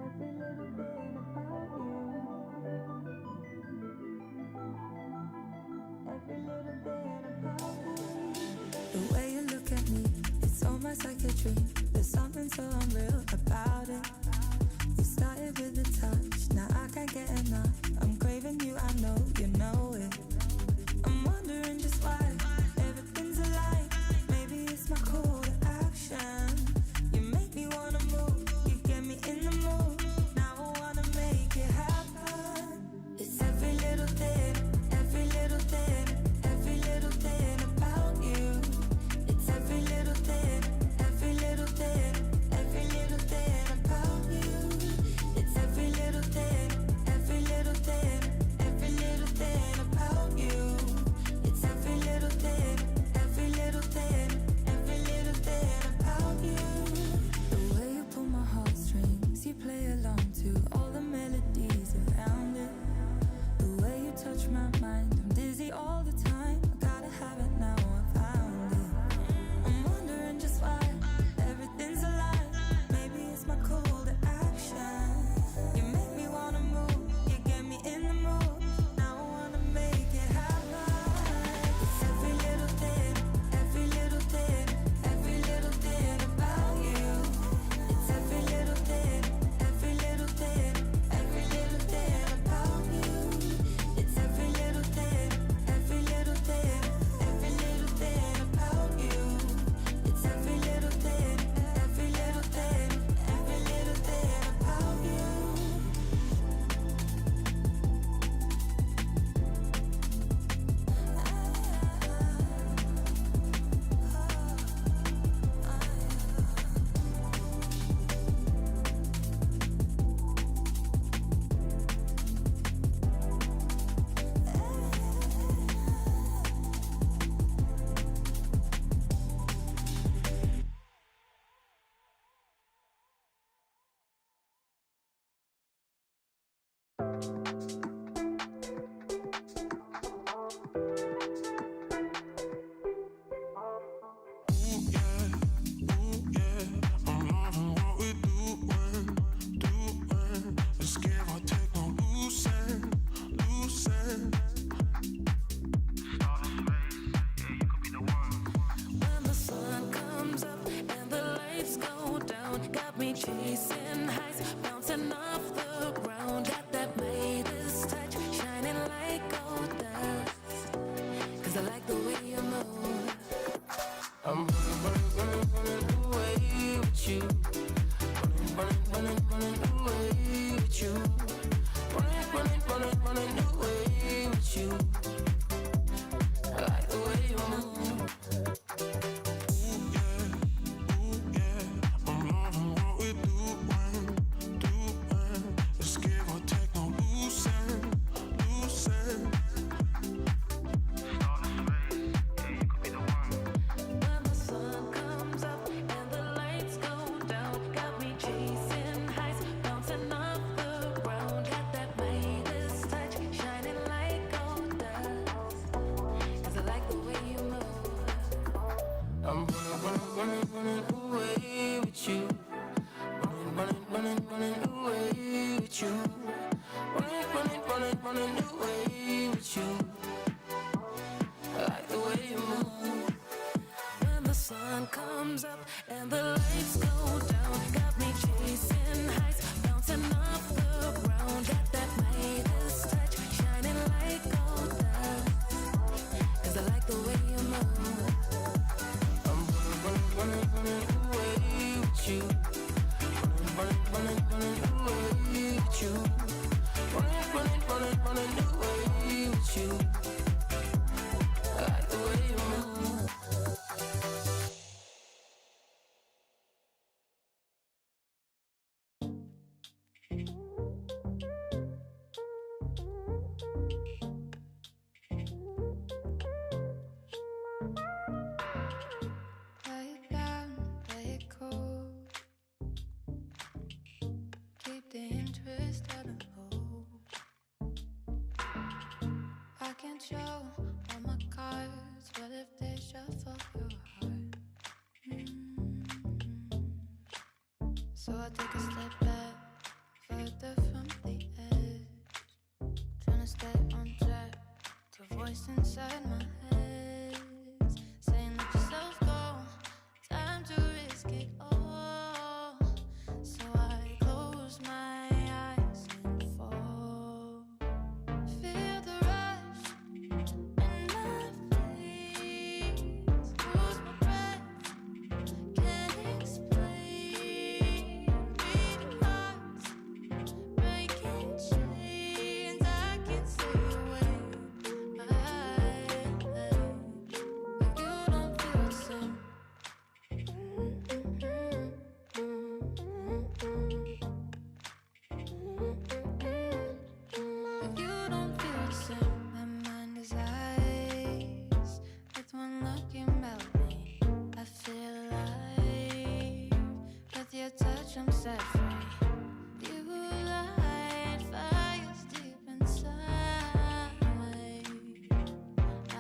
Every little bit about you. Every little bit about you. The way you look at me, it's almost like a dream. There's something so unreal about it. You started with a touch, now I can't get enough. I'm craving you, I know you know it. I'm wondering just why everything's alive. Maybe it's my call to action. You make me wanna move, you get me in the mood. Now I wanna make it happen. It's every little thing, every little thing, every little thing about you. It's every little thing, every little thing, every little thing about you. It's every little thing, every little thing, every little thing about you. It's every little thing, every little thing, every little thing about you. The way you pull my heartstrings, you play along to all the melodies around it. The way you touch my mind, I'm dizzy all the time. I gotta have it now, I found it. I'm wondering just why everything's alive. Maybe it's my call to action. You make me wanna move, you get me in the mood. Now I wanna make it happen. It's every little thing, every little thing, every little thing about you. It's every little thing, every little thing, every little thing about you. It's every little thing, every little thing, every little thing about you. It's every little thing, every little thing, every little thing about you. I'm loving what we're doing. Let's give or take, no losing. When the sun comes up and the lights go down, got me chasing highs, bouncing off the ground. Got that Midas touch, shining like gold dust. 'Cause I like the way you move. I'm running away with you. Running away with you. Running away with you. I like the way you move. I'm loving what we're doing. Let's give or take, no losing. When the sun comes up and the lights go down, got me chasing highs, bouncing off the ground. Got that Midas touch, shining like gold dust. 'Cause I like the way you move. I'm running away with you. Running away with you. Running away with you. I like the way you move. When the sun comes up and the lights go down, got me chasing highs, bouncing off the ground. Got that Midas touch, shining like gold dust. 'Cause I like the way you move. I'm running away with you. Running away with you. Running away with you. I like the way you move. Play it down, play it cool. Keep the interest at a low. I can't show all my cards, but if they shuffle your heart, So I take a step back, further from the edge, trying to stay on track. The voice inside my head saying let yourself go, time to risk it all. So I close my eyes and fall. Feel the rush in my face, lose my breath, can't explain. Beating hearts, breaking chains, I can't stay away. You don't feel the same. You don't feel the same. My mind is ice with one look you melt me. I feel alive with your touch. I'm set free. You light fires deep inside. I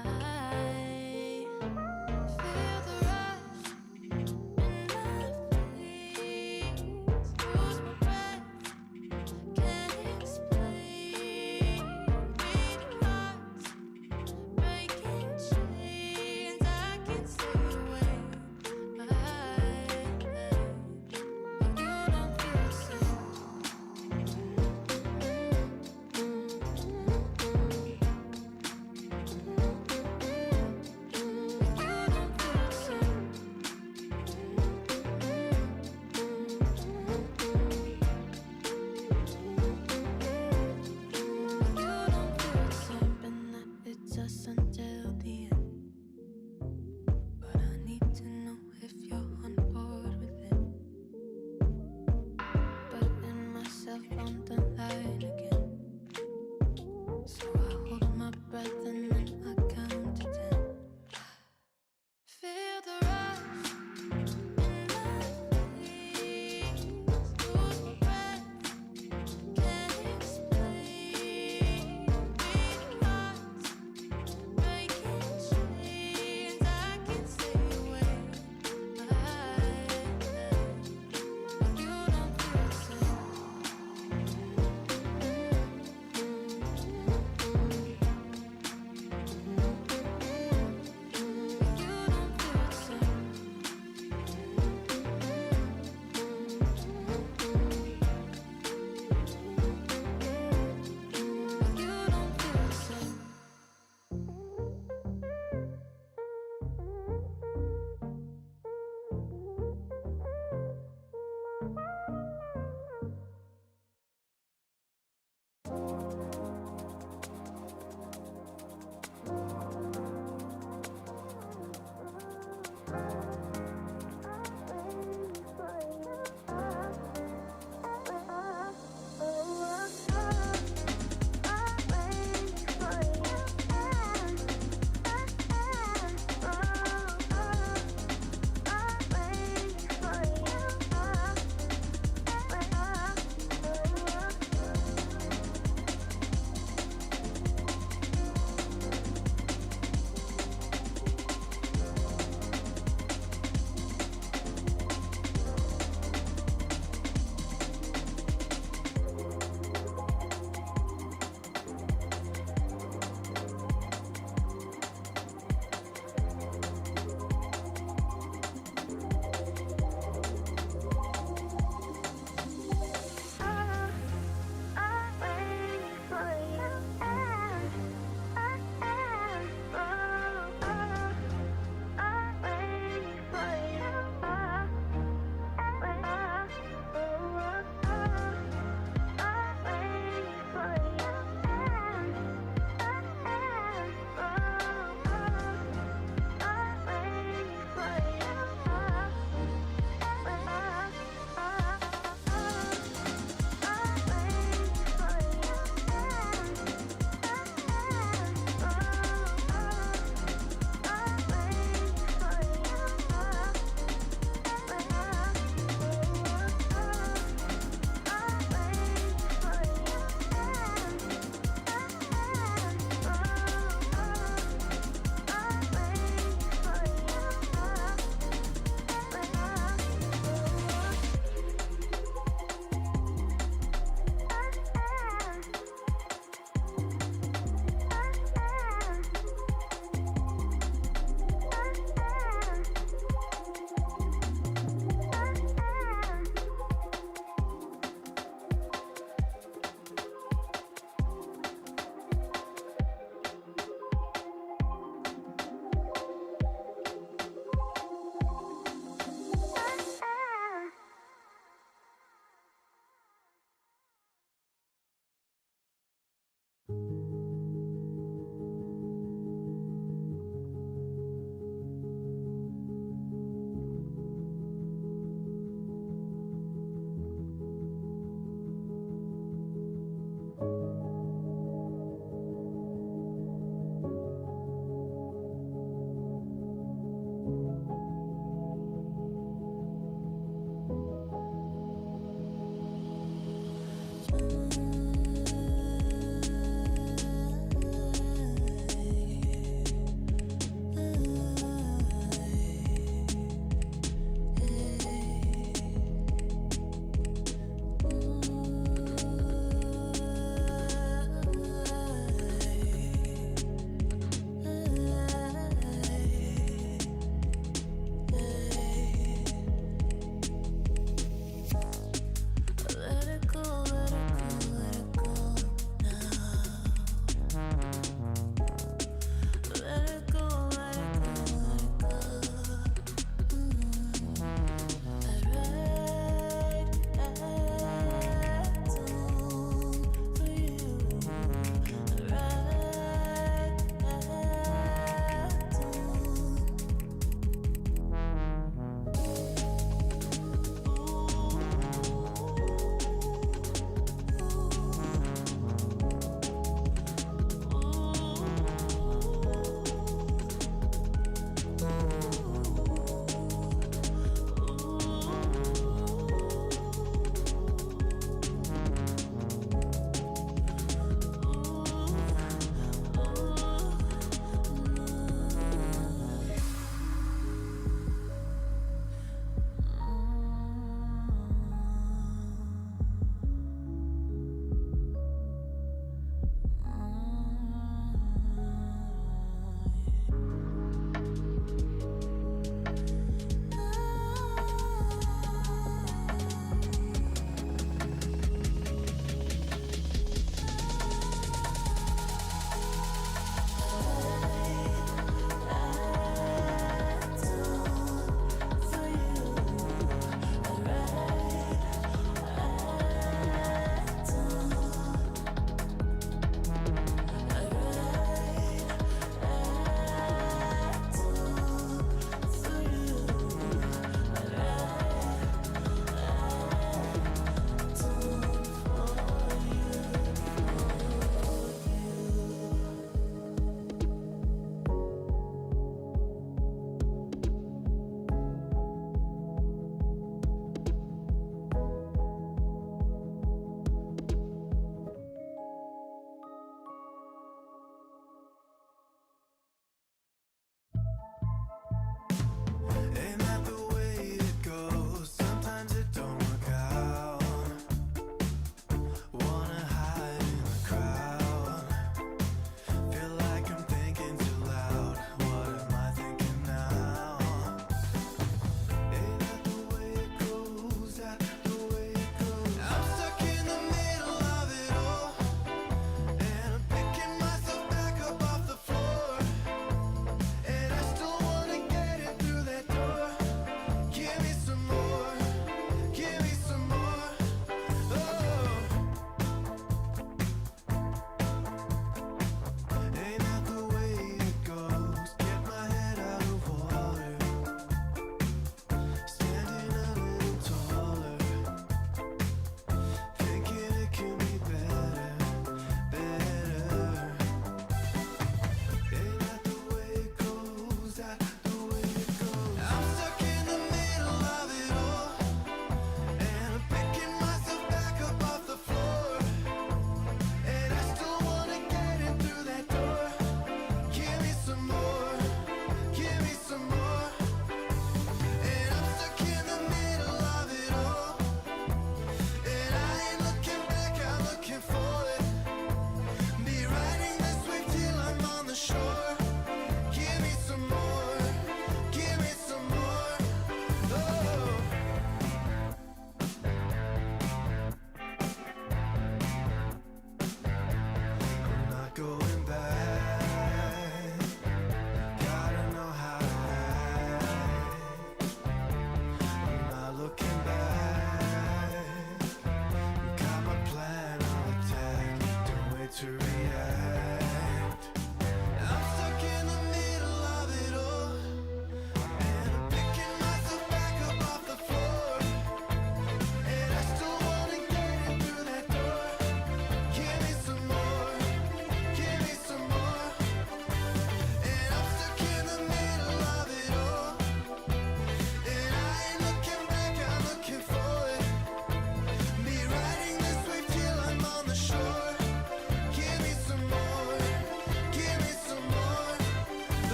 feel the rush in my face, lose my breath, can't explain. Beating hearts, breaking chains, I can't stay away. You don't feel the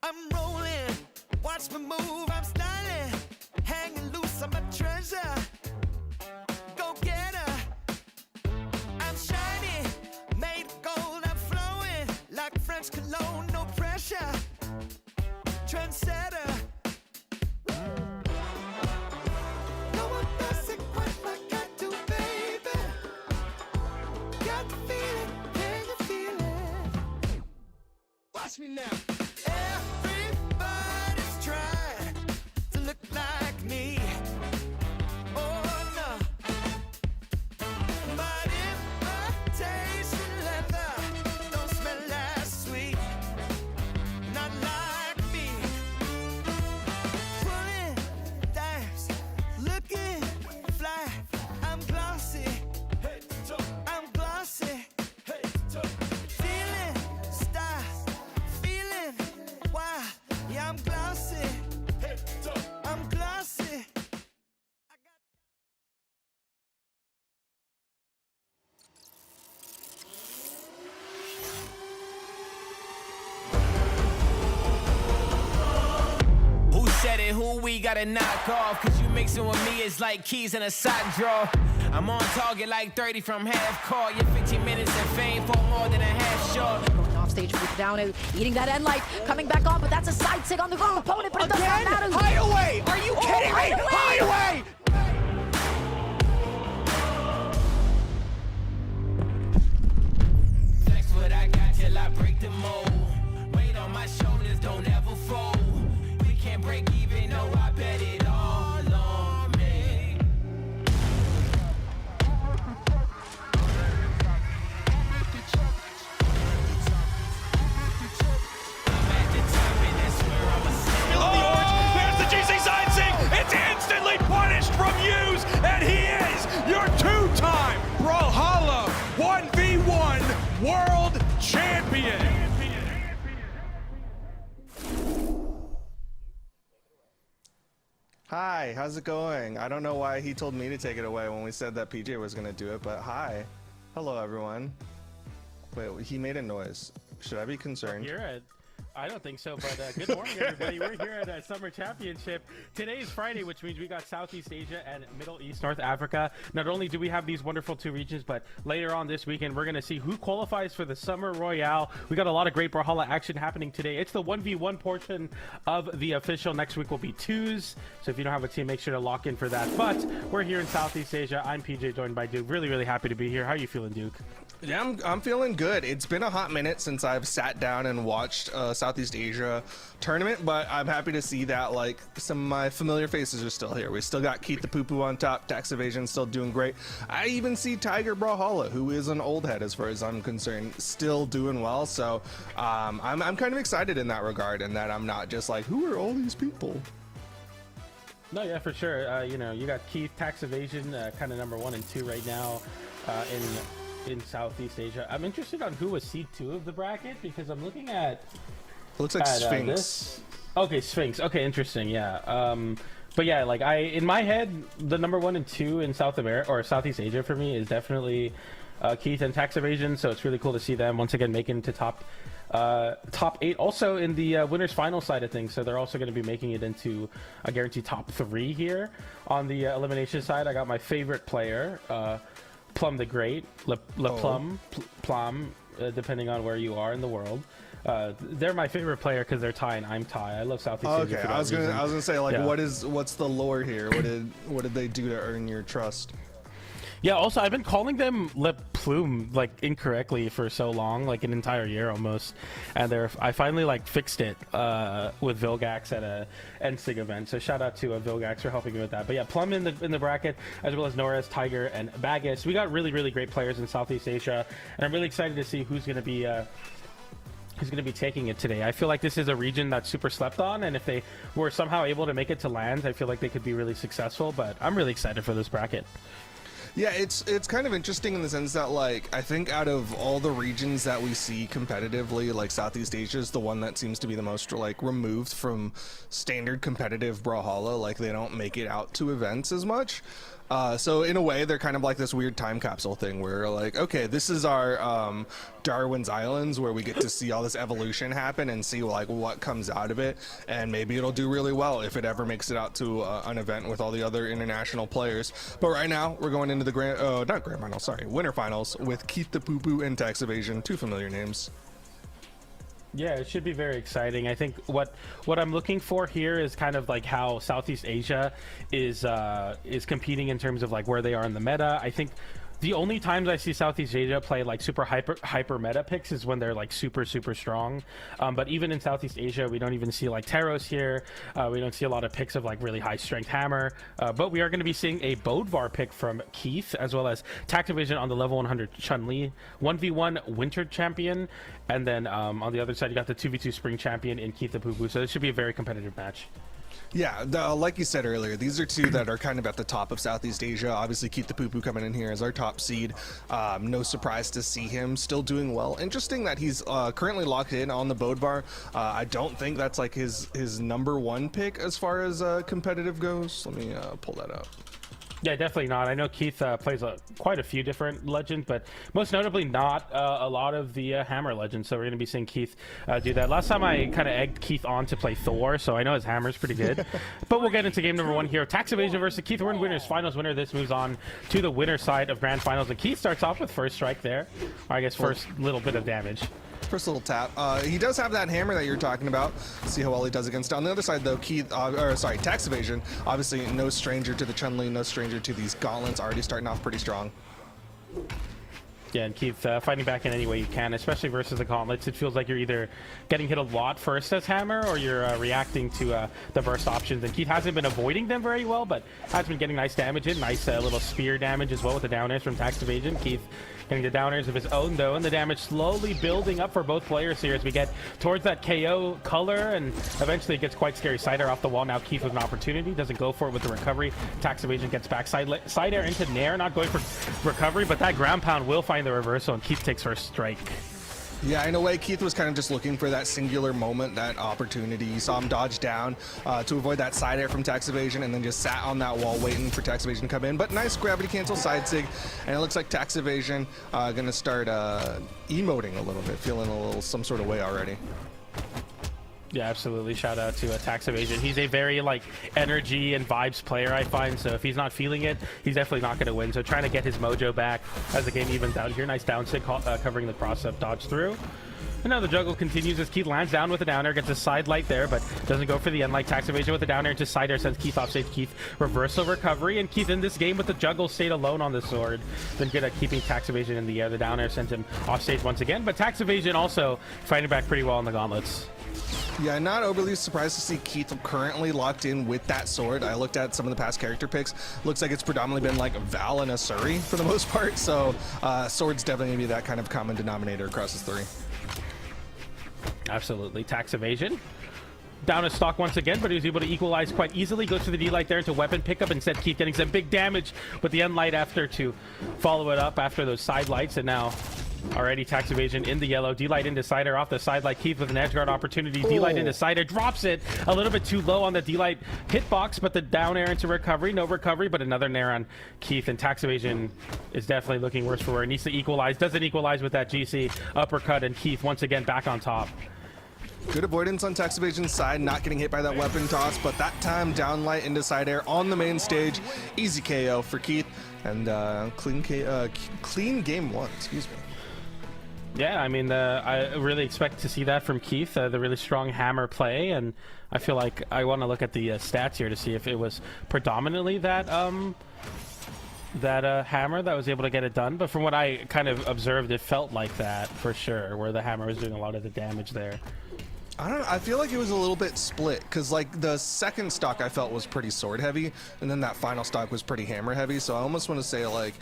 I'm rolling, watch me move, I'm styling, hanging loose, I'm a treasure. Go get her. I'm shiny, made of gold, I'm flowing like French cologne, no pressure. Trendsetter. No one does it quite like I do, baby. Got the feeling, can you feel it? Watch me now. Everybody's trying to look like me. Oh no. But if imitation leather don't smell as sweet, not like me. Pulling dimes, looking fly. I'm glossy, I'm glossy. Feeling style, feeling wild. Yeah, I'm glossy, I'm glossy. Who said it? Who we gotta knock off? Cause you mixing with me is like keys in a sock drawer. I'm on target like 30 from half court. Your 15 minutes of fame for more than a half short. Going off stage with down, eating that end light, coming back on, but that's a side stick on the wrong opponent, but it does not matter. Hideaway! Are you kidding me? Hideaway! Flex what I got till I break the mold. Weight on my shoulders, don't ever fold. We can't break even, no, I bet it all on me. I'm at the top and that's where I'ma stay. Feel the orange. There's the GC side sing. It's instantly punished from Hughes, and he is your two-time Brawlhalla 1v1 world champion. Hi, how's it going? I don't know why he told me to take it away when we said that PJ was going to do it, but hi. Hello, everyone. Wait, he made a noise. Should I be concerned? I don't think so, but good morning, everybody. We're here at Summer Championship. Today is Friday, which means we got Southeast Asia and Middle East, North Africa. Not only do we have these wonderful two regions, but later on this weekend, we're going to see who qualifies for the Summer Royale. We got a lot of great Brawlhalla action happening today. It's the 1v1 portion of the official. Next week will be twos, so if you don't have a team, make sure to lock in for that. But we're here in Southeast Asia. I'm PJ, joined by Duke. Really, really happy to be here. How are you feeling, Duke? Yeah, I'm feeling good. It's been a hot minute since I've sat down and watched Southeast Asia tournament, but I'm happy to see that like some of my familiar faces are still here. We still got Keith the Poo Poo on top, Tax Evasion still doing great. I even see Tiger Brawlhalla, who is an old head as far as I'm concerned, still doing well. So I'm kind of excited in that regard, and that I'm not just like, who are all these people? No, yeah, for sure. You know, you got Keith, Tax Evasion, kind of number 1 and 2 right now in Southeast Asia. I'm interested on who was seed 2 of the bracket, because I'm looking at It looks like Sphinx. this. Okay, Sphinx. Okay, interesting. Yeah. But yeah, like in my head, the number 1 and 2 in South America or Southeast Asia for me is definitely Keith and Tax Evasion. So it's really cool to see them once again making it to top 8. Also in the winners final side of things, so they're also going to be making it into a guaranteed top 3 here. On the elimination side, I got my favorite player, Plum the Great, Plum, depending on where you are in the world. They're my favorite player because they're Thai and I'm Thai. I love Southeast Asia. Okay, I was gonna say like, Yeah. what's the lore here? What did they do to earn your trust? Yeah, also, I've been calling them Plum like incorrectly for so long, like an entire year almost, and I finally like fixed it with Vilgax at a NSIG event. So shout out to Vilgax for helping me with that. But yeah, Plum in the bracket, as well as Norris, Tiger, and Bagus. We got really, really great players in Southeast Asia, and I'm really excited to see who's going to be taking it today. I feel like this is a region that's super slept on, and if they were somehow able to make it to lands, I feel like they could be really successful. But I'm really excited for this bracket. Yeah, it's kind of interesting in the sense that, like, I think out of all the regions that we see competitively, like, Southeast Asia is the one that seems to be the most, like, removed from standard competitive Brawlhalla. Like, they don't make it out to events as much. So in a way, they're kind of like this weird time capsule thing where like, okay, this is our Darwin's Islands where we get to see all this evolution happen and see like what comes out of it, and maybe it'll do really well if it ever makes it out to an event with all the other international players. But right now, we're going into the winter finals with Keith the Poo Poo and Tax Evasion, two familiar names. Yeah, it should be very exciting. I think what I'm looking for here is kind of like how Southeast Asia is competing in terms of like where they are in the meta. I think the only times I see Southeast Asia play like super hyper meta picks is when they're like super strong. But even in Southeast Asia, we don't even see like Taros here. We don't see a lot of picks of like really high strength hammer. But we are going to be seeing a Bodvar pick from Keith, as well as Tact Division on the level 100 Chun-Li, 1v1 Winter Champion, and then on the other side you got the 2v2 Spring Champion in Keith the Poo Poo. So this should be a very competitive match. Yeah, like you said earlier, these are two that are kind of at the top of Southeast Asia. Obviously, Keith the Poo Poo coming in here as our top seed. No surprise to see him still doing well. Interesting that he's currently locked in on the Bodvar. I don't think that's like his #1 pick as far as competitive goes. Let me pull that up. Yeah, definitely not. I know Keith plays quite a few different legends, but most notably not a lot of the Hammer legends. So we're going to be seeing Keith do that. Last time I kind of egged Keith on to play Thor, so I know his Hammer's pretty good. But we'll get into game #1 here. Tax Evasion versus Keith. We're in winners, finals winner. This moves on to the winner side of Grand Finals. And Keith starts off with first strike there. Or I guess first little bit of damage. First little tap. He does have that hammer that you're talking about. See how well he does against it. On the other side, though, Tax Evasion, obviously no stranger to the Chun-Li, no stranger to these gauntlets. Already starting off pretty strong. Yeah, and Keith fighting back in any way you can, especially versus the gauntlets. It feels like you're either getting hit a lot first as hammer, or you're reacting to the burst options. And Keith hasn't been avoiding them very well, but has been getting nice damage in. Nice little spear damage as well with the down airs from Tax Evasion. Keith getting the down airs of his own, though, and the damage slowly building up for both players here as we get towards that KO color, and eventually it gets quite scary. Side air off the wall. Now Keith with an opportunity. Doesn't go for it with the recovery. Tax Evasion gets back. Side air into Nair. Not going for recovery, but that ground pound will find the reversal, and Keith takes first strike. Yeah, in a way, Keith was kind of just looking for that singular moment, that opportunity. You saw him dodge down to avoid that side air from Tax Evasion, and then just sat on that wall waiting for Tax Evasion to come in. But nice gravity cancel side sig, and it looks like Tax Evasion going to start emoting a little bit, feeling some sort of way already. Yeah, absolutely. Shout out to Tax Evasion. He's a very like energy and vibes player, I find. So if he's not feeling it, he's definitely not going to win. So trying to get his mojo back as the game evens out here. Nice down sig covering the cross up, dodge through. And now the juggle continues as Keith lands down with a down air, gets a side light there, but doesn't go for the end like Tax Evasion with the down air into side air, sends Keith off stage. Keith reversal recovery, and Keith in this game with the juggle stayed alone on the sword. Been good at keeping Tax Evasion in the air. The down air sent him off stage once again, but Tax Evasion also fighting back pretty well in the gauntlets. Yeah, not overly surprised to see Keith currently locked in with that sword. I looked at some of the past character picks. Looks like it's predominantly been like Val and Asuri for the most part. So sword's definitely going to be that kind of common denominator across his three. Absolutely. Tax Evasion. Down his stock once again, but he was able to equalize quite easily. Goes for the D-Light there into weapon pickup. Instead, Keith getting some big damage with the end light after to follow it up after those side lights. And now already Tax Evasion in the yellow. D-Light into Cider off the side like Keith with an edge guard opportunity. D-Light into Cider. Drops it a little bit too low on the D-Light hitbox, but the down air into recovery. No recovery, but another nair on Keith. And Tax Evasion is definitely looking worse for wear. Needs to equalize. Doesn't equalize with that GC uppercut. And Keith once again back on top. Good avoidance on Tax Evasion's side, not getting hit by that weapon toss, but that time down light into side air on the main stage. Easy KO for Keith, and clean game one, excuse me. Yeah, I mean, I really expect to see that from Keith, the really strong hammer play, and I feel like I want to look at the stats here to see if it was predominantly that hammer that was able to get it done, but from what I kind of observed, it felt like that for sure, where the hammer was doing a lot of the damage there. I don't know, I feel like it was a little bit split, because like the second stock I felt was pretty sword heavy, and then that final stock was pretty hammer heavy, so I almost want to say like,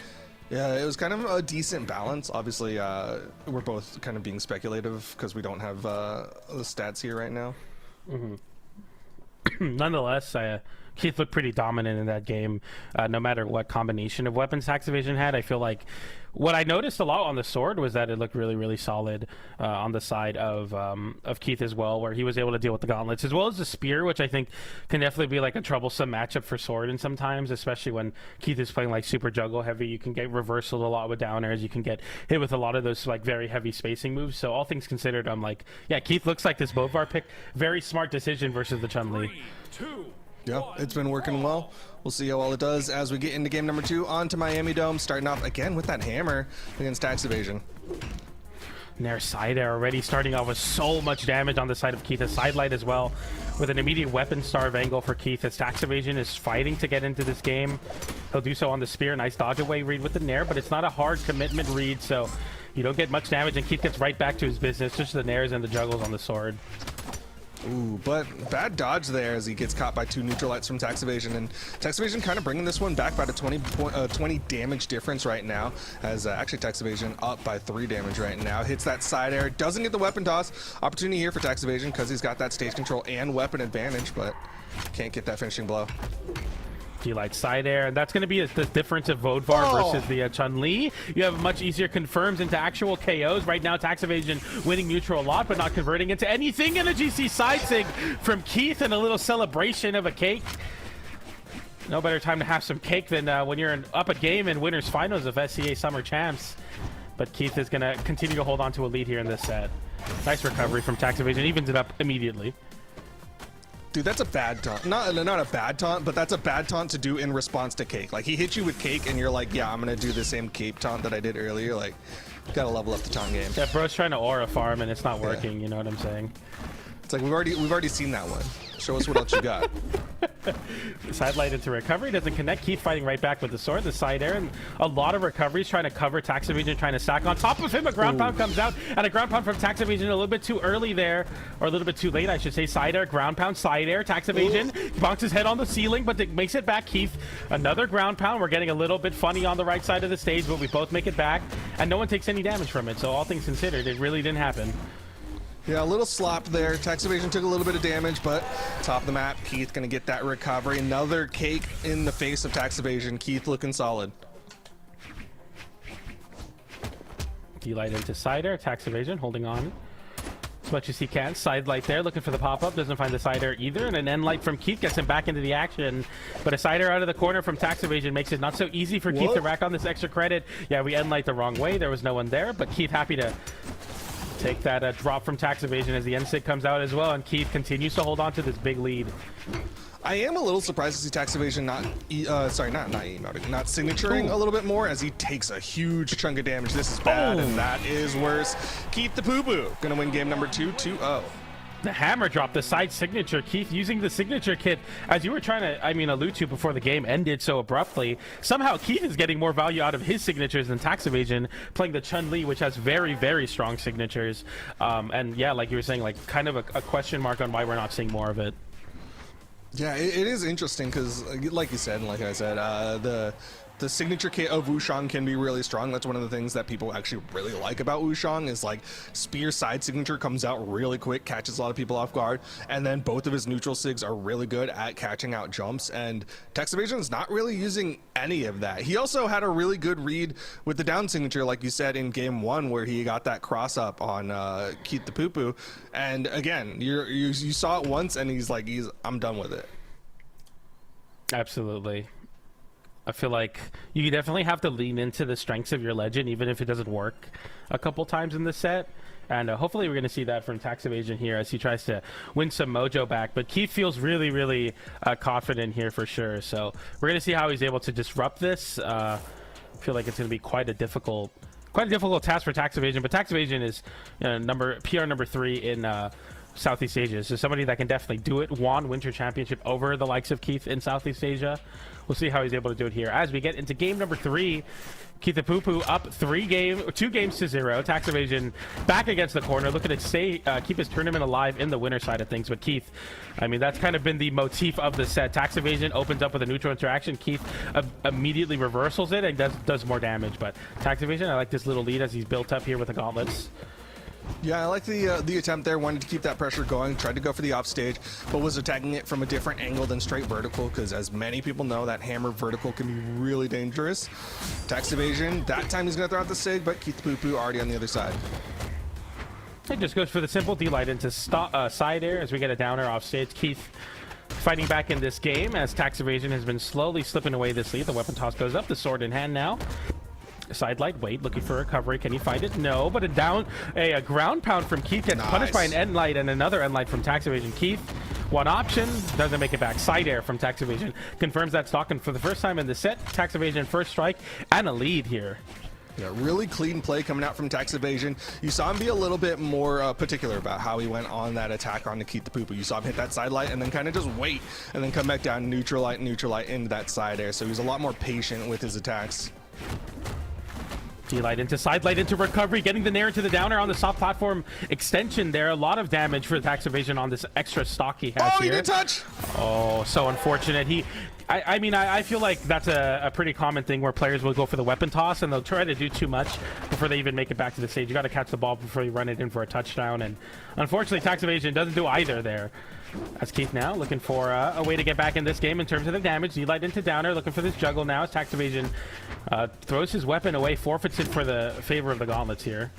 yeah, it was kind of a decent balance. Obviously, we're both kind of being speculative because we don't have the stats here right now. Mm-hmm. Nonetheless, Keith looked pretty dominant in that game, no matter what combination of weapons Tax Evasion had. I feel like what I noticed a lot on the sword was that it looked really, really solid on the side of Keith as well, where he was able to deal with the gauntlets as well as the spear, which I think can definitely be like a troublesome matchup for sword. And sometimes, especially when Keith is playing like super juggle heavy, you can get reversaled a lot with downers. You can get hit with a lot of those like very heavy spacing moves. So all things considered, I'm like, yeah, Keith looks like this Bovar pick. Very smart decision versus the Chun-Li. 3, 2, Yeah, it's been working well. We'll see how well it does as we get into game number 2 on to Miami Dome, starting off again with that hammer against tax evasion. Nair side air already starting off with so much damage on the side of Keith. A side light as well with an immediate weapon starve angle for Keith as tax evasion is fighting to get into this game. He'll do so on the spear. Nice dodge away read with the Nair, but it's not a hard commitment read, so you don't get much damage, and Keith gets right back to his business, just the Nairs and the juggles on the sword. Ooh, but bad dodge there as he gets caught by 2 neutral lights from tax evasion, and tax evasion kind of bringing this one back by the 20 damage difference right now, as actually tax evasion up by 3 damage right now. Hits that side air, doesn't get the weapon toss. Opportunity here for tax evasion because he's got that stage control and weapon advantage, but can't get that finishing blow. D-Light side air, and that's going to be the difference of Vodvar versus the Chun-Li. You have much easier confirms into actual KOs. Right now, tax evasion winning neutral a lot, but not converting into anything. In a GC side sig from Keith and a little celebration of a cake. No better time to have some cake than when you're up a game in winners finals of SCA Summer Champs. But Keith is going to continue to hold on to a lead here in this set. Nice recovery from tax evasion, evens it up immediately. Dude, that's a bad taunt. Not a bad taunt, but that's a bad taunt to do in response to cake. Like, he hit you with cake, and you're like, yeah, I'm going to do the same cape taunt that I did earlier. Like, you got to level up the taunt game. Yeah, bro's trying to aura farm, and it's not working. You know what I'm saying? It's like, we've already seen that one. Show us what else you got. Side light into recovery, doesn't connect. Keith fighting right back with the sword, the side air, and a lot of recoveries trying to cover tax evasion, trying to stack on top of him. A ground pound comes out, and a ground pound from tax evasion a little bit too early there, or a little bit too late, I should say. Side air, ground pound, side air, tax evasion. Bonks his head on the ceiling, but it makes it back. Keith, another ground pound. We're getting a little bit funny on the right side of the stage, but we both make it back, and no one takes any damage from it. So all things considered, it really didn't happen. Yeah, a little slop there. Tax evasion took a little bit of damage, but top of the map, Keith gonna get that recovery. Another cake in the face of tax evasion. Keith looking solid. D-Light into side air, tax evasion, holding on as much as he can. Side light there, looking for the pop-up, doesn't find the side air either, and an end light from Keith gets him back into the action, but a side air out of the corner from tax evasion makes it not so easy for Keith to rack on this extra credit. Yeah, we end light the wrong way, there was no one there, but Keith happy to take that drop from tax evasion as the end sig comes out as well, and Keith continues to hold on to this big lead. I am a little surprised to see tax evasion not signaturing a little bit more, as he takes a huge chunk of damage. This is bad, and that is worse. Keith the Poo-Poo gonna win game number 2, 2-0. The hammer drop, the side signature. Keith using the signature kit as you were trying to, allude to before the game ended so abruptly. Somehow Keith is getting more value out of his signatures than tax evasion, playing the Chun-Li, which has very, very strong signatures. And yeah, like you were saying, like kind of a question mark on why we're not seeing more of it. Yeah, it is interesting because, like you said, and like I said, the signature kit of Wushang can be really strong. That's one of the things that people actually really like about Wushang is like spear side signature comes out really quick, catches a lot of people off guard, and then both of his neutral sigs are really good at catching out jumps, and tax evasion is not really using any of that. He also had a really good read with the down signature, like you said, in game 1 where he got that cross up on Keith the Poo-Poo, and again, you saw it once and he's like, I'm done with it. Absolutely. I feel like you definitely have to lean into the strengths of your legend, even if it doesn't work a couple times in the set. And hopefully we're going to see that from tax evasion here as he tries to win some mojo back. But Keith feels really, really confident here for sure. So we're going to see how he's able to disrupt this. I feel like it's going to be quite a difficult task for tax evasion. But tax evasion is PR number 3 in Southeast Asia. So somebody that can definitely do it. Won Winter Championship over the likes of Keith in Southeast Asia. We'll see how he's able to do it here. As we get into game number 3, Keith the Poo-Poo up 2 games to 0. Tax evasion back against the corner, looking to keep his tournament alive in the winner side of things. But Keith, that's kind of been the motif of the set. Tax evasion opens up with a neutral interaction. Keith immediately reversals it and does more damage. But tax evasion, I like this little lead as he's built up here with the gauntlets. Yeah, I like the attempt there. Wanted to keep that pressure going. Tried to go for the off stage, but was attacking it from a different angle than straight vertical. Because as many people know, that hammer vertical can be really dangerous. Tax evasion. That time he's gonna throw out the sig, but Keith Poo Poo already on the other side. It just goes for the simple D-light into side air as we get a downer off stage. Keith fighting back in this game as tax evasion has been slowly slipping away this lead. The weapon toss goes up, the sword in hand now. Side light, wait, looking for recovery. Can he find it? No, but a ground pound from Keith gets punished by an end light and another end light from tax evasion. Keith, one option, doesn't make it back. Side air from tax evasion confirms that stock, and for the first time in the set, tax evasion first strike and a lead here. Yeah, really clean play coming out from tax evasion. You saw him be a little bit more particular about how he went on that attack on Keith the Poo Poo. You saw him hit that side light and then kind of just wait and then come back down, neutral light into that side air. So he's a lot more patient with his attacks. D-light into side light into recovery, getting the nair into the downer on the soft platform extension there. A lot of damage for tax evasion on this extra stock he has here. He didn't touch! Oh, so unfortunate. I mean, I feel like that's a pretty common thing where players will go for the weapon toss and they'll try to do too much before they even make it back to the stage. You got to catch the ball before you run it in for a touchdown, and unfortunately tax evasion doesn't do either there. As Keith now looking for a way to get back in this game in terms of the damage. D-light into downer, looking for this juggle now as tax evasion throws his weapon away, forfeits it for the favor of the gauntlets here.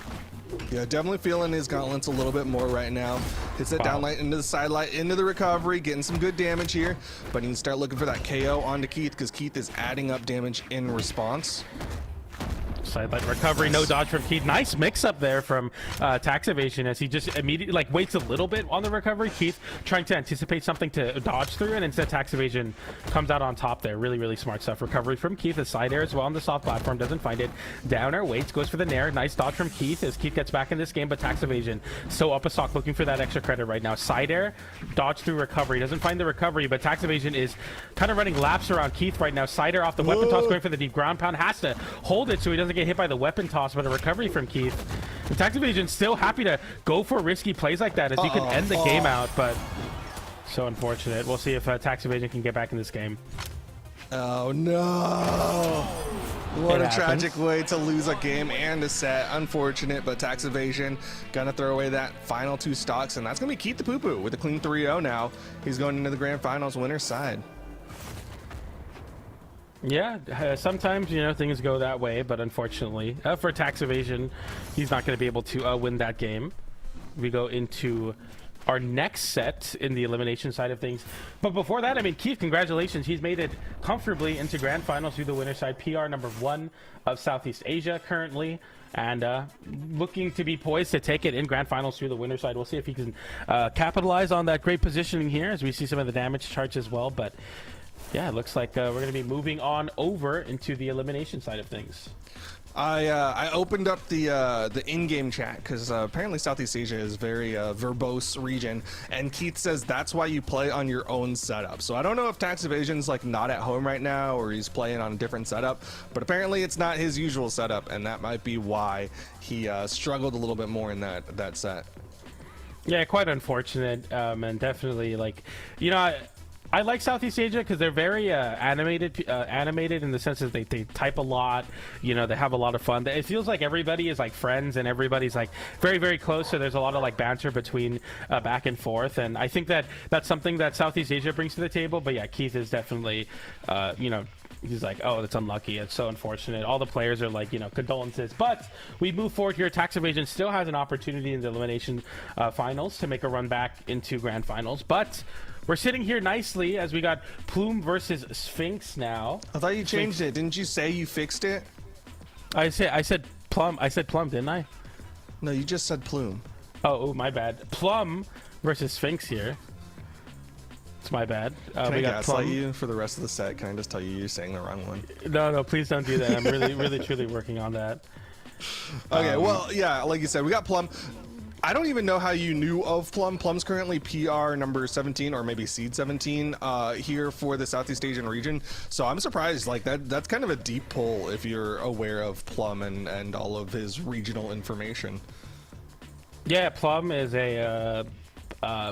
Yeah, definitely feeling his gauntlets a little bit more right now. Hits that down light into the side light, into the recovery, getting some good damage here. But he needs to start looking for that KO onto Keith because Keith is adding up damage in response. Side light recovery, no dodge from Keith. Nice mix up there from tax evasion as he just immediately waits a little bit on the recovery. Keith trying to anticipate something to dodge through, and instead tax evasion comes out on top there. Really, really smart stuff. Recovery from Keith. A side air as well on the soft platform. Doesn't find it. Downer waits, goes for the nair. Nice dodge from Keith as Keith gets back in this game, but tax evasion so up a stock looking for that extra credit right now. Side air, dodge through recovery. Doesn't find the recovery, but tax evasion is kind of running laps around Keith right now. Side air off the weapon toss, going for the deep ground pound. Has to hold it so he doesn't get hit by the weapon toss, but a recovery from Keith. The tax evasion still happy to go for risky plays like that as you can end the game out, but so unfortunate. We'll see if tax evasion can get back in this game. Oh no! What a tragic way to lose a game and a set. Unfortunate, but tax evasion gonna throw away that final two stocks, and that's gonna be Keith the Poo Poo with a clean 3-0 now. He's going into the grand finals winner's side. Yeah, sometimes, you know, things go that way, but unfortunately, for tax evasion, he's not going to be able to win that game. We go into our next set in the elimination side of things. But before that, I mean, Keith, congratulations. He's made it comfortably into grand finals through the winner's side. PR #1 of Southeast Asia currently, and looking to be poised to take it in grand finals through the winner's side. We'll see if he can capitalize on that great positioning here as we see some of the damage charts as well, but yeah, it looks like we're going to be moving on over into the elimination side of things. I opened up the in-game chat because apparently Southeast Asia is very verbose region, and Keith says that's why you play on your own setup. So I don't know if tax evasion's not at home right now or he's playing on a different setup, but apparently it's not his usual setup, and that might be why he struggled a little bit more in that set. Yeah, quite unfortunate, and definitely you know. I like Southeast Asia because they're very animated in the sense that they type a lot. You know, they have a lot of fun. It feels like everybody is friends and everybody's very, very close. So there's a lot of banter between back and forth. And I think that that's something that Southeast Asia brings to the table. But yeah, Keith is definitely, you know, he's oh, that's unlucky. It's so unfortunate. All the players are you know, condolences. But we move forward here. Tax evasion still has an opportunity in the elimination finals to make a run back into grand finals. But we're sitting here nicely as we got Plum versus Sphinx now. I thought you changed it. Didn't you say you fixed it? I said Plum. I said Plum, didn't I? No, you just said Plume. Oh, my bad. Plum versus Sphinx here. It's my bad. Can I gaslight you for the rest of the set? Can I just tell you you're saying the wrong one? No, please don't do that. I'm really, really, truly working on that. Okay, well, yeah, like you said, we got Plum. I don't even know how you knew of Plum. Plum's currently PR number 17 or maybe seed 17 here for the Southeast Asian region. So I'm surprised. That's kind of a deep pull if you're aware of Plum and all of his regional information. Yeah, Plum is a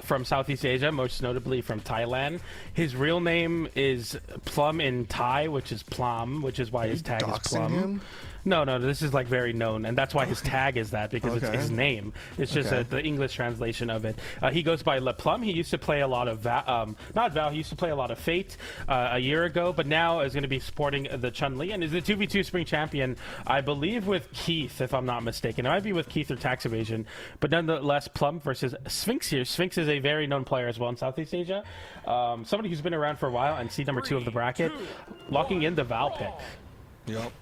from Southeast Asia, most notably from Thailand. His real name is Plum in Thai, which is Plum, which is why his tag is Plum. No, this is like very known, and that's why his tag is that, because it's Okay. his name. It's just the English translation of it. He goes by Plum. He used to play a lot of not Val. He used to play a lot of Fate a year ago, but now is going to be sporting the Chun-Li and is the 2v2 spring champion, I believe, with Keith, if I'm not mistaken. It might be with Keith or Tax Evasion, but nonetheless, Plum versus Sphinx here. Sphinx is a very known player as well in Southeast Asia. Somebody who's been around for a while, and seed number 2 of the bracket, locking in the Val pick. Yep.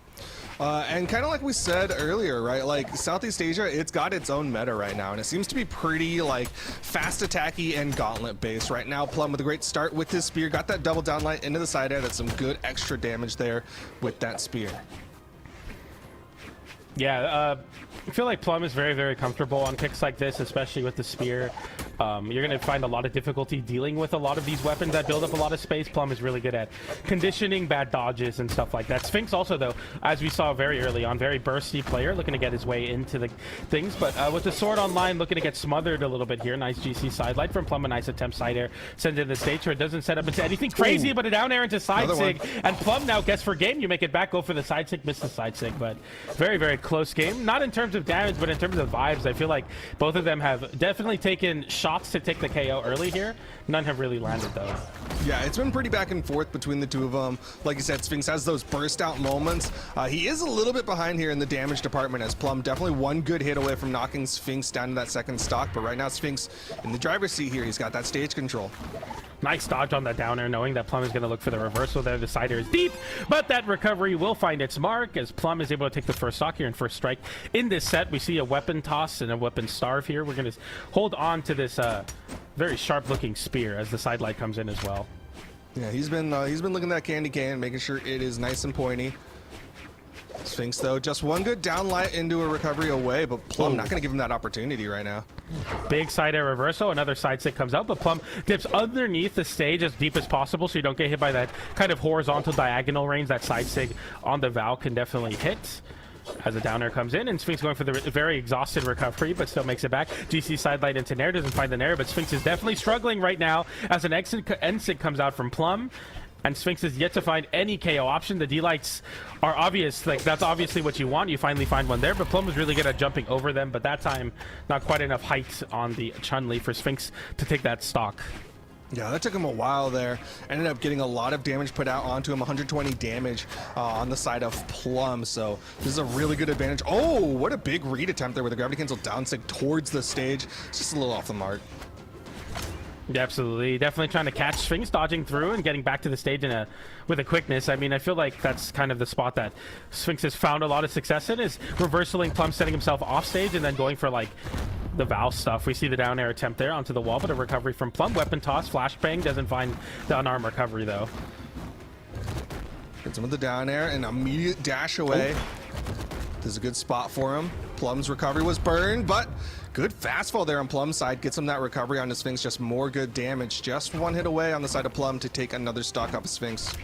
And kind of like we said earlier, right? Like Southeast Asia, it's got its own meta right now, and it seems to be pretty like fast attacky and gauntlet based right now. Plum with a great start with his spear, got that double downlight into the side air. That's some good extra damage there with that spear. Yeah, I feel like Plum is very, very comfortable on picks like this, especially with the spear. You're going to find a lot of difficulty dealing with a lot of these weapons that build up a lot of space. Plum is really good at conditioning bad dodges and stuff like that. Sphinx also, though, as we saw very early on, very bursty player, looking to get his way into the things. But with the sword online, looking to get smothered a little bit here. Nice GC side light from Plum, a nice attempt side air. Send it to the stage where it doesn't set up into anything crazy, but a down air into side sig. And Plum now gets for game. You make it back, go for the side sig, miss the side sig. But very, very close game. Not in terms of damage, but in terms of vibes. I feel like both of them have definitely taken shots to take the KO early here. None have really landed, though. Yeah, it's been pretty back and forth between the two of them. Like you said, Sphinx has those burst out moments. He is a little bit behind here in the damage department, as Plum definitely one good hit away from knocking Sphinx down to that second stock. But right now, Sphinx in the driver's seat here. He's got that stage control. Nice dodge on that down air, knowing that Plum is going to look for the reversal there. The side air is deep, but that recovery will find its mark as Plum is able to take the first stock here and first strike. In this set, we see a weapon toss and a weapon starve here. We're going to hold on to this very sharp-looking spear as the side light comes in as well. Yeah, he's been looking at that candy cane, making sure it is nice and pointy. Sphinx, though, just one good downlight into a recovery away, but Plum not going to give him that opportunity right now. Big side air reversal, another side stick comes out, but Plum dips underneath the stage as deep as possible so you don't get hit by that kind of horizontal diagonal range that side sig on the Val can definitely hit. As a down air comes in, and Sphinx going for the very exhausted recovery, but still makes it back. GC side light into Nair, doesn't find the Nair, but Sphinx is definitely struggling right now as an end-sig comes out from Plum. And Sphinx is yet to find any KO option. The D-lights are obvious. Like, that's obviously what you want. You finally find one there, but Plum was really good at jumping over them. But that time, not quite enough height on the Chun-Li for Sphinx to take that stock. Yeah, that took him a while there. Ended up getting a lot of damage put out onto him, 120 damage on the side of Plum. So this is a really good advantage. Oh, what a big read attempt there with a gravity cancel down sig towards the stage. It's just a little off the mark. Yeah, absolutely. Definitely trying to catch Sphinx, dodging through and getting back to the stage with a quickness. I mean, I feel like that's kind of the spot that Sphinx has found a lot of success in, is reversaling Plum, setting himself off stage, and then going for like the Val stuff. We see the down air attempt there onto the wall, but a recovery from Plum. Weapon toss, flashbang, doesn't find the unarmed recovery though. Gets him with the down air and immediate dash away. This is a good spot for him. Plum's recovery was burned, but good fastfall there on Plum's side. Gets him that recovery on the Sphinx. Just more good damage. Just one hit away on the side of Plum to take another stock up of Sphinx.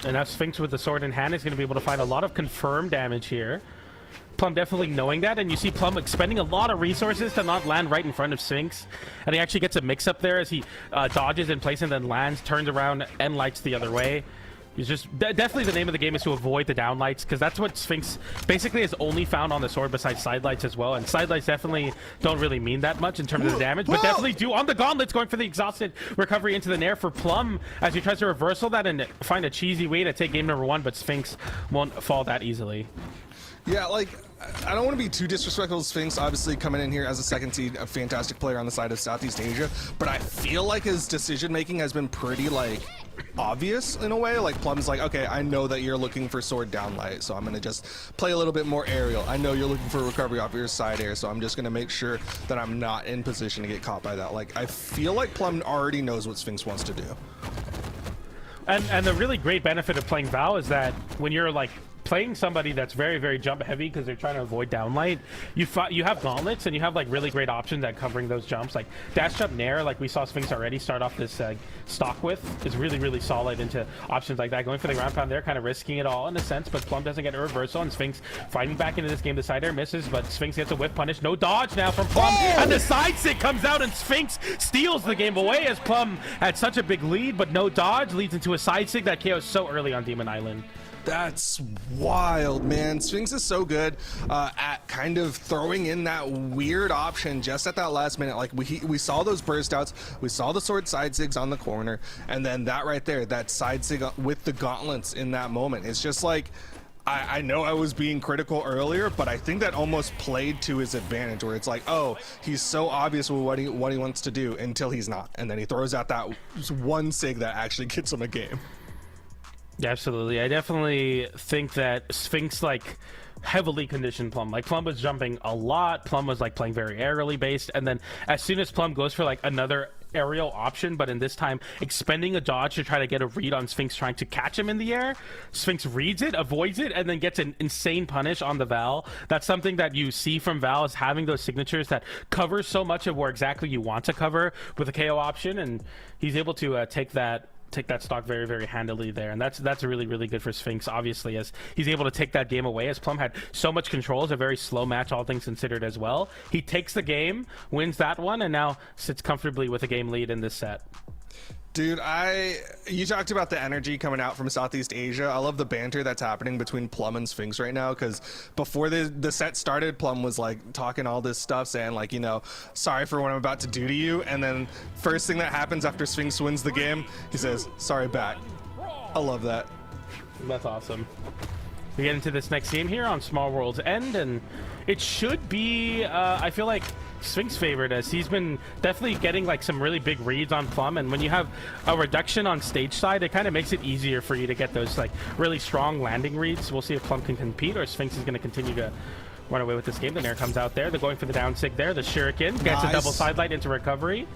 And now Sphinx with the sword in hand is going to be able to find a lot of confirmed damage here. Plum definitely knowing that, and you see Plum expending a lot of resources to not land right in front of Sphinx. And he actually gets a mix-up there as he dodges in place and then lands, turns around, and lights the other way. He's just definitely the name of the game is to avoid the downlights, because that's what Sphinx basically has only found on the sword besides sidelights as well. And sidelights definitely don't really mean that much in terms of the damage, but definitely do on the gauntlets, going for the exhausted recovery into the Nair for Plum as he tries to reversal that and find a cheesy way to take game number one, but Sphinx won't fall that easily. Yeah, like, I don't want to be too disrespectful to Sphinx, obviously coming in here as a second seed, a fantastic player on the side of Southeast Asia, but I feel like his decision making has been pretty, like, obvious in a way. Like, Plum's like, okay, I know that you're looking for sword downlight, so I'm going to just play a little bit more aerial. I know you're looking for recovery off your side air, so I'm just going to make sure that I'm not in position to get caught by that. Like, I feel like Plum already knows what Sphinx wants to do. And the really great benefit of playing Val is that when you're, like, playing somebody that's very, very jump heavy because they're trying to avoid downlight, you have gauntlets and you have like really great options at covering those jumps. Like dash jump Nair, like we saw Sphinx already start off this stock with, is really, really solid into options like that. Going for the ground pound there, kind of risking it all in a sense, but Plum doesn't get a reversal, and Sphinx fighting back into this game. The side air misses, but Sphinx gets a whip punish. No dodge now from Plum, and the side stick comes out and Sphinx steals the game away as Plum had such a big lead, but no dodge leads into a side stick that KOs so early on Demon Island. That's wild, man. Sphinx is so good at kind of throwing in that weird option just at that last minute. Like we saw those burst outs, we saw the sword side zigs on the corner, and then that right there, that side zig with the gauntlets in that moment. It's just like, I know I was being critical earlier, but I think that almost played to his advantage, where it's like, oh, he's so obvious with what he wants to do until he's not, and then he throws out that one sig that actually gets him a game. Yeah, absolutely. I definitely think that Sphinx like heavily conditioned Plum. Like Plum was jumping a lot. Plum was like playing very aerially based, and then as soon as Plum goes for like another aerial option, but in this time expending a dodge to try to get a read on Sphinx trying to catch him in the air, Sphinx reads it, avoids it, and then gets an insane punish on the Val. That's something that you see from Val, is having those signatures that cover so much of where exactly you want to cover with a KO option, and he's able to take that stock very, very handily there, and that's really, really good for Sphinx, obviously, as he's able to take that game away, as Plum had so much control. It's a very slow match, all things considered, as well. He takes the game, wins that one, and now sits comfortably with a game lead in this set. Dude, you talked about the energy coming out from Southeast Asia. I love the banter that's happening between Plum and Sphinx right now, because before the set started, Plum was like talking all this stuff, saying like, you know, sorry for what I'm about to do to you, and then first thing that happens after Sphinx wins the game, he says, sorry back. I love that. That's awesome. We get into this next game here on Small World's End, and it should be, I feel like, Sphinx favored, as he's been definitely getting like some really big reads on Plum, and when you have a reduction on stage side, it kind of makes it easier for you to get those like really strong landing reads. We'll see if Plum can compete, or Sphinx is going to continue to run away with this game. The Nair comes out there. They're going for the down sig there. The Shuriken gets a double sidelight into recovery.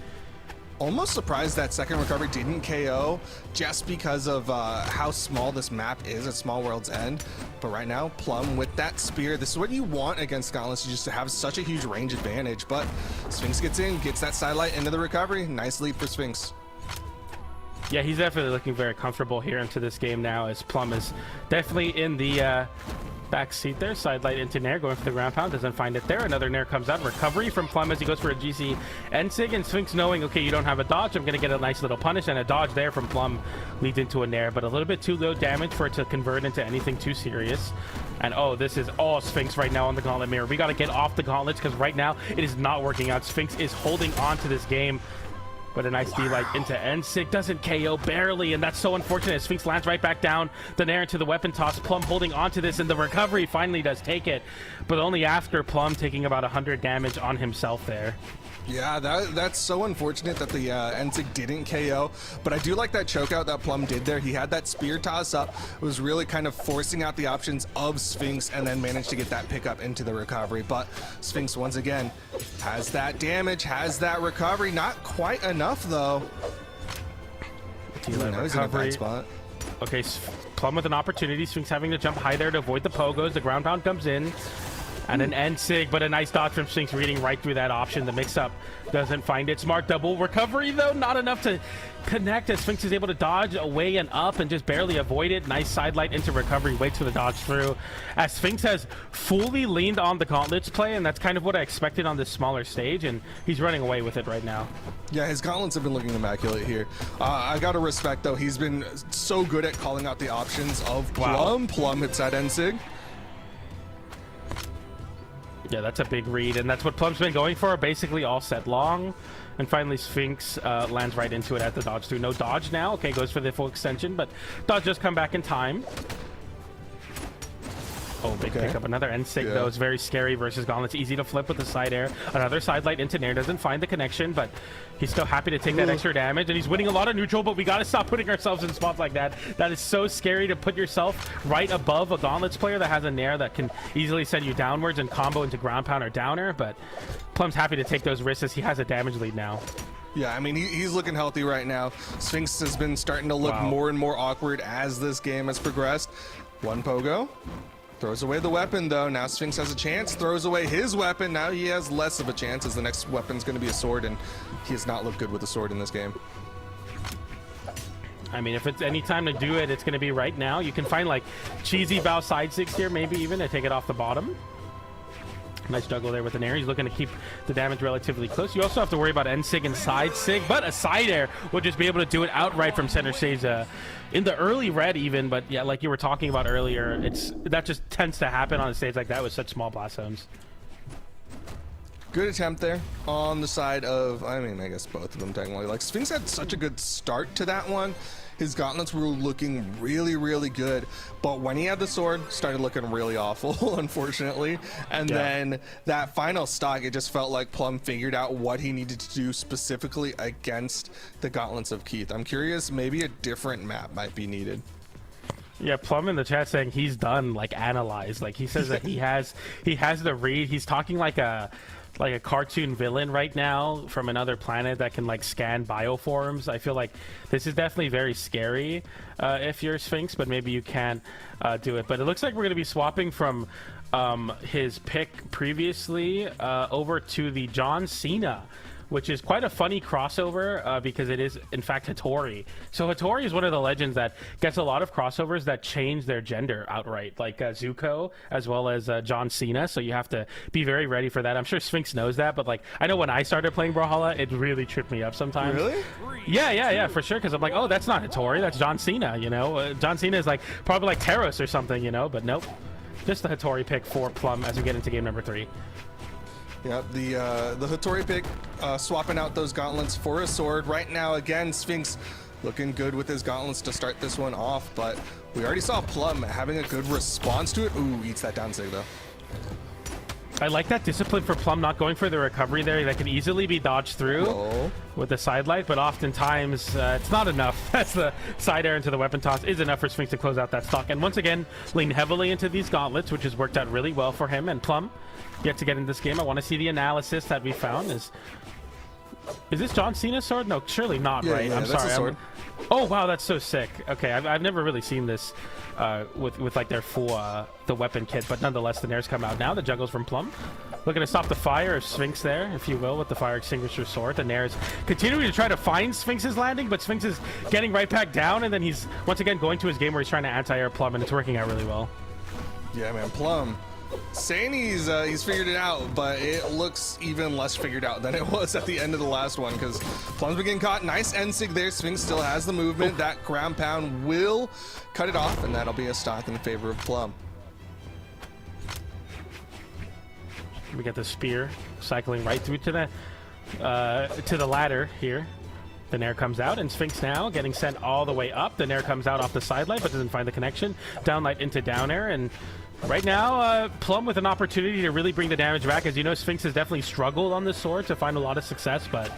Almost surprised that second recovery didn't KO, just because of how small this map is at Small World's End. But right now, Plum with that spear, this is what you want against Gauntlets, just to have such a huge range advantage. But Sphinx gets in, gets that sidelight into the recovery. Nice lead for Sphinx. Yeah, he's definitely looking very comfortable here into this game now, as Plum is definitely in the back seat there. Sidelight into Nair, going for the ground pound, doesn't find it there. Another Nair comes out. Recovery from Plum as he goes for a GC N-Sig, and Sphinx knowing, okay, you don't have a dodge, I'm going to get a nice little punish, and a dodge there from Plum leads into a Nair, but a little bit too low damage for it to convert into anything too serious. And oh, this is all Sphinx right now on the gauntlet mirror. We got to get off the gauntlets, because right now it is not working out. Sphinx is holding on to this game. But a nice D-light into N-Sig, doesn't KO, barely, and that's so unfortunate. Sphinx lands right back down, the Nair into the weapon toss. Plum holding onto this, and the recovery finally does take it, but only after Plum taking about 100 damage on himself there. Yeah, that's so unfortunate that the N-Sig didn't KO, but I do like that chokeout that Plum did there. He had that spear toss up, was really kind of forcing out the options of Sphinx, and then managed to get that pickup into the recovery. But Sphinx, once again, has that damage, has that recovery. Not quite enough, though. He's in a bad spot. Okay, Plum with an opportunity. Sphinx having to jump high there to avoid the pogos. The ground pound comes in. And an N-Sig, but a nice dodge from Sphinx, reading right through that option. The mix-up doesn't find it. Smart double recovery, though, not enough to connect, as Sphinx is able to dodge away and up and just barely avoid it. Nice sidelight into recovery, waits for the dodge through. As Sphinx has fully leaned on the gauntlets play, and that's kind of what I expected on this smaller stage, and he's running away with it right now. Yeah, his gauntlets have been looking immaculate here. I gotta respect, though, he's been so good at calling out the options of Plum. Wow. Plum hits that N-Sig. Yeah, that's a big read, and that's what Plum's been going for basically all set long. And finally, Sphinx lands right into it at the dodge through. No dodge now. Okay, goes for the full extension, but dodge does come back in time. Oh, big pickup. Another N-Sig, though. It's very scary versus Gauntlets. Easy to flip with the side air. Another sidelight into Nair. Doesn't find the connection, but he's still happy to take that extra damage. And he's winning a lot of neutral, but we got to stop putting ourselves in spots like that. That is so scary, to put yourself right above a Gauntlets player that has a Nair that can easily send you downwards and combo into ground pound or downer. But Plum's happy to take those risks as he has a damage lead now. Yeah, I mean, he's looking healthy right now. Sphinx has been starting to look more and more awkward as this game has progressed. One pogo. Throws away the weapon, though. Now Sphinx has a chance. Throws away his weapon. Now he has less of a chance, as the next weapon's going to be a sword, and he has not looked good with a sword in this game. I mean, if it's any time to do it, it's going to be right now. You can find, like, cheesy Val side six here, maybe even, to take it off the bottom. Nice juggle there with an air. He's looking to keep the damage relatively close. You also have to worry about end sig and side sig, but a side air will just be able to do it outright from center stage in the early red even. But yeah, like you were talking about earlier, that just tends to happen on a stage like that with such small blast zones. Good attempt there on the side of, I mean, I guess both of them technically. Like, Sphinx had such a good start to that one. His gauntlets were looking really, really good, but when he had the sword, started looking really awful, unfortunately. And then that final stock, it just felt like Plum figured out what he needed to do specifically against the gauntlets of Keith. I'm curious, maybe a different map might be needed. Yeah, Plum in the chat saying he's done, like, analyze. Like, he says that he has the read. He's talking like a cartoon villain right now from another planet that can like scan bioforms. I feel like this is definitely very scary if you're Sphinx, but maybe you can do it. But it looks like we're going to be swapping from his pick previously over to the John Cena, which is quite a funny crossover because it is, in fact, Hattori. So Hattori is one of the legends that gets a lot of crossovers that change their gender outright, like Zuko as well as John Cena. So you have to be very ready for that. I'm sure Sphinx knows that, but like I know when I started playing Brawlhalla, it really tripped me up sometimes. Really? Yeah, for sure. Because I'm like, oh, that's not Hattori, that's John Cena. You know, John Cena is like probably like Taros or something. You know, but nope, just the Hattori pick for Plum as we get into game number 3. Yep, the Hattori pick, swapping out those gauntlets for a sword. Right now, again, Sphinx looking good with his gauntlets to start this one off, but we already saw Plum having a good response to it. Ooh, eats that down sig, though. I like that discipline for Plum, not going for the recovery there. That can easily be dodged through with the side light, but oftentimes it's not enough. That's the side air into the weapon toss is enough for Sphinx to close out that stock. And once again, lean heavily into these gauntlets, which has worked out really well for him. And Plum yet to get in this game. I want to see the analysis that we found. Is this John Cena's sword? No, surely not, right? Yeah, I'm that's sorry. a sword. Oh, wow, that's so sick. Okay, I've never really seen this with like their full the weapon kit, but nonetheless, the nairs come out now. The juggles from Plum. Looking to stop the fire of Sphinx there, if you will, with the fire extinguisher sword. The nairs continuing to try to find Sphinx's landing, but Sphinx is getting right back down, and then he's once again going to his game where he's trying to anti-air Plum, and it's working out really well. Yeah, man, Plum saying he's figured it out, but it looks even less figured out than it was at the end of the last one, because Plum's been getting caught. Nice end sig there. Sphinx still has the movement. That ground pound will cut it off, and that'll be a stock in favor of Plum. We get the spear cycling right through to the ladder here. The nair comes out, and Sphinx now getting sent all the way up. The nair comes out off the side light, but doesn't find the connection. Down light into down air, and right now, Plum with an opportunity to really bring the damage back. As you know, Sphinx has definitely struggled on this sword to find a lot of success, but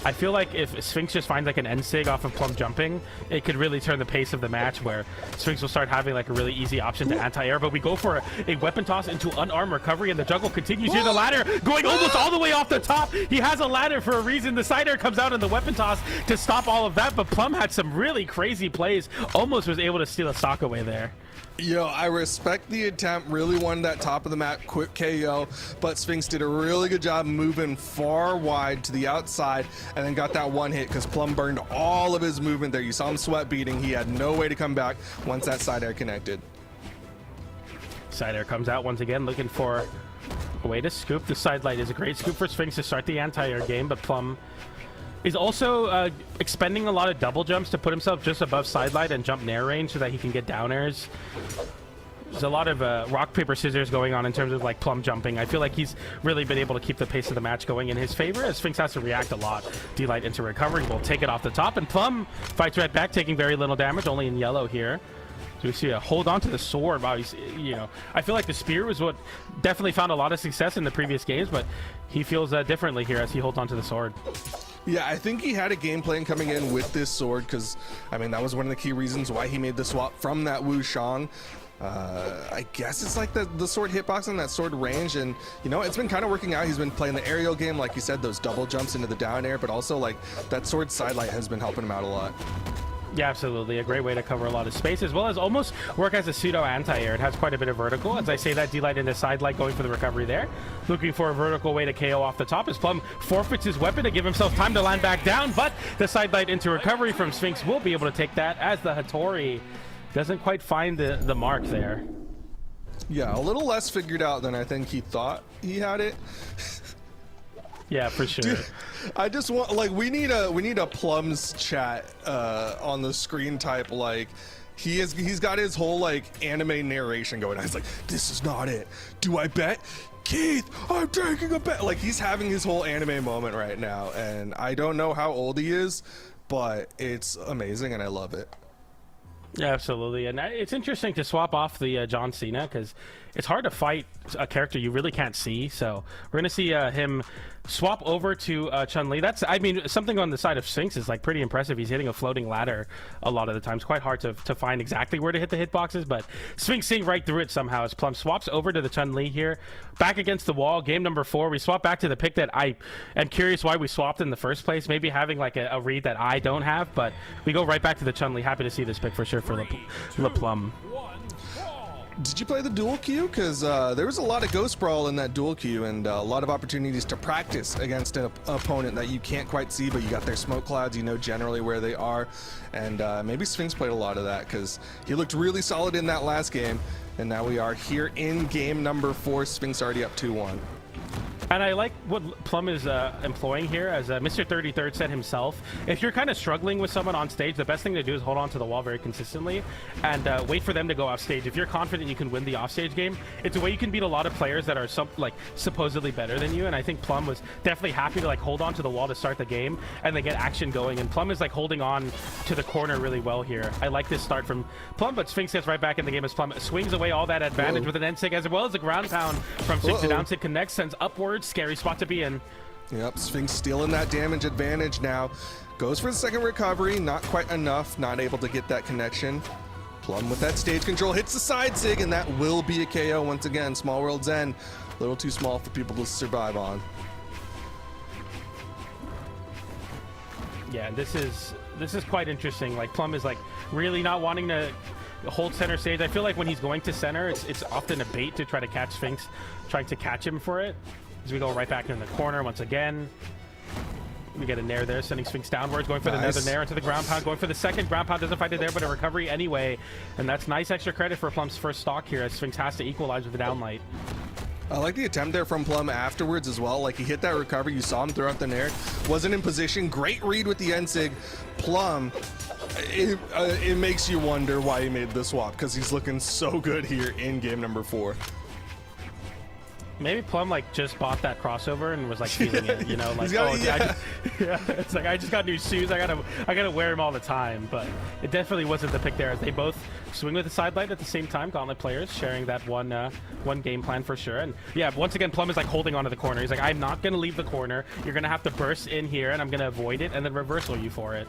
I feel like if Sphinx just finds like an end sig off of Plum jumping, it could really turn the pace of the match, where Sphinx will start having like a really easy option to anti-air. But we go for a weapon toss into unarmed recovery, and the juggle continues here. The ladder going almost all the way off the top. He has a ladder for a reason. The side air comes out in the weapon toss to stop all of that, but Plum had some really crazy plays. Almost was able to steal a stock away there. Yo, I respect the attempt, really wanted that top of the map quick KO, but Sphinx did a really good job moving far wide to the outside and then got that one hit because Plum burned all of his movement there. You saw him sweat beating. He had no way to come back once that side air connected. Side air comes out once again, looking for a way to scoop. The side light is a great scoop for Sphinx to start the anti-air game, but Plum is also expending a lot of double jumps to put himself just above side light and jump nair range so that he can get down airs. There's a lot of rock, paper, scissors going on in terms of like Plum jumping. I feel like he's really been able to keep the pace of the match going in his favor, as Sphinx has to react a lot. D-Light into recovery will take it off the top, and Plum fights right back, taking very little damage, only in yellow here. So we see a hold on to the sword. Wow, he's, you know, I feel like the spear was what definitely found a lot of success in the previous games, but he feels differently here as he holds on to the sword. Yeah, I think he had a game plan coming in with this sword because, I mean, that was one of the key reasons why he made the swap from that Wu Shang. I guess it's like the sword hitbox and that sword range, and you know, it's been kind of working out. He's been playing the aerial game, like you said, those double jumps into the down air, but also like that sword side light has been helping him out a lot. Yeah, absolutely. A great way to cover a lot of space, as well as almost work as a pseudo anti-air. It has quite a bit of vertical. As I say that, D-Light into side light going for the recovery there. Looking for a vertical way to KO off the top as Plum forfeits his weapon to give himself time to land back down, but the side light into recovery from Sphinx will be able to take that as the Hattori doesn't quite find the mark there. Yeah, a little less figured out than I think he thought he had it. Yeah, for sure. Dude, I just want, like, we need a Plum's chat on the screen type. Like, he's got his whole like anime narration going on. He's like, this is not it. Do I bet? Keith, I'm taking a bet. Like, he's having his whole anime moment right now, and I don't know how old he is, but it's amazing and I love it. Yeah, absolutely. And it's interesting to swap off the John Cena, because it's hard to fight a character you really can't see. So we're going to see him swap over to Chun-Li. That's, I mean, something on the side of Sphinx is like pretty impressive. He's hitting a floating ladder a lot of the times. Quite hard to find exactly where to hit the hitboxes, but Sphinx seeing right through it somehow as Plum swaps over to the Chun-Li here. Back against the wall, game number 4. We swap back to the pick that I am curious why we swapped in the first place. Maybe having like a read that I don't have, but we go right back to the Chun-Li. Happy to see this pick for sure for Le Plum. Did you play the dual queue? Because there was a lot of Ghost Brawl in that dual queue, and a lot of opportunities to practice against an opponent that you can't quite see, but you got their smoke clouds, you know generally where they are. And maybe Sphinx played a lot of that, because he looked really solid in that last game. And now we are here in game number 4. Sphinx already up 2-1. And I like what Plum is employing here, as Mr. 33rd said himself. If you're kind of struggling with someone on stage, the best thing to do is hold on to the wall very consistently and wait for them to go off stage. If you're confident you can win the offstage game, it's a way you can beat a lot of players that are supposedly better than you. And I think Plum was definitely happy to like hold on to the wall to start the game and then get action going. And Plum is like holding on to the corner really well here. I like this start from Plum, but Sphinx gets right back in the game as Plum swings away all that advantage with an N-sig, as well as a ground pound from Sphinx to down sig connects, sends upwards. Scary spot to be in. Yep, Sphinx stealing that damage advantage now. Goes for the second recovery, not quite enough, not able to get that connection. Plum with that stage control hits the side sig, and that will be a KO once again. Small World's End, a little too small for people to survive on. Yeah, this is quite interesting. Like, Plum is like really not wanting to hold center stage. I feel like when he's going to center, it's often a bait to try to catch Sphinx, trying to catch him for it. As we go right back in the corner once again. We get a nair there, sending Sphinx downwards, going for another nair into the ground pound, going for the second ground pound, doesn't find it there, but a recovery anyway. And that's nice extra credit for Plum's first stock here, as Sphinx has to equalize with the downlight. I like the attempt there from Plum afterwards as well. Like, he hit that recovery, you saw him throw out the nair, wasn't in position. Great read with the N-sig. Plum, it makes you wonder why he made the swap, because he's looking so good here in game number 4. Maybe Plum like just bought that crossover and was like feeling it, you know, like it's like I just got new shoes, I gotta wear them all the time. But it definitely wasn't the pick there, as they both swing with the side light at the same time. Gauntlet players sharing that one game plan for sure. And yeah, once again Plum is like holding onto the corner. He's like, I'm not gonna leave the corner, you're gonna have to burst in here and I'm gonna avoid it and then reversal you for it.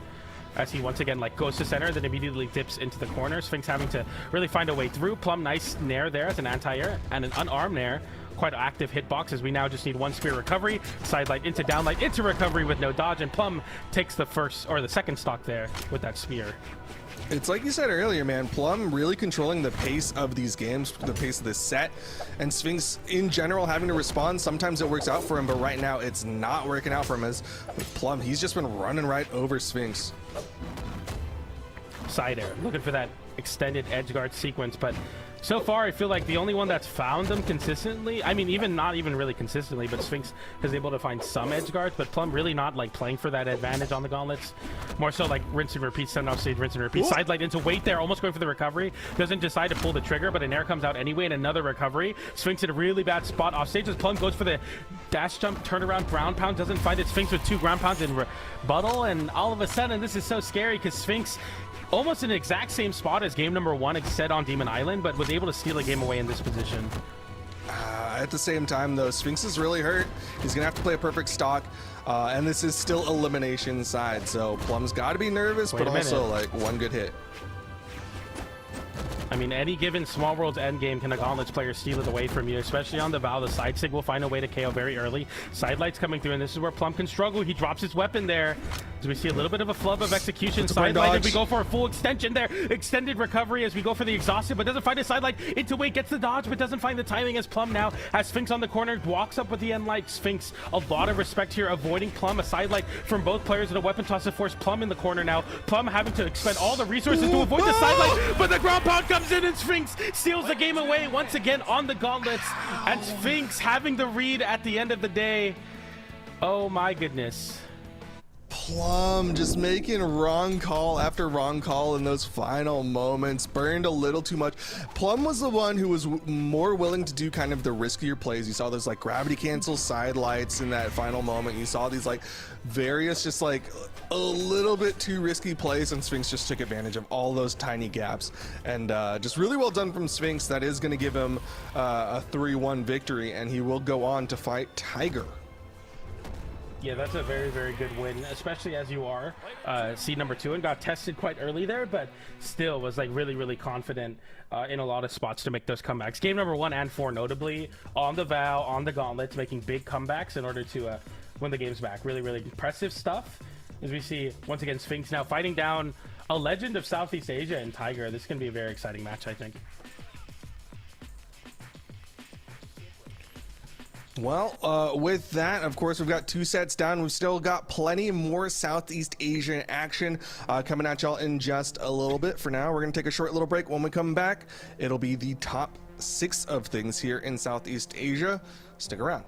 As he once again like goes to center, then immediately dips into the corner. Sphinx having to really find a way through. Plum, nice nair there as an anti-air and an unarmed nair. Quite active hitbox, as we now just need one spear recovery. Sidelight into downlight into recovery with no dodge, and Plum takes the first or the second stock there with that spear. It's like you said earlier, man, Plum really controlling the pace of these games, the pace of this set, and Sphinx in general having to respond. Sometimes it works out for him, but right now it's not working out for him, as with Plum, he's just been running right over Sphinx. Side air, looking for that extended edge guard sequence, but so far I feel like the only one that's found them consistently, I mean not even really consistently, but Sphinx is able to find some edge guards, but Plum really not like playing for that advantage on the gauntlets. More so like rinse and repeat, send off stage, rinse and repeat. Sidelight into weight there, almost going for the recovery. Doesn't decide to pull the trigger, but an air comes out anyway, and another recovery. Sphinx in a really bad spot off stage as Plum goes for the dash jump, turnaround, ground pound, doesn't find it. Sphinx with 2 ground pounds in rebuttal, and all of a sudden this is so scary because Sphinx almost in the exact same spot as game number 1 said on Demon Island, but was able to steal a game away in this position. At the same time, though, Sphinx is really hurt. He's going to have to play a perfect stock, and this is still elimination side, so Plum's got to be nervous, but also, like, one good hit. I mean, any given Small World's end game can a Gauntlets player steal it away from you, especially on the Val. The side sig will find a way to KO very early. Sidelights coming through, and this is where Plum can struggle. He drops his weapon there. As we see a little bit of a flub of execution. It's a brain Sideline, dodge. we go for a full extension there. Extended recovery as we go for the exhausted, but doesn't find a sideline. Into weight, gets the dodge, but doesn't find the timing as Plum now has Sphinx on the corner, walks up with the end light. Sphinx, a lot of respect here, avoiding Plum. A sidelight from both players and a weapon toss to force Plum in the corner now. Plum having to expend all the resources to avoid the sidelight, but the ground pound comes in and Sphinx steals the game away once again on the gauntlets. And Sphinx having the read at the end of the day. Oh my goodness. Plum just making wrong call after wrong call in those final moments, burned a little too much. Plum was the one who was more willing to do kind of the riskier plays. You saw those like gravity cancel side lights in that final moment. You saw these like various just like a little bit too risky plays, and Sphinx just took advantage of all those tiny gaps. And just really well done from Sphinx. That is going to give him a 3-1 victory, and he will go on to fight Tiger. Yeah, that's a very, very good win, especially as you are seed number 2 and got tested quite early there, but still was like really, really confident in a lot of spots to make those comebacks. Game number 1 and 4 notably on the Vow, on the Gauntlets, making big comebacks in order to win the games back. Really, really impressive stuff. As we see, once again, Sphinx now fighting down a legend of Southeast Asia and Tiger. This is going to be a very exciting match, I think. Well, with that, of course, we've got 2 sets down. We've still got plenty more Southeast Asian action coming at y'all in just a little bit. For now, we're going to take a short little break. When we come back, it'll be the top 6 of things here in Southeast Asia. Stick around.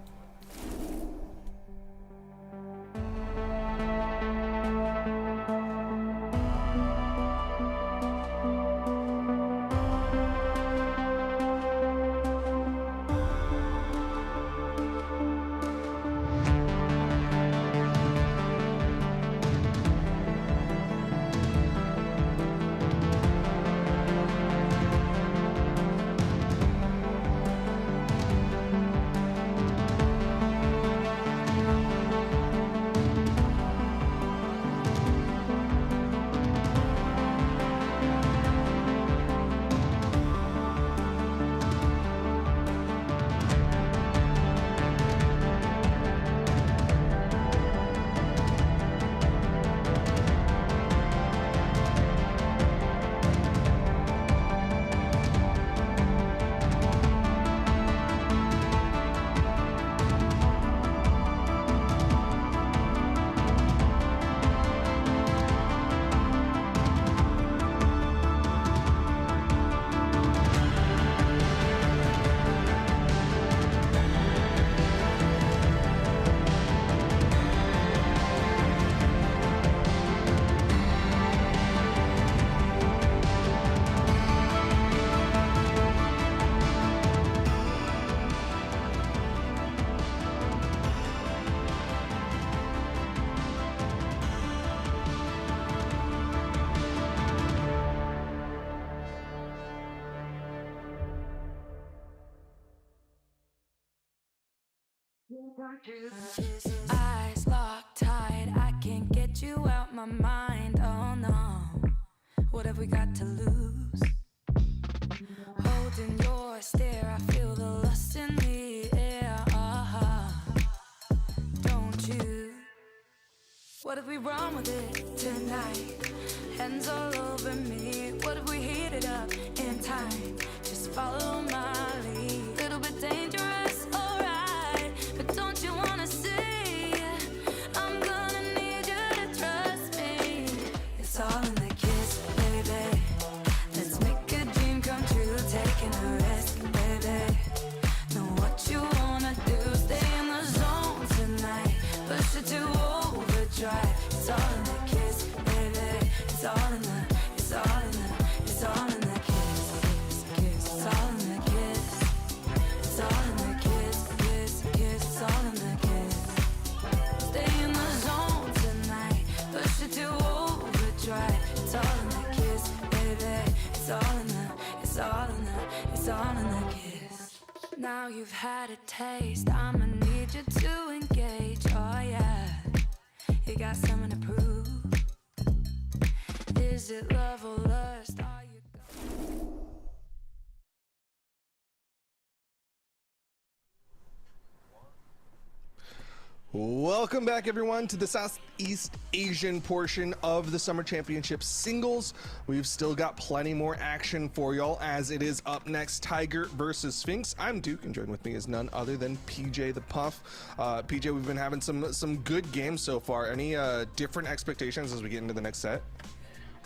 Eyes locked tight, I can't get you out my mind. Oh no, what have we got to lose? Holding your stare, I feel the lust in the air. Don't you? What if we run with it tonight? Hands all over me. What if we heat it up in time? Just follow my lead. Little bit dangerous, alright, but don't you wanna see? I'm gonna need you to trust me. It's all in the kiss, baby. Let's make a dream come true. Taking a risk, baby. Know what you wanna do. Stay in the zone tonight. Push it to overdrive. It's all in the kiss, baby. It's all in the, it's all in the, it's all in the kiss, kiss. It's all in the kiss. It's all in the kiss, kiss, kiss. It's all in the kiss. Stay in the zone tonight. Push it to overdrive. It's all in the kiss, baby. It's all in the, it's all in the, it's all in the kiss. Now you've had a taste. I'ma need you to engage. Oh yeah, you got something to prove. Is it love or lust? Are you Welcome back, everyone, to the Southeast Asian portion of the Summer Championship singles. We've still got plenty more action for y'all, as it is up next, Tiger versus Sphinx. I'm Duke, and joined with me is none other than PJ the Puff. PJ, we've been having some good games so far. Any different expectations as we get into the next set?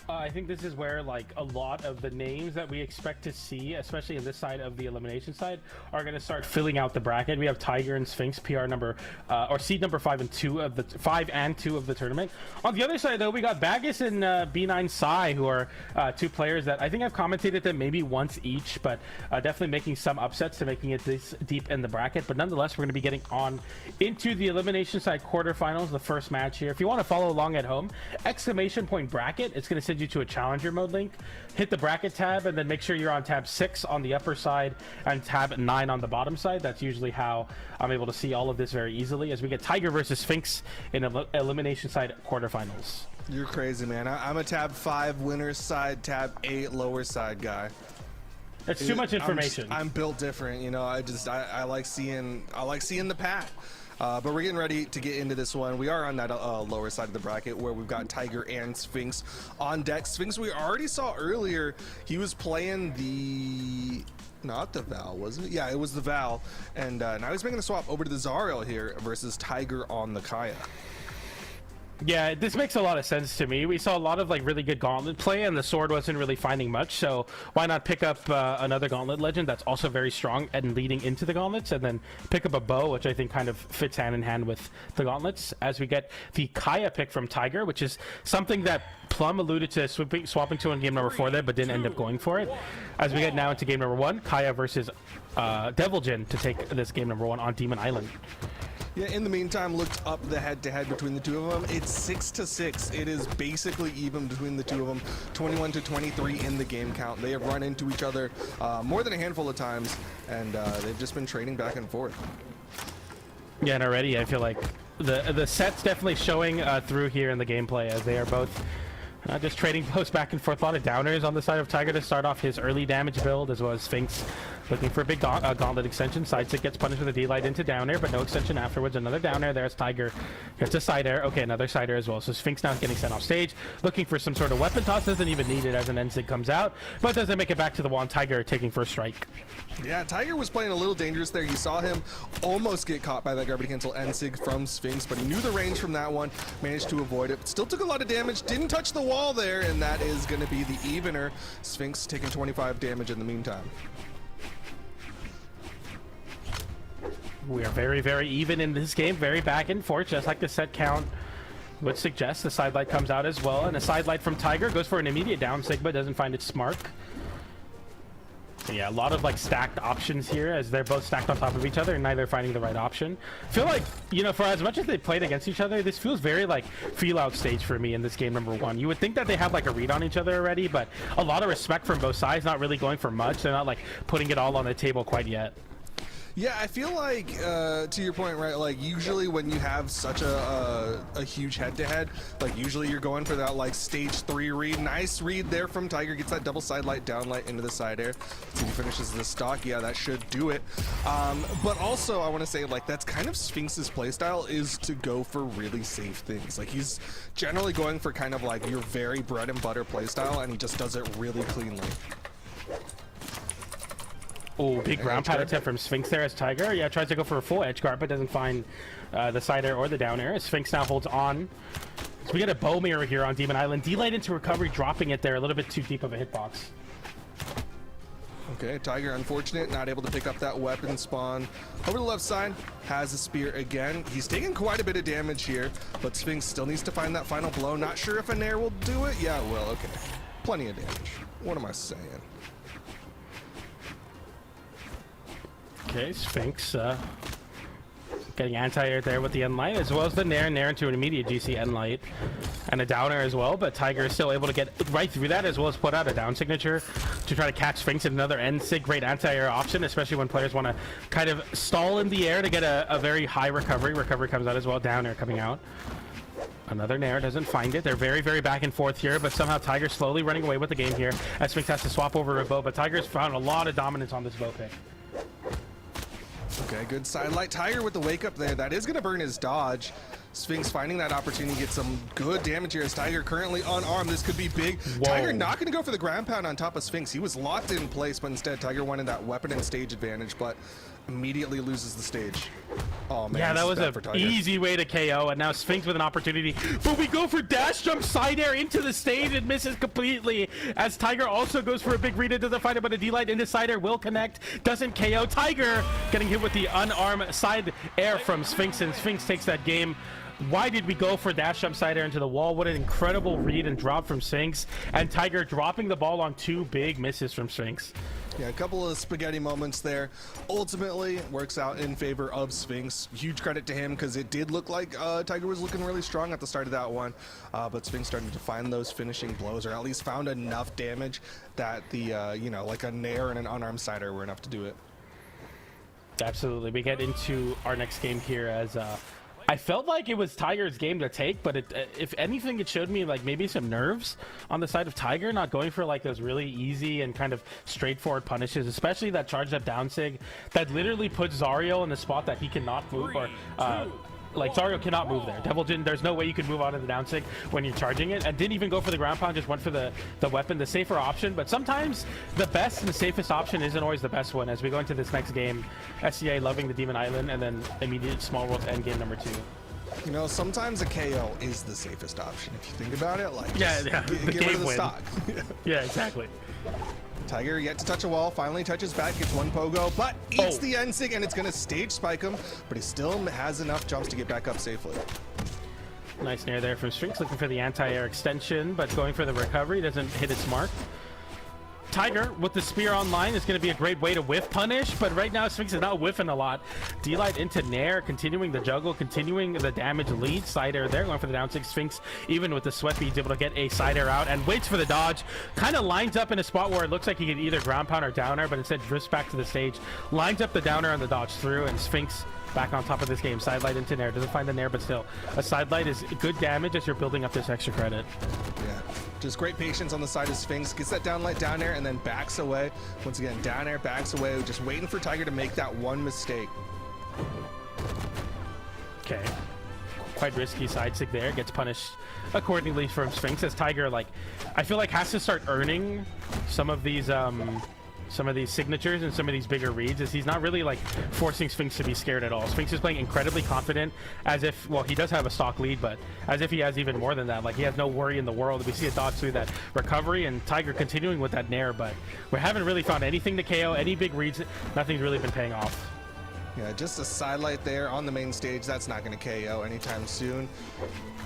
I think this is where like a lot of the names that we expect to see, especially in this side of the elimination side, are going to start filling out the bracket. We have Tiger and Sphinx, PR number or seed number 5 and 2 of the 5 and 2 of the tournament. On the other side, though, we got Bagus and B9 Sai, who are two players that I think I've commentated them maybe once each, but definitely making some upsets to making it this deep in the bracket. But nonetheless, we're going to be getting on into the elimination side quarterfinals, the first match here. If you want to follow along at home, !bracket, it's going to send you to a challenger mode link. Hit the bracket tab and then make sure you're on tab 6 on the upper side and tab 9 on the bottom side. That's usually how I'm able to see all of this very easily as we get Tiger versus Sphinx in elimination side quarterfinals. You're crazy, man. I'm a tab 5 winners side, tab 8 lower side guy. It's too much information. I'm built different, you know. I like seeing the path. But we're getting ready to get into this one. We are on that lower side of the bracket where we've got Tiger and Sphinx on deck. Sphinx, we already saw earlier, he was playing not the Val, wasn't it? Yeah, it was the Val. And now he's making the swap over to the Zariel here versus Tiger on the Kaya. Yeah, this makes a lot of sense to me. We saw a lot of like really good gauntlet play, and the sword wasn't really finding much, so why not pick up another gauntlet legend that's also very strong and leading into the gauntlets, and then pick up a bow, which I think kind of fits hand in hand with the gauntlets, as we get the Kaya pick from Tiger, which is something that Plum alluded to swapping to in game number 4 there, but didn't end up going for it. As we get now into game number 1, Kaya versus Devil Jin to take this game number 1 on Demon Island. Yeah, in the meantime, looked up the head-to-head between the two of them. It's 6-6. It is basically even between the two of them. 21-23 in the game count. They have run into each other more than a handful of times, and they've just been trading back and forth. Yeah, and already I feel like the set's definitely showing through here in the gameplay, as they are both just trading posts back and forth. A lot of downers on the side of Tiger to start off his early damage build, as well as Sphinx looking for a big gauntlet extension. Side stick gets punished with a D-light into downer, but no extension afterwards. Another downer. There's Tiger. Gets a side air. Okay, another side air as well. So Sphinx now getting sent off stage, looking for some sort of weapon toss. Doesn't even need it as an N-Sig comes out, but doesn't make it back to the wand. Tiger taking first strike. Yeah, Tiger was playing a little dangerous there. You saw him almost get caught by that gravity cancel N-Sig from Sphinx, but he knew the range from that one, managed to avoid it. Still took a lot of damage, didn't touch the wall there, and that is going to be the evener. Sphinx taking 25 damage in the meantime. We are very, very even in this game, very back and forth, just like the set count would suggest. The side light comes out as well, and a side light from Tiger goes for an immediate down Sigma, doesn't find its mark. So yeah, a lot of like stacked options here, as they're both stacked on top of each other and neither finding the right option. I feel like, you know, for as much as they played against each other, this feels very like feel out stage for me in this game number 1. You would think that they have like a read on each other already, but a lot of respect from both sides, not really going for much. They're not like putting it all on the table quite yet. Yeah, I feel like, to your point, right, like, usually when you have such a huge head-to-head, like, usually you're going for that, like, stage 3 read. Nice read there from Tiger. Gets that double side light, down light into the side air. So he finishes the stock. Yeah, that should do it. But also, I want to say, like, that's kind of Sphinx's playstyle, is to go for really safe things. Like, he's generally going for kind of, like, your very bread-and-butter playstyle, and he just does it really cleanly. Oh, big ground pad attempt from Sphinx there as Tiger. Yeah, tries to go for a full edge guard, but doesn't find the side air or the down air. Sphinx now holds on. So we get a bow mirror here on Demon Island. D-light into recovery, dropping it there. A little bit too deep of a hitbox. Okay, Tiger, unfortunate, not able to pick up that weapon spawn. Over the left side, has a spear again. He's taking quite a bit of damage here, but Sphinx still needs to find that final blow. Not sure if a nair will do it. Yeah, it will. Okay, plenty of damage. What am I saying? Okay, Sphinx getting anti-air there with the N-Light, as well as the Nair into an immediate GC N-Light and a downer as well, but Tiger is still able to get right through that, as well as put out a down signature to try to catch Sphinx in another N-Sig. Great anti-air option, especially when players want to kind of stall in the air to get a very high recovery. Recovery comes out as well, down air coming out. Another Nair, doesn't find it. They're very, very back and forth here, but somehow Tiger's slowly running away with the game here, as Sphinx has to swap over a bow, but Tiger's found a lot of dominance on this bow pick. Okay, good sidelight. Tiger with the wake up there. That is going to burn his dodge. Sphinx finding that opportunity to get some good damage here as Tiger currently unarmed. This could be big. Whoa. Tiger not going to go for the ground pound on top of Sphinx. He was locked in place, but instead Tiger wanted that weapon and stage advantage, but immediately loses the stage. Oh man, Yeah, that was for an Tiger. easy way to KO, and now Sphinx with an opportunity. But we go for dash jump side air into the stage and misses completely. As Tiger also goes for a big read, doesn't find it, but a D-Light into side air will connect. Doesn't KO. Tiger getting hit with the unarmed side air from Sphinx, and Sphinx takes that game. Why did we go for dash jump side air into the wall? What an incredible read and drop from Sphinx. And Tiger dropping the ball on 2 big misses from Sphinx. Yeah, a couple of spaghetti moments there. Ultimately, works out in favor of Sphinx. Huge credit to him because it did look like Tiger was looking really strong at the start of that one. But Sphinx started to find those finishing blows, or at least found enough damage that the, you know, like a nair and an unarmed sider were enough to do it. Absolutely. We get into our next game here as I felt like it was Tiger's game to take, but if anything, it showed me like maybe some nerves on the side of Tiger, not going for like those really easy and kind of straightforward punishes, especially that charged up down sig that literally puts Zariel in the spot that he cannot move, or like Zariel cannot move there. Devil Jin, there's no way you can move out of the down sig when you're charging it, and didn't even go for the ground pound, just went for the weapon, the safer option. But sometimes the best and the safest option isn't always the best one. As we go into this next game, SCA loving the Demon Island, and then immediate Small World end game number 2. You know, sometimes a KO is the safest option if you think about it. Like, Yeah, just yeah, the get rid game of the win. stock. Yeah, exactly. Tiger yet to touch a wall, finally touches back, gets one pogo, but eats Oh. the end sig, and it's going to stage spike him, but he still has enough jumps to get back up safely. Nice nair there from Sphinx, looking for the anti-air extension, but going for the recovery, doesn't hit its mark. Tiger with the spear online is going to be a great way to whiff punish, but right now Sphinx is not whiffing a lot. D-Light into nair, continuing the juggle, continuing the damage lead. Side air there, going for the down 6. Sphinx, even with the sweat beads, able to get a side air out and waits for the dodge. Kind of lines up in a spot where it looks like he could either ground pound or down air, but instead drifts back to the stage, lines up the downer and the dodge through, and Sphinx back on top of this game. Sidelight into nair, doesn't find the nair, but still a sidelight is good damage as you're building up this extra credit. Yeah, just great patience on the side of Sphinx, gets that down light down air and then backs away. Once again, down air, backs away, just waiting for Tiger to make that one mistake. Okay, quite risky side stick there, gets punished accordingly from Sphinx as Tiger, like, I feel like has to start earning some of these signatures and some of these bigger reads, as he's not really like forcing Sphinx to be scared at all. Sphinx is playing incredibly confident, as if, well, he does have a stock lead, but as if he has even more than that. Like, he has no worry in the world. We see a dodge through that recovery, and Tiger continuing with that nair, but we haven't really found anything to KO, any big reads. Nothing's really been paying off. Yeah, just a sidelight there on the main stage. That's not going to KO anytime soon.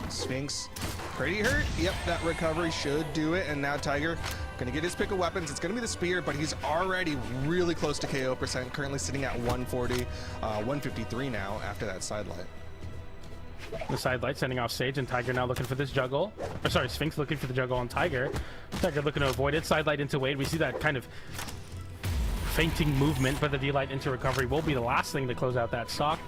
Sphinx pretty hurt. Yep, that recovery should do it. And now Tiger going to get his pick of weapons. It's going to be the spear, but he's already really close to KO percent. Currently sitting at 140, 153 now after that sidelight. The sidelight sending off stage, and Tiger now looking for this juggle. Or sorry, Sphinx looking for the juggle on Tiger. Tiger looking to avoid it. Sidelight into Wade. We see that kind of fainting movement, but the D-Light into recovery will be the last thing to close out that stock.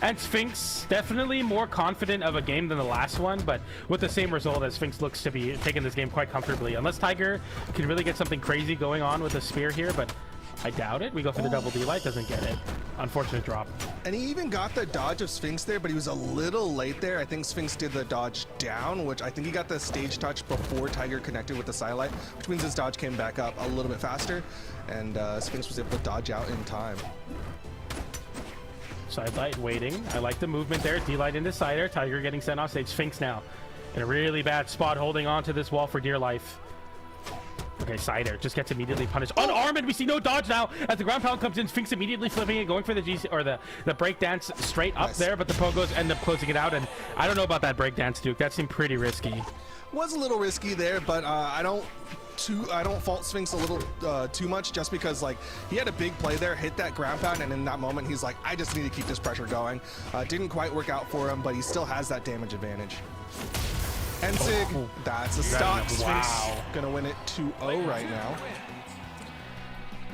And Sphinx definitely more confident of a game than the last one, but with the same result, as Sphinx looks to be taking this game quite comfortably. Unless Tiger can really get something crazy going on with the spear here, but I doubt it. We go for the double D-Light, doesn't get it. Unfortunate drop. And he even got the dodge of Sphinx there, but he was a little late there. I think Sphinx did the dodge down, which I think he got the stage touch before Tiger connected with the sidelight, which means his dodge came back up a little bit faster, and Sphinx was able to dodge out in time. Sidelight waiting. I like the movement there. D-Light into side air. Tiger getting sent off stage. Sphinx now in a really bad spot, holding on to this wall for dear life. Okay, side air just gets immediately punished. Unarmed, we see no dodge now as the ground pound comes in. Sphinx immediately flipping it, going for the GC or the breakdance straight up there, but the pogos end up closing it out. And I don't know about that breakdance, Duke. That seemed pretty risky. Was a little risky there, but I don't fault Sphinx a little too much, just because like he had a big play there, hit that ground pound, and in that moment he's like, I just need to keep this pressure going. Didn't quite work out for him, but he still has that damage advantage. And Sig, that's a stock. Wow. Sphinx gonna win it 2-0 right now.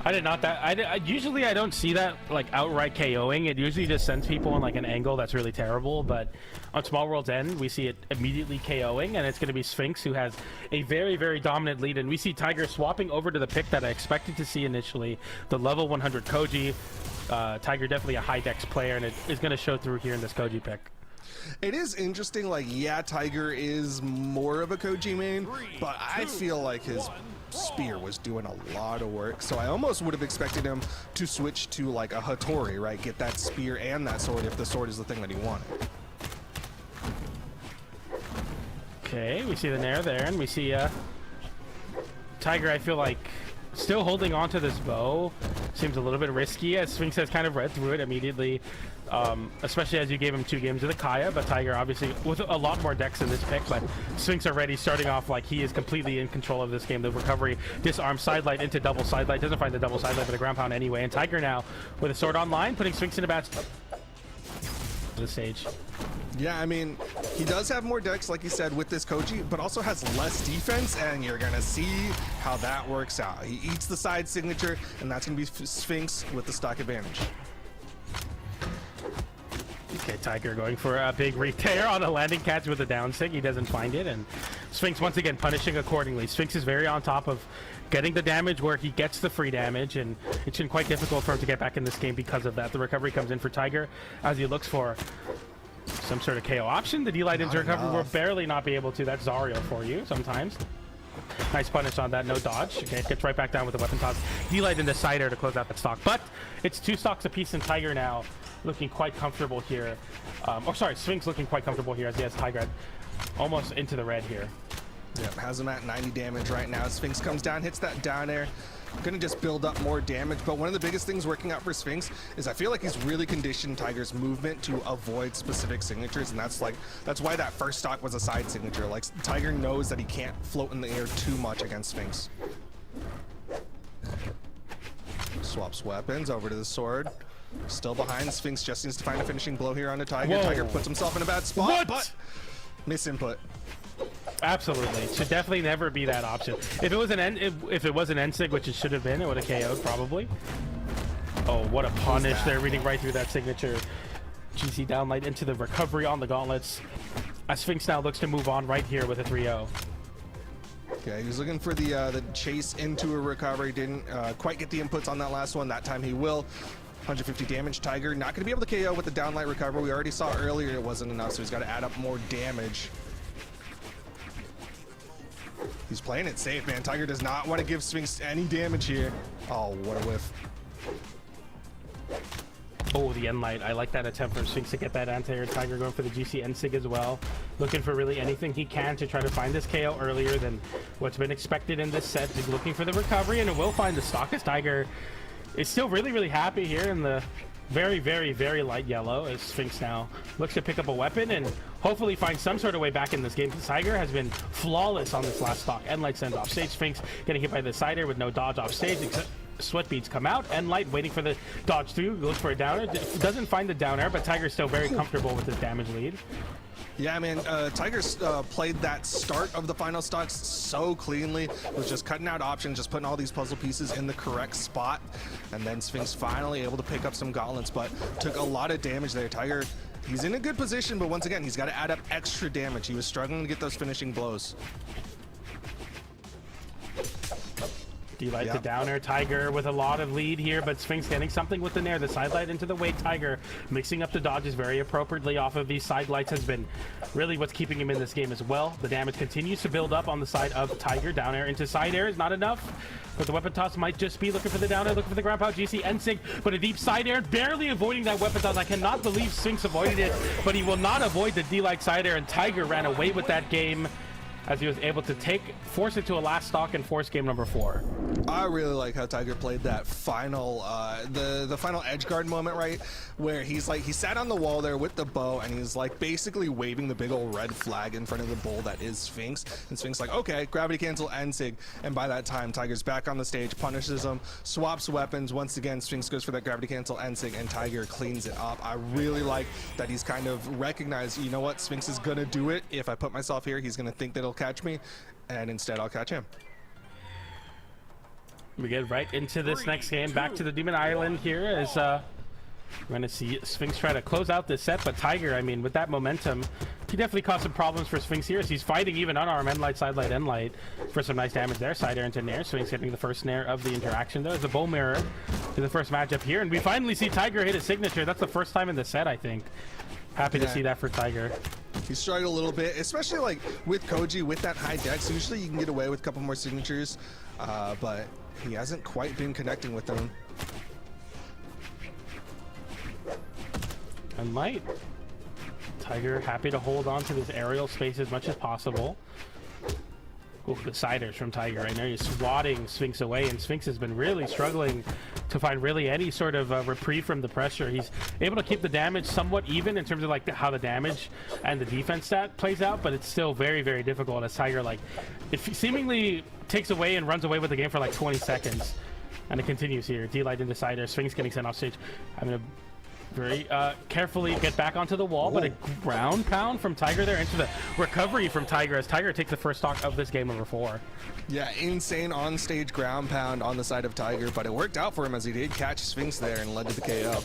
I did not that. Usually I don't see that like outright KOing. It usually just sends people in like an angle that's really terrible. But on Small World's End, we see it immediately KOing, and it's going to be Sphinx who has a very, very dominant lead. And we see Tiger swapping over to the pick that I expected to see initially, the level 100 Koji. Tiger definitely a high dex player, and it is going to show through here in this Koji pick. It is interesting, like, yeah, Tiger is more of a Koji main, but I feel like his spear was doing a lot of work, so I almost would have expected him to switch to like a Hattori, right? Get that spear and that sword if the sword is the thing that he wanted. Okay, we see the Nair there, and we see Tiger, I feel like, still holding on to this bow. Seems a little bit risky, as Sphinx has kind of read through it immediately, especially as you gave him 2 games of the Kaya, but Tiger obviously with a lot more decks in this pick, but Sphinx already starting off like he is completely in control of this game. The recovery, disarm, sidelight into double sidelight, doesn't find the double sidelight, but the ground pound anyway, and Tiger now with a sword online, putting Sphinx in a bad the stage. Yeah, I mean, he does have more decks, like you said, with this Koji, but also has less defense, and you're gonna see how that works out. He eats the side signature, and that's gonna be Sphinx with the stock advantage. Okay, Tiger going for a big retear on a landing catch with a down sig. He doesn't find it, and Sphinx once again punishing accordingly. Sphinx is very on top of getting the damage where he gets the free damage, and it's been quite difficult for him to get back in this game because of that. The recovery comes in for Tiger as he looks for some sort of KO option. The D-Light into recovery will barely not be able to. That's Zario for you sometimes. Nice punish on that, no dodge. Okay, gets right back down with the weapon toss. D-Light into Cider to close out that stock. But it's 2 stocks apiece, and Tiger now looking quite comfortable here. Sphinx looking quite comfortable here as he has Tiger almost into the red here. Yep, has him at 90 damage right now. Sphinx comes down, hits that down air. Gonna just build up more damage, but one of the biggest things working out for Sphinx is I feel like he's really conditioned Tiger's movement to avoid specific signatures, and that's why that first stock was a side signature. Like, Tiger knows that he can't float in the air too much against Sphinx. Swaps weapons over to the sword. Still behind. Sphinx just needs to find a finishing blow here on the Tiger. Whoa. Tiger puts himself in a bad spot, but misinput. Absolutely, it should definitely never be that option. If it was an if it was an N-Sig, which it should have been, it would have KO'd probably. Oh, what a punish there, reading right through that signature. GC downlight into the recovery on the gauntlets. As Sphinx now looks to move on right here with a 3-0. Okay, he was looking for the chase into a recovery. Didn't quite get the inputs on that last one. That time he will. 150 damage. Tiger not going to be able to KO with the downlight recovery. We already saw earlier it wasn't enough, so he's got to add up more damage. He's playing it safe, man. Tiger does not want to give Sphinx any damage here. Oh, what a whiff. Oh, the N-Light. I like that attempt for Sphinx to get that anti-air. Tiger going for the GC N-Sig as well. Looking for really anything he can to try to find this KO earlier than what's been expected in this set. He's looking for the recovery, and it will find the stock as Tiger is still really, really happy here in the very, very, very light yellow as Sphinx now looks to pick up a weapon and hopefully find some sort of way back in this game. Tiger has been flawless on this last stock. N-Light sends off stage. Sphinx getting hit by the Cider with no dodge off stage. Sweat beads come out. N-Light waiting for the dodge through. Goes for a downer. Doesn't find the down air, but Tiger's still very comfortable with his damage lead. Yeah, man, Tiger's played that start of the final stocks so cleanly. Was just cutting out options, just putting all these puzzle pieces in the correct spot. And then Sphinx finally able to pick up some gauntlets, but took a lot of damage there. Tiger, he's in a good position, but once again, he's got to add up extra damage. He was struggling to get those finishing blows. D-Light to downer. Tiger with a lot of lead here, but Sphinx getting something with the Nair. The sidelight into the weight. Tiger mixing up the dodges very appropriately off of these side lights has been really what's keeping him in this game as well. The damage continues to build up on the side of Tiger. Down air into side air is not enough, but the weapon toss might just be looking for the down air, looking for the ground pound. GC N-Sig, but a deep side air, barely avoiding that weapon toss. I cannot believe Sphinx avoided it, but he will not avoid the D-like side air, and Tiger ran away with that game as he was able to force it to a last stock and force game number 4. I really like how Tiger played that final, the final edge guard moment, right? Where he's like, he sat on the wall there with the bow and he's like basically waving the big old red flag in front of the bull that is Sphinx. And Sphinx like, okay, gravity cancel N-Sig. And by that time, Tiger's back on the stage, punishes him, swaps weapons. Once again, Sphinx goes for that gravity cancel N-Sig and Tiger cleans it up. I really like that he's kind of recognized, you know what, Sphinx is gonna do it. If I put myself here, he's gonna think that he'll catch me, and instead I'll catch him. We get right into this next game. Back to the Demon Island here as we're going to see Sphinx try to close out this set. But Tiger, I mean, with that momentum, he definitely caused some problems for Sphinx here as he's fighting even unarmed end light, side light, end light for some nice damage there. Side air into nair. Sphinx getting the first nair of the interaction though. As a bow mirror to the first matchup here. And we finally see Tiger hit his signature. That's the first time in the set, I think. Happy to see that for Tiger. He struggled a little bit, especially like with Koji with that high dex. Usually you can get away with a couple more signatures, but he hasn't quite been connecting with them. And light. Tiger happy to hold on to this aerial space as much as possible. Ooh, the siders from Tiger right now. He's swatting Sphinx away, and Sphinx has been really struggling to find really any sort of reprieve from the pressure. He's able to keep the damage somewhat even in terms of like how the damage and the defense stat plays out, but it's still very, very difficult as Tiger like it seemingly takes away and runs away with the game for like 20 seconds. And it continues here. D-Light into Cider. Sphinx getting sent off stage. I'm going to very carefully get back onto the wall, but a ground pound from Tiger there into the recovery from Tiger as Tiger takes the first stock of this game over 4. Yeah, insane on-stage ground pound on the side of Tiger, but it worked out for him as he did catch Sphinx there and led to the KO.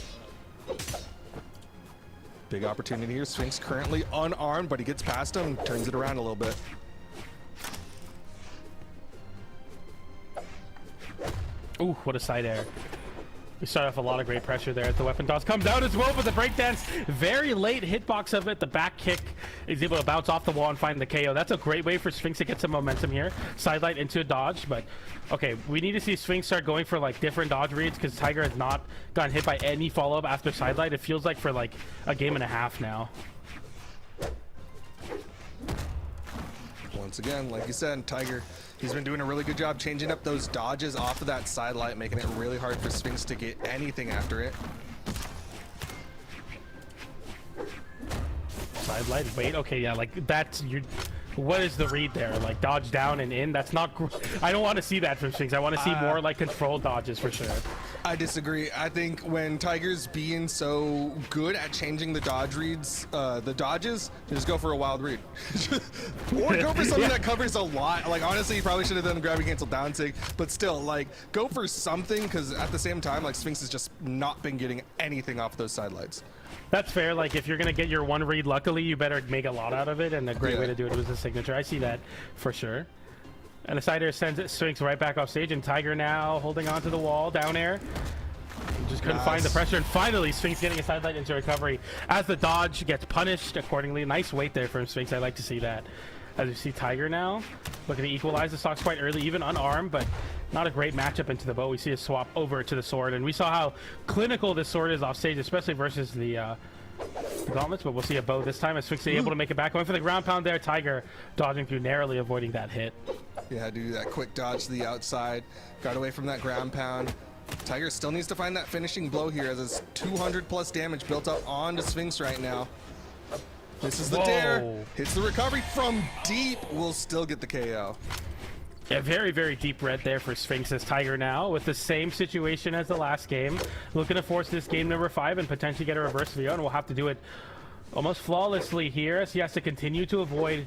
Big opportunity here. Sphinx currently unarmed, but he gets past him, turns it around a little bit. Ooh, what a side air. We start off a lot of great pressure there as the weapon toss comes out as well, but the breakdance, very late hitbox of it. The back kick is able to bounce off the wall and find the KO. That's a great way for Sphinx to get some momentum here. Sidelight into a dodge, but okay, we need to see Sphinx start going for like different dodge reads because Tiger has not gotten hit by any follow-up after sidelight. It feels like for like a game and a half now. Once again, like you said, Tiger, he's been doing a really good job changing up those dodges off of that sidelight, making it really hard for Sphinx to get anything after it. Sidelight, wait, okay, yeah, like that's your. What is the read there? Like dodge down and in? That's not. I don't want to see that from Sphinx. I want to see more like controlled dodges for sure. I disagree. I think when Tiger's being so good at changing the dodge reads, the dodges, just go for a wild read. Or go for something that covers a lot. Like honestly, you probably should have done a gravity cancel down sig, but still, like go for something because at the same time, like Sphinx has just not been getting anything off those sidelights. That's fair. Like if you're gonna get your one read, luckily you better make a lot out of it, and a great way to do it was a signature. I see that for sure. And the side air sends Sphinx right back off stage, and Tiger now holding onto the wall, down air. Just couldn't find the pressure, and finally Sphinx getting a sidelight into recovery as the dodge gets punished accordingly. Nice weight there from Sphinx. I like to see that. As we see Tiger now looking to equalize the stocks quite early, even unarmed, but not a great matchup into the bow. We see a swap over to the sword, and we saw how clinical this sword is off stage, especially versus the gauntlets, but we'll see a bow this time as Sphinx is able to make it back. Going for the ground pound there. Tiger dodging through, narrowly avoiding that hit. Yeah, had to do that quick dodge to the outside. Got away from that ground pound. Tiger still needs to find that finishing blow here as it's 200 plus damage built up onto Sphinx right now. This is the dare. Hits the recovery from deep. Will still get the KO. Yeah, very, very deep red there for Sphinx as Tiger now with the same situation as the last game. Looking to force this game number 5 and potentially get a reverse VO, and we'll have to do it almost flawlessly here as he has to continue to avoid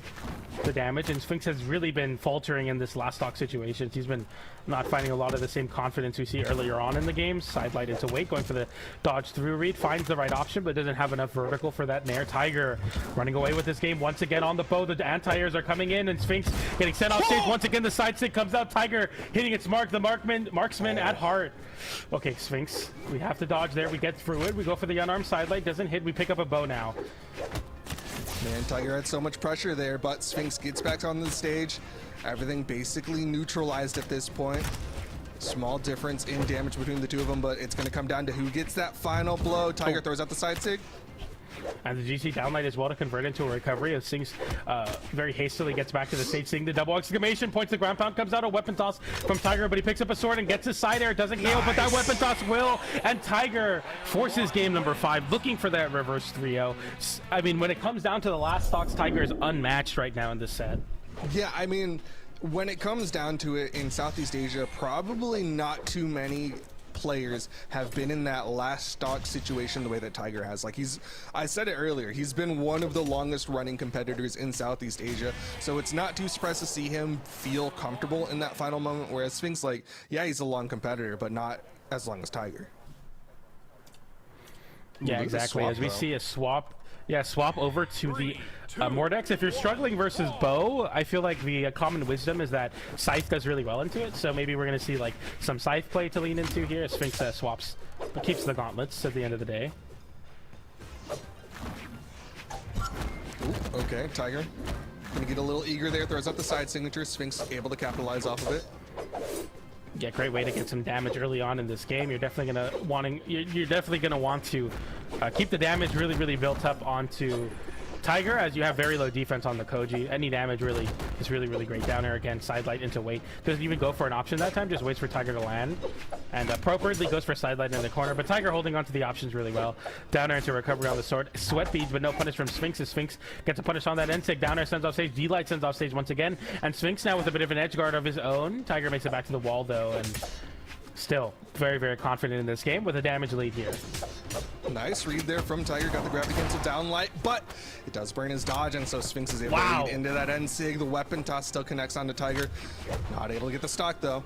the damage, and Sphinx has really been faltering in this last stock situation. He's been not finding a lot of the same confidence we see earlier on in the game. Sidelight into weight, going for the dodge through read, finds the right option but doesn't have enough vertical for that nair. Tiger running away with this game once again on the bow. The anti-airs are coming in and Sphinx getting sent off stage. Once again the side stick comes out. Tiger hitting its mark, the marksman at heart. Okay, Sphinx, we have to dodge there. We get through it. We go for the unarmed sidelight, doesn't hit. We pick up a bow now. Man, Tiger had so much pressure there, but Sphinx gets back on the stage. Everything basically neutralized at this point. Small difference in damage between the two of them, but it's going to come down to who gets that final blow. Tiger throws out the side sig. And the GC downlight as well to convert into a recovery as Sphinx very hastily gets back to the stage, seeing the double exclamation, points the ground pound, comes out a weapon toss from Tiger, but he picks up a sword and gets his side air, doesn't KO, but that weapon toss will, and Tiger forces game number 5, looking for that reverse 3-0. I mean, when it comes down to the last stocks, Tiger is unmatched right now in this set. Yeah, I mean, when it comes down to it in Southeast Asia, probably not too many players have been in that last stock situation the way that Tiger has. Like I said it earlier, he's been one of the longest running competitors in Southeast Asia, so it's not too surprised to see him feel comfortable in that final moment, whereas Sphinx, like, yeah, he's a long competitor, but not as long as Tiger. Yeah, exactly. As we see a swap over to the Mordex. If you're struggling versus Bow, I feel like the common wisdom is that Scythe does really well into it, so maybe we're going to see like some Scythe play to lean into here. Sphinx swaps, but keeps the gauntlets at the end of the day. Ooh, okay, Tiger gonna get a little eager there, throws out the side signature. Sphinx able to capitalize off of it. Yeah, great way to get some damage early on in this game. You're definitely gonna want to keep the damage really built up onto Tiger, as you have very low defense on the Koji. Any damage really is really great. Down air again, side light into weight. Doesn't even go for an option that time, just waits for Tiger to land. And appropriately goes for side light in the corner, but Tiger holding onto the options really well. Down air into recovery on the sword. Sweat beads, but no punish from Sphinx, as Sphinx gets a punish on that end. Down air sends off stage, D-light sends off stage once again, and Sphinx now with a bit of an edge guard of his own. Tiger makes it back to the wall though, and still very confident in this game with a damage lead here. Nice read there from Tiger, got the grab against the downlight, but it does burn his dodge, and so Sphinx is able to lead into that end sig. The weapon toss still connects onto Tiger. Not able to get the stock though.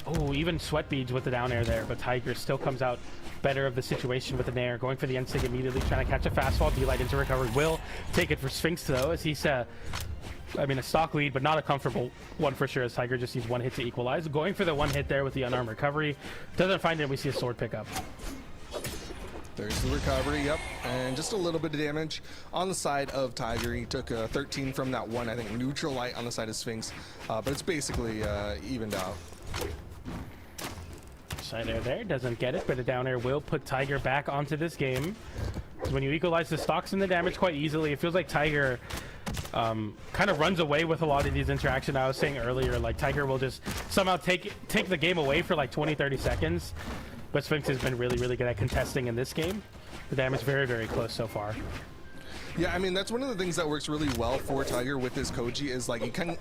Oh, even sweat beads with the down air there, but Tiger still comes out better of the situation with the nair, going for the end sig immediately, trying to catch a fastfall. D-light into recovery, will take it for Sphinx though, as he's a stock lead, but not a comfortable one for sure, as Tiger just needs one hit to equalize. Going for the one hit there with the unarmed recovery. Doesn't find it, we see a sword pickup. There's the recovery, yep, and just a little bit of damage on the side of Tiger. He took 13 from that one, I think, neutral light on the side of Sphinx, but it's basically evened out. Side air there, doesn't get it, but a down air will put Tiger back onto this game. Because when you equalize the stocks and the damage quite easily, it feels like Tiger kind of runs away with a lot of these interactions. I was saying earlier, like Tiger will just somehow take the game away for like 20-30 seconds, but Sphinx has been really good at contesting in this game. The damage very close so far. Yeah, I mean, that's one of the things that works really well for Tiger with his Koji is like you can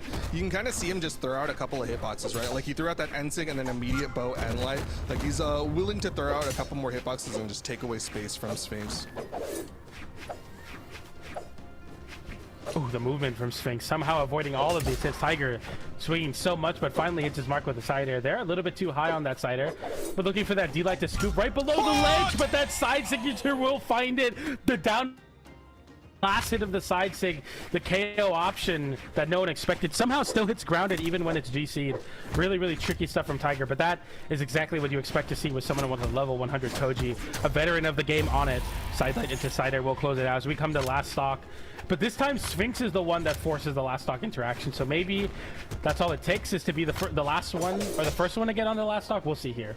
kind of see him just throw out a couple of hitboxes, right? Like he threw out that end sig and then immediate bow and light. Like he's willing to throw out a couple more hitboxes and just take away space from Sphinx. Oh, the movement from Sphinx, somehow avoiding all of these hits. Tiger swinging so much, but finally hits his mark with the side air there. A little bit too high on that side air, but looking for that D-light to scoop right below the ledge, but that side signature will find it. The down last hit of the side sig, the KO option that no one expected, somehow still hits grounded even when it's GC'd. Really tricky stuff from Tiger, but that is exactly what you expect to see with someone with a level 100 Koji, a veteran of the game on it. Side light into side air will close it out as we come to last stock. But this time Sphinx is the one that forces the last stock interaction, so maybe that's all it takes is to be the last one or the first one to get on the last stock. We'll see here.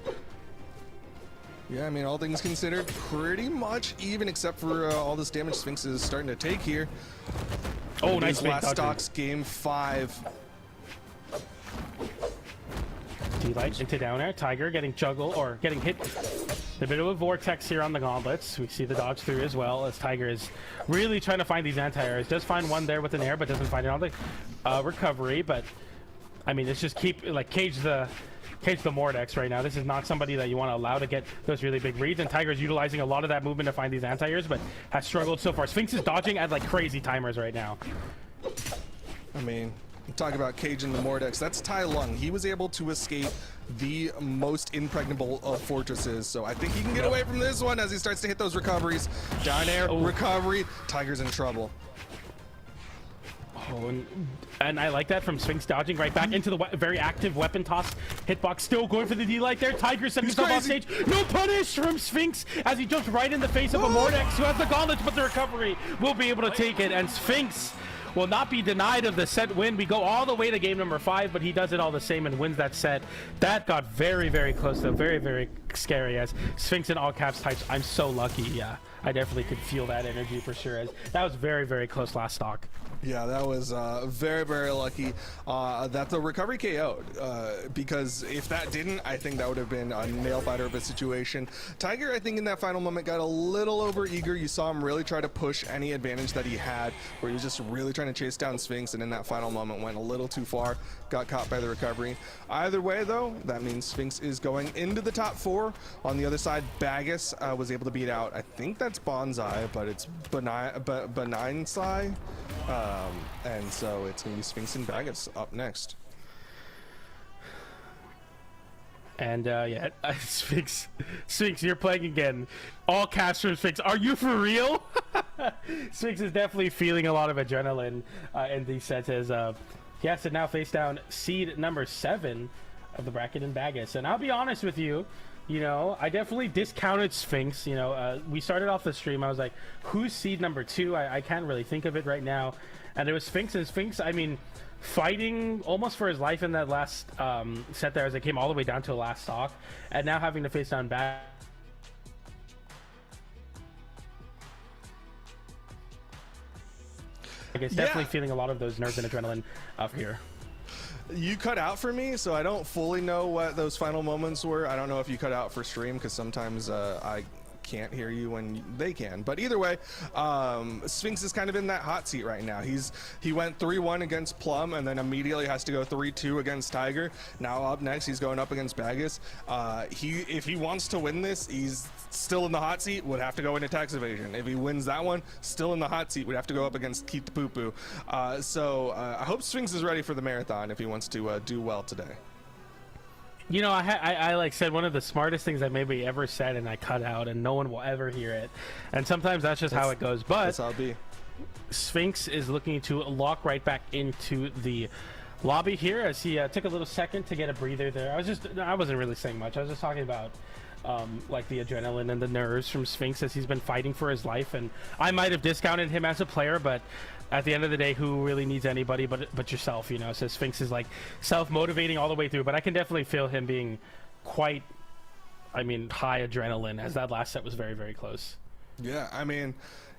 Yeah, I mean, all things considered, pretty much even, except for all this damage Sphinx is starting to take here. Oh, nice last stocks, game 5. D-light into down air. Tiger getting juggled or getting hit. A bit of a vortex here on the gauntlets. We see the dodge through as well, as Tiger is really trying to find these anti-airs. Does find one there with an air, but doesn't find it on the recovery. But I mean, it's just cage the Mordex right now. This is not somebody that you want to allow to get those really big reads, and Tiger's utilizing a lot of that movement to find these anti-airs, but has struggled so far. Sphinx is dodging at like crazy timers right now. I mean, talk about caging the Mordex. That's Tai Lung. He was able to escape the most impregnable of fortresses, so I think he can get away from this one as he starts to hit those recoveries. Down air, recovery. Tiger's in trouble. Oh, and I like that from Sphinx, dodging right back into the very active weapon toss hitbox, still going for the D-light there. Tiger setting himself off stage. No punish from Sphinx as he jumps right in the face of a Mordex who has the gauntlets, but the recovery will be able to take it, and Sphinx will not be denied of the set win. We go all the way to game number 5, but he does it all the same and wins that set. That got very close though, very scary. As Sphinx in all caps types, I'm so lucky. Yeah, I definitely could feel that energy for sure. As that was very, very close last stock. Yeah, that was very, very lucky that the recovery KO'd, because if that didn't, I think that would have been a nail biter of a situation. Tiger, I think in that final moment got a little over eager. You saw him really try to push any advantage that he had, where he was just really trying to chase down Sphinx, and in that final moment went a little too far, got caught by the recovery. Either way though, that means Sphinx is going into the top 4. On the other side, Bagus was able to beat out, I think that's Bonsai, but it's Benign Sai. And so it's going to be Sphinx and Bagus up next. And yeah, Sphinx, you're playing again. All caps from Sphinx. Are you for real? Sphinx is definitely feeling a lot of adrenaline in these sets as he has to now face down seed number 7 of the bracket in Bagus. And I'll be honest with you, you know, I definitely discounted Sphinx. You know, we started off the stream. I was like, who's seed number 2? I can't really think of it right now. And it was Sphinx. And Sphinx, I mean, fighting almost for his life in that last set there as it came all the way down to a last stock. And now having to face down back. I guess definitely feeling a lot of those nerves and adrenaline up here. You cut out for me, so I don't fully know what those final moments were. I don't know if you cut out for stream, because sometimes I can't hear you when they can. But either way, Sphinx is kind of in that hot seat right now. He went 3-1 against Plum, and then immediately has to go 3-2 against Tiger. Now up next, he's going up against Bagus. If he wants to win this, he's still in the hot seat, would have to go into tax evasion. If he wins that one, still in the hot seat, would have to go up against Keith the Poo Poo. So I hope Sphinx is ready for the marathon if he wants to do well today. You know, I like said one of the smartest things I maybe ever said, and I cut out, and no one will ever hear it. And sometimes that's just how it goes. But that's how it be. Sphinx is looking to lock right back into the lobby here as he took a little second to get a breather there. I wasn't really saying much. I was just talking about like the adrenaline and the nerves from Sphinx as he's been fighting for his life. And I might have discounted him as a player, but at the end of the day, who really needs anybody but yourself, you know? So Sphinx is like self-motivating all the way through, but I can definitely feel him being quite, I mean, high adrenaline, as that last set was very, very close. Yeah, I mean,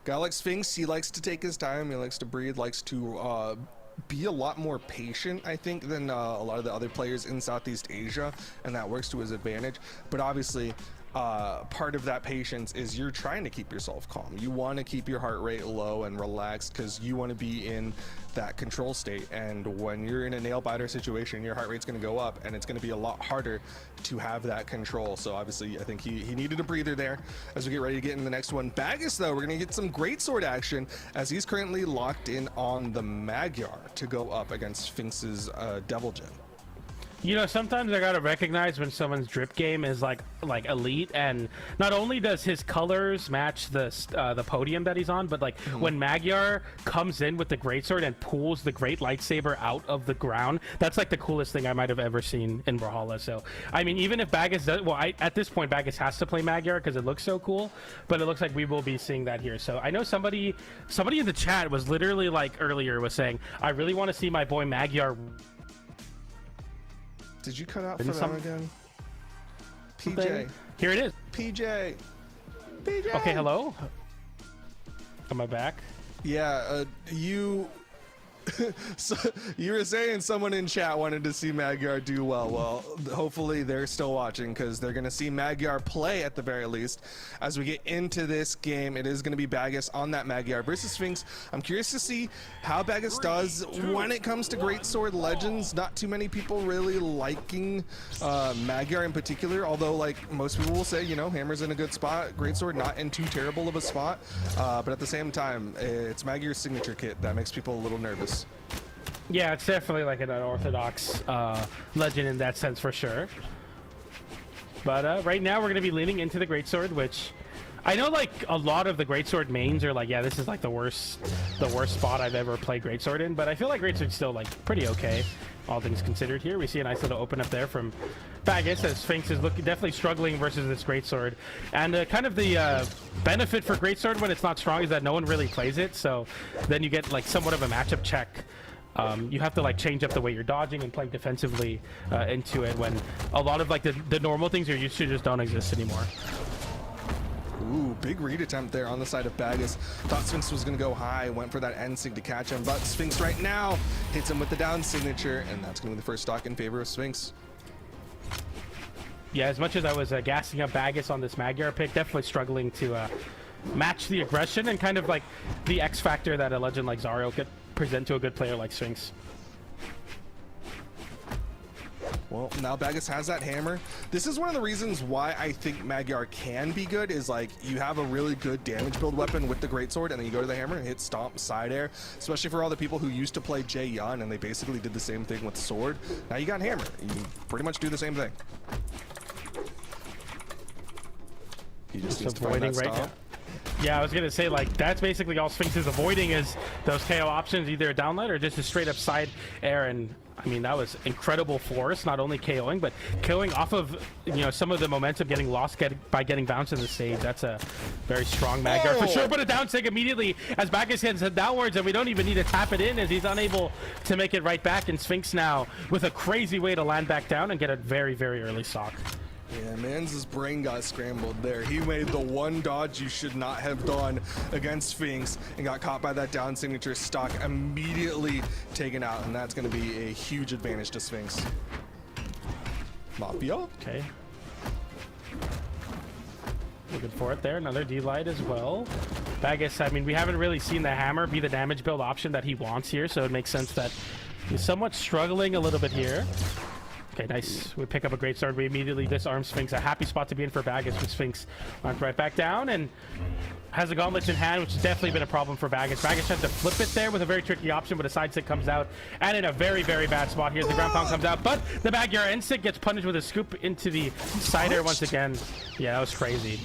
guy like Sphinx, he likes to take his time, he likes to breathe, likes to be a lot more patient, I think, than a lot of the other players in Southeast Asia, and that works to his advantage. But obviously, part of that patience is you're trying to keep yourself calm. You want to keep your heart rate low and relaxed because you want to be in that control state. And when you're in a nail biter situation, your heart rate's going to go up, and it's going to be a lot harder to have that control. So obviously, I think he needed a breather there as we get ready to get in the next one. Bagus, though, we're going to get some greatsword action as he's currently locked in on the Magyar to go up against Sphinx's Devil Gem. You know, sometimes I gotta recognize when someone's drip game is like elite, and not only does his colors match the podium that he's on, but like when Magyar comes in with the greatsword and pulls the great lightsaber out of the ground, that's like the coolest thing I might have ever seen in Brawlhalla. So I mean, even if Bagus does, well, at this point Bagus has to play Magyar because it looks so cool, but it looks like we will be seeing that here. So I know somebody in the chat was literally like earlier was saying, I really want to see my boy Magyar. Did you cut out for them again? PJ. Here it is. PJ. Okay, hello? Am I back? Yeah, so you were saying someone in chat wanted to see Magyar do well. Well, hopefully they're still watching because they're going to see Magyar play at the very least. As we get into this game, it is going to be Bagus on that Magyar versus Sphinx. I'm curious to see how Bagus does when it comes to Greatsword Legends. Not too many people really liking Magyar in particular, although like most people will say, you know, Hammer's in a good spot, Greatsword not in too terrible of a spot, but at the same time, it's Magyar's signature kit that makes people a little nervous. Yeah, it's definitely like an unorthodox legend in that sense for sure. But right now we're going to be leaning into the Greatsword, which I know like a lot of the Greatsword mains are like, yeah, this is like the worst spot I've ever played Greatsword in, but I feel like Greatsword's still like pretty okay, all things considered here. We see a nice little open up there from Bagus as Sphinx is definitely struggling versus this Greatsword. And kind of the benefit for Greatsword when it's not strong is that no one really plays it, so then you get like somewhat of a matchup check you have to like change up the way you're dodging and playing defensively into it when a lot of like the normal things you're used to just don't exist anymore. Ooh, big read attempt there on the side of Bagus. Thought Sphinx was going to go high, went for that end sig to catch him, but Sphinx right now hits him with the down signature, and that's going to be the first stock in favor of Sphinx. Yeah, as much as I was gassing up Bagus on this Magyar pick, definitely struggling to match the aggression and kind of like the X factor that a legend like Zariel could present to a good player like Sphinx. Well, now Bagus has that hammer. This is one of the reasons why I think Magyar can be good, is like you have a really good damage build weapon with the greatsword, and then you go to the hammer and hit stomp, side air, especially for all the people who used to play Jae Yun and they basically did the same thing with sword. Now you got hammer. You can pretty much do the same thing. He just needs to find that right stomp. now. Yeah, I was gonna say like that's basically all Sphinx is avoiding is those KO options, either a downlight or just a straight up side air. And I mean that was incredible force, not only KOing but KOing off of some of the momentum getting lost by getting bounced in the stage. That's a very strong Magyar for sure. But a down sig immediately as Bagus hits it downwards, and we don't even need to tap it in as he's unable to make it right back. And Sphinx now with a crazy way to land back down and get a very early stock. Yeah, Man's brain got scrambled there. He made the one dodge you should not have done against Sphinx and got caught by that down signature, stock immediately taken out, and that's going to be a huge advantage to Sphinx. Mafia. Okay. Looking for it there. Another D-Light as well. Bagus, I mean, we haven't really seen the hammer be the damage build option that he wants here, so it makes sense that he's somewhat struggling a little bit here. Okay, nice. We pick up a great start. We immediately disarm Sphinx. A happy spot to be in for Bagus, with Sphinx went right back down and has a gauntlet in hand, which has definitely been a problem for Bagus. Bagus tried to flip it there with a very tricky option, but a side stick comes out, and in a very bad spot here. The ground pound comes out, but the Magyar end stick gets punished with a scoop into the side air once again. Yeah, that was crazy.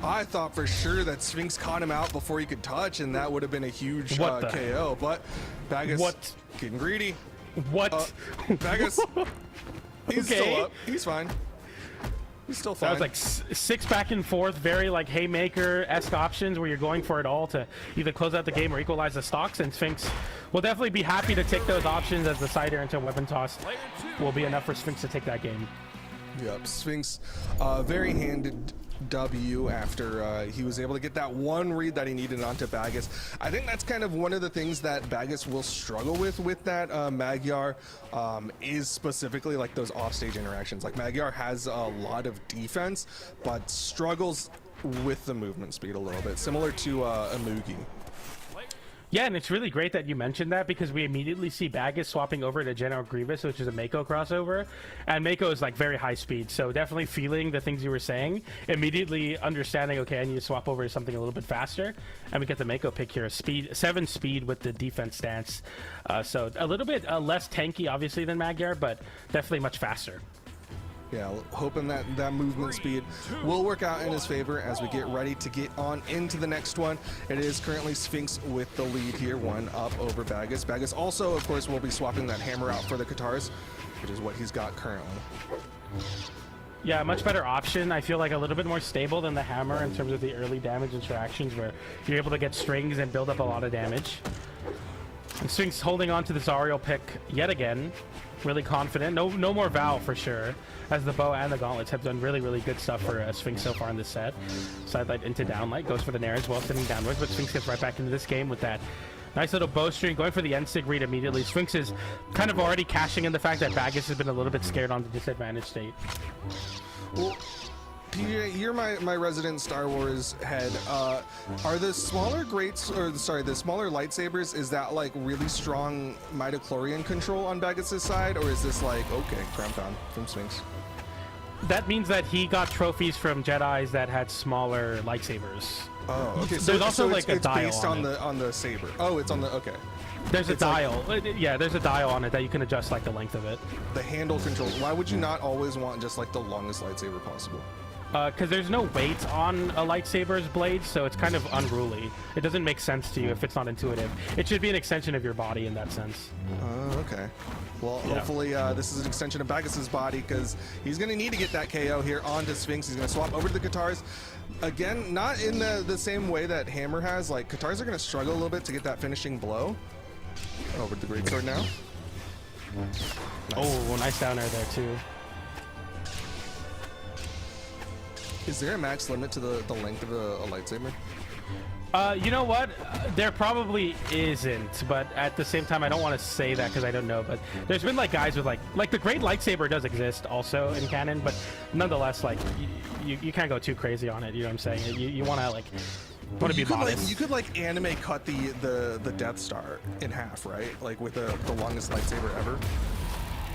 I thought for sure that Sphinx caught him out before he could touch, and that would have been a huge KO, but Bagus getting greedy. What? Bagus, he's still up. He's fine. He's still fine. That was like six back and forth, very like haymaker-esque options where you're going for it all to either close out the game or equalize the stocks, and Sphinx will definitely be happy to take those options, as the side air into weapon toss will be enough for Sphinx to take that game. Yep, Sphinx very handed W after he was able to get that one read that he needed onto Bagus. I think that's kind of one of the things that Bagus will struggle with that Magyar, is specifically like those offstage interactions. Like Magyar has a lot of defense, but struggles with the movement speed a little bit, similar to Amugi. Yeah, and it's really great that you mentioned that, because we immediately see Bagus swapping over to General Grievous, which is a Mako crossover, and Mako is like very high speed, so definitely feeling the things you were saying, immediately understanding, okay, I need to swap over to something a little bit faster, and we get the Mako pick here, 7 speed with the defense stance, so a little bit less tanky obviously than Magyar, but definitely much faster. Yeah, hoping that movement speed will work out in his favor as we get ready to get on into the next one. It is currently Sphinx with the lead here, 1 up over Bagus. Bagus also, of course, will be swapping that hammer out for the Katars, which is what he's got currently. Yeah, much better option. I feel like a little bit more stable than the hammer in terms of the early damage interactions, where you're able to get strings and build up a lot of damage. And Sphinx holding on to the Zariel pick yet again. Really confident. No more Val for sure, as the bow and the gauntlets have done really good stuff for Sphinx so far in this set. Sidelight into downlight, goes for the Nair as well, sitting downwards, but Sphinx gets right back into this game with that nice little bowstring, going for the end sig read immediately. Sphinx is kind of already cashing in the fact that Bagus has been a little bit scared on the disadvantage state. Well, PJ, you're my resident Star Wars head. Are the smaller the smaller lightsabers, is that like really strong midichlorian control on Bagus's side, or is this like, okay, ground pound from Sphinx? That means that he got trophies from Jedis that had smaller lightsabers. Oh, okay. So there's also like a dial based on the saber. Oh, it's on the, okay. There's a dial. Yeah, there's a dial on it that you can adjust like the length of it. The handle control. Why would you not always want just like the longest lightsaber possible? Because there's no weight on a lightsaber's blade, so it's kind of unruly. It doesn't make sense to you if it's not intuitive. It should be an extension of your body in that sense. Okay. Well, hopefully this is an extension of Bagus's body, because he's going to need to get that KO here onto Sphinx. He's going to swap over to the Katars. Again, not in the same way that Hammer has. Like, Katars are going to struggle a little bit to get that finishing blow. Over the greatsword now. Oh, nice down air there too. Is there a max limit to the length of a lightsaber? You know what? There probably isn't, but at the same time, I don't want to say that because I don't know. But there's been like guys with like the great lightsaber does exist also in canon, but nonetheless, like you can't go too crazy on it. You know what I'm saying? You want to like want to be modest. You could like anime cut the Death Star in half, right? Like with the longest lightsaber ever.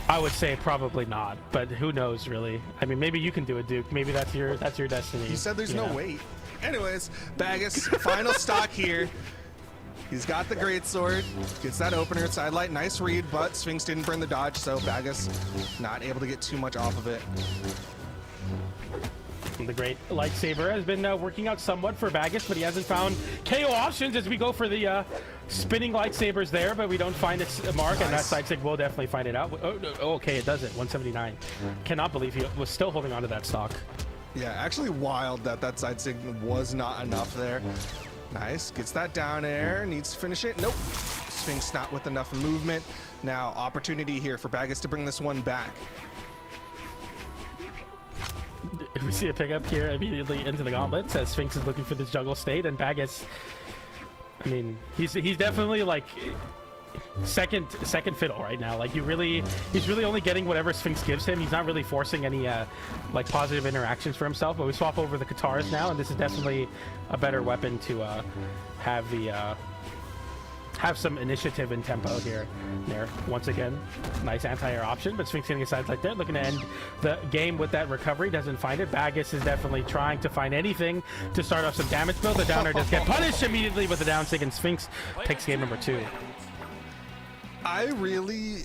I would say probably not, but who knows really? I mean, maybe you can do it, Duke. Maybe that's your destiny. He said there's no weight. Anyways, Bagus, final stock here. He's got the greatsword, gets that opener sidelight, nice read, but Sphinx didn't burn the dodge, so Bagus not able to get too much off of it. The great lightsaber has been working out somewhat for Bagus, but he hasn't found KO options as we go for the spinning lightsabers there, but we don't find its mark, and that side stick will definitely find it out. Oh, okay, it does it. 179. Cannot believe he was still holding on to that stock. Yeah, actually wild that side stick was not enough there. Nice, gets that down air, needs to finish it. Nope, Sphinx not with enough movement. Now, opportunity here for Bagus to bring this one back. We see a pickup here immediately into the gauntlet as Sphinx is looking for this juggle state, and Bagus, I mean, he's definitely like second fiddle right now. Like he's really only getting whatever Sphinx gives him. He's not really forcing any like positive interactions for himself. But we swap over the Katars now, and this is definitely a better weapon to have some initiative and tempo here. There, once again, nice anti-air option, but Sphinx getting a side like that, looking to end the game with that recovery, doesn't find it. Bagus is definitely trying to find anything to start off some damage build. The downer does get punished immediately with the down sig, and Sphinx takes game number 2. I really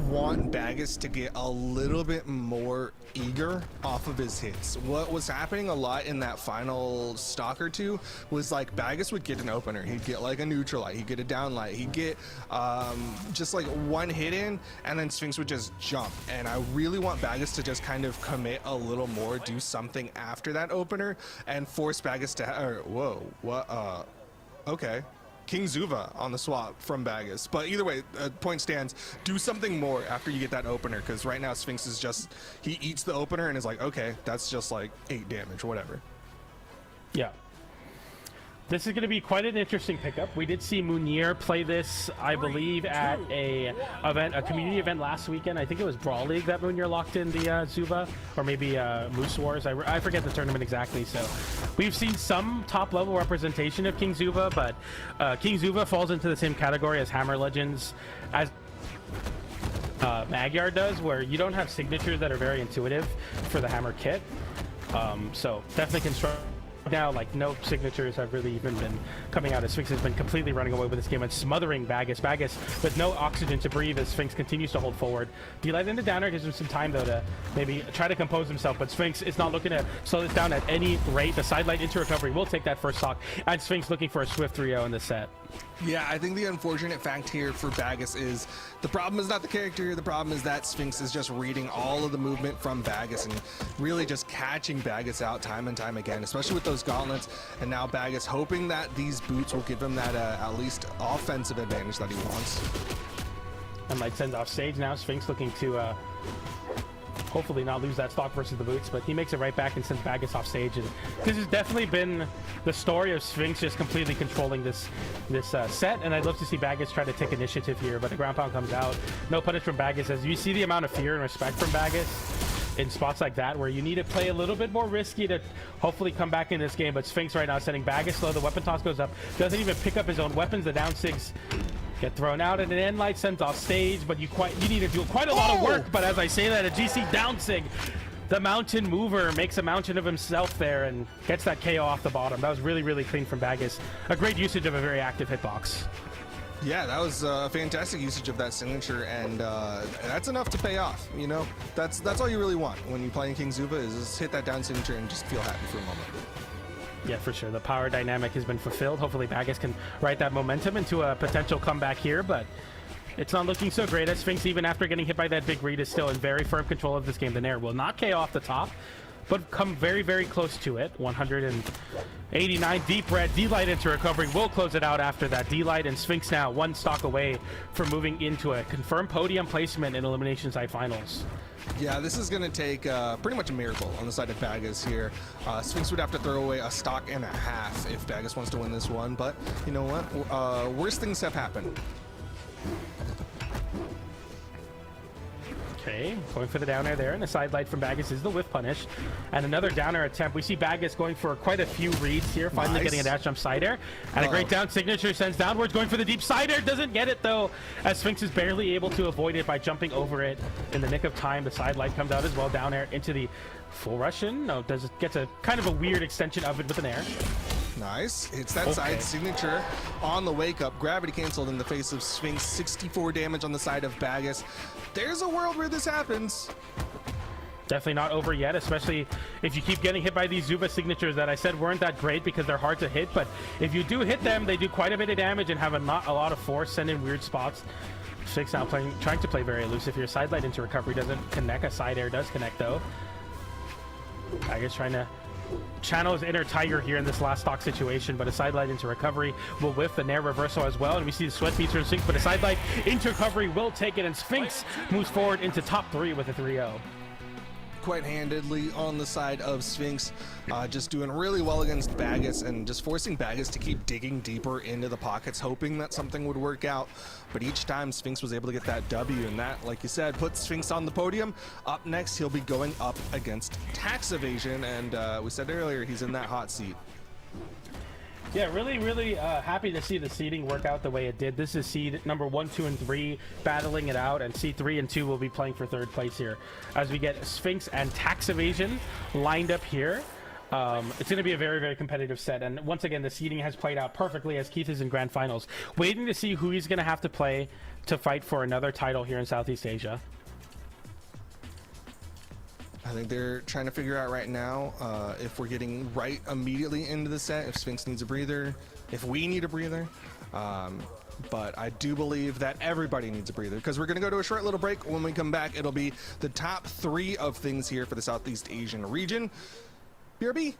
want Bagus to get a little bit more eager off of his hits. What was happening a lot in that final stock or two was like Bagus would get an opener, he'd get like a neutral light, he'd get a down light, he'd get just like one hit in, and then Sphinx would just jump. And I really want Bagus to just kind of commit a little more, do something after that opener, and force Bagus to okay. King Zuva on the swap from Bagus. But either way, point stands. Do something more after you get that opener, because right now Sphinx is just, he eats the opener and is like, okay, that's just like 8 damage, whatever. Yeah. This is going to be quite an interesting pickup. We did see Munir play this, I believe, at a community event last weekend. I think it was Brawl League that Munir locked in the Zuva, or maybe Moose Wars. I forget the tournament exactly. So we've seen some top-level representation of King Zuva, but King Zuva falls into the same category as Hammer Legends, as Magyar does, where you don't have signatures that are very intuitive for the Hammer kit. So definitely construct. Now, like, no signatures have really even been coming out as Sphinx has been completely running away with this game and smothering Bagus. Bagus with no oxygen to breathe as Sphinx continues to hold forward. D-Light into downer gives him some time, though, to maybe try to compose himself, but Sphinx is not looking to slow this down at any rate. The sidelight into recovery will take that first stock, and Sphinx looking for a swift 3-0 in this set. Yeah, I think the unfortunate fact here for Bagus is the problem is not the character, the problem is that Sphinx is just reading all of the movement from Bagus and really just catching Bagus out time and time again, especially with those gauntlets. And now Bagus hoping that these boots will give him that at least offensive advantage that he wants. And Light sends off stage now. Sphinx looking to hopefully not lose that stock versus the boots, but he makes it right back and sends Bagus off stage. And this has definitely been the story of Sphinx just completely controlling this set, and I'd love to see Bagus try to take initiative here, but the ground pound comes out. No punish from Bagus, as you see the amount of fear and respect from Bagus in spots like that where you need to play a little bit more risky to hopefully come back in this game. But Sphinx right now sending Bagus low. The weapon toss goes up, doesn't even pick up his own weapons. The down sigs get thrown out, and an end light sends off stage, but you need to do quite a lot of work. But as I say that, a GC down sig, the mountain mover makes a mountain of himself there and gets that KO off the bottom. That was really, really clean from Bagus. A great usage of a very active hitbox. Yeah, that was a fantastic usage of that signature, and that's enough to pay off. You know, that's all you really want when you're playing King Zuva, is just hit that down signature and just feel happy for a moment. Yeah, for sure. The power dynamic has been fulfilled. Hopefully Bagus can ride that momentum into a potential comeback here, but it's not looking so great as Sphinx, even after getting hit by that big read, is still in very firm control of this game. The Nair will not KO off the top. but come very, very close to it. 189 deep red. D-Light into recovery. Will close it out after that. D-Light and Sphinx now one stock away from moving into a confirmed podium placement in Elimination Side Finals. Yeah, this is going to take pretty much a miracle on the side of Bagus here. Sphinx would have to throw away a stock and a half if Bagus wants to win this one, but you know what? Worse things have happened. Okay, going for the down air there, and the side light from Bagus is the whiff punish. And another down air attempt. We see Bagus going for quite a few reads here, finally getting a dash jump side air. And a great down signature, sends downwards, going for the deep side air, doesn't get it though, as Sphinx is barely able to avoid it by jumping over it in the nick of time. The side light comes out as well, down air into the full Russian. No, does it gets a kind of a weird extension of it with an air. Nice. It's that side signature on the wake up. Gravity canceled in the face of Sphinx. 64 damage on the side of Bagus. There's a world where this happens. Definitely not over yet, especially if you keep getting hit by these Zuba signatures that I said weren't that great because they're hard to hit. But if you do hit them, they do quite a bit of damage and have not a lot of force, send in weird spots. Sphinx now trying to play very elusive here. Side light into recovery doesn't connect. A side air does connect though. Bagus trying to channel his inner tiger here in this last stock situation, but a side light into recovery will whiff the nair reversal as well, and we see the sweat beats from Sphinx, but a side light into recovery will take it, and Sphinx moves forward into top 3 with a 3-0. Quite handedly on the side of Sphinx, just doing really well against Bagus and just forcing Bagus to keep digging deeper into the pockets, hoping that something would work out. But each time Sphinx was able to get that W, and that, like you said, puts Sphinx on the podium. Up next, he'll be going up against Tax Evasion, and we said earlier, he's in that hot seat. Yeah, really happy to see the seeding work out the way it did. This is seed number 1, 2, and 3 battling it out, and seed 3 and 2 will be playing for 3rd place here as we get Sphinx and Tax Evasion lined up here. It's going to be a very competitive set, and once again the seeding has played out perfectly as Keith is in grand finals, waiting to see who he's going to have to play to fight for another title here in Southeast Asia. I think they're trying to figure out right now if we're getting right immediately into the set, if Sphinx needs a breather, if we need a breather. But I do believe that everybody needs a breather because we're going to go to a short little break. When we come back, it'll be the top 3 of things here for the Southeast Asian region. BRB.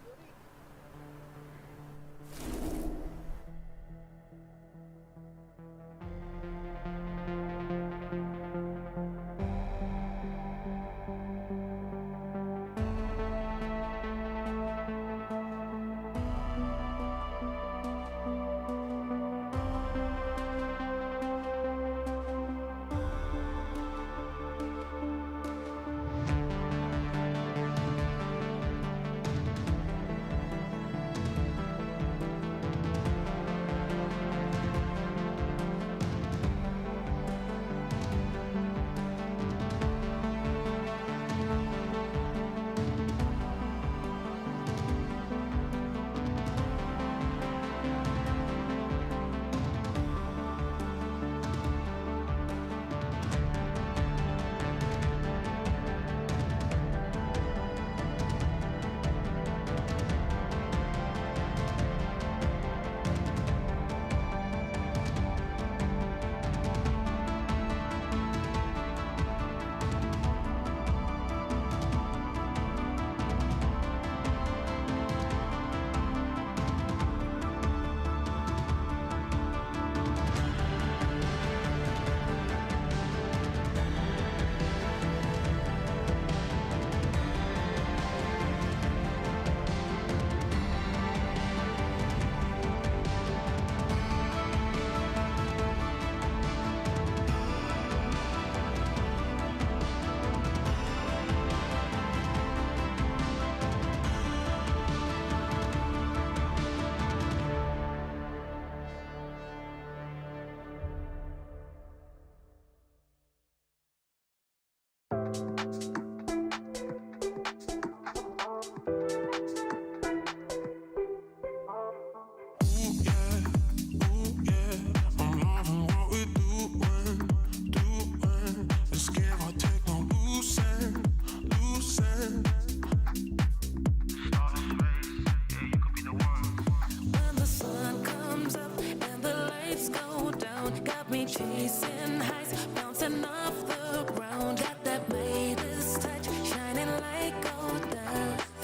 chasing heights, bouncing off the ground. Got that Midas touch, shining like gold dust.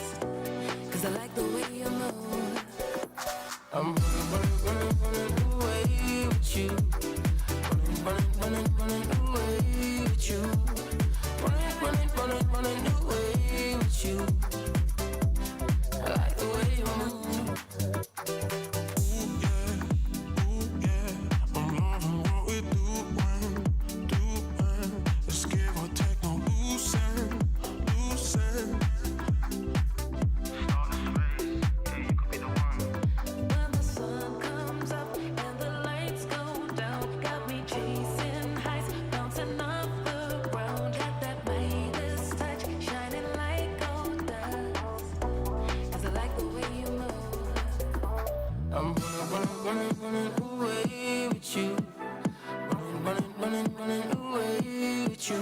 with you. Running away with you.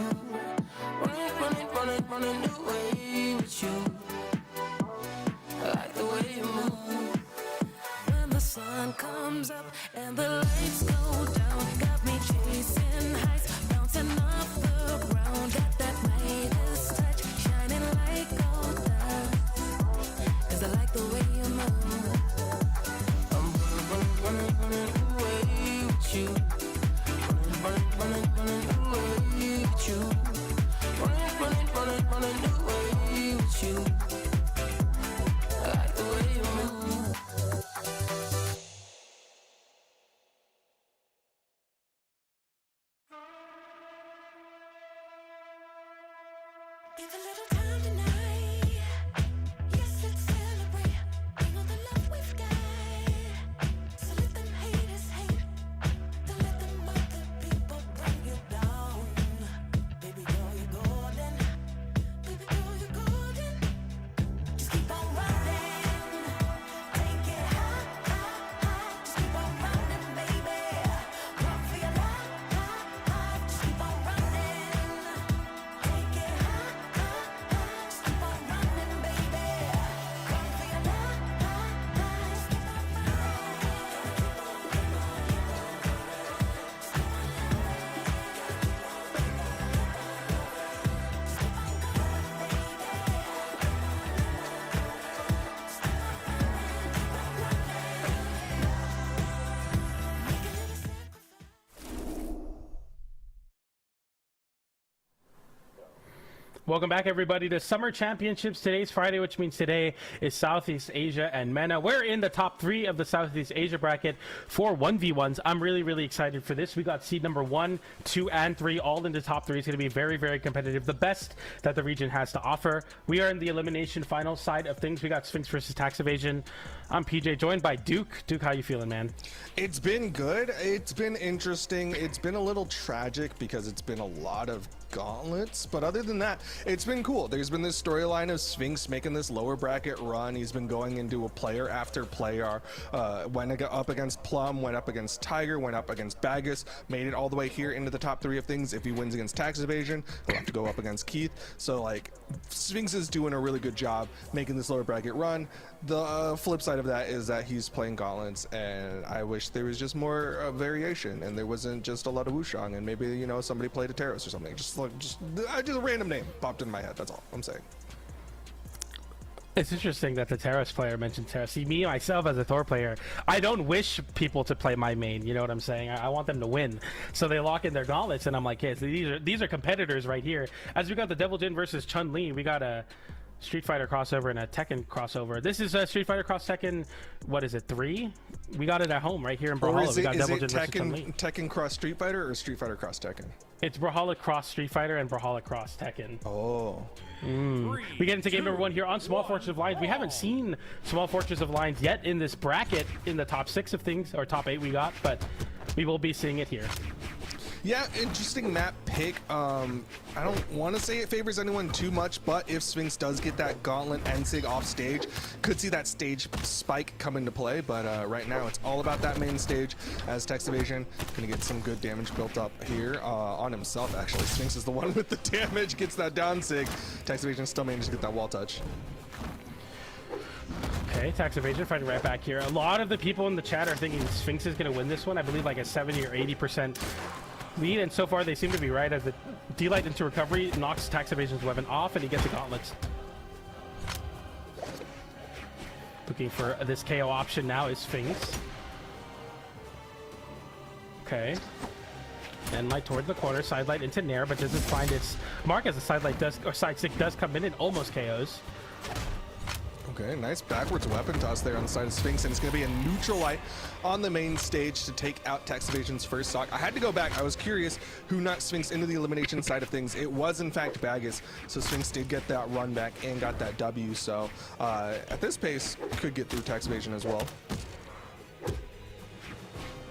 Running away with you. I like the way you move. When the sun comes up and the lights go down, got me chasing heights, bouncing off the ground. Got that Midas touch, shining like gold dust. 'Cause I like the way you move. I'm running away with you. Running away with you. Running away with you. I like the way you move. Give a little time tonight. Yes, let's celebrate. You know the love we've got. So let them haters hate. Don't let them other people bring you down. Baby girl, you're golden. Baby girl, you're golden. Just keep on running. Take it high, high, high. Just keep on running, baby. Run for your life, just keep on running. Take it high, high, high. Just keep on running, baby. Run for your life, just keep on Welcome back, everybody, to Summer Championships. Today's Friday, which means today is Southeast Asia and MENA. We're in the top 3 of the Southeast Asia bracket for 1v1s. I'm really, really excited for this. We got seed number 1, 2, and 3 all in the top 3. It's going to be very, very competitive. The best that the region has to offer. We are in the elimination final side of things. We got Sphinx versus Tax Evasion. I'm PJ, joined by Duke. Duke, how you feeling, man? It's been good. It's been interesting. It's been a little tragic because it's been a lot of gauntlets, but other than that, it's been cool. There's been this storyline of Sphinx making this lower bracket run. He's been going into a player after player. Went up against Plum, went up against Tiger, went up against Bagus, made it all the way here into the top 3 of things. If he wins against Tax Evasion, he'll have to go up against Keith. So like, Sphinx is doing a really good job making this lower bracket run. The flip side of that is that he's playing gauntlets, and I wish there was just more variation and there wasn't just a lot of Wushang, and maybe, you know, somebody played a Taros or something. Just a random name popped in my head. That's all I'm saying. It's interesting that the Taros player mentioned Taros. See, me, myself, as a Thor player, I don't wish people to play my main. You know what I'm saying? I want them to win. So they lock in their gauntlets, and I'm like, hey, so these are competitors right here. As we got the Devil Jin versus Chun-Li, we got a Street Fighter crossover and a Tekken crossover. This is a Street Fighter cross Tekken, what is it, 3? We got it at home right here in Brawlhalla. We got Devil Jin versus Chun-Li. Tekken cross Street Fighter or Street Fighter cross Tekken? It's Brawlhalla cross Street Fighter and Brawlhalla cross Tekken. Oh. We get into game number 1 here on Small Fortress of Lions. We haven't seen Small Fortress of Lions yet in this bracket in the top 6 of things, or top 8 we got, but we will be seeing it here. Yeah, interesting map pick. I don't want to say it favors anyone too much, but if Sphinx does get that Gauntlet and Sig off stage, could see that stage spike come into play. But right now, it's all about that main stage as Tax Evasion gonna get some good damage built up here on himself. Actually, Sphinx is the one with the damage, gets that down Sig. Tax Evasion still manages to get that wall touch. Okay, Tax Evasion fighting right back here. A lot of the people in the chat are thinking Sphinx is going to win this one. I believe like a 70 or 80% lead, and so far they seem to be right as the D-Light into recovery knocks Tax Evasion's weapon off and he gets the gauntlets. Looking for this KO option now is Sphinx. Okay. And light toward the corner, side light into Nair, but doesn't find its mark as the side light does, or side stick does come in and almost KOs. Okay, nice backwards weapon toss there on the side of Sphinx, and it's going to be a neutral light on the main stage to take out Tax Evasion's first stock. I had to go back. I was curious who knocked Sphinx into the elimination side of things. It was, in fact, Bagus, so Sphinx did get that run back and got that W, so at this pace, could get through Tax Evasion as well.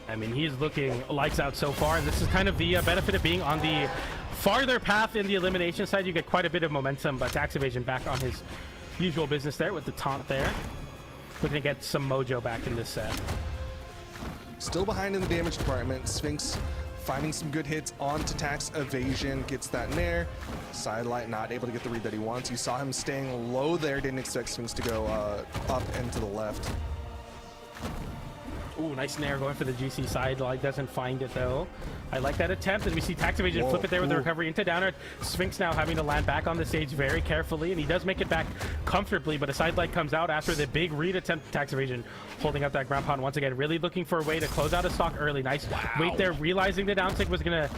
I mean, he's looking lights out so far, and this is kind of the benefit of being on the farther path in the elimination side. You get quite a bit of momentum, but Tax Evasion back on his usual business there with the taunt there. Looking to get some mojo back in this set. still behind in the damage department. Sphinx finding some good hits onto tax evasion, gets that nair. Sidelight not able to get the read that he wants. You saw him staying low there, didn't expect Sphinx to go up and to the left. Ooh, nice nair going for the GC side. Like, doesn't find it though. I like that attempt, and we see tax evasion flip it there with the recovery into downer. Sphinx now having to land back on the stage very carefully, and he does make it back comfortably, but a side light comes out after the big read attempt. Tax evasion holding up that ground pound once again, really looking for a way to close out a stock early. Nice wait there, realizing the down tick was gonna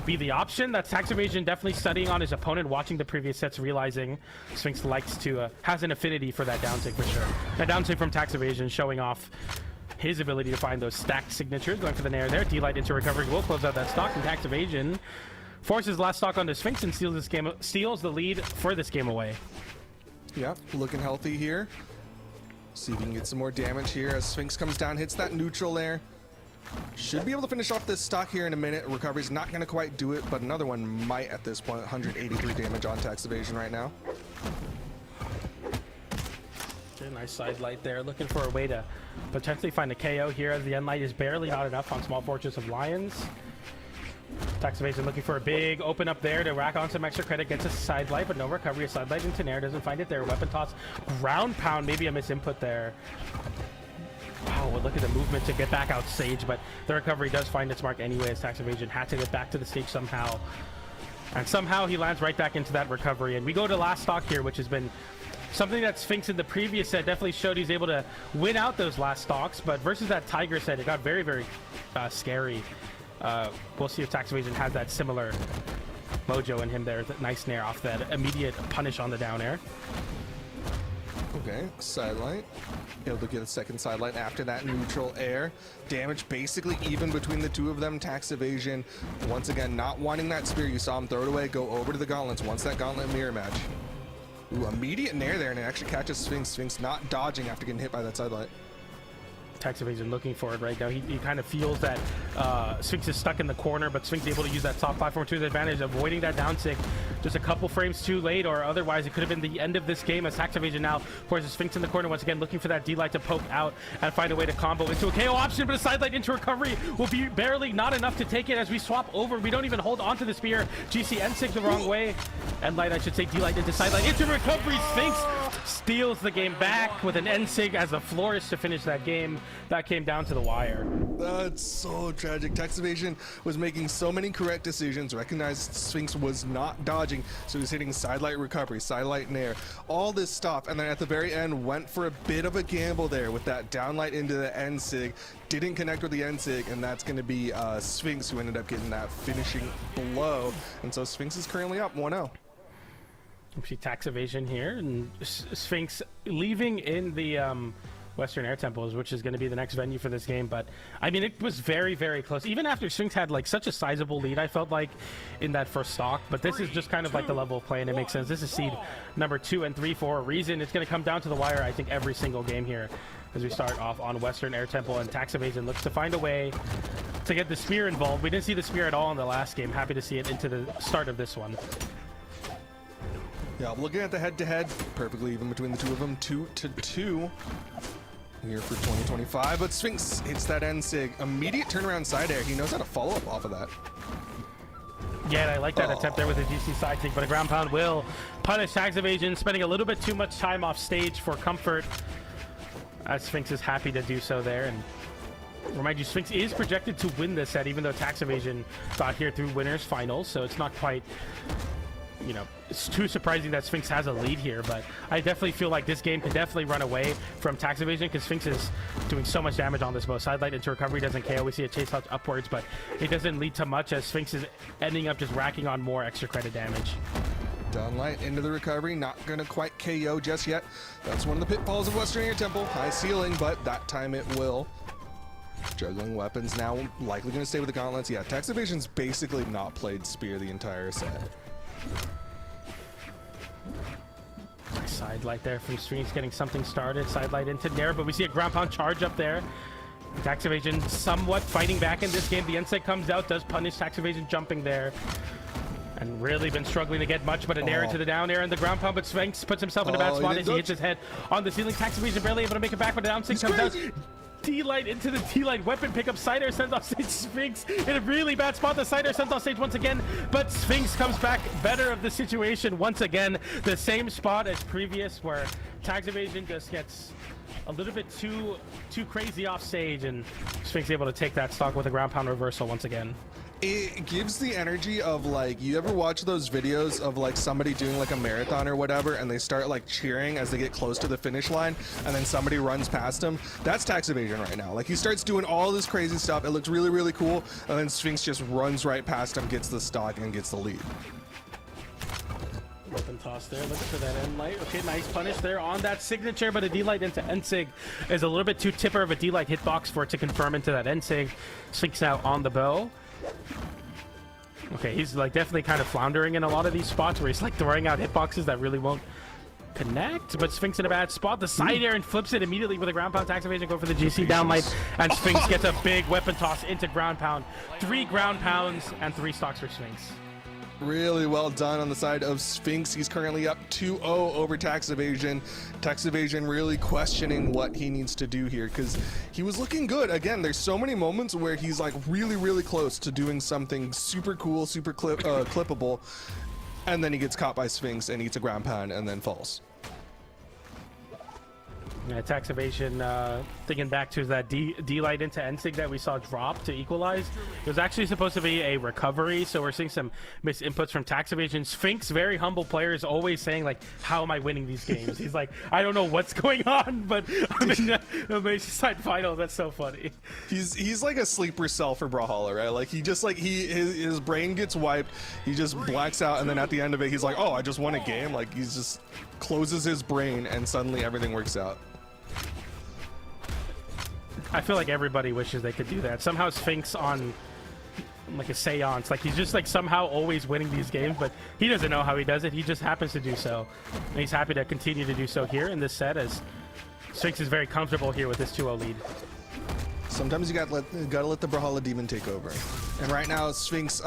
be the option. That's tax evasion definitely studying on his opponent, watching the previous sets, realizing Sphinx likes to has an affinity for that down tick for sure. That down tick from tax evasion showing off his ability to find those stacked signatures, going for the nair there. D-Light into recovery will close out that stock, and tax evasion forces last stock onto Sphinx and steals the lead for this game away. Yeah, looking healthy here. See if we can get some more damage here as Sphinx comes down, hits that neutral there. Should be able to finish off this stock here in a minute. Recovery's not going to quite do it, but another one might at this point. 183 damage on tax evasion right now. Nice side light there, looking for a way to potentially find a KO here as the end light is barely not enough on Small Fortress of Lions. Tax evasion looking for a big open up there to rack on some extra credit, gets a side light, but no recovery. A side light into nair, doesn't find it there. Weapon toss, ground pound, maybe a misinput there. Wow, well, look at the movement to get back out stage, but the recovery does find its mark anyway as tax evasion had to get back to the stage somehow. And somehow he lands right back into that recovery. And we go to last stock here, which has been something that Sphinx in the previous set definitely showed he's able to win out those last stocks, but versus that Tiger set, it got very, very scary. We'll see if tax evasion has that similar mojo in him there. Nice nair off that immediate punish on the down air. Okay, sidelight. Able to get a second sidelight after that neutral air. Damage basically even between the two of them. Tax evasion, once again, not wanting that spear. You saw him throw it away, go over to the gauntlets. Once that gauntlet mirror match. Ooh, immediate nair there, and it actually catches Sphinx. Sphinx not dodging after getting hit by that sidelight. Tax evasion looking for it right now. He kind of feels that Sphinx is stuck in the corner, but Sphinx is able to use that soft platform to his advantage, avoiding that down tick just a couple frames too late, or otherwise it could have been the end of this game as tax evasion now forces Sphinx in the corner once again, looking for that D-Light to poke out and find a way to combo into a KO option, but a sidelight into recovery will be barely not enough to take it as we swap over. We don't even hold onto the spear. GC N-Sig the wrong way. N-Light, I should say, D-Light into sidelight into recovery. Sphinx steals the game back with an N-Sig as the florist to finish that game. That came down to the wire. That's so tragic. Tax evasion was making so many correct decisions, recognized Sphinx was not dodging, so he was hitting sidelight recovery, sidelight nair, all this stuff, and then at the very end went for a bit of a gamble there with that downlight into the N-Sig, didn't connect with the N-Sig, and that's going to be Sphinx who ended up getting that finishing blow, and so Sphinx is currently up 1-0. We see tax evasion here, and Sphinx leaving in the Western Air Temples, which is going to be the next venue for this game. But I mean, it was very, very close. Even after Sphinx had like such a sizable lead, I felt like in that first stock. But this is just kind of like the level of play, and it makes sense. This is seed number 2 and 3 for a reason. It's going to come down to the wire, I think, every single game here as we start off on Western Air Temple, and tax evasion looks to find a way to get the spear involved. We didn't see the spear at all in the last game. Happy to see it into the start of this one. Yeah, looking at the head-to-head, perfectly even between the two of them, 2-2 here for 2025. But Sphinx hits that N-Sig, immediate turnaround side air. He knows how to follow up off of that. Yeah, and I like that attempt there with the GC side kick, but a ground pound will punish tax evasion, spending a little bit too much time off stage for comfort, as Sphinx is happy to do so there. And remind you, Sphinx is projected to win this set, even though tax evasion got here through winners finals, so it's not quite, you know, it's too surprising that Sphinx has a lead here. But I definitely feel like this game could definitely run away from tax evasion because Sphinx is doing so much damage on this bow. Sidelight into recovery doesn't KO. We see a chase out upwards, but it doesn't lead to much as Sphinx is ending up just racking on more extra credit damage. Downlight into the recovery, not gonna quite KO just yet. That's one of the pitfalls of Western Air Temple. High ceiling, but that time it will. Juggling weapons now, likely gonna stay with the gauntlets. Yeah, tax evasion's basically not played spear the entire set. Sidelight there from Sphinx getting something started. Sidelight into nair, but we see a ground pound charge up there. Tax evasion somewhat fighting back in this game. The N-Sig comes out, does punish tax evasion jumping there. And really been struggling to get much, but a nair into the down air and the ground pound, but Sphinx puts himself in a bad spot as he hits his head on the ceiling. Tax evasion barely able to make it back, but the down 6 comes out. D-Light into the D-Light weapon pickup. Cider sends off stage Sphinx in a really bad spot. The Cider sends off stage once again, but Sphinx comes back better of the situation once again. The same spot as previous, where Tags Evasion just gets a little bit too crazy off stage, and Sphinx able to take that stock with a ground pound reversal once again. It gives the energy of, like, you ever watch those videos of like somebody doing like a marathon or whatever, and they start like cheering as they get close to the finish line, and then somebody runs past them? That's Tax Evasion right now. Like, he starts doing all this crazy stuff, it looks really, really cool, and then Sphinx just runs right past him, gets the stock, and gets the lead. Weapon toss there, looking for that end light. Okay, nice punish there on that signature, but a D-Light into end sig is a little bit too tipper of a D-Light hitbox for it to confirm into that end sig. Sphinx now on the bow. Okay, he's like definitely kind of floundering in a lot of these spots where he's like throwing out hitboxes that really won't connect, but Sphinx in a bad spot. The side air and flips it immediately with a ground pound. Tax Evasion go for the GC downlight, and Sphinx gets a big weapon toss into ground pound. 3 ground pounds and 3 stocks for Sphinx. Really well done on the side of Sphinx. He's currently up 2-0 over Tax Evasion. Tax Evasion really questioning what he needs to do here, because he was looking good. Again, there's so many moments where he's like really, really close to doing something super cool, super clippable, and then he gets caught by Sphinx and eats a ground pound and then falls. Yeah, Tax Evasion, thinking back to that D-Light into N-Sig that we saw drop to equalize. It was actually supposed to be a recovery, so we're seeing some misinputs from Tax Evasion. Sphinx, very humble player, is always saying, like, how am I winning these games? He's like, I don't know what's going on, but I'm in the Elimination side final. That's so funny. He's like a sleeper cell for Brawlhalla, right? Like, he just, like, his brain gets wiped, he just blacks out, and then at the end of it, he's like, oh, I just won a game. Like, he's just closes his brain, and suddenly everything works out. I feel like everybody wishes they could do that. Somehow Sphinx on like a seance, like he's just like somehow always winning these games, but he doesn't know how he does it. He just happens to do so. And he's happy to continue to do so here in this set, as Sphinx is very comfortable here with this 2-0 lead. Sometimes you gotta let the Brawlhalla demon take over. And right now, Sphinx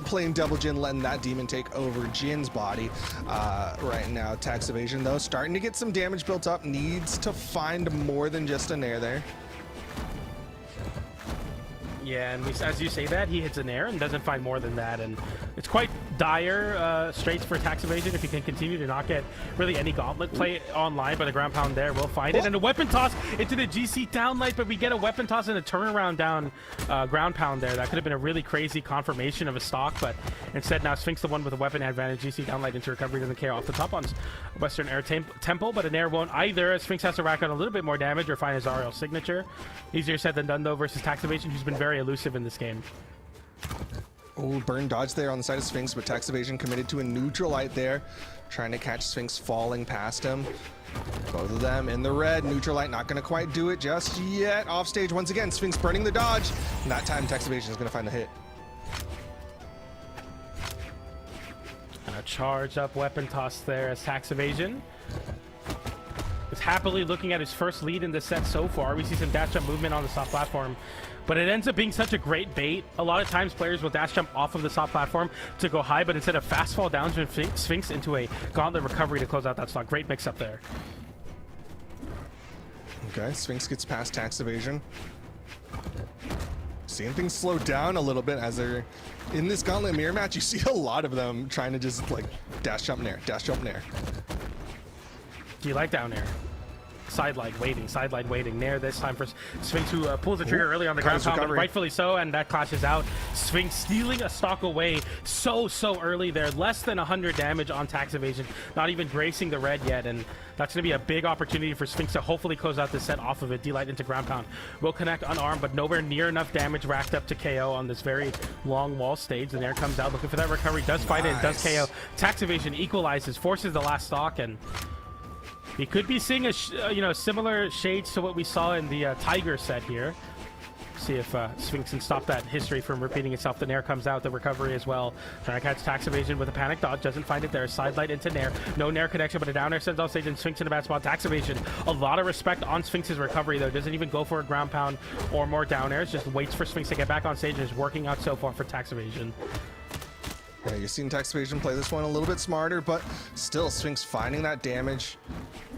playing double Jin, letting that demon take over Jin's body. Right now, Tax Evasion, though, starting to get some damage built up. Needs to find more than just a nair there. Yeah, and as you say that, he hits an air and doesn't find more than that, and it's quite dire straits for Tax Evasion if he can continue to not get really any gauntlet play online, but a ground pound there will find it, and a weapon toss into the GC downlight, but we get a weapon toss and a turnaround down ground pound there. That could have been a really crazy confirmation of a stock, but instead now Sphinx the one with a weapon advantage. GC downlight into recovery, doesn't care off the top on Western Air Temple, but an air won't either, as Sphinx has to rack on a little bit more damage or find his RL signature. Easier said than done, though, versus Tax Evasion, who's been very elusive in this game. Oh, burn dodge there on the side of Sphinx, but Tax Evasion committed to a neutral light there, trying to catch Sphinx falling past him. Both of them in the red. Neutral light not going to quite do it just yet. Off stage once again, Sphinx burning the dodge. And that time, Tax Evasion is going to find the hit. And a charged up weapon toss there as Tax Evasion is happily looking at his first lead in the set so far. We see some dash jump movement on the soft platform, but it ends up being such a great bait. A lot of times players will dash jump off of the soft platform to go high, but instead of fast fall down to Sphinx into a gauntlet recovery to close out that stock. Great mix up there. Okay, Sphinx gets past Tax Evasion. Seeing things slow down a little bit as they're in this gauntlet mirror match. You see a lot of them trying to just like dash jump nair, dash jump nair. Do you like down air? Side light waiting. Nair this time for Sphinx, who pulls the trigger early on the ground pound, but rightfully so, and that clashes out. Sphinx stealing a stock away so early there. Less than 100 damage on Tax Evasion, not even gracing the red yet, and that's going to be a big opportunity for Sphinx to hopefully close out this set off of it. D-Light into ground pound. Will connect unarmed, but nowhere near enough damage racked up to KO on this very long wall stage. And there comes out looking for that recovery. Does fight it and does KO. Tax Evasion equalizes, forces the last stock, and he could be seeing a similar shades to what we saw in the Tiger set here. See if Sphinx can stop that history from repeating itself. The Nair comes out, the recovery as well. Trying to catch Tax Evasion with a panic dodge, doesn't find it there. Side light into Nair. No Nair connection, but a down air sends off stage, and Sphinx in a bad spot. Tax Evasion, a lot of respect on Sphinx's recovery though. Doesn't even go for a ground pound or more down airs, just waits for Sphinx to get back on stage, and is working out so far for Tax Evasion. Yeah, you're seeing Tax Evasion play this one a little bit smarter, but still Sphinx finding that damage.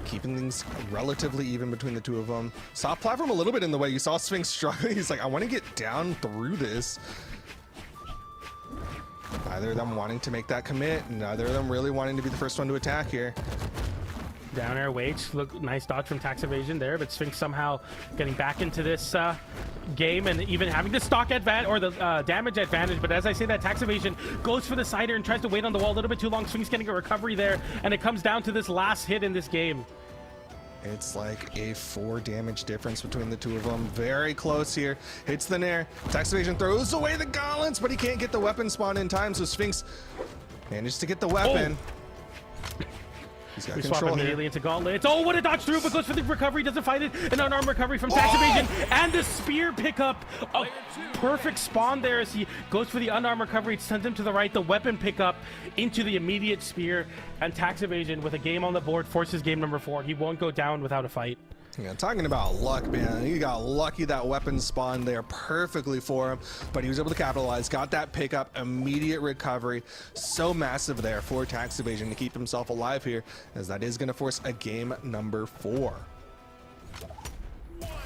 keeping things relatively even between the two of them. Soft platform a little bit in the way. You saw Sphinx struggling. He's like, I want to get down through this. Neither of them wanting to make that commit. Neither of them really wanting to be the first one to attack here. Down air waits. Look, nice dodge from tax evasion there, but Sphinx somehow getting back into this game and even having the stock advantage or the damage advantage. But as I say that, tax evasion goes for the side air and tries to wait on the wall a little bit too long. Sphinx getting a recovery there, and it comes down to this last hit in this game. It's like a 4 damage difference between the two of them. Very close here. Hits the nair. Tax evasion throws away the gauntlets, but he can't get the weapon spawn in time. So Sphinx manages to get the weapon. He's got We swap control immediately here. into gauntlets. Oh, what a dodge through, but goes for the recovery. Doesn't find it. An unarmed recovery from tax evasion and the spear pickup. A perfect spawn there as he goes for the unarmed recovery. It sends him to the right. The weapon pickup into the immediate spear, and tax evasion with a game on the board forces game number 4. He won't go down without a fight. Yeah, talking about luck, man. He got lucky that weapon spawned there perfectly for him, but he was able to capitalize, got that pickup, immediate recovery. So massive there for tax evasion to keep himself alive here, as that is going to force a game number 4.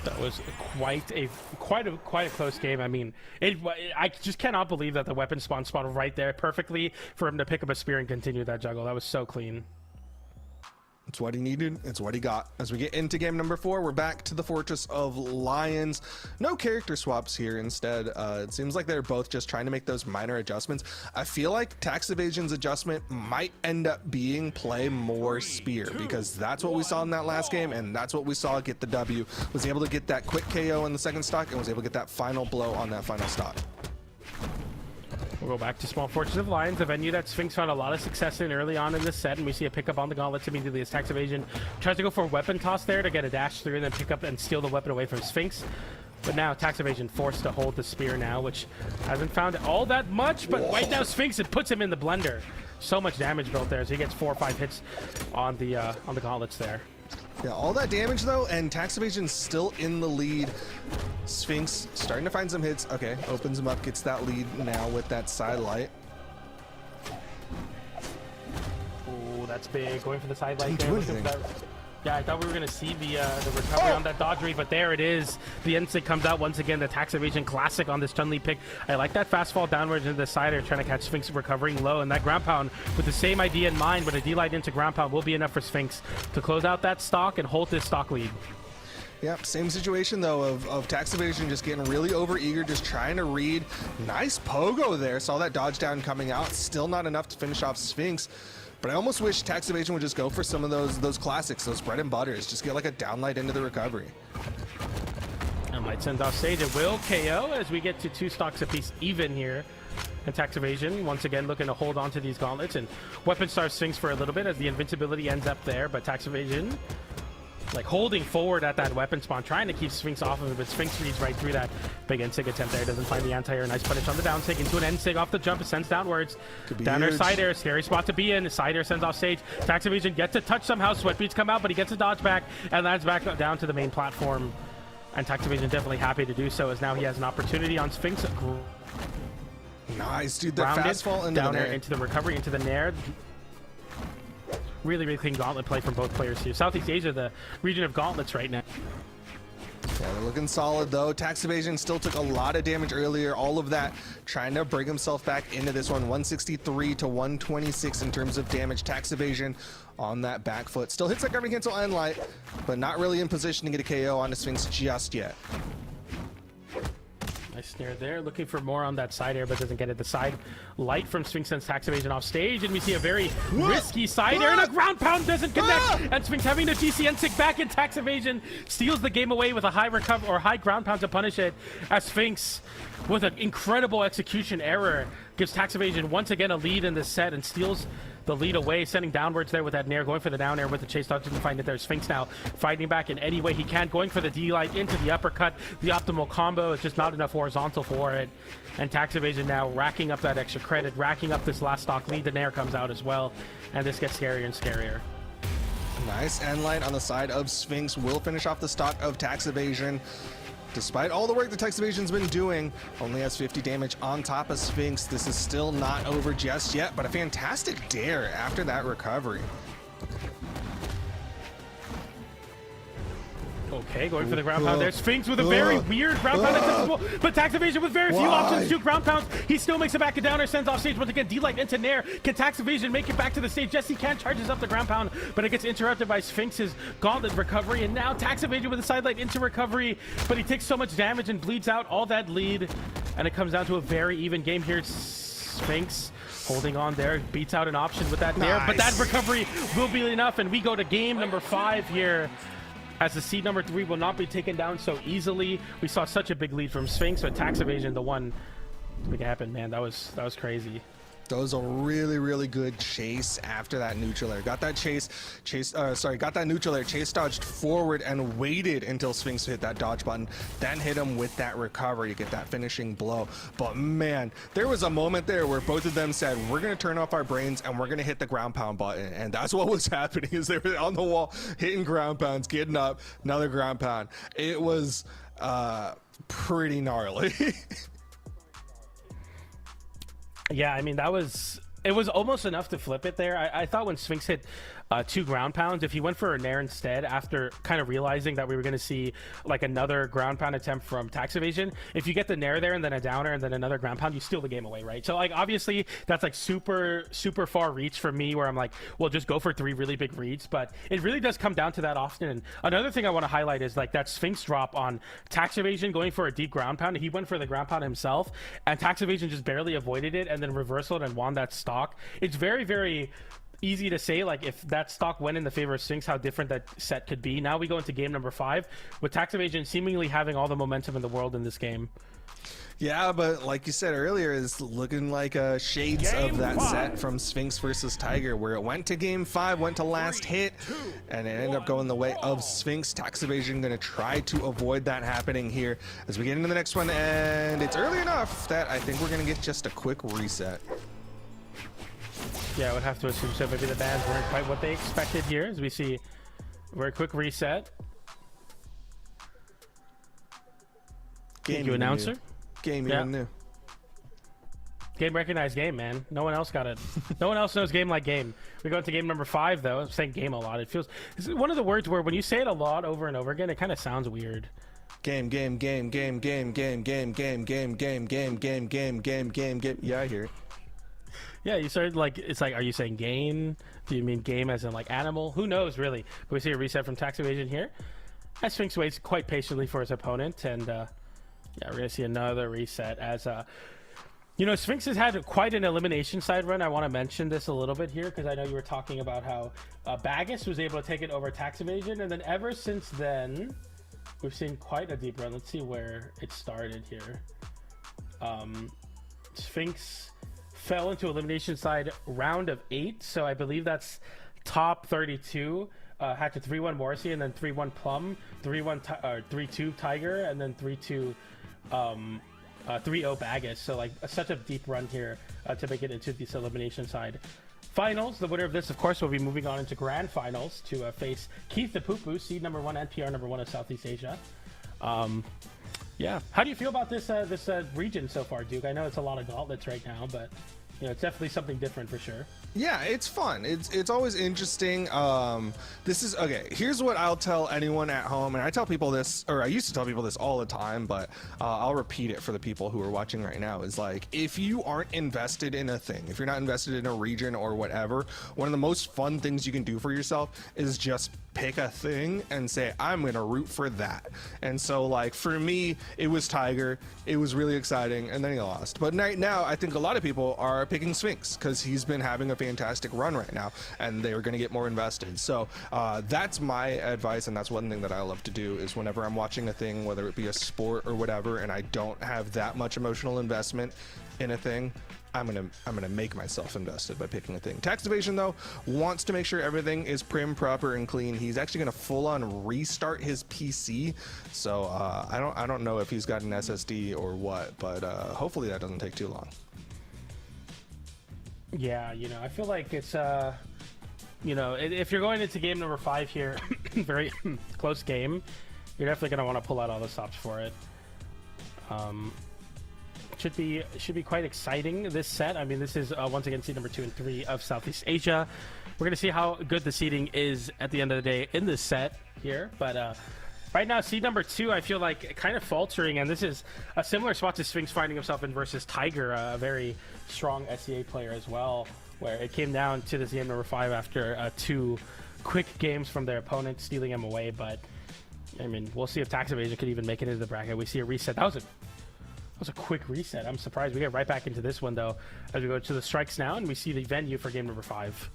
That was quite a close game. I mean, I just cannot believe that the weapon spawned right there perfectly for him to pick up a spear and continue that juggle. That was so clean. It's what he needed. It's what he got. As we get into game number 4, we're back to the Fortress of Lions. No character swaps here. Instead, it seems like they're both just trying to make those minor adjustments. I feel like tax evasion's adjustment might end up being play more spear, because that's what we saw in that last game, and that's what we saw get the W. Was able to get that quick KO in the second stock, and was able to get that final blow on that final stock. We'll go back to Small Fortress of Lions, a venue that Sphinx found a lot of success in early on in this set, and we see a pickup on the gauntlets immediately as tax evasion tries to go for a weapon toss there to get a dash through and then pick up and steal the weapon away from Sphinx. But now tax evasion forced to hold the spear now, which hasn't found all that much, but right now Sphinx, it puts him in the blender. So much damage built there as he gets 4 or 5 hits on the gauntlets there. Yeah, all that damage though, and tax evasion's still in the lead. Sphinx starting to find some hits. Okay, opens him up, gets that lead now with that side light. Oh, that's big. Going for the side light Didn't there. do Looking for anything. that. Yeah, I thought we were going to see the recovery on that dodge read, but there it is. The instinct comes out once again. The tax evasion classic on this Chun-Li pick. I like that fast fall downwards into the side air, trying to catch Sphinx recovering low. And that ground pound with the same idea in mind, but a D-light into ground pound will be enough for Sphinx to close out that stock and hold this stock lead. Yep, same situation though of tax evasion just getting really over eager, just trying to read. Nice pogo there. Saw that dodge down coming out. Still not enough to finish off Sphinx. But I almost wish tax evasion would just go for some of those classics, those bread and butters. Just get like a downlight into the recovery. And light sends off stage. It will KO as we get to 2 stocks apiece even here. And tax evasion once again looking to hold on to these gauntlets and weapon star Sphinx for a little bit as the invincibility ends up there. But tax evasion like holding forward at that weapon spawn, trying to keep Sphinx off of it, but Sphinx reads right through that. Big N-Sig attempt there, doesn't find the anti-air. Nice punish on the down sig into an N-Sig off the jump. It sends downwards. Down air, side air, scary spot to be in. Side air sends off stage. Tax evasion gets a touch somehow. Sweat beats come out, but he gets a dodge back and lands back down to the main platform. And tax evasion definitely happy to do so, as now he has an opportunity on Sphinx. Nice, dude. The fast fall into down the air, nair. into the recovery, into the nair. Really, really clean gauntlet play from both players here. Southeast Asia, the region of gauntlets right now. Yeah, they're looking solid though. Tax evasion still took a lot of damage earlier. All of that trying to bring himself back into this one. 163 to 126 in terms of damage. Tax evasion on that back foot. Still hits that gravity cancel and light, but not really in position to get a KO onto Sphinx just yet. Nice snare there, looking for more on that side air, but doesn't get it. The side light from Sphinx sends tax evasion off stage, and we see a very risky side air, and a ground pound doesn't connect, and Sphinx having the GCN stick back in tax evasion, steals the game away with a high recover or high ground pound to punish it, as Sphinx, with an incredible execution error, gives tax evasion once again a lead in this set and steals the lead away, sending downwards there with that nair, going for the down air with the chase dodge, doesn't find it there. Sphinx now fighting back in any way he can, going for the D-light into the uppercut. The optimal combo is just not enough horizontal for it. And tax evasion now racking up that extra credit, racking up this last stock lead. The nair comes out as well, and this gets scarier and scarier. Nice end light on the side of Sphinx will finish off the stock of tax evasion. Despite all the work the tax evasion's been doing, only has 50 damage on top of Sphinx. This is still not over just yet, but a fantastic dare after that recovery. Okay, going for the ground pound there. Sphinx with a very weird ground pound accessible, but tax evasion with very few options. 2 ground pounds. He still makes it back to downer, sends off stage once again. D-Light into Nair. Can tax evasion make it back to the stage? Yes, he can. Charges up the ground pound, but it gets interrupted by Sphinx's gauntlet recovery, and now tax evasion with a side light into recovery, but he takes so much damage and bleeds out all that lead, and it comes down to a very even game here. Sphinx holding on there, beats out an option with that Nair, but that recovery will be enough, and we go to game number 5 here, as the seed number 3 will not be taken down so easily. We saw such a big lead from Sphinx, but tax evasion, the one to make it happen, man, that was crazy. That was a really, really good chase after that neutral air. Got that got that neutral air, chase dodged forward and waited until Sphinx hit that dodge button, then hit him with that recovery to get that finishing blow. But man, there was a moment there where both of them said, we're gonna turn off our brains and we're gonna hit the ground pound button. And that's what was happening, is they were on the wall, hitting ground pounds, getting up, another ground pound. It was pretty gnarly. Yeah, I mean, it was almost enough to flip it there. I thought when Sphinx hit 2 ground pounds, if he went for a Nair instead, after kind of realizing that we were going to see like another ground pound attempt from tax evasion, if you get the Nair there and then a downer and then another ground pound, you steal the game away, right? So like obviously that's like super far reach for me, where I'm like, well, just go for 3 really big reads, but it really does come down to that often. And another thing I want to highlight is like that Sphinx drop on tax evasion going for a deep ground pound. He went for the ground pound himself, and tax evasion just barely avoided it and then reversaled and won that stock. It's very, very easy to say, like, if that stock went in the favor of Sphinx, how different that set could be. Now we go into game number 5 with tax evasion seemingly having all the momentum in the world in this game. Yeah, but like you said earlier, is looking like shades of that set from Sphinx versus Tiger, where it went to game 5, went to last hit, and it ended up going the way of Sphinx. Tax evasion going to try to avoid that happening here as we get into the next one, and it's early enough that I think we're going to get just a quick reset. Yeah, I would have to assume so. Maybe the bands weren't quite what they expected here, as we see a very quick reset. Thank you, announcer. Game even new. Game recognized game, man. No one else got it. No one else knows game like game. We go into game number 5, though. I'm saying game a lot. It feels, it's one of the words where when you say it a lot over and over again, it kind of sounds weird. Game. Yeah, I hear it. Yeah, you started like, it's like, are you saying game? Do you mean game as in like animal? Who knows, really? But we see a reset from tax evasion here, as Sphinx waits quite patiently for his opponent, and yeah, we're gonna see another reset as you know, Sphinx has had quite an elimination side run. I want to mention this a little bit here because I know you were talking about how Bagus was able to take it over tax evasion, and then ever since then we've seen quite a deep run. Let's see where it started here. Sphinx fell into elimination side round of 8, so I believe that's top 32. Had to 3-1 Morrissey, and then 3-1 Plum, 3-2 Tiger, and then 3-2 3-0 Bagus. So like such a deep run here to make it into this elimination side finals. The winner of this, of course, will be moving on into grand finals to face Keith the Poo-Poo, seed number 1 and PR number 1 of Southeast Asia. Yeah, how do you feel about this region so far, Duke? I know it's a lot of gauntlets right now, but you know, it's definitely something different for sure. Yeah, it's fun. It's always interesting. This is okay. Here's what I'll tell anyone at home, and I tell people this, or I used to tell people this all the time, but I'll repeat it for the people who are watching right now. Is like, if you aren't invested in a thing, if you're not invested in a region or whatever, one of the most fun things you can do for yourself is just pick a thing and say, I'm gonna root for that. And so like for me, it was Tiger. It was really exciting, and then he lost. But right now, I think a lot of people are picking Sphinx because he's been having a fantastic run right now, and they're gonna get more invested. So that's my advice, and that's one thing that I love to do is whenever I'm watching a thing, whether it be a sport or whatever, and I don't have that much emotional investment in a thing, I'm gonna make myself invested by picking a thing. Tax evasion though wants to make sure everything is prim, proper, and clean. He's actually gonna full-on restart his PC. So I don't know if he's got an SSD or what, but hopefully that doesn't take too long. Yeah, you know, I feel like it's you know, if you're going into game number 5 here, very close game, you're definitely gonna want to pull out all the stops for it. Should be quite exciting, this set. I mean, this is once again seed number 2 and 3 of Southeast Asia. We're gonna see how good the seeding is at the end of the day in this set here, but Right now, seed number 2, I feel like kind of faltering, and this is a similar spot to Sphinx finding himself in versus Tiger, a very strong SEA player as well, where it came down to this game number 5 after 2 quick games from their opponent, stealing him away. But I mean, we'll see if Tax Evasion could even make it into the bracket. We see a reset. That was a quick reset. I'm surprised. We get right back into this one, though, as we go to the strikes now, and we see the venue for game number 5.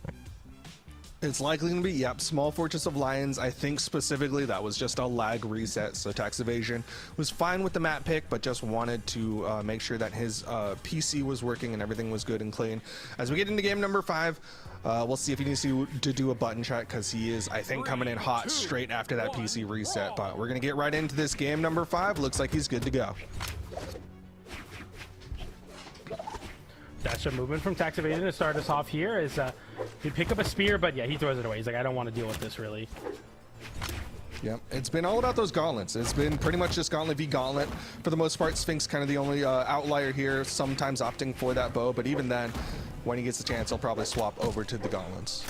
It's likely going to be, yep, Small Fortress of Lions. I think specifically that was just a lag reset. So Tax Evasion was fine with the map pick, but just wanted to make sure that his PC was working and everything was good and clean. As we get into game number 5, we'll see if he needs to do a button check, because he is, I think, coming in hot straight after that PC reset. But we're going to get right into this game number 5. Looks like he's good to go. That's a movement from Tax Evasion to start us off here. Is he pick up a spear, but yeah, he throws it away. He's like, I don't want to deal with this, really. Yep, it's been all about those gauntlets. It's been pretty much just gauntlet v gauntlet. For the most part, Sphinx kind of the only outlier here, sometimes opting for that bow, but even then, when he gets the chance, he'll probably swap over to the gauntlets.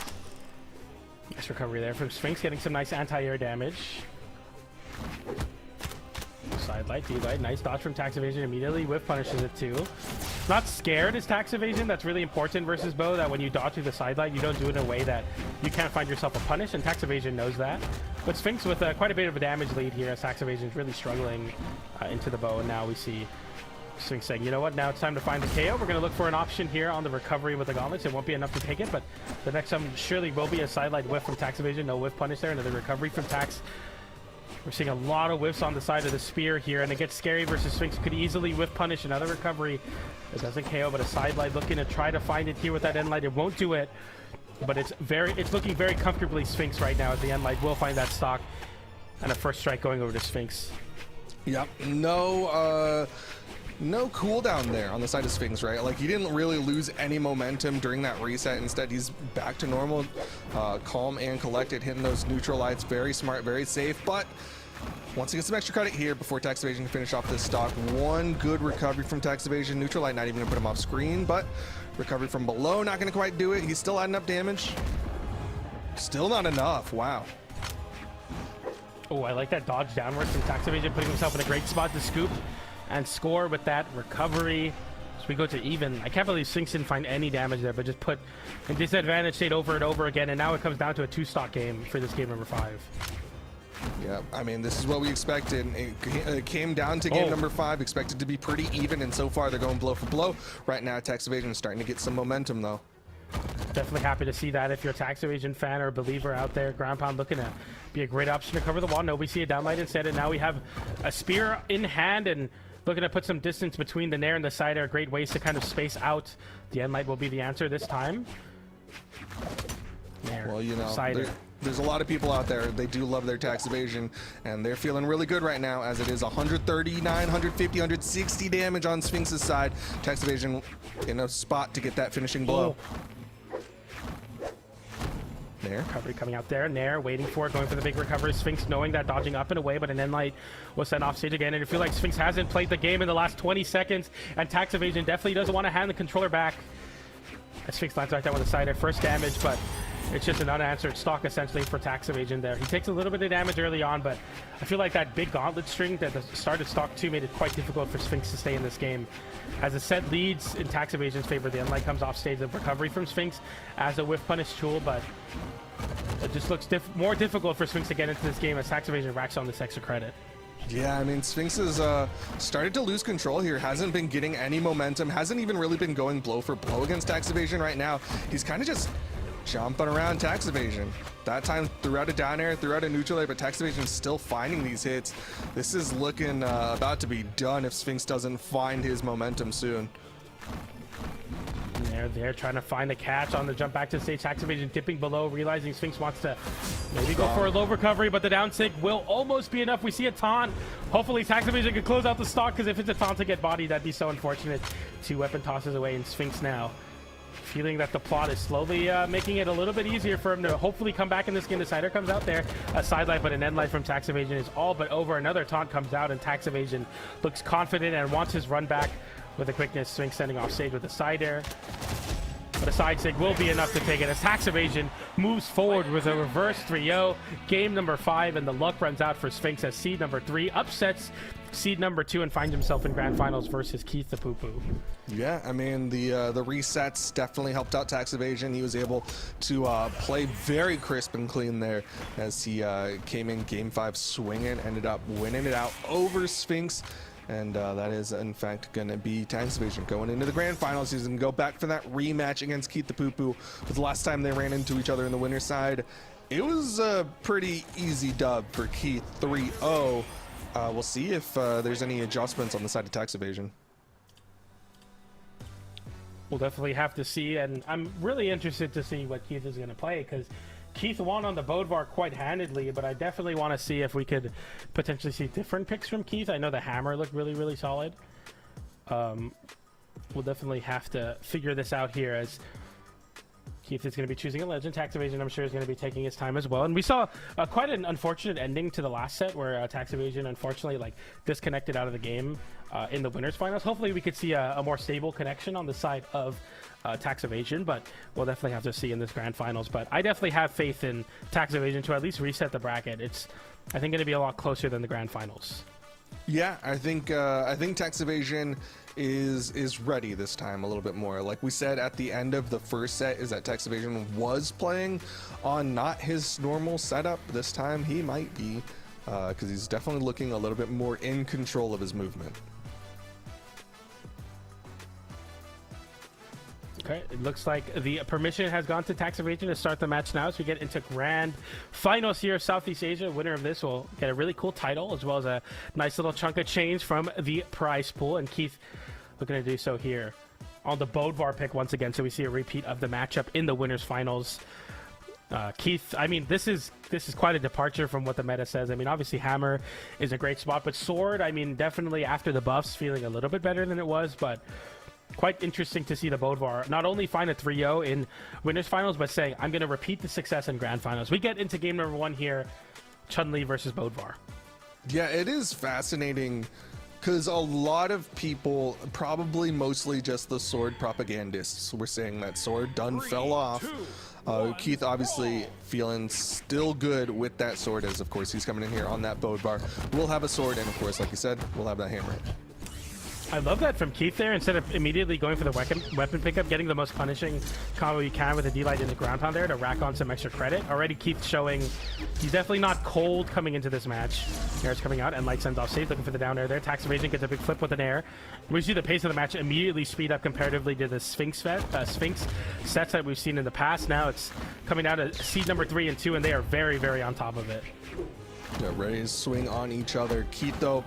Nice recovery there from Sphinx, getting some nice anti-air damage. Side light, D-light, nice dodge from Tax Evasion, immediately whiff punishes it too. Not scared is Tax Evasion. That's really important versus bow, that when you dodge through the side light, you don't do it in a way that you can't find yourself a punish, and Tax Evasion knows that. But Sphinx with quite a bit of a damage lead here, as Tax Evasion is really struggling into the bow, and now we see Sphinx saying, you know what, now it's time to find the KO. We're going to look for an option here on the recovery with the gauntlets. It won't be enough to take it, but the next time surely will be a side light whiff from Tax Evasion. No whiff punish there, another recovery from Tax. We're seeing a lot of whiffs on the side of the spear here, and it gets scary versus Sphinx. Could easily whiff punish another recovery. It doesn't KO, but a side light looking to try to find it here with that end light. It won't do it, but it's looking very comfortably Sphinx right now, as the end light will find that stock, and a first strike going over to Sphinx. Yep, no cooldown there on the side of Sphinx, right? Like, he didn't really lose any momentum during that reset. Instead, he's back to normal, calm and collected, hitting those neutral lights. Very smart, very safe, but wants to get some extra credit here before Tax Evasion can finish off this stock. One good recovery from Tax Evasion. Neutral light not even going to put him off screen, but recovery from below not going to quite do it. He's still adding up damage. Still not enough. Wow. Oh, I like that dodge downwards from Tax Evasion, putting himself in a great spot to scoop and score with that recovery. So we go to even. I can't believe Sphinx didn't find any damage there, but just put in disadvantage state over and over again, and now it comes down to a 2-stock game for this game number 5. Yeah, I mean, this is what we expected. It came down to game number 5, expected to be pretty even, and so far they're going blow for blow. Right now, Tax Evasion is starting to get some momentum, though. Definitely happy to see that. If you're a Tax Evasion fan or a believer out there, ground pound looking to be a great option to cover the wall. No, we see a downlight instead, and now we have a spear in hand and looking to put some distance between the Nair and the side air. Great ways to kind of space out. The end light will be the answer this time. Nair, well, you know, side air. There's a lot of people out there, they do love their Tax Evasion, and they're feeling really good right now, as it is 139, 150, 160 damage on Sphinx's side. Tax Evasion in a spot to get that finishing blow. Nair. Recovery coming out there. Nair waiting for it, going for the big recovery. Sphinx knowing that, dodging up and away, but an end light was sent off stage again. And I feel like Sphinx hasn't played the game in the last 20 seconds, and Tax Evasion definitely doesn't want to hand the controller back. As Sphinx lands right down with the side air. First damage, but it's just an unanswered stock essentially for Tax Evasion there. He takes a little bit of damage early on, but I feel like that big gauntlet string that started stock 2 made it quite difficult for Sphinx to stay in this game. As the set leads in Tax Evasion's favor, the end light comes off stage. The recovery from Sphinx as a whiff punish tool, but it just looks more difficult for Sphinx to get into this game as Tax Evasion racks on this extra credit. Yeah, I mean, Sphinx has started to lose control here. Hasn't been getting any momentum. Hasn't even really been going blow for blow against Tax Evasion right now. He's kind of just jumping around Tax Evasion. That time threw out a down air, threw out a neutral air, but Tax Evasion is still finding these hits. This is looking about to be done if Sphinx doesn't find his momentum soon. They're trying to find a catch on the jump back to the stage. Tax Evasion dipping below, realizing Sphinx wants to maybe go for a low recovery, but the down sig will almost be enough. We see a taunt. Hopefully Tax Evasion can close out the stock, because if it's a taunt to get bodied, that'd be so unfortunate. 2 weapon tosses away, and Sphinx now feeling that the plot is slowly making it a little bit easier for him to hopefully come back in this game. The sider comes out there, a side light, but an end light from Tax Evasion is all but over. Another taunt comes out, and Tax Evasion looks confident and wants his run back with a quickness. Sphinx sending off stage with a side air. but a side sig will be enough to take it as Tax Evasion moves forward with a reverse 3-0. Game number 5, and the luck runs out for Sphinx as seed number 3 upsets seed number 2 and finds himself in grand finals versus Keith the Poo Poo. Yeah, I mean, the resets definitely helped out Tax Evasion. He was able to play very crisp and clean there as he came in game 5 swinging, ended up winning it out over Sphinx. And that is, in fact, going to be Tax Evasion going into the grand finals. He's going to go back for that rematch against Keith the Poo Poo. But the last time they ran into each other in the winner's side, it was a pretty easy dub for Keith, 3-0. We'll see if there's any adjustments on the side of Tax Evasion. We'll definitely have to see, and I'm really interested to see what Keith is going to play, because Keith won on the Bodvar quite handedly, but I definitely want to see if we could potentially see different picks from Keith. I know the hammer looked really, really solid. We'll definitely have to figure this out here, as Keith is going to be choosing a legend. Tax Evasion, I'm sure, is going to be taking his time as well. And we saw quite an unfortunate ending to the last set, where Tax Evasion unfortunately disconnected out of the game in the winners finals. Hopefully we could see a more stable connection on the side of Tax Evasion, but we'll definitely have to see in this grand finals. But I definitely have faith in Tax Evasion to at least reset the bracket. It's, I think, going to be a lot closer than the grand finals. Yeah, I think Tax Evasion is ready this time a little bit more. Like we said at the end of the first set, is that Tax Evasion was playing on not his normal setup. This time he might be, because he's definitely looking a little bit more in control of his movement. Okay, it looks like the permission has gone to Tax Evasion to start the match now as we get into grand finals here. Southeast Asia, winner of this will get a really cool title as well as a nice little chunk of change from the prize pool. And Keith looking to do so here on the Bodvar pick once again, so we see a repeat of the matchup in the winners finals. Keith, I mean, this is quite a departure from what the meta says. I mean, obviously Hammer is a great spot, but Sword, I mean, definitely after the buffs feeling a little bit better than it was, but quite interesting to see the Bodvar not only find a 3-0 in winners finals, but saying, I'm going to repeat the success in grand finals. We get into game number 1 here, Chun-Li versus Bodvar. Yeah, it is fascinating because a lot of people, probably mostly just the Sword propagandists, were saying that Sword done fell off. Keith obviously feeling still good with that Sword, as of course he's coming in here on that Bodvar. We'll have a Sword, and of course, like you said, we'll have that hammer. I love that from Keith there. Instead of immediately going for the weapon pickup, getting the most punishing combo you can with a D-Light in the ground pound there to rack on some extra credit. Already Keith showing he's definitely not cold coming into this match. Air's coming out, and Light sends off stage, looking for the down air there. Tax Evasion gets a big flip with an air. We see the pace of the match immediately speed up comparatively to the Sphinx sets that we've seen in the past. Now it's coming down to seed number 3 and 2, and they are very, very on top of it. Yeah, ready to swing on each other. Keith, though,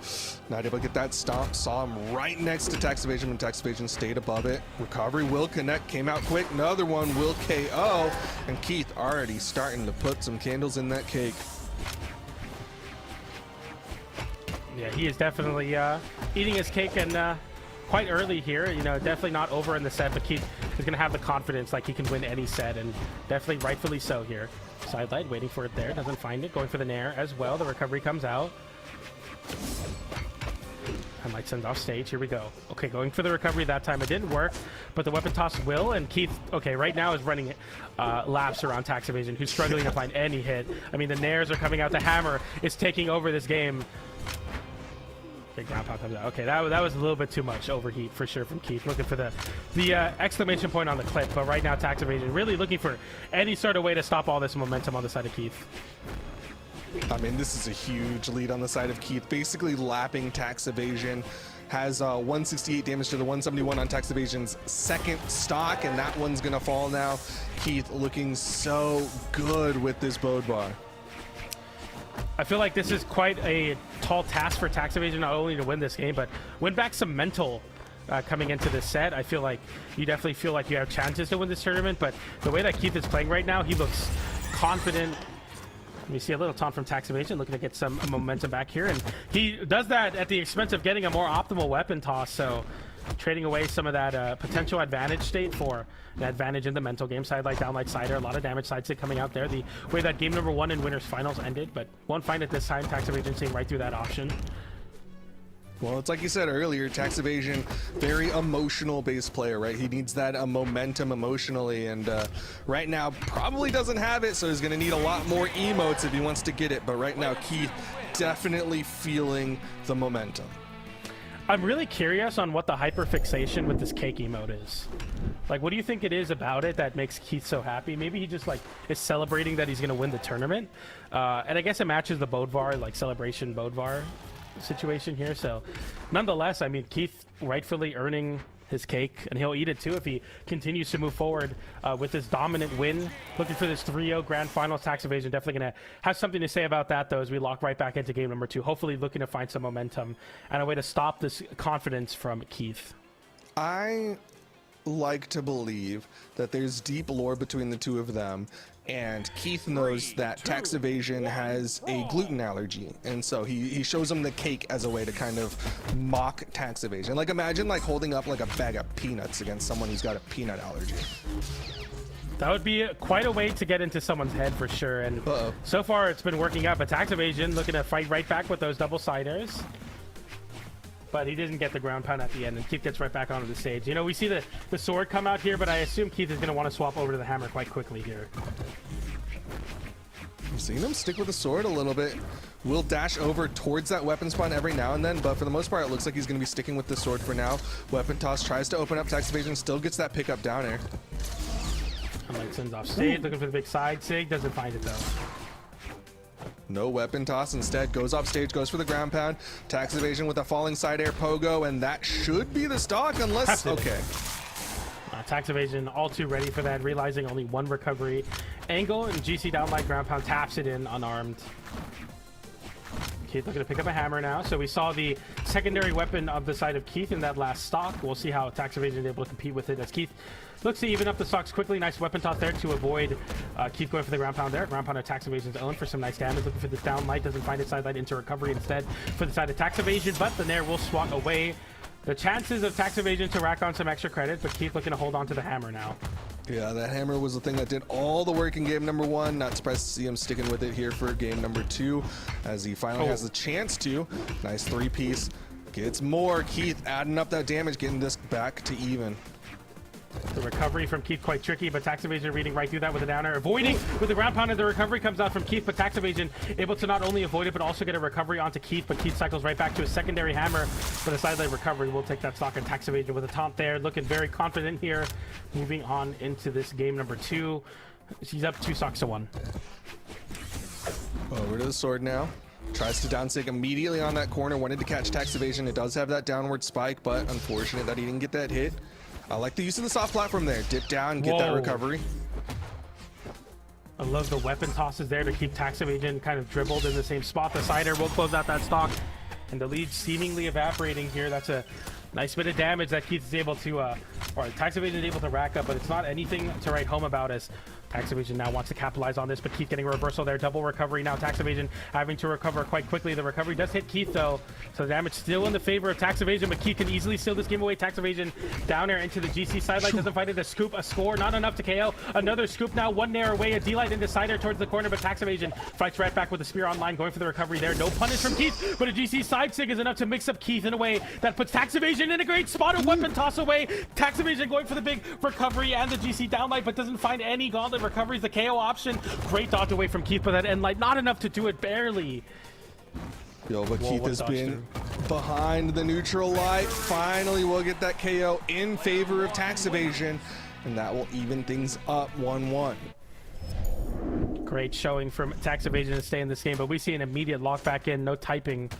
not able to get that stomp. Saw him right next to Tax Evasion, and Tax Evasion stayed above it. Recovery will connect, came out quick. Another one will KO, and Keith already starting to put some candles in that cake. Yeah, he is definitely eating his cake, and quite early here. You know, definitely not over in the set, but Keith is going to have the confidence like he can win any set, and definitely rightfully so here. Side light, waiting for it there, doesn't find it, going for the nair as well. The recovery comes out. And Light sends off stage, here we go. Okay, going for the recovery that time, it didn't work, but the weapon toss will, and Keith, okay, right now is running laps around Tax Evasion, who's struggling to find any hit. I mean, the nairs are coming out, the hammer is taking over this game. Big ground pound comes out. Okay, that was a little bit too much overheat for sure from Keith. Looking for the exclamation point on the clip, but right now Tax Evasion really looking for any sort of way to stop all this momentum on the side of Keith. I mean, this is a huge lead on the side of Keith, basically lapping Tax Evasion. Has 168 damage to the 171 on Tax Evasion's second stock, and that one's gonna fall now. Keith looking so good with this Bodvar. I feel like this is quite a tall task for Tax Evasion, not only to win this game, but win back some mental coming into this set. I feel like you definitely feel like you have chances to win this tournament, but the way that Keith is playing right now, he looks confident. We see a little taunt from Tax Evasion, looking to get some momentum back here, and he does that at the expense of getting a more optimal weapon toss, so trading away some of that potential advantage state for an advantage in the mental game. Side light, down light, cider, a lot of damage side stick coming out there. The way that game number 1 in winners finals ended, but won't find it this time. Tax Evasion seeing right through that option. Well, it's like you said earlier, Tax Evasion, very emotional based player, right? He needs that momentum emotionally, and right now probably doesn't have it, so he's going to need a lot more emotes if he wants to get it. But right now, Keith definitely feeling the momentum. I'm really curious on what the hyperfixation with this cake emote is. Like, what do you think it is about it that makes Keith so happy? Maybe he just, like, is celebrating that he's going to win the tournament. And I guess it matches the Bodvar, like, celebration Bodvar situation here. So, nonetheless, I mean, Keith rightfully earning his cake, and he'll eat it too if he continues to move forward with this dominant win. Looking for this 3-0 grand finals. Tax Evasion definitely going to have something to say about that, though, as we lock right back into game number 2. Hopefully looking to find some momentum and a way to stop this confidence from Keith. I like to believe that there's deep lore between the two of them, and Keith knows that Tax Evasion has a gluten allergy, and so he shows him the cake as a way to kind of mock Tax Evasion. Like, imagine like holding up like a bag of peanuts against someone who's got a peanut allergy. That would be quite a way to get into someone's head for sure, and so far it's been working out. But Tax Evasion looking to fight right back with those double siders, but he didn't get the ground pound at the end, and Keith gets right back onto the stage. You know, we see the sword come out here, but I assume Keith is going to want to swap over to the hammer quite quickly here. You've seen him stick with the sword a little bit. Will dash over towards that weapon spawn every now and then, but for the most part, it looks like he's going to be sticking with the sword for now. Weapon toss tries to open up. Tax Evasion still gets that pickup down air. Like sends off stage, looking for the big side sig, doesn't find it though. No weapon toss, instead goes off stage, goes for the ground pound. Tax Evasion with a falling side air pogo, and that should be the stock unless... Okay. Tax Evasion all too ready for that, realizing only one recovery angle, and GC downlight ground pound taps it in unarmed. Keith looking to pick up a hammer now. So we saw the secondary weapon of the side of Keith in that last stock. We'll see how Tax Evasion is able to compete with it as Keith looks to even up the stocks quickly. Nice weapon toss there to avoid Keith going for the ground pound there. Ground pound of Tax Evasion's own for some nice damage. Looking for this down light, doesn't find it. Side light into recovery instead for the side of Tax Evasion, but the Nair will swat away the chances of Tax Evasion to rack on some extra credit, but Keith looking to hold on to the hammer now. Yeah, that hammer was the thing that did all the work in game number 1. Not surprised to see him sticking with it here for game number 2, as he finally has the chance to. Nice 3-piece. Gets more. Keith adding up that damage, getting this back to even. The recovery from Keith quite tricky, but Tax Evasion reading right through that with a downer. Avoiding with the ground pound, and the recovery comes out from Keith, but Tax Evasion able to not only avoid it, but also get a recovery onto Keith, but Keith cycles right back to his secondary hammer for the side lane recovery. We'll take that stock, and Tax Evasion with a taunt there, looking very confident here. Moving on into this game number 2. He's up 2 stocks to 1. Over to the sword now. Tries to down sig immediately on that corner. Wanted to catch Tax Evasion. It does have that downward spike, but unfortunate that he didn't get that hit. I like the use of the soft platform there. Dip down, get that recovery. I love the weapon tosses there to keep Tax Evasion kind of dribbled in the same spot. The cider will close out that stock, and the lead seemingly evaporating here. That's a nice bit of damage that Keith is able to, or Tax Evasion is able to rack up, but it's not anything to write home about, as Tax Evasion now wants to capitalize on this, but Keith getting a reversal there. Double recovery now. Tax Evasion having to recover quite quickly. The recovery does hit Keith, though, so the damage still in the favor of Tax Evasion, but Keith can easily steal this game away. Tax Evasion down air into the GC sidelight. Doesn't find it. A scoop, a score, not enough to KO. Another scoop now. One nair away. A D-light into cider towards the corner, but Tax Evasion fights right back with the spear online, going for the recovery there. No punish from Keith, but a GC side sig is enough to mix up Keith in a way that puts Tax Evasion in a great spot. A weapon toss away. Tax Evasion going for the big recovery and the GC downlight, but doesn't find any gauntlet recoveries. The KO option. Great dodge away from Keith, but that end light not enough to do it, barely. Yo, but Keith has been behind the neutral light. Finally, we'll get that KO in favor of Tax Evasion, and that will even things up 1-1. Great showing from Tax Evasion to stay in this game, but we see an immediate lock back in, no typing.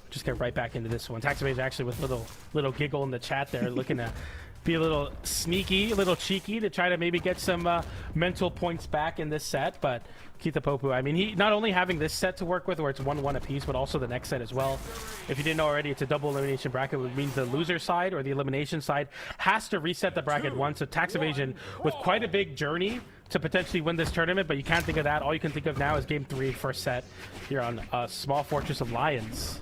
Just get right back into this one. Tax Evasion actually with little giggle in the chat there, looking to be a little sneaky, a little cheeky to try to maybe get some mental points back in this set, but Keith Popu, I mean, he not only having this set to work with where it's 1-1 apiece, but also the next set as well. If you didn't know already, it's a double elimination bracket, which means the loser side or the elimination side has to reset the bracket once. So Tax Evasion with quite a big journey to potentially win this tournament, but you can't think of that. All you can think of now is game 3, first set here on Small Fortress of Lions.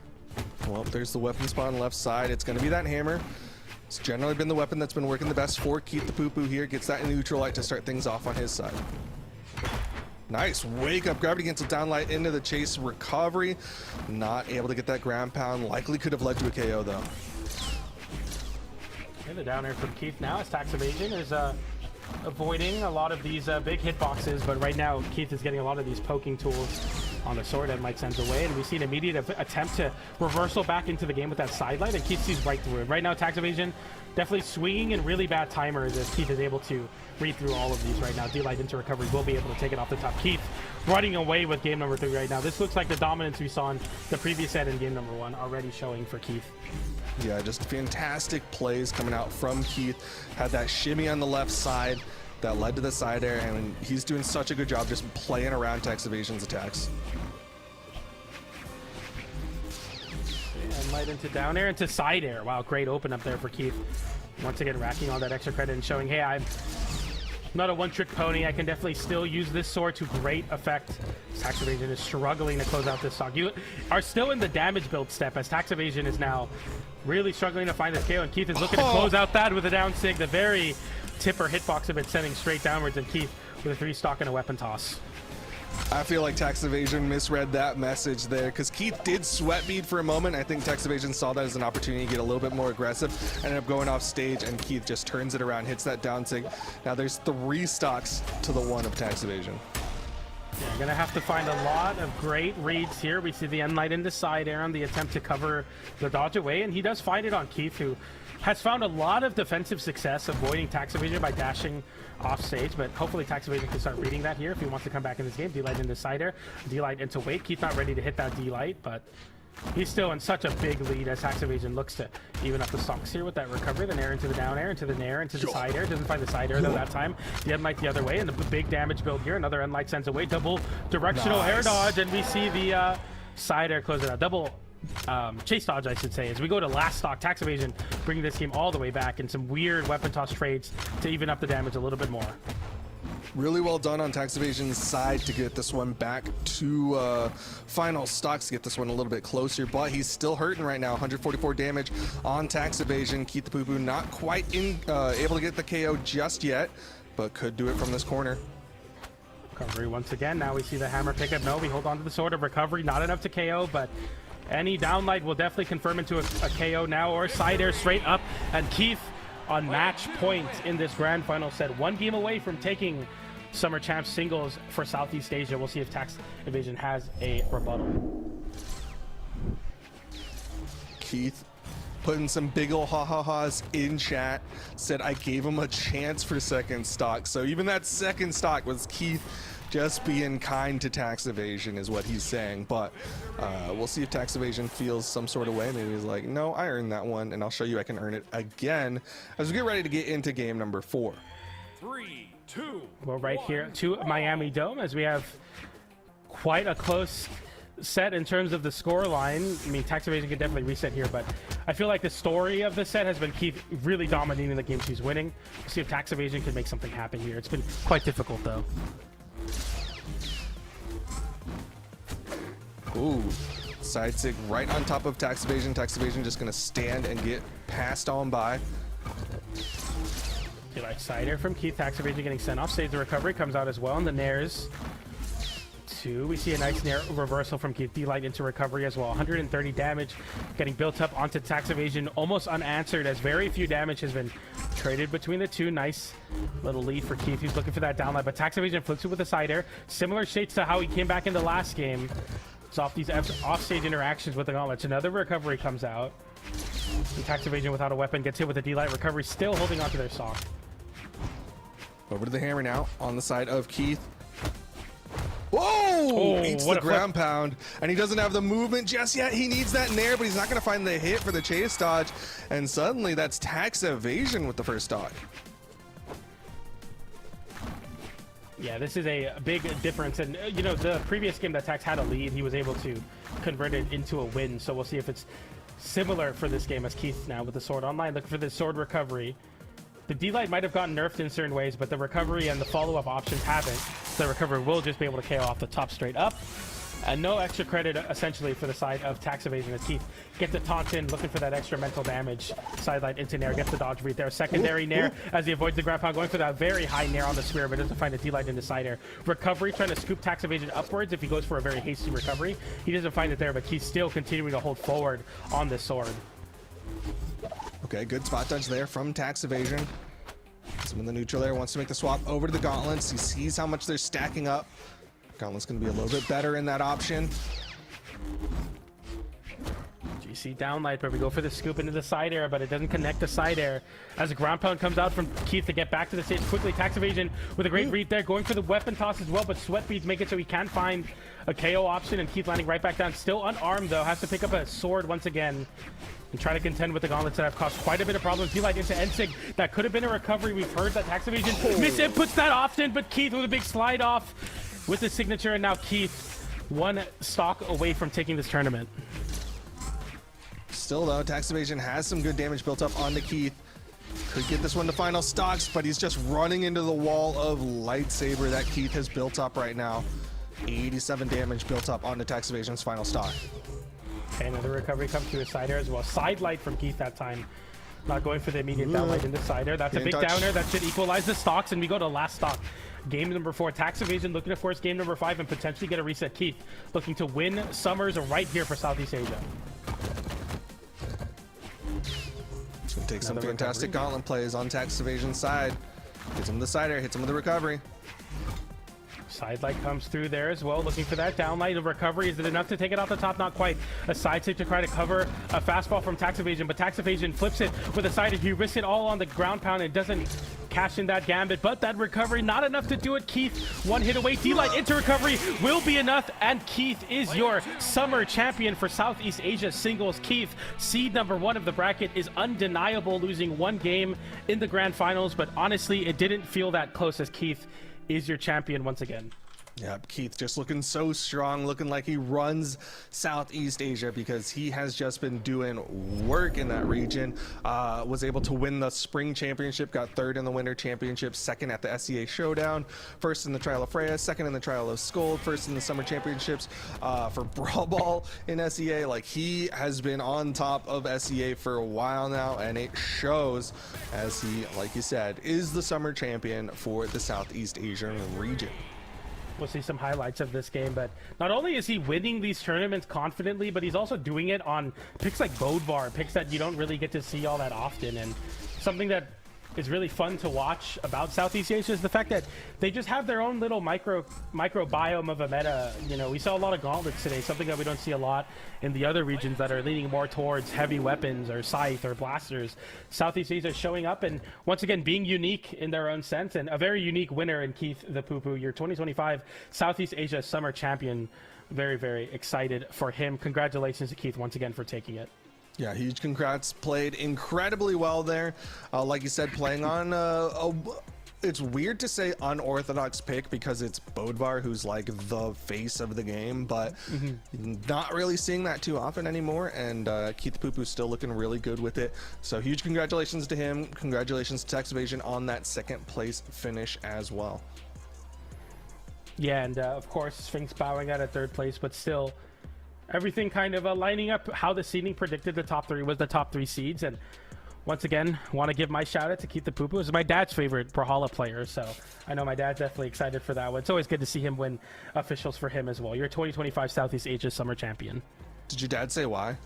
Well, there's the weapon spawn left side. It's going to be that hammer. It's generally been the weapon that's been working the best for Keith the Poo-Poo here. Gets that neutral light to start things off on his side. Nice wake up. Gravity against a downlight into the chase recovery. Not able to get that ground pound. Likely could have led to a KO though. And the down air from Keith now as Tax Evasion is avoiding a lot of these big hitboxes, but right now Keith is getting a lot of these poking tools on the sword and Mike sends away, and we see an immediate attempt to reversal back into the game with that side light, and Keith sees right through it. Right now Tax Evasion definitely swinging in really bad timers as Keith is able to read through all of these right now. D-Light into recovery will be able to take it off the top. Keith running away with game number 3 right now. This looks like the dominance we saw in the previous set in game number 1 already showing for Keith. Yeah, just fantastic plays coming out from Keith. Had that shimmy on the left side that led to the side air, and he's doing such a good job just playing around Tax Evasion's attacks. And light into down air into side air. Wow, great open up there for Keith. Once again, racking all that extra credit and showing, hey, I'm not a one-trick pony. I can definitely still use this sword to great effect. Tax Evasion is struggling to close out this stock. You are still in the damage build step as Tax Evasion is now really struggling to find this KO, and Keith is looking to close out that with a down sig. The very tipper hitbox of it sending straight downwards, and Keith with a 3-stock and a weapon toss. I feel like Tax Evasion misread that message there because Keith did sweat bead for a moment. I think Tax Evasion saw that as an opportunity to get a little bit more aggressive, ended up going off stage, and Keith just turns it around, hits that down sig. Now there's 3 stocks to the 1 of Tax Evasion. Yeah, gonna have to find a lot of great reads here. We see the end light into side air on the attempt to cover the dodge away, and he does find it on Keith, who has found a lot of defensive success avoiding Tax Evasion by dashing off stage, but hopefully Tax Evasion can start reading that here if he wants to come back in this game. D-Light into side air, D-Light into wait. Keith not ready to hit that D-Light, but he's still in such a big lead as Tax Evasion looks to even up the stocks here with that recovery. Then air into the down air, into the nair, into the side air. Doesn't find the side air though that time. The end light the other way, and the big damage build here. Another end light sends away. Double directional air dodge, and we see the side air close it out. Double chase dodge, I should say, as we go to last stock. Tax Evasion bringing this game all the way back, and some weird weapon toss trades to even up the damage a little bit more. Really well done on Tax Evasion's side to get this one back to final stocks, to get this one a little bit closer, but he's still hurting right now. 144 damage on Tax Evasion. Keith the Poo Poo not quite able to get the KO just yet, but could do it from this corner. Recovery once again. Now we see the hammer pickup. No, we hold on to the sword of recovery. Not enough to KO, but any downlight will definitely confirm into a KO now, or side air straight up, and Keith on match point in this grand final set. 1 game away from taking Summer Champs singles for Southeast Asia. We'll see if Tax Evasion has a rebuttal. Keith putting some big ol' ha-ha-has in chat, said I gave him a chance for second stock. So even that second stock was Keith just being kind to Tax Evasion is what he's saying. But we'll see if Tax Evasion feels some sort of way. Maybe he's like, no, I earned that one, and I'll show you I can earn it again as we get ready to get into game number 4. 3, 2. Well, right here to Miami Dome, as we have quite a close set in terms of the score line. I mean, Tax Evasion can definitely reset here, but I feel like the story of the set has been Keith really dominating the games he's winning. We'll see if Tax Evasion can make something happen here. It's been quite difficult, though. Ooh, side sig right on top of Tax Evasion. Tax Evasion just gonna stand and get passed on by. Like side air from Keith. Tax Evasion getting sent off stage. The recovery comes out as well, and the nairs. 2. We see a nice nair reversal from Keith. D-Light into recovery as well. 130 damage getting built up onto Tax Evasion, almost unanswered as very few damage has been traded between the two. Nice little lead for Keith, who's looking for that downlight, but Tax Evasion flips it with a side air. Similar shades to how he came back in the last game. It's off these offstage interactions with the gauntlets. Another recovery comes out. And Tax Evasion without a weapon gets hit with a D-Light recovery, still holding onto their sock. Over to the hammer now on the side of Keith. Whoa! Eats the ground pound, and he doesn't have the movement just yet. He needs that nair, but he's not going to find the hit for the chase dodge, and suddenly that's Tax Evasion with the first stock. Yeah, this is a big difference, and you know, the previous game that Tax had a lead, he was able to convert it into a win, so we'll see if it's similar for this game as Keith now with the sword online, looking for the sword recovery. The D-Light might have gotten nerfed in certain ways, but the recovery and the follow-up options haven't. The recovery will just be able to KO off the top straight up. And no extra credit, essentially, for the side of tax evasion as Keith gets the taunt in, looking for that extra mental damage. Sideline into Nair, gets the dodge read there. Secondary Nair as he avoids the ground pound, going for that very high Nair on the spear, but doesn't find a D-light into side air. Recovery, trying to scoop tax evasion upwards if he goes for a very hasty recovery. He doesn't find it there, but he's still continuing to hold forward on this sword. Okay, good spot dodge there from tax evasion. Some in the neutral there, wants to make the swap over to the gauntlets. He sees how much they're stacking up. Gauntlet's going to be a little bit better in that option. GC downlight, but we go for the scoop into the side air, but it doesn't connect the side air. As a ground pound comes out from Keith to get back to the stage quickly, tax evasion with a great read there, going for the weapon toss as well, but sweat beads make it so he can't find a KO option, and Keith landing right back down. Still unarmed though, has to pick up a sword once again and try to contend with the gauntlets that have caused quite a bit of problems. D-light into Ensig, that could have been a recovery. We've heard that tax evasion miss inputs that often, but Keith with a big slide off with the signature, and now Keith one stock away from taking this tournament. Still though, tax evasion has some good damage built up onto Keith. Could get this one to final stocks, but he's just running into the wall of lightsaber that Keith has built up right now. 87 damage built up onto tax evasion's final stock. Okay, another recovery comes to his side air as well. Side light from Keith that time. Not going for the immediate downlight into side air. That's a big downer. That should equalize the stocks, and we go to last stock. Game number 4. Tax evasion looking to force game number 5 and potentially get a reset. Keith looking to win Summers right here for Southeast Asia. It's going to take some fantastic gauntlet plays on tax evasion's side. Hits him with the side air, hits him with the recovery. Side light comes through there as well, looking for that downlight. The recovery, is it enough to take it off the top? Not quite. A side stick to try to cover a fastball from tax evasion, but tax evasion flips it with a side. If he risks it all on the ground pound, it doesn't cash in that gambit, but that recovery not enough to do it. Keith one hit away. D-light into recovery will be enough, and Keith is your summer champion for Southeast Asia singles. Keith, seed number 1 of the bracket, is undeniable, losing 1 game in the grand finals, but honestly it didn't feel that close as Keith is your champion once again. Yeah, Keith just looking so strong, looking like he runs Southeast Asia because he has just been doing work in that region. Was able to win the spring championship, got 3rd in the winter championship, 2nd at the SEA showdown, 1st in the trial of Freya, 2nd in the trial of Skold, 1st in the summer championships for Brawlhalla in SEA. Like, he has been on top of SEA for a while now, and it shows as he, like you said, is the summer champion for the Southeast Asian region. We'll see some highlights of this game, but not only is he winning these tournaments confidently, but he's also doing it on picks like Bodvar, picks that you don't really get to see all that often. And something that is really fun to watch about Southeast Asia is the fact that they just have their own little microbiome of a meta. You know, we saw a lot of gauntlets today, something that we don't see a lot in the other regions that are leaning more towards heavy weapons or scythe or blasters. Southeast Asia is showing up and once again being unique in their own sense, and a very unique winner in Keith the Poo-Poo, your 2025 Southeast Asia Summer Champion. Very, very excited for him. Congratulations to Keith once again for taking it. Yeah, huge congrats. Played incredibly well there. Like you said, playing on it's weird to say unorthodox pick because it's Bodvar who's like the face of the game, but not really seeing that too often anymore. And Keith Poo-Poo's still looking really good with it. So huge congratulations to him. Congratulations to Tax Evasion on that 2nd place finish as well. Yeah, and of course Sphinx bowing out at 3rd place, but still everything kind of lining up how the seeding predicted. The top 3 was the top 3 seeds, and once again want to give my shout out to Keith the Poo-Poo. It's my dad's favorite Brawlhalla player, so I know my dad's definitely excited for that one. It's always good to see him win officials for him as well. You're 2025 Southeast Asia Summer Champion. Did your dad say why?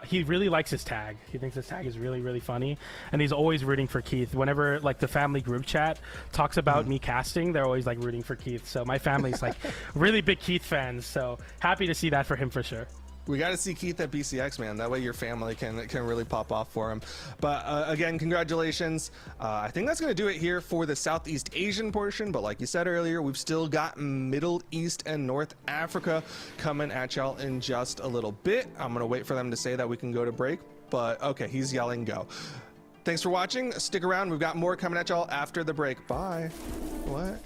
He really likes his tag. He thinks his tag is really, really funny, and he's always rooting for Keith. Whenever like the family group chat talks about me casting, they're always like rooting for Keith. So my family's like really big Keith fans. So happy to see that for him for sure. We got to see Keith at BCX, man. That way your family can really pop off for him. But again, congratulations. I think that's going to do it here for the Southeast Asian portion. But like you said earlier, we've still got Middle East and North Africa coming at y'all in just a little bit. I'm going to wait for them to say that we can go to break. But okay, he's yelling go. Thanks for watching. Stick around. We've got more coming at y'all after the break. Bye. What?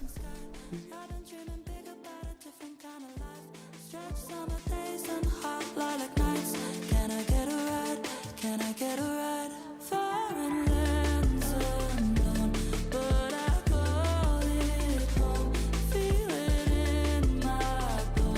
Feel it in my bones.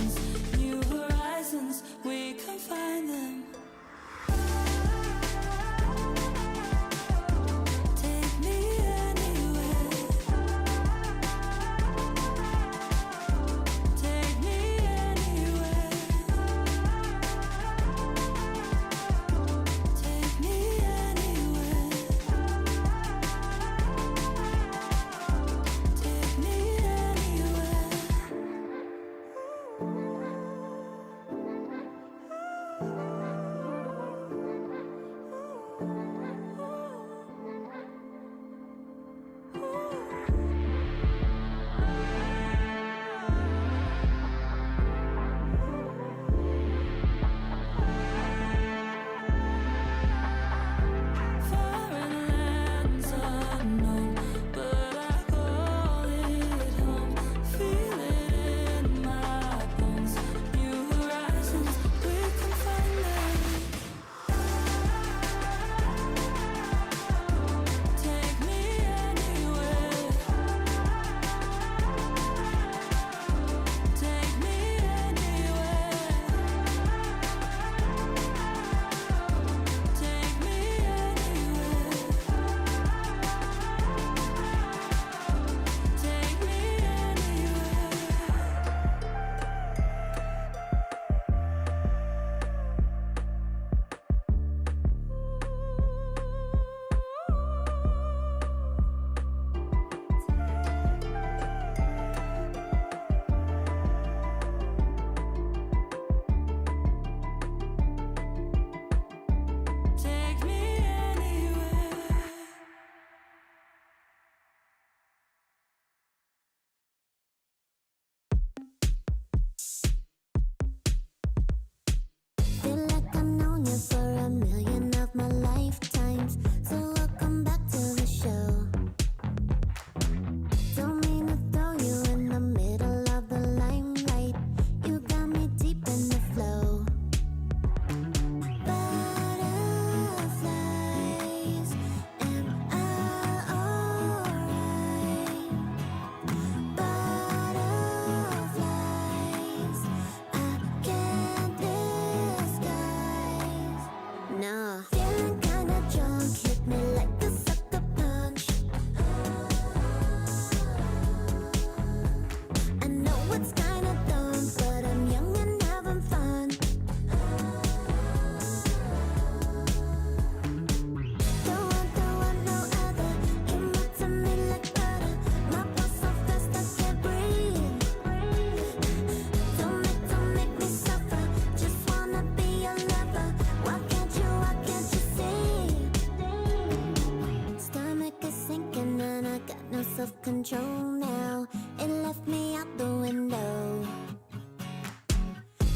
and I got no self-control now. It left me out the window.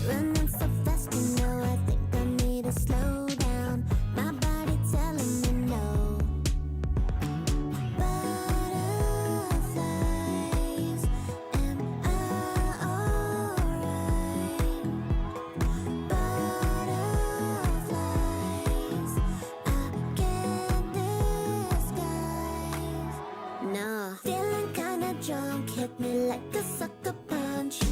Running so fast, you know, I think I need to slow down. My body telling me no. Butterflies, am I alright? Butterflies, I can't disguise. No, feeling kinda drunk, hit me like a sucker punch.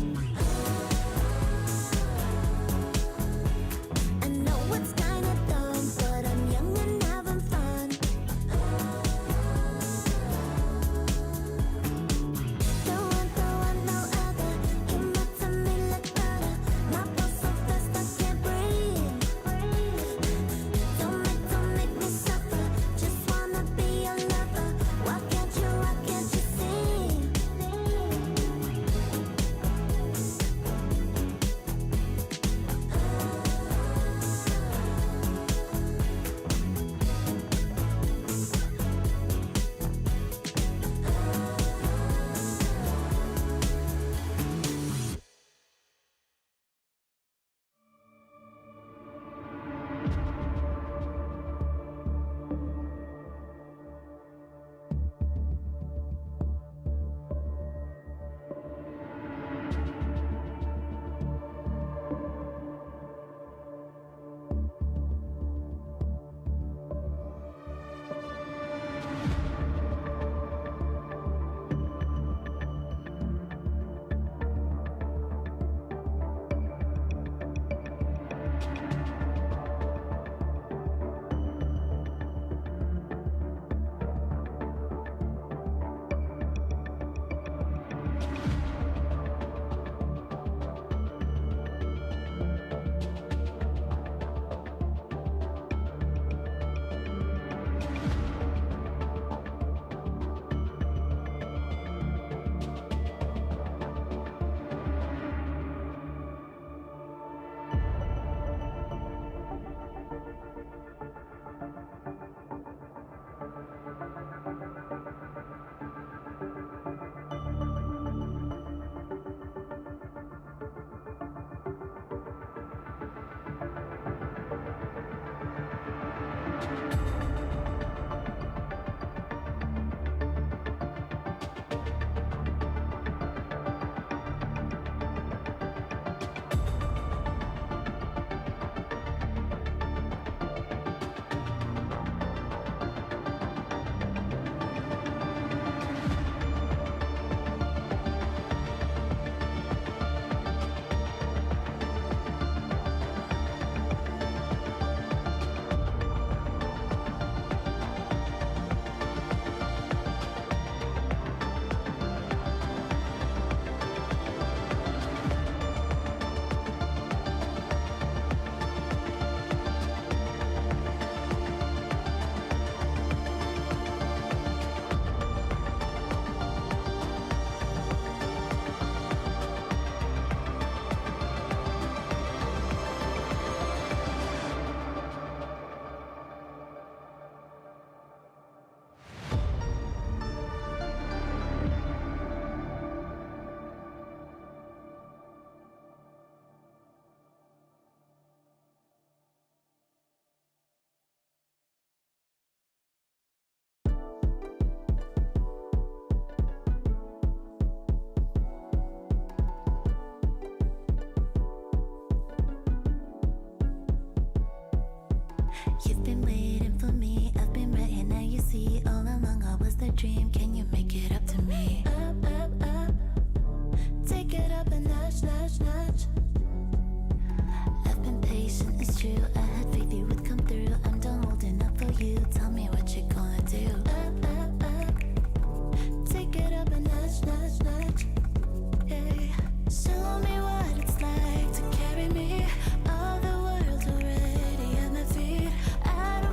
I know it's kinda dumb, but I'm young and having fun. Don't want no other. You melt to me like butter. My pulse so fast I can't breathe. Don't make me suffer. Just wanna be your lover. Why can't you see?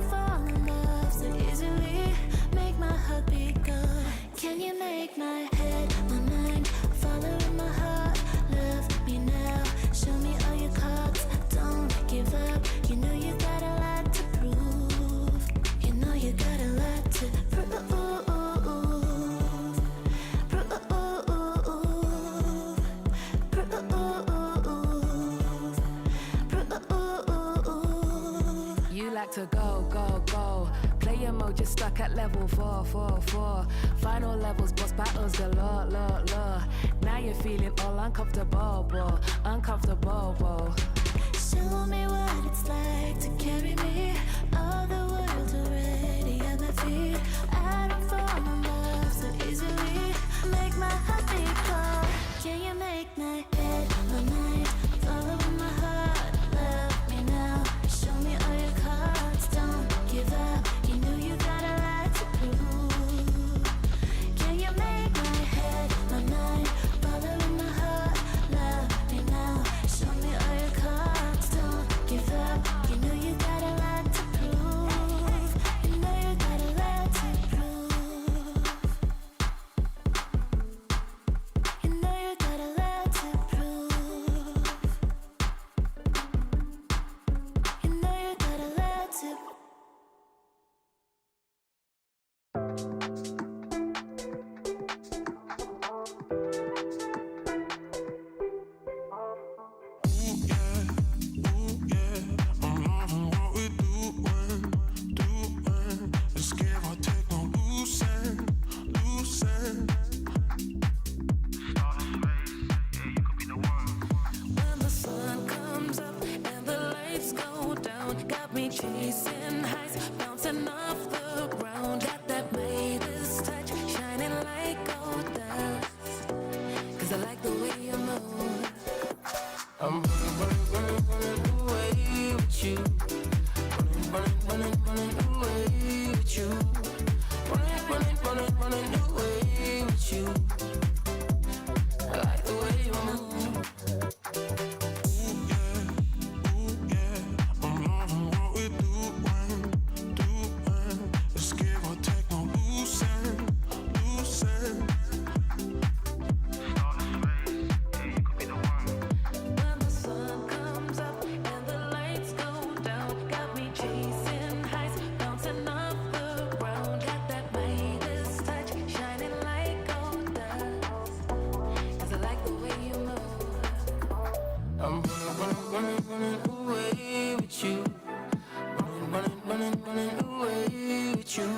fall in love. to go, go, go. Player mode just stuck at level 4, 4, 4. Final levels, boss battles galore, law, law. Now you're feeling all uncomfortable, bro. Uncomfortable, bro. Show me what it's like to carry me. All the world already at my feet. I don't fall in love so easily. Make my heart beat cold. Can you make my head my mind? Follow my heart, love me now. Show me all your cards, don't give up. You know you got a lot to prove. Can you make my head my mind? Follow my heart, love me now. Show me all your cards, don't give up. You know you got a lot to prove. You know you got a lot to prove. You know you got a lot to prove. You know you got a lot to I'm loving what we doing. Let's give or take, no losing. When the sun comes up and the lights go down, got me chasing highs, bouncing off the ground. Got that Midas touch, shining like gold dust. 'Cause I like the way you move. I'm running away with you. Running away with you. Running away with you. I like the way you move. I'm loving what we doing. Let's give or take, no losing. When the sun comes up and the lights go down, got me chasing highs, bouncing off the ground. Got that Midas touch, shining like gold dust. 'Cause I like the way you move. I'm running away with you. Running away with you.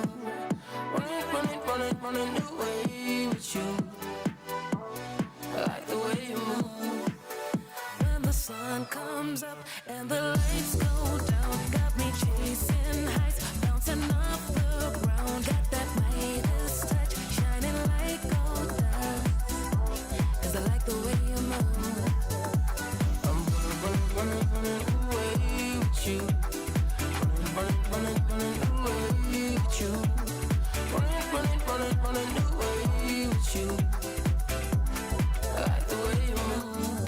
Running away with you. I like the way you move. When the sun comes up and the lights go down, got me chasing highs, bouncing off the ground. Got that Midas touch, shining like gold dust. 'Cause I like the way you move. I'm running away with you. Running away with you. Running away with you. I like the way you move.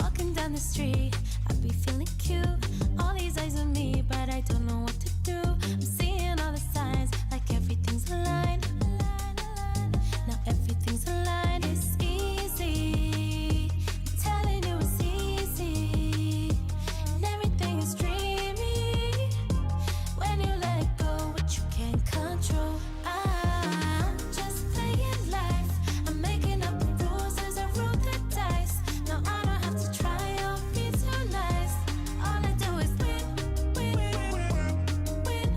Walking down the street, I be feeling cute. All these eyes on me, but I don't know what to do. I'm seeing all the signs, like everything's aligned. Now everything's aligned, it's easy. I'm telling you it's easy. And everything is dreamy. When you let go, what you can't control. I'm just playing life. I'm making up the rules as I roll the dice. No, I don't have to try or be too nice. All I do is win, win, win.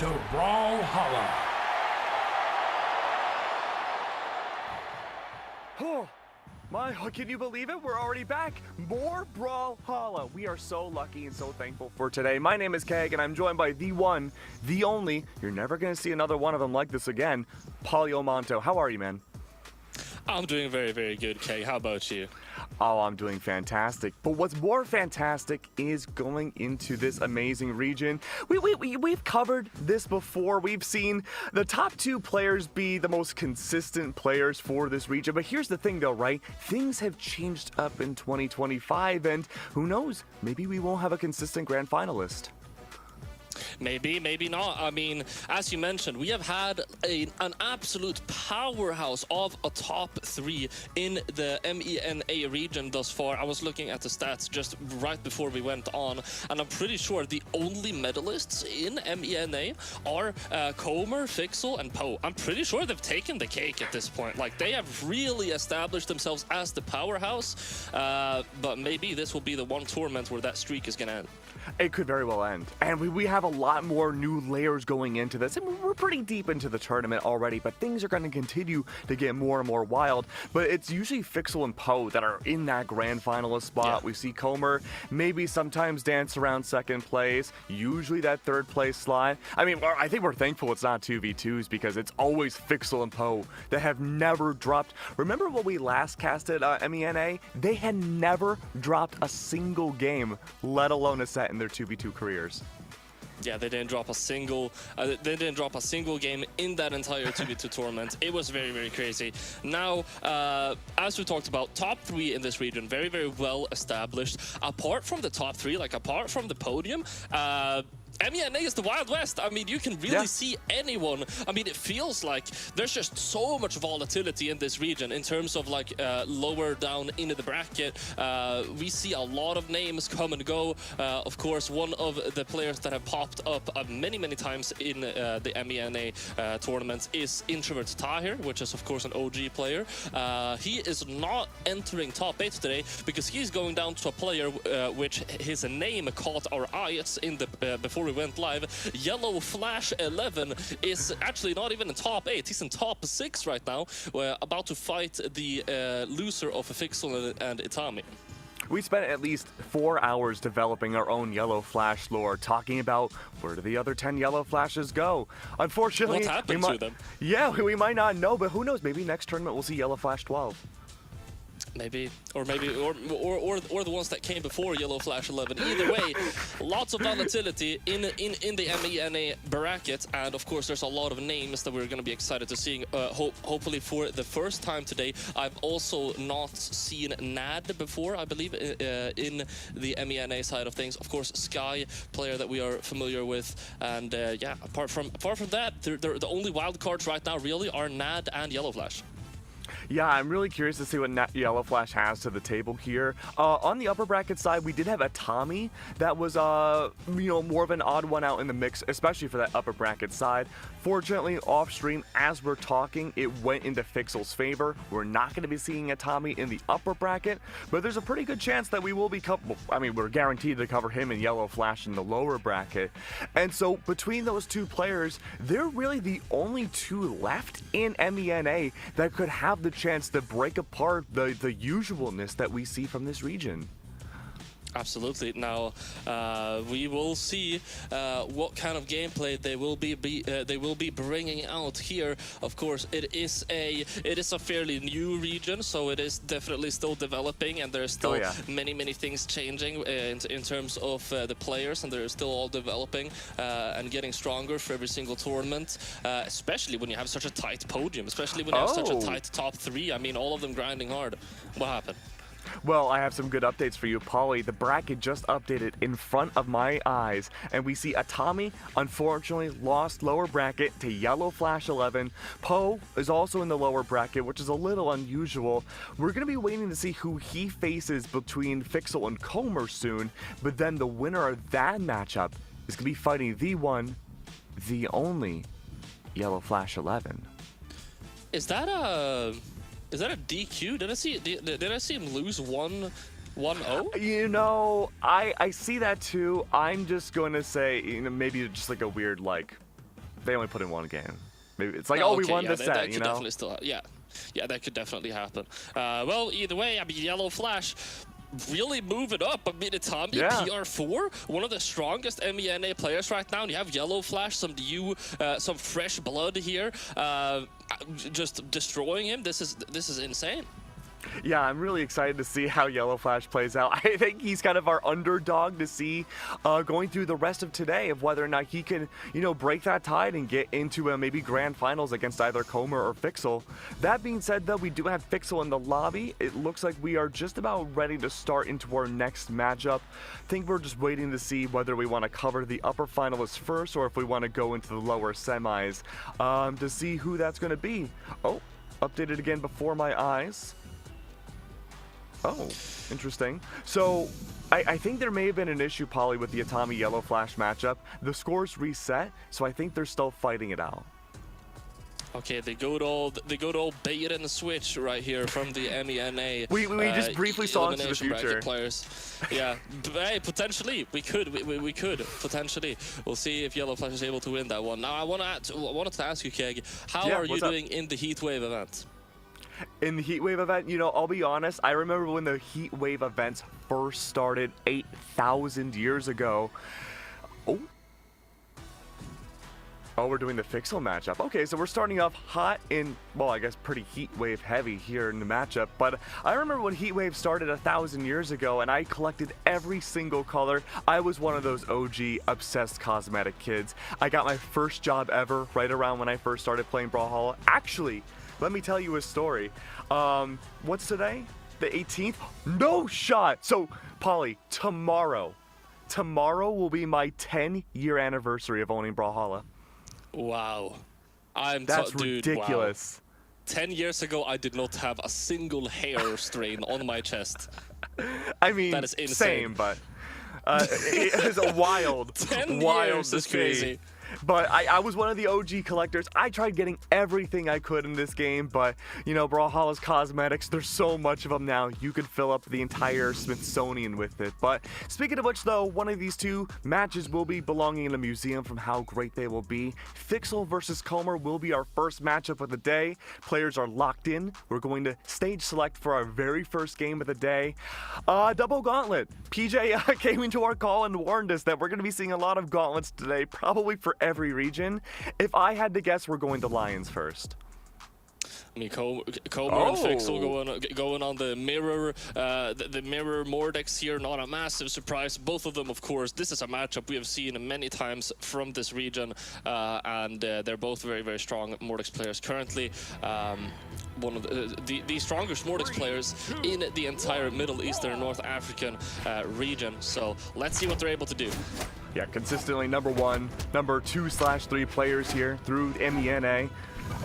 to Brawlhalla. Oh, can you believe it? We're already back. More Brawlhalla. We are so lucky and so thankful for today. My name is Keg, and I'm joined by the one, the only, you're never going to see another one of them like this again, Monto. How are you, man? I'm doing very, very good, Kay. How about you? Oh, I'm doing fantastic. But what's more fantastic is going into this amazing region. We've covered this before. We've seen the top 2 players be the most consistent players for this region. But here's the thing, though, right? Things have changed up in 2025, and who knows? Maybe we won't have a consistent grand finalist. Maybe, maybe not. I mean, as you mentioned, we have had an absolute powerhouse of a top 3 in the MENA region thus far. I was looking at the stats just right before we went on, and I'm pretty sure the only medalists in MENA are Comer, Fixel, and Poe. I'm pretty sure they've taken the cake at this point. Like, they have really established themselves as the powerhouse, but maybe this will be the one tournament where that streak is going to end. It could very well end. And we have a lot more new layers going into this. And we're pretty deep into the tournament already, but things are going to continue to get more and more wild. But it's usually Fixel and Poe that are in that grand finalist spot. Yeah. We see Comer maybe sometimes dance around second place, usually that third place slide. I mean, I think we're thankful it's not 2v2s because it's always Fixel and Poe that have never dropped. Remember when we last casted MENA? They had never dropped a single game, let alone a set in their 2v2 careers. Yeah, they didn't drop a single. Game in that entire 2v2 tournament. It was very, very crazy. Now, as we talked about, top 3 in this region, very, very well established. Apart from the top 3, like apart from the podium, MENA is the Wild West. I mean, you can really see anyone. I mean, it feels like there's just so much volatility in this region in terms of like lower down into the bracket. We see a lot of names come and go. Of course, one of the players that have popped up many, many times in the MENA tournaments is Introvert Tahir, which is, of course, an OG player. He is not entering top 8 today because he's going down to a player which his name caught our eyes in the before we went live. Yellow Flash 11 is actually not even in top 8. He's in top 6 right now. We're about to fight the loser of Fixel and Itami. We spent at least 4 hours developing our own Yellow Flash lore, talking about where do the other 10 Yellow Flashes go. Unfortunately, what happened to them? Yeah, we might not know, but who knows? Maybe next tournament we'll see Yellow Flash 12. Maybe, or the ones that came before Yellow Flash 11. Either way, lots of volatility in the MENA bracket, and of course there's a lot of names that we're going to be excited to see. Hopefully for the first time today. I've also not seen NAD before, I believe, in the MENA side of things. Of course, Sky, player that we are familiar with, and yeah, apart from that, the only wild cards right now really are NAD and Yellow Flash. Yeah, I'm really curious to see what Yellow Flash has to the table here. On the upper bracket side, we did have a Tommy that was, more of an odd one out in the mix, especially for that upper bracket side. Fortunately, off stream, as we're talking, it went into Fixel's favor. We're not going to be seeing a Tommy in the upper bracket, but there's a pretty good chance that we will be we're guaranteed to cover him and Yellow Flash in the lower bracket. And so between those two players, they're really the only 2 left in MENA that could have the chance to break apart the usualness that we see from this region. Absolutely. Now we will see what kind of gameplay they will be bringing out here. Of course, it is a fairly new region, so it is definitely still developing, and there's still many things changing in terms of the players, and they're still all developing and getting stronger for every single tournament. Especially when you have such a tight podium, especially when you have such a tight top 3. I mean, all of them grinding hard. What happened? Well, I have some good updates for you, Polly. The bracket just updated in front of my eyes, and we see Atami, unfortunately, lost lower bracket to Yellow Flash 11. Poe is also in the lower bracket, which is a little unusual. We're going to be waiting to see who he faces between Fixel and Comer soon, but then the winner of that matchup is going to be fighting the one, the only Yellow Flash 11. Is that a DQ? Did I see him lose 1-0? You know, I see that too. I'm just going to say, maybe just like a weird they only put in one game. Maybe it's like, No, oh, we okay, won yeah, this that set, could you know? definitely still, yeah, that could definitely happen. Well, either way, I mean, Yellow Flash really moving up. I mean, Itami, Yeah. PR4, one of the strongest MENA players right now. And you have Yellow Flash, some fresh blood here, just destroying him. This is insane. Yeah, I'm really excited to see how Yellow Flash plays out. I think he's kind of our underdog to see going through the rest of today of whether or not he can, you know, break that tide and get into maybe grand finals against either Comer or Fixel. That being said, though, we do have Fixel in the lobby. It looks like we are just about ready to start into our next matchup. I think we're just waiting to see whether we want to cover the upper finalists first or if we want to go into the lower semis to see who that's going to be. Oh, updated again before my eyes. Oh, interesting. So, I think there may have been an issue, Polly, with the Itami Yellow Flash matchup. The scores reset, so I think they're still fighting it out. Okay, the good old bait and switch right here from the MENA. We just briefly saw into the elimination bracket future. Players. Yeah, hey, potentially we could potentially. We'll see if Yellow Flash is able to win that one. Now I wanted to ask you, Keg, how Yeah, are you what's up? doing in the Heatwave event? In the Heatwave event, you know, I'll be honest, I remember when the Heatwave events first started 8,000 years ago. Oh, we're doing the Fixel matchup. Okay, so we're starting off hot in, well, I guess pretty Heatwave heavy here in the matchup. But I remember when Heatwave started 1,000 years ago and I collected every single color. I was one of those OG obsessed cosmetic kids. I got my first job ever right around when I first started playing Brawlhalla. Actually, let me tell you a story. What's today? The 18th? No shot! So, Polly, tomorrow will be my 10-year anniversary of owning Brawlhalla. Wow. That's ridiculous. Wow. 10 years ago, I did not have a single hair strain on my chest. I mean, That is insane. same, but it is a wild, 10 wild years to is see. crazy. But I was one of the OG collectors. I tried getting everything I could in this game, but, you know, Brawlhalla's cosmetics, there's so much of them now, you could fill up the entire Smithsonian with it. But speaking of which, though, one of these two matches will be belonging in a museum from how great they will be. Fixel versus Comer will be our first matchup of the day. Players are locked in. We're going to stage select for our very first game of the day. Double gauntlet. PJ came into our call and warned us that we're going to be seeing a lot of gauntlets today, probably for every region. If I had to guess, we're going to Lions first. I mean, Comer and Fixel going on the mirror, the mirror Mordex here. Not a massive surprise. Both of them, of course. This is a matchup we have seen many times from this region, and they're both very, very strong Mordex players. Currently, one of the strongest Mordex players in the entire Middle Eastern and North African region. So let's see what they're able to do. Yeah, consistently number 1, number 2/3 players here through MENA.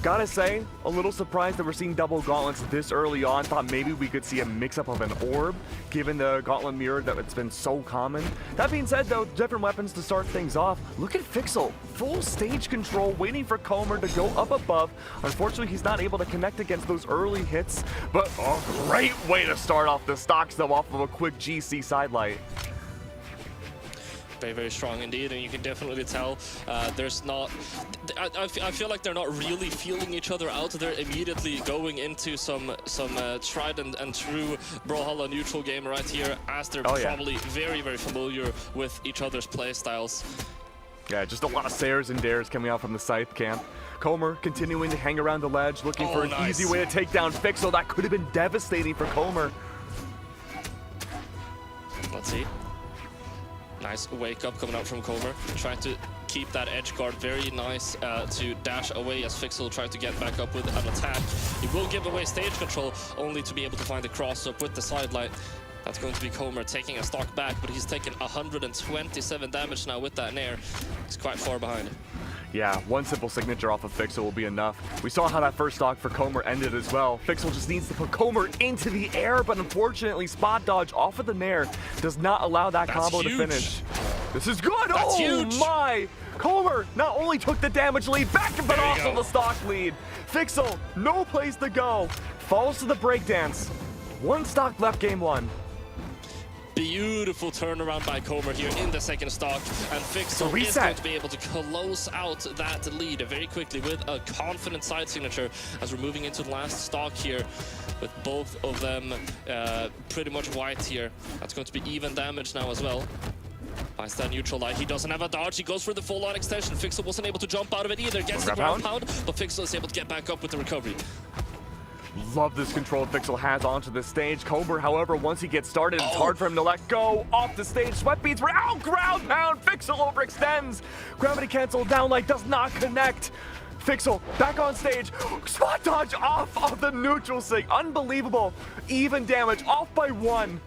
Gotta say, a little surprised that we're seeing double gauntlets this early on. Thought maybe we could see a mix-up of an orb, given the gauntlet mirror that it's been so common. That being said, though, different weapons to start things off. Look at Fixel, full stage control, waiting for Comer to go up above. Unfortunately, he's not able to connect against those early hits, but a great way to start off the stocks, though, off of a quick GC sidelight. Very, very strong indeed, and you can definitely tell there's not... I feel like they're not really feeling each other out. They're immediately going into some tried and true Brawlhalla neutral game right here, as they're probably very, very familiar with each other's play styles. Yeah, just a lot of Sares and Dares coming out from the Scythe camp. Comer continuing to hang around the ledge, looking for an easy way to take down Fixel. That could have been devastating for Comer. Let's see. Nice wake up coming out from Comer, trying to keep that edge guard. Very nice to dash away as Fixel tried to get back up with an attack. He will give away stage control, only to be able to find the cross up with the sidelight. That's going to be Comer taking a stock back, but he's taken 127 damage now with that nair. He's quite far behind. Yeah, one simple signature off of Fixel will be enough. We saw how that first stock for Comer ended as well. Fixel just needs to put Comer into the air, but unfortunately, spot dodge off of the nair does not allow that combo to finish. This is good. That's huge. My! Comer not only took the damage lead back, but also the stock lead. Fixel, no place to go. Falls to the breakdance. One stock left game 1. Beautiful turnaround by Comer here in the second stock, and Fixel is going to be able to close out that lead very quickly with a confident side signature as we're moving into the last stock here with both of them pretty much white here. That's going to be even damage now as well. Finds that neutral light. He doesn't have a dodge. He goes for the full-on extension. Fixel wasn't able to jump out of it either. Gets the ground pound, but Fixel is able to get back up with the recovery. Love this control Fixel has onto the stage. Comer, however, once he gets started, it's hard for him to let go. Off the stage, sweat beats, ground pound. Fixel overextends. Gravity cancel, down light does not connect. Fixel back on stage. Spot dodge off of the neutral sig. Unbelievable. Even damage, off by 1.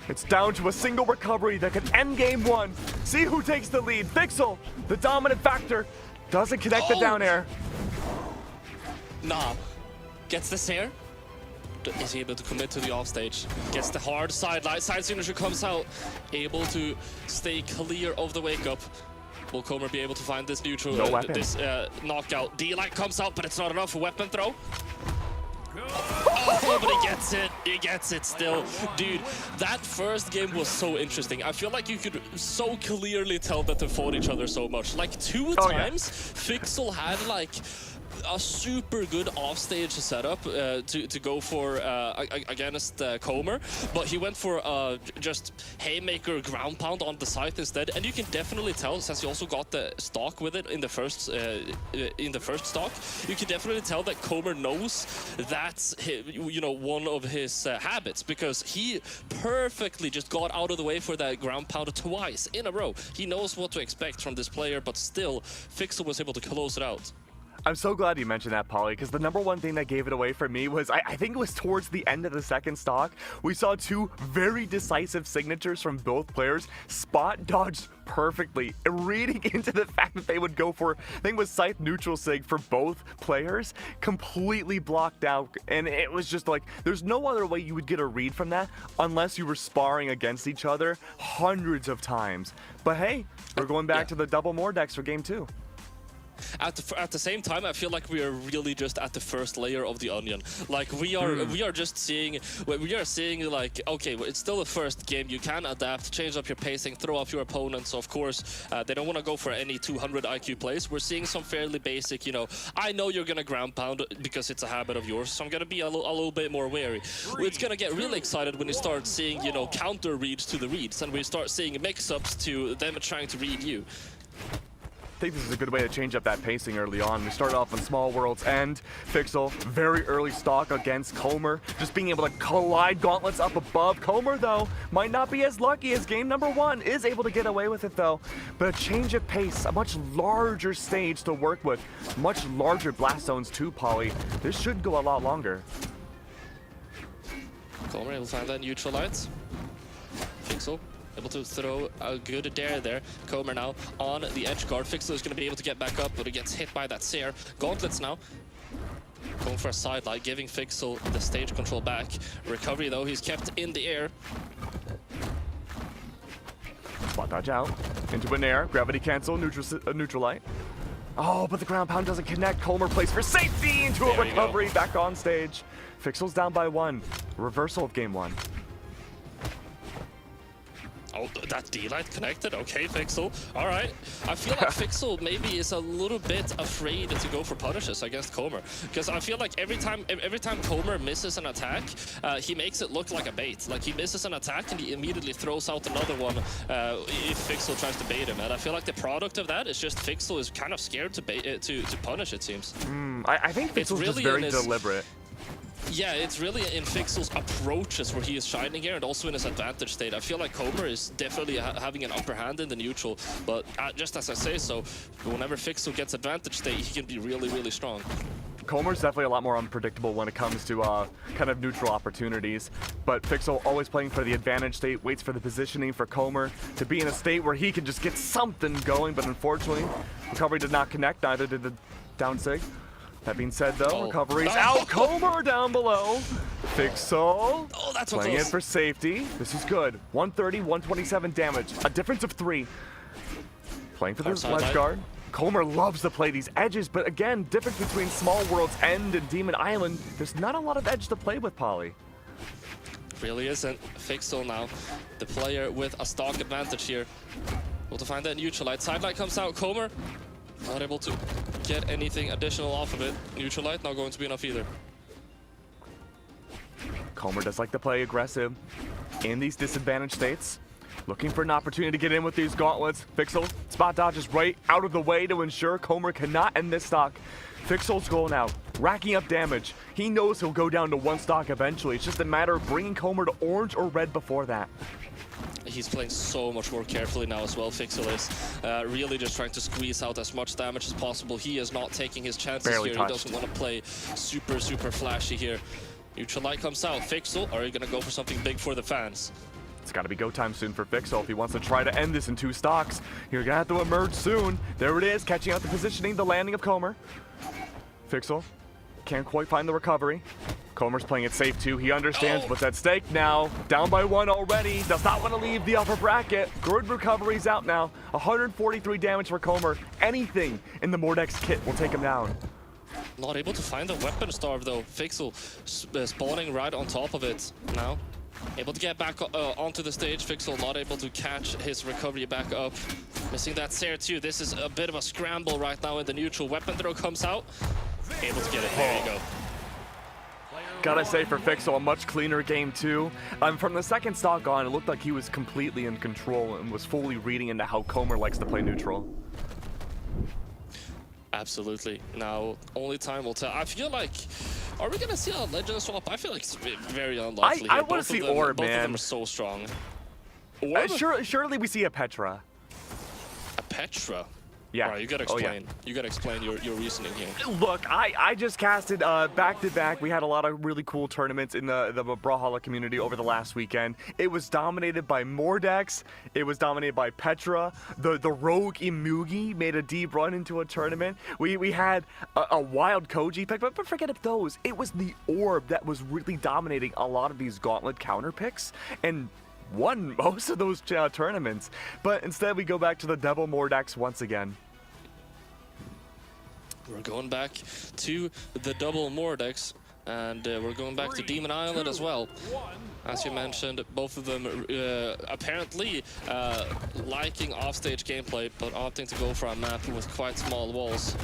It's down to a single recovery that can end game 1. See who takes the lead. Fixel, the dominant factor, doesn't connect the down air. Nah. Gets the snare. Is he able to commit to the offstage? Gets the hard side light. Side signature comes out. Able to stay clear of the wake up. Will Comer be able to find this neutral, this knockout? D-light comes out, but it's not enough for weapon throw. Oh, but he gets it. He gets it still. Dude, that first game was so interesting. I feel like you could so clearly tell that they fought each other so much. Like 2 times, Fixel had like a super good offstage setup to go for against Comer, but he went for just haymaker ground pound on the side instead, and you can definitely tell, since he also got the stock with it in the first stock, you can definitely tell that Comer knows that's one of his habits, because he perfectly just got out of the way for that ground pound twice in a row. He knows what to expect from this player, but still, Fixel was able to close it out. I'm so glad you mentioned that, Polly, because the number one thing that gave it away for me was, I think it was towards the end of the second stock, we saw 2 very decisive signatures from both players, spot dodged perfectly, reading into the fact that they would go for, I think it was Scythe neutral sig for both players, completely blocked out, and it was just like, there's no other way you would get a read from that unless you were sparring against each other hundreds of times. But hey, we're going back to the double more decks for game 2. At the same time, I feel like we are really just at the first layer of the onion. Like we are just seeing like, okay, it's still the first game. You can adapt, change up your pacing, throw off your opponents. Of course, they don't want to go for any 200 IQ plays. We're seeing some fairly basic, I know you're gonna ground pound because it's a habit of yours, so I'm gonna be a little bit more wary. It's gonna get really excited when you start seeing, counter reads to the reads, and we start seeing mix-ups to them trying to read you. I think this is a good way to change up that pacing early on. We started off on Small World's End. Fixel, very early stock against Comer, just being able to collide gauntlets up above. Comer, though, might not be as lucky as game number 1, is able to get away with it, though. But a change of pace, a much larger stage to work with, much larger blast zones too, Polly. This should go a lot longer. Comer able to find that neutral light. Fixel able to throw a good dare there. Comer now on the edge guard. Fixel is going to be able to get back up, but he gets hit by that Seer. Gauntlets now. Going for a sidelight, giving Fixel the stage control back. Recovery though, he's kept in the air. Spot dodge out. Into an air. Gravity cancel. Neutral light. Oh, but the ground pound doesn't connect. Comer plays for safety into a recovery. Back on stage. Fixel's down by 1. Reversal of game 1. Oh, that D-light connected. Okay, Fixel. All right. I feel like Fixel maybe is a little bit afraid to go for punishes against Comer, because I feel like every time Comer misses an attack, he makes it look like a bait. Like he misses an attack and he immediately throws out another one if Fixel tries to bait him. And I feel like the product of that is just Fixel is kind of scared to punish. It seems. I think Fixel's really just very deliberate. Yeah, it's really in Fixel's approaches where he is shining here, and also in his advantage state. I feel like Comer is definitely having an upper hand in the neutral, but just as I say so, whenever Fixel gets advantage state, he can be really, really strong. Comer's definitely a lot more unpredictable when it comes to kind of neutral opportunities, but Fixel always playing for the advantage state, waits for the positioning for Comer to be in a state where he can just get something going, but unfortunately, recovery did not connect, neither did the down sig. That being said, though, recovery's out. Comer down below. Fixel playing it for safety. This is good. 130, 127 damage. A difference of 3. Playing for the ledge guard. Comer loves to play these edges, but again, difference between Small World's End and Demon Island, there's not a lot of edge to play with, Polly. really isn't. Fixel now, the player with a stock advantage here. Able to find that Neutralite. Sidelight comes out, Comer not able to get anything additional off of it. Neutralite not going to be enough either. Comer does like to play aggressive in these disadvantaged states. Looking for an opportunity to get in with these gauntlets. Fixel spot dodges right out of the way to ensure Comer cannot end this stock. Fixel's goal now, racking up damage. He knows he'll go down to 1 stock eventually. It's just a matter of bringing Comer to orange or red before that. He's playing so much more carefully now as well, Fixel is. Really just trying to squeeze out as much damage as possible. He is not taking his chances Barely here. touched. He doesn't want to play super flashy here. Neutralite comes out. Fixel, are you going to go for something big for the fans? It's got to be go time soon for Fixel if he wants to try to end this in 2 stocks. You're going to have to emerge soon. There it is, catching out the positioning, the landing of Comer. Fixel can't quite find the recovery. Comer's playing it safe too. He understands what's at stake now. Down by 1 already. Does not want to leave the upper bracket. Good recovery's out now. 143 damage for Comer. Anything in the Mordex kit will take him down. Not able to find the weapon starve though. Fixel spawning right on top of it now. Able to get back onto the stage. Fixel not able to catch his recovery back up. Missing that Sair too. This is a bit of a scramble right now in the neutral. Weapon throw comes out. Able to get it. There you go. Gotta say for Fixel, a much cleaner game too. From the second stock on, it looked like he was completely in control and was fully reading into how Comer likes to play neutral. Absolutely. Now, only time will tell. I feel like, are we gonna see a legend swap? I feel like it's very unlikely. I here. want to see Orb, both man. of them are so strong. Orb? Surely we see a Petra. A Petra? Yeah. Alright, you gotta Oh, yeah. explain. You gotta explain your reasoning here. Look, I just casted back-to-back. We had a lot of really cool tournaments in the Brawlhalla community over the last weekend. It was dominated by Mordex. It was dominated by Petra. The rogue Imugi made a deep run into a tournament. We had a wild Koji pick, but forget those. It was the Orb that was really dominating a lot of these gauntlet counter picks and won most of those tournaments. But instead, we go back to the Devil Mordex once again. We're going back to the double Mordex, and we're going back to Demon Island as well. As you mentioned, both of them apparently liking offstage gameplay, but opting to go for a map with quite small walls.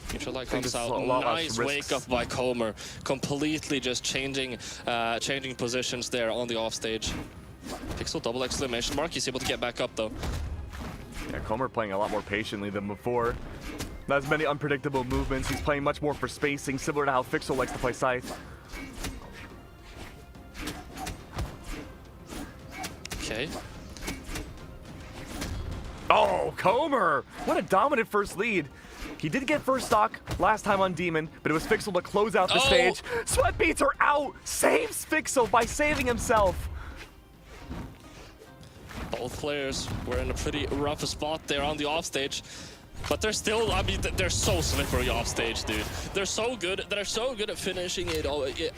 Neutralite comes out. Nice wake up by Comer. Completely just changing positions there on the offstage. Pixel double exclamation mark. He's able to get back up though. Yeah, Comer playing a lot more patiently than before. Not as many unpredictable movements. He's playing much more for spacing, similar to how Fixel likes to play Scythe. Okay. Oh, Comer! What a dominant first lead. He did get first stock last time on Demon, but it was Fixel to close out the stage. Sweat beats are out! Saves Fixel by saving himself. Both players were in a pretty rough spot there on the offstage. But they're still, I mean, they're so slippery off stage, dude. They're so good at finishing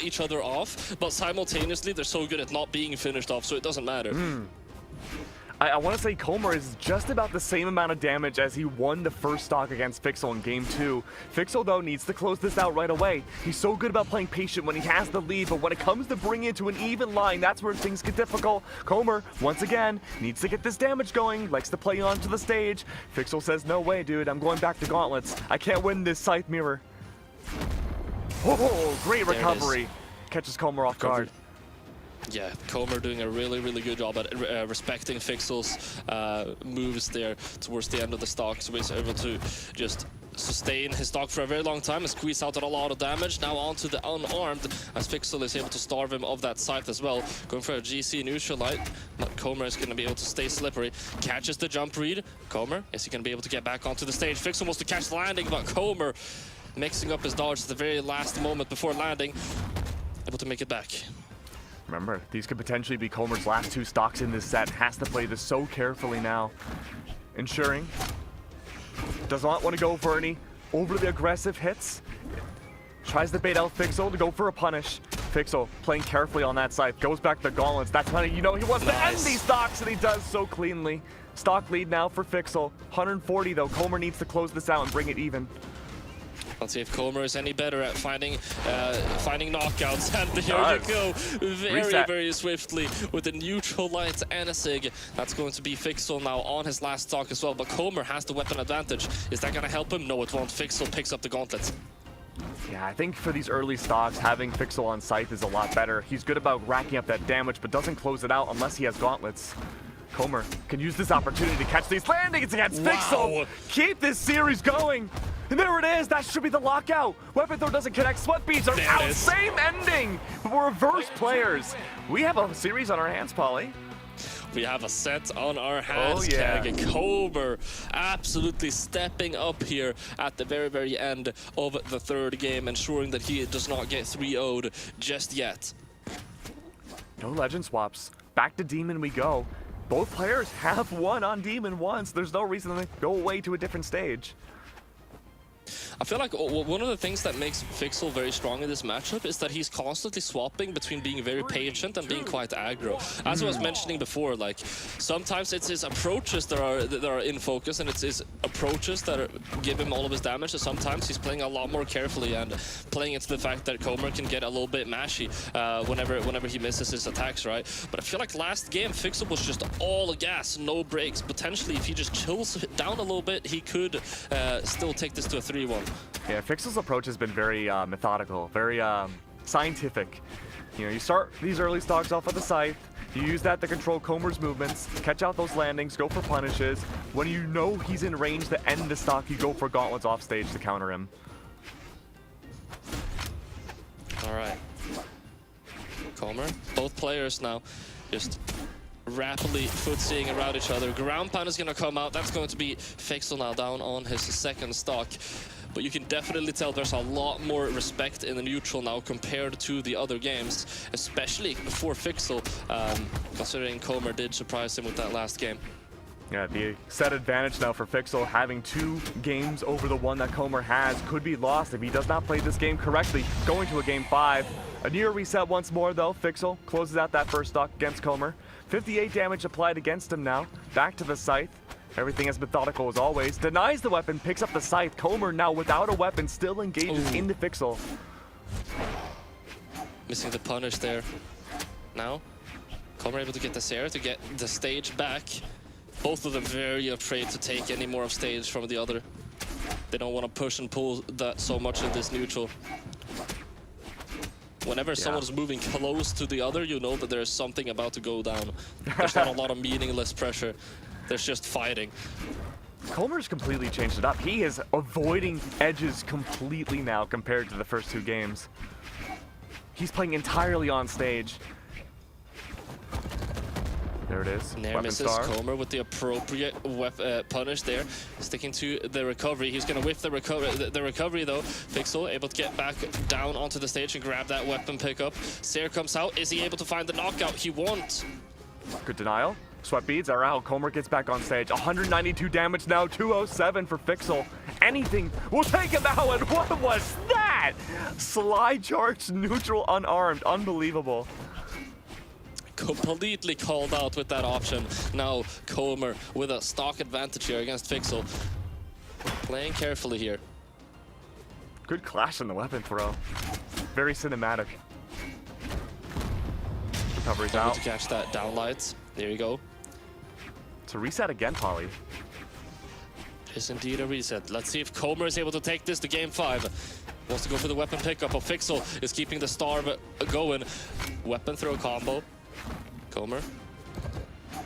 each other off, but simultaneously they're so good at not being finished off, so it doesn't matter. I want to say Comer is just about the same amount of damage as he won the first stock against Fixel in Game 2. Fixel, though, needs to close this out right away. He's so good about playing patient when he has the lead, but when it comes to bringing it to an even line, that's where things get difficult. Comer, once again, needs to get this damage going, likes to play onto the stage. Fixel says, no way, dude, I'm going back to Gauntlets. I can't win this Scythe mirror. Oh, great recovery. Catches Comer off guard. Yeah, Comer doing a really, really good job at respecting Fixel's moves there towards the end of the stock, so he's able to just sustain his stock for a very long time and squeeze out a lot of damage. Now onto the unarmed, as Fixel is able to starve him of that Scythe as well. Going for a GC Neutralite, but Comer is going to be able to stay slippery. Catches the jump read. Comer, is he going to be able to get back onto the stage? Fixel wants to catch the landing, but Comer mixing up his dodge at the very last moment before landing, able to make it back. Remember, these could potentially be Comer's last 2 stocks in this set. Has to play this so carefully now. Ensuring. Does not want to go for any overly aggressive hits. Tries to bait out Fixel to go for a punish. Fixel playing carefully on that side. Goes back to Gauntlets. That's how you know he wants to end these stocks, and he does so cleanly. Stock lead now for Fixel. 140 though. Comer needs to close this out and bring it even. Let's see if Comer is any better at finding knockouts. And here you go, very swiftly with a neutral light and a Sig. That's going to be Fixel now on his last stock as well. But Comer has the weapon advantage. Is that going to help him? No, it won't. Fixel picks up the gauntlet. Yeah, I think for these early stocks, having Fixel on Scythe is a lot better. He's good about racking up that damage, but doesn't close it out unless he has gauntlets. Comer can use this opportunity to catch these landings against Fixel. Keep this series going. And there it is. That should be the lockout. Weapon throw doesn't connect. Sweat beads are out. Same ending. But we're reverse players. We have a series on our hands, Polly. We have a set on our hands. Oh, yeah. Comer absolutely stepping up here at the very end of the third game, ensuring that he does not get 3-0'd just yet. No legend swaps. Back to Demon we go. Both players have won on Demon once. There's no reason to go away to a different stage. I feel like one of the things that makes Fixel very strong in this matchup is that he's constantly swapping between being very patient and being quite aggro. As I was mentioning before, like sometimes it's his approaches that are in focus, and it's his approaches that give him all of his damage. And sometimes he's playing a lot more carefully and playing into the fact that Comer can get a little bit mashy whenever he misses his attacks, right? But I feel like last game Fixel was just all gas, no breaks. Potentially, if he just chills down a little bit, he could still take this to a 3-1. Yeah, Fixel's approach has been very methodical, very scientific. You know, you start these early stocks off with the Scythe, you use that to control Comer's movements, catch out those landings, go for punishes. When you know he's in range to end the stock, you go for gauntlets off stage to counter him. All right. Comer, both players now just rapidly footseeing around each other. Ground pound is going to come out. That's going to be Fixel now down on his second stock. But you can definitely tell there's a lot more respect in the neutral now compared to the other games, especially for Fixel, considering Comer did surprise him with that last game. Yeah, the set advantage now for Fixel, having 2 games over the one that Comer has, could be lost if he does not play this game correctly, going to a game 5. A near reset once more though. Fixel closes out that first stock against Comer. 58 damage applied against him now. Back to the Scythe. Everything as methodical as always. Denies the weapon, picks up the Scythe. Comer now without a weapon still engages into Fixel. Missing the punish there. Now, Comer able to get the Sarah to get the stage back. Both of them very afraid to take any more of stage from the other. They don't want to push and pull that so much in this neutral. Whenever someone's moving close to the other, you know that there's something about to go down. There's not a lot of meaningless pressure. There's just fighting. Comer's completely changed it up. He is avoiding edges completely now compared to the first 2 games. He's playing entirely on stage. There it is. Nair misses Comer with the appropriate punish there. Sticking to the recovery. He's going to whiff the recovery though. Fixel able to get back down onto the stage and grab that weapon pickup. Seer comes out. Is he able to find the knockout? He won't. Good denial. Sweat beads are out. Comer gets back on stage. 192 damage now. 207 for Fixel. Anything will take him out. And what was that? Slide charge neutral unarmed. Unbelievable. Completely called out with that option. Now Comer with a stock advantage here against Fixel. Playing carefully here. Good clash in the weapon throw. Very cinematic. Recovery's out. To catch that downlight. There you go. It's a reset again, Polly. It is indeed a reset. Let's see if Comer is able to take this to game 5. Wants to go for the weapon pickup, but Fixel is keeping the starve going. Weapon throw combo. Comer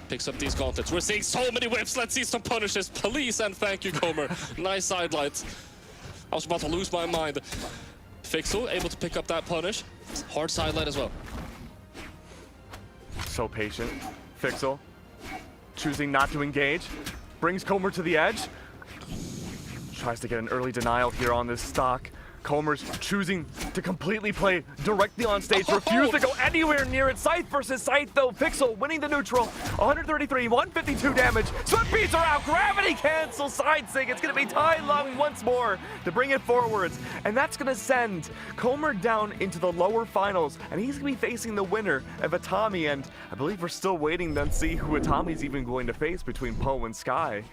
picks up these gauntlets. We're seeing so many whips. Let's see some punishes. Please and thank you, Comer. Nice sidelights. I was about to lose my mind. Fixel able to pick up that punish. Hard sidelight as well. So patient. Fixel choosing not to engage. Brings Comer to the edge. Tries to get an early denial here on this stock. Comer's choosing to completely play directly on stage. Refuse to go anywhere near it. Scythe versus Scythe though. Fixel winning the neutral. 133, 152 damage. Sweat beads are out. Gravity cancel. Side sig. It's going to be Tai Lung once more to bring it forwards. And that's going to send Comer down into the lower finals. And he's going to be facing the winner of Atami. And I believe we're still waiting to see who Atami's even going to face between Poe and Sky.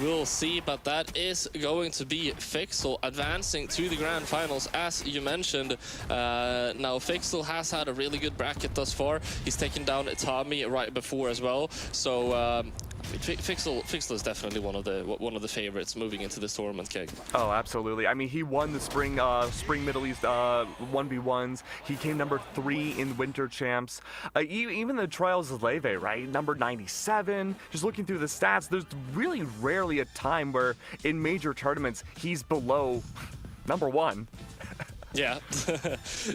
We'll see, but that is going to be Fixel advancing to the grand finals, as you mentioned. Now, Fixel has had a really good bracket thus far. He's taken down Tommy right before as well. So Fixel is definitely one of the favorites moving into this tournament, Keg. Oh, absolutely. I mean, he won the Spring Middle East 1v1s. He came number 3 in Winter Champs. Even the Trials of Leve, right? Number 97. Just looking through the stats, there's really rarely a time where in major tournaments he's below number 1. Yeah,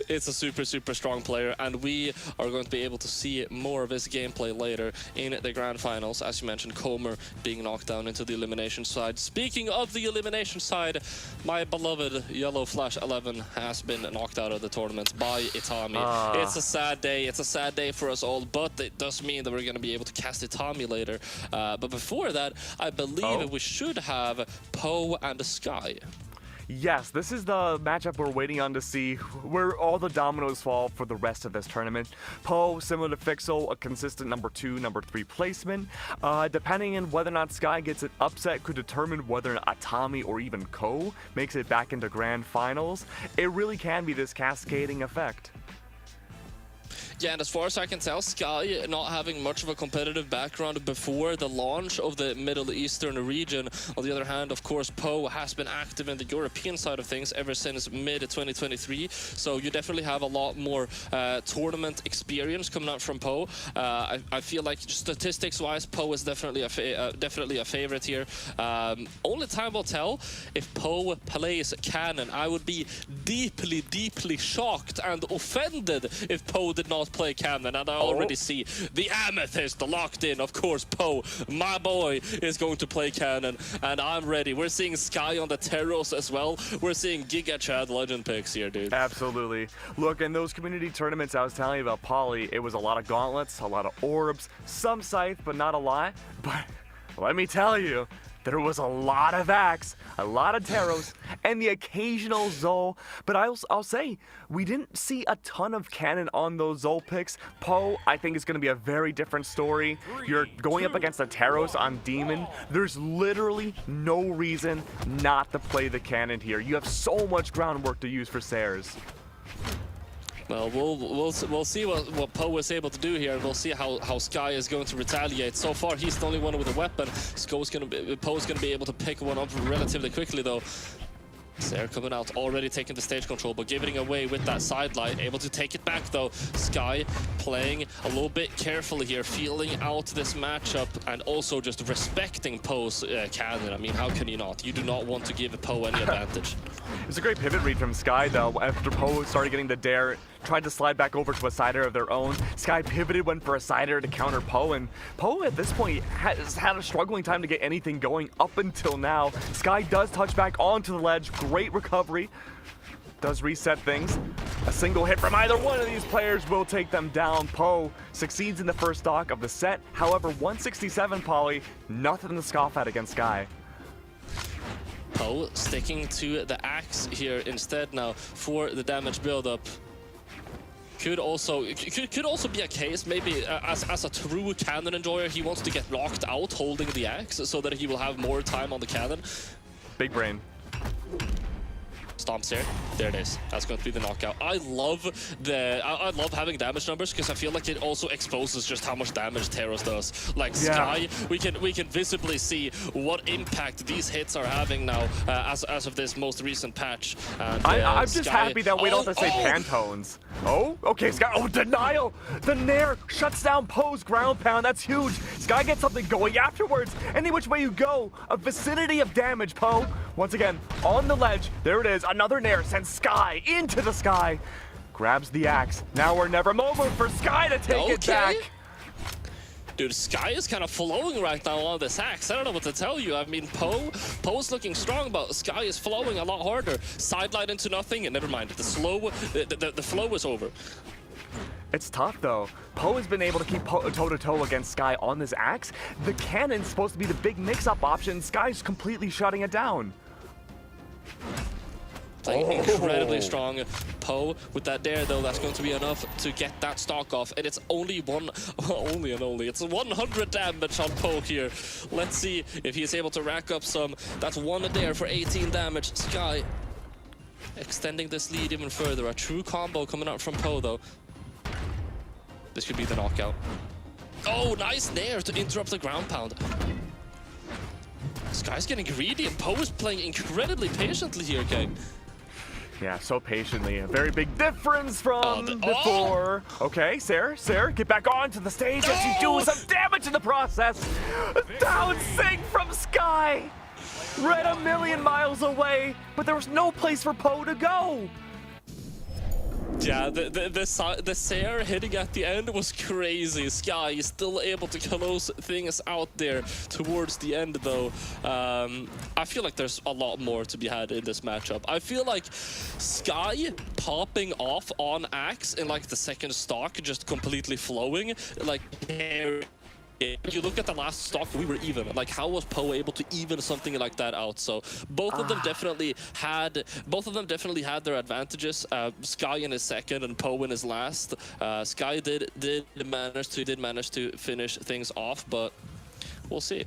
it's a super strong player, and we are going to be able to see more of his gameplay later in the grand finals. As you mentioned, Comer being knocked down into the elimination side. Speaking of the elimination side, my beloved Yellow Flash 11 has been knocked out of the tournament by Itami. It's a sad day. It's a sad day for us all, but it does mean that we're going to be able to cast Itami later. But before that, I believe we should have Poe and Sky. Yes, this is the matchup we're waiting on to see where all the dominoes fall for the rest of this tournament. Poe, similar to Fixel, a consistent number 2, number 3 placement. Depending on whether or not Sky gets an upset could determine whether Atami or even Ko makes it back into grand finals. It really can be this cascading effect. Yeah, and as far as I can tell, Sky not having much of a competitive background before the launch of the Middle Eastern region. On the other hand, of course, Poe has been active in the European side of things ever since mid-2023, so you definitely have a lot more tournament experience coming out from Poe. I feel like statistics-wise, Poe is definitely a favorite here. Only time will tell if Poe plays Cannon. I would be deeply shocked and offended if Poe did not play Cannon, and I already see the Amethyst locked in. Of course, Poe, my boy, is going to play Cannon, and I'm ready. We're seeing Sky on the Terros as well. We're seeing Giga Chad legend picks here, dude. Absolutely. Look, in those community tournaments I was telling you about Poly, it was a lot of gauntlets, a lot of orbs, some scythe, but not a lot. But let me tell you, there was a lot of Axe, a lot of Terros, and the occasional Zol. But I'll say, we didn't see a ton of Cannon on those Zol picks. Poe, I think, is going to be a very different story. You're going up against the Terros on Demon. There's literally no reason not to play the Cannon here. You have so much groundwork to use for Sayers. Well, we'll see what Poe is able to do here. We'll see how Sky is going to retaliate. So far, he's the only one with a weapon. Poe's going to be able to pick one up relatively quickly, though. Sayer coming out, already taking the stage control, but giving away with that sideline. Able to take it back, though. Sky playing a little bit carefully here, feeling out this matchup, and also just respecting Poe's Cannon. I mean, how can you not? You do not want to give Poe any advantage. It's a great pivot read from Sky, though. After Poe started getting the dare, tried to slide back over to a sider of their own. Sky pivoted, went for a sider to counter Poe, and Poe at this point has had a struggling time to get anything going up until now. Sky does touch back onto the ledge. Great recovery. Does reset things. A single hit from either one of these players will take them down. Poe succeeds in the first stock of the set. However, 167 Poly, nothing to scoff at against Sky. Poe sticking to the Axe here instead now for the damage buildup. Could also be a case, maybe as a true Cannon enjoyer, he wants to get locked out holding the Axe so that he will have more time on the Cannon. Big brain. Stomps here. There it is. That's going to be the knockout. I love having damage numbers because I feel like it also exposes just how much damage Terros does. Like Sky, we can visibly see what impact these hits are having now as of this most recent patch. And, I'm just Sky, happy that we don't have to say Pantones. Oh, okay, Sky. Oh, denial! The Nair shuts down Poe's ground pound. That's huge. Sky gets something going afterwards. Any which way you go, a vicinity of damage, Poe. Once again, on the ledge. There it is. Another Nair sends Sky into the sky. Grabs the Axe. Now or never moment for Sky to take it back. Dude, Sky is kind of flowing right now on this Axe. I don't know what to tell you. I mean, Poe's looking strong, but Sky is flowing a lot harder. Sideline into nothing, and never mind. The flow is over. It's tough, though. Poe has been able to keep toe-to-toe against Sky on this Axe. The Cannon's supposed to be the big mix-up option. Sky's completely shutting it down. playing incredibly strong. Poe with that dare though, that's going to be enough to get that stock off, and it's only it's 100 damage on Poe here. Let's see if he is able to rack up some. That's one dare for 18 damage. Sky extending this lead even further. A true combo coming out from Poe though. This could be the knockout. Oh, nice nair to interrupt the ground pound. Sky's getting greedy, and Poe is playing incredibly patiently here, gang. Yeah, so patiently. A very big difference from before. Okay, Sarah, get back onto the stage as you do some damage in the process. Down sync from Sky. Right a million miles away, but there was no place for Poe to go. Yeah, the Sair hitting at the end was crazy. Sky is still able to close things out there towards the end, though. I feel like there's a lot more to be had in this matchup. I feel like Sky popping off on Axe in like the second stock, just completely flowing. Like, you look at the last stock, we were even. Like, how was Poe able to even something like that out? So both of them definitely had their advantages. Sky in his second and Poe in his last. Sky did manage to finish things off, but we'll see.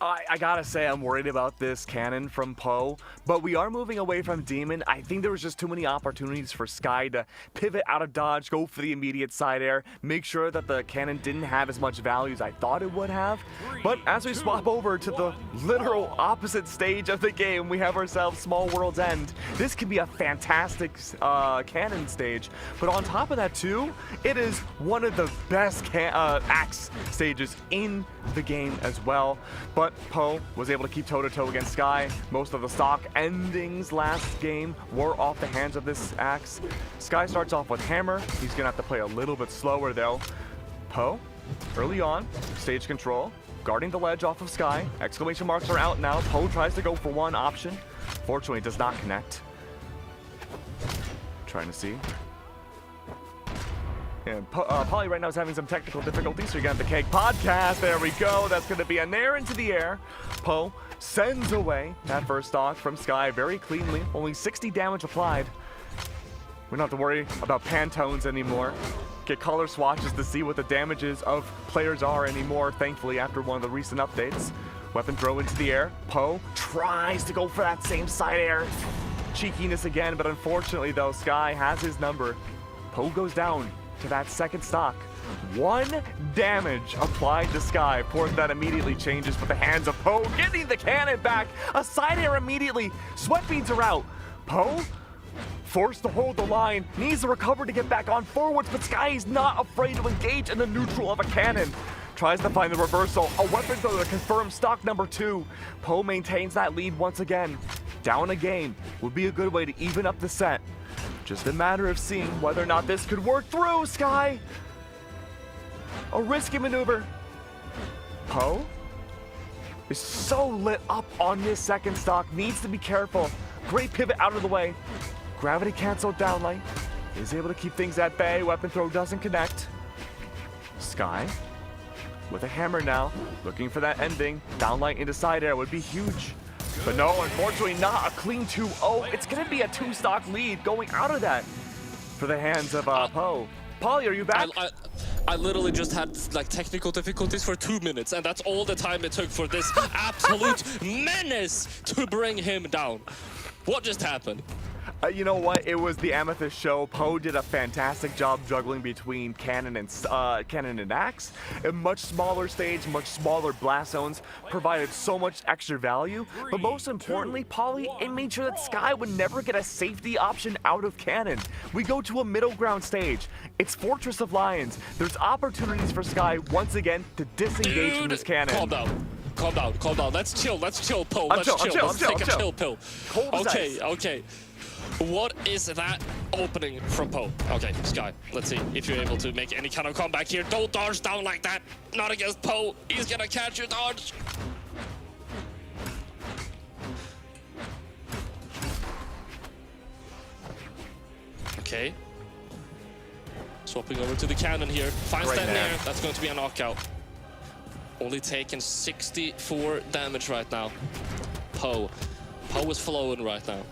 I gotta say, I'm worried about this cannon from Poe, but we are moving away from Demon. I think there was just too many opportunities for Sky to pivot out of dodge, go for the immediate side air, make sure that the cannon didn't have as much value as I thought it would have. But as we swap over to the literal opposite stage of the game, we have ourselves Small World's End. This could be a fantastic cannon stage, but on top of that too, it is one of the best Axe stages in the game as well. But Poe was able to keep toe-to-toe against Sky. Most of the stock endings last game were off the hands of this Axe. Sky starts off with Hammer. He's gonna have to play a little bit slower though. Poe, early on, stage control, guarding the ledge off of Sky. Exclamation marks are out now. Poe tries to go for one option. Fortunately, does not connect. Trying to see. And Polly right now is having some technical difficulties, so you're gonna have the Keg Podcast. There we go. That's gonna be a nair into the air. Poe sends away that first stock from Sky very cleanly. Only 60 damage applied. We don't have to worry about Pantones anymore. Get color swatches to see what the damages of players are anymore, thankfully, after one of the recent updates. Weapon throw into the air. Poe tries to go for that same side air. Cheekiness again, but unfortunately, though, Sky has his number. Poe goes down to that second stock. 1 damage applied to Sky. Of course, that immediately changes with the hands of Poe getting the cannon back. A side air immediately. Sweat beads are out. Poe forced to hold the line, needs to recover to get back on forwards, but Sky is not afraid to engage in the neutral of a cannon. Tries to find the reversal. A weapon throw to confirm stock number 2. Poe maintains that lead once again. Down a game would be a good way to even up the set. Just a matter of seeing whether or not this could work through, Sky. A risky maneuver. Poe is so lit up on this second stock. Needs to be careful. Great pivot out of the way. Gravity canceled downlight. Is able to keep things at bay. Weapon throw doesn't connect. Sky with a hammer now. Looking for that ending. Downlight into side air would be huge. But no, unfortunately not a clean 2-0. It's going to be a 2-stock lead going out of that for the hands of Poe. Polly, are you back? I literally just had like technical difficulties for 2 minutes, and that's all the time it took for this absolute menace to bring him down. What just happened? You know what? It was the Amethyst show. Poe did a fantastic job juggling between Cannon and Axe. A much smaller stage, much smaller blast zones, provided so much extra value. But most importantly, Polly, it made sure that Sky would never get a safety option out of Cannon. We go to a middle ground stage. It's Fortress of Lions. There's opportunities for Sky once again to disengage from this Cannon. Calm down. Let's chill, Poe. Let's take a chill pill. Okay. What is that opening from Poe? Okay, Sky, let's see if you're able to make any kind of comeback here. Don't dodge down like that. Not against Poe. He's gonna catch your dodge. Okay. Swapping over to the cannon here. Finds that nair. That's going to be a knockout. Only taking 64 damage right now. Poe is flowing right now.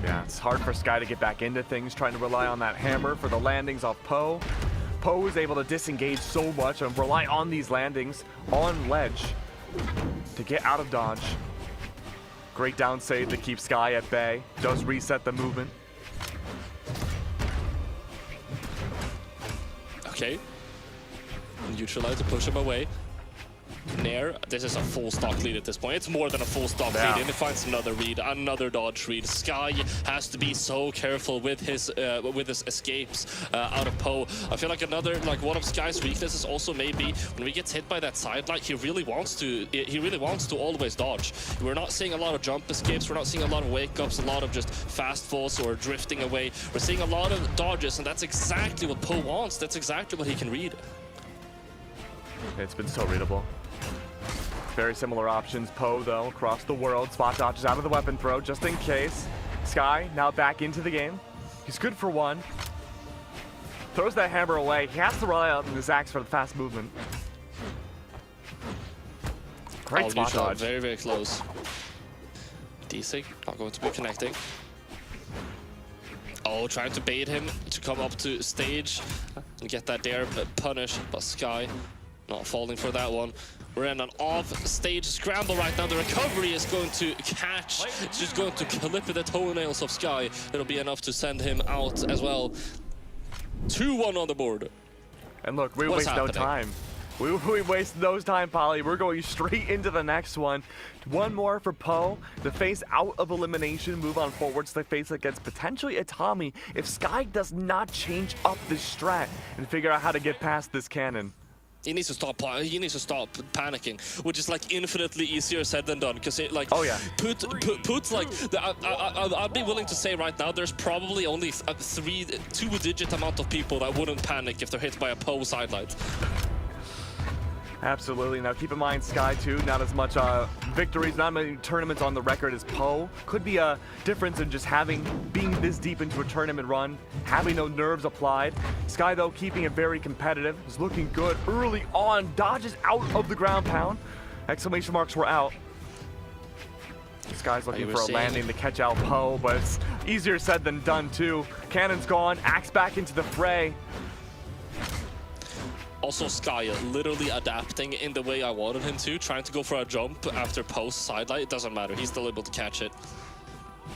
Yeah, it's hard for Sky to get back into things, trying to rely on that hammer for the landings off Poe. Poe is able to disengage so much and rely on these landings on ledge to get out of dodge. Great down save to keep Sky at bay. Does reset the movement. Okay. Neutralize to push him away. Nair, this is a full stock lead at this point. It's more than a full stock lead, and it finds another read, another dodge read. Sky has to be so careful with his escapes out of Poe. I feel like one of Sky's weaknesses also maybe when he gets hit by that side light, he really wants to always dodge. We're not seeing a lot of jump escapes, we're not seeing a lot of wake ups, a lot of just fast falls or drifting away. We're seeing a lot of dodges, and that's exactly what Poe wants. That's exactly what he can read. It's been so readable. Very similar options. Poe, though, across the world. Spot dodges out of the weapon throw just in case. Sky now back into the game. He's good for one. Throws that hammer away. He has to rely on his axe for the fast movement. Great spot dodge. Very, very close. D-Sig not going to be connecting. Oh, trying to bait him to come up to stage and get that dare punish, but Sky not falling for that one. We're in an off-stage scramble right now. The recovery is going to catch. It's just going to clip the toenails of Sky. It'll be enough to send him out as well. 2-1 on the board. And look, we waste no time. We waste no time, Polly. We're going straight into the next one. One more for Poe. The face out of elimination. Move on forwards. The face against potentially a Tommy if Sky does not change up this strat and figure out how to get past this cannon. He needs to stop. He needs to stop panicking, which is like infinitely easier said than done. Because it like put like I'd be willing to say right now there's probably only a two-digit amount of people that wouldn't panic if they're hit by a Poe sidelight. Absolutely. Now keep in mind, Sky too, not as much victories, not many tournaments on the record as Poe. Could be a difference in just being this deep into a tournament run, having no nerves applied. Sky though, keeping it very competitive, is looking good early on, dodges out of the ground pound. Exclamation marks were out. Sky's looking for a landing to catch out Poe, but it's easier said than done too. Cannon's gone, axe back into the fray. Also, Sky literally adapting in the way I wanted him to, trying to go for a jump after Poe's sidelight. It doesn't matter, he's still able to catch it.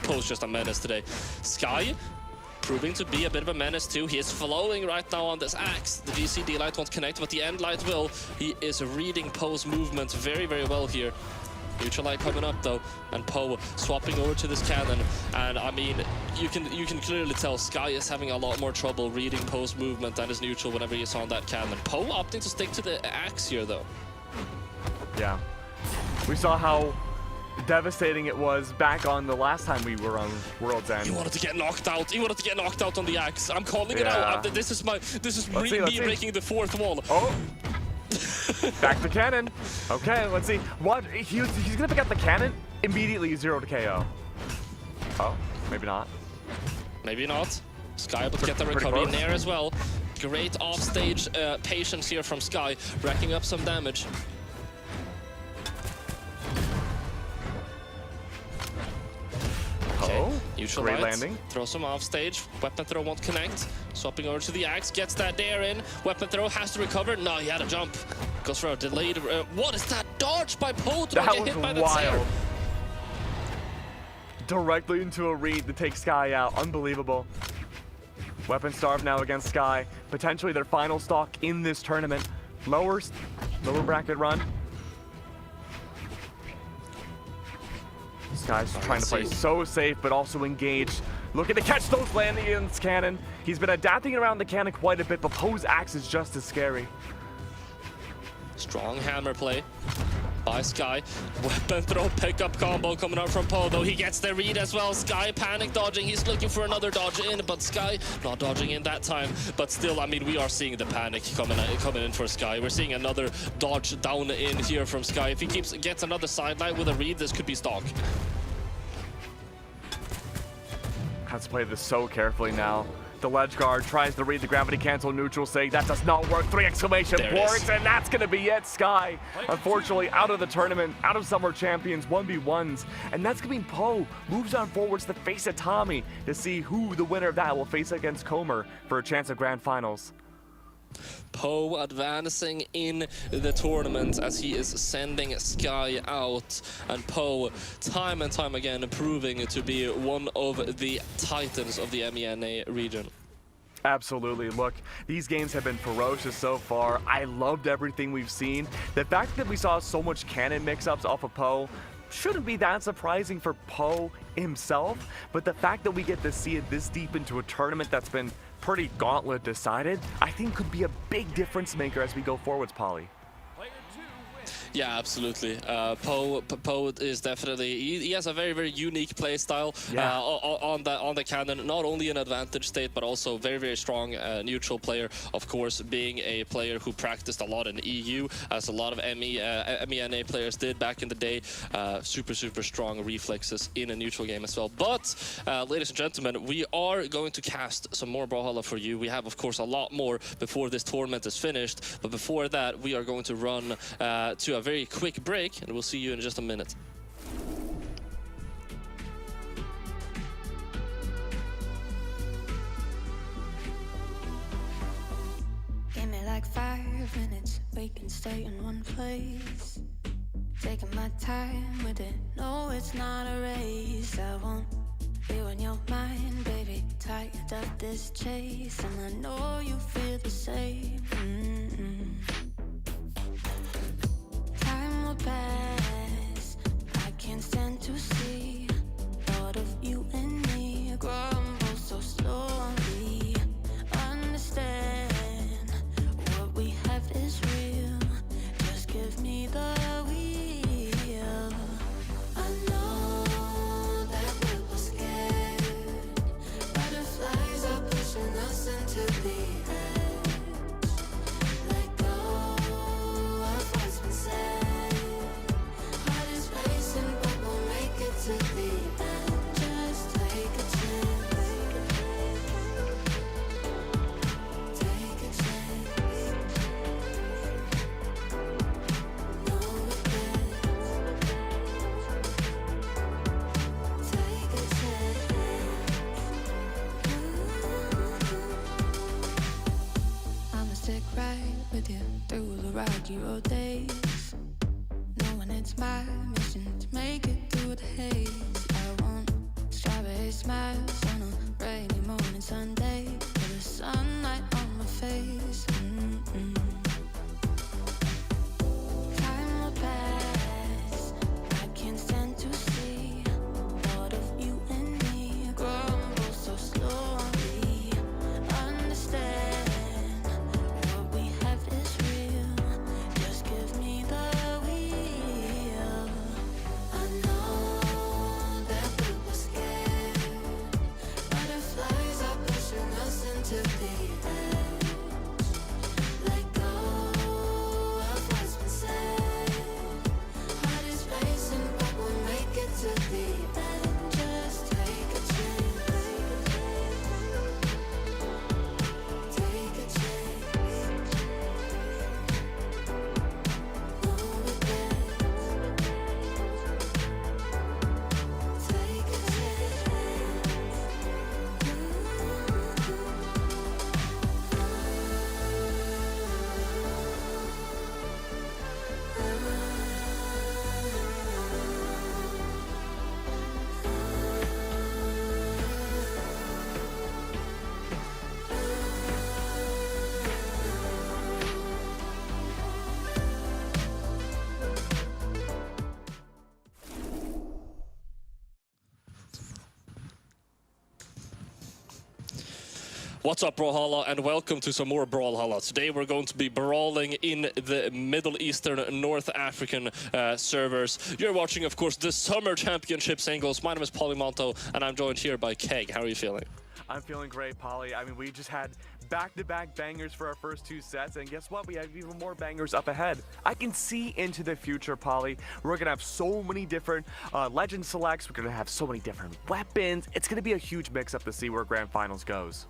Poe's just a menace today. Sky proving to be a bit of a menace too. He is flowing right now on this axe. The GCD light won't connect, but the end light will. He is reading Poe's movements very, very well here. Neutral light coming up though, and Poe swapping over to this cannon. And I mean, you can clearly tell Sky is having a lot more trouble reading Poe's movement than his neutral whenever he's on that cannon. Poe opting to stick to the axe here though. Yeah, we saw how devastating it was back on the last time we were on World's End. He wanted to get knocked out. He wanted to get knocked out on the axe. I'm calling it out. This is me breaking the fourth wall. Oh. Back to cannon. Okay, let's see. What? He's gonna pick up the cannon immediately 0 to KO. Oh, maybe not. Maybe not. Sky able to get the recovery in there as well. Great offstage patience here from Sky, racking up some damage. Oh, neutral great light. landing. Throw some off stage. Weapon throw won't connect. Swapping over to the axe. Gets that dare in. Weapon throw has to recover. No, he had a jump. Goes for a delayed. What is that dodge by Poe? That was hit by wild. Directly into a read to take Sky out. Unbelievable. Weapon starved now against Sky. Potentially their final stock in this tournament. Lower bracket run. Sky's trying to play so safe, but also engaged. Looking to catch those landings, cannon. He's been adapting around the cannon quite a bit, but Poe's axe is just as scary. Strong hammer play by Sky. Weapon throw pickup combo coming out from Poe, though he gets the read as well. Sky panic dodging. He's looking for another dodge in, but Sky not dodging in that time. But still, I mean, we are seeing the panic coming in for Sky. We're seeing another dodge down in here from Sky. If he gets another sideline with a read, this could be stock. Has to play this so carefully now. The ledge guard tries to read the gravity cancel neutral sig. That does not work. 3 exclamation There it points, is. and that's going to be it. Sky, unfortunately, out of the tournament, out of Summer Champions 1v1s. And that's going to be Poe moves on forwards to face a Tommy to see who the winner of that will face against Comer for a chance of grand finals. Poe advancing in the tournament as he is sending Sky out, and Poe time and time again proving to be one of the titans of the MENA region. Absolutely. Look, these games have been ferocious so far. I loved everything we've seen. The fact that we saw so much cannon mix-ups off of Poe shouldn't be that surprising for Poe himself, but the fact that we get to see it this deep into a tournament that's been pretty gauntlet decided, I think could be a big difference maker as we go forwards, Polly. Yeah, absolutely. Poe is definitely, he has a very, very unique play style on the cannon. Not only an advantage state, but also very, very strong neutral player. Of course, being a player who practiced a lot in EU, as a lot of MENA players did back in the day. Super, super strong reflexes in a neutral game as well. But, ladies and gentlemen, we are going to cast some more Brawlhalla for you. We have, of course, a lot more before this tournament is finished. But before that, we are going to run to a very quick break, and we'll see you in just a minute. Give me like 5 minutes, we can stay in one place. Taking my time with it, no, it's not a race. I won't be on your mind, baby. Tired of this chase, and I know you feel the same. Time will pass, I can't stand to see. Thought of you and me, grumble so slowly. Understand, what we have is real. Just give me the wheel. I know that we were scared. Butterflies are pushing us into the edge. Let go of what's been said. Heart is racing, but we'll make it to the end. Just take a chance. Take a chance. No regrets. Take a chance. I'ma stick right with you through the rocky road days. Knowing it's my mission to make it through the haze. I want strawberry smiles on a rainy morning Sunday, with the sunlight on my face. Time will pass, I can't stand to see. Thought of you and me, grumble so slowly. Understand, what we have is real. Just give me the wheel. I know that we were scared. Butterflies are pushing us into the edge. Let go of what's been said. Heart is racing, but we'll make it to the end. Just take a chance. Take a chance. No regrets. Take a What's up, Brawlhalla, and welcome to some more Brawlhalla. Today we're going to be brawling in the Middle Eastern, North African servers. You're watching, of course, the Summer Championship singles. My name is Polymonto, and I'm joined here by Keg. How are you feeling? I'm feeling great, Polly. I mean, we just had back-to-back bangers for our first 2 sets, and guess what? We have even more bangers up ahead. I can see into the future, Polly. We're gonna have so many different legend selects. We're gonna have so many different weapons. It's gonna be a huge mix-up to see where Grand Finals goes.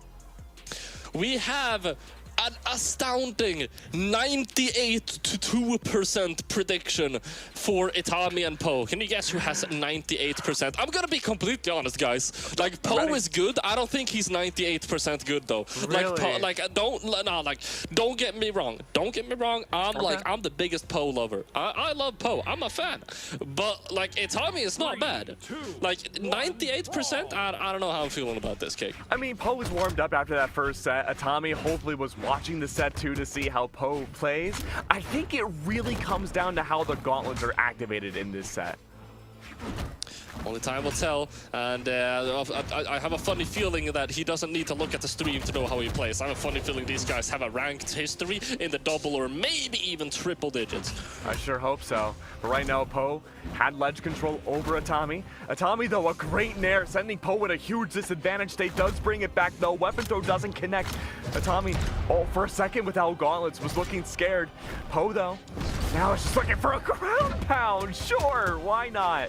We have an astounding 98% prediction for Itami and Poe. Can you guess who has 98%? I'm gonna be completely honest, guys. Like, Poe is good. I don't think he's 98% good though. Really? Don't get me wrong. Don't get me wrong. I'm the biggest Poe lover. I love Poe. I'm a fan. But like, Itami is not bad. Like 98%. I don't know how I'm feeling about this kick. I mean, Poe was warmed up after that first set. Itami hopefully was watching the set too to see how Poe plays. I think it really comes down to how the gauntlets are activated in this set. Only time will tell, and I have a funny feeling that he doesn't need to look at the stream to know how he plays. I have a funny feeling these guys have a ranked history in the double or maybe even triple digits. I sure hope so. But right now, Poe had ledge control over Itami. Itami, though, a great nair, sending Poe at a huge disadvantage. State does bring it back, though. Weapon throw doesn't connect. Itami, for a second without gauntlets, was looking scared. Poe, though, now is just looking for a ground pound. Sure, why not?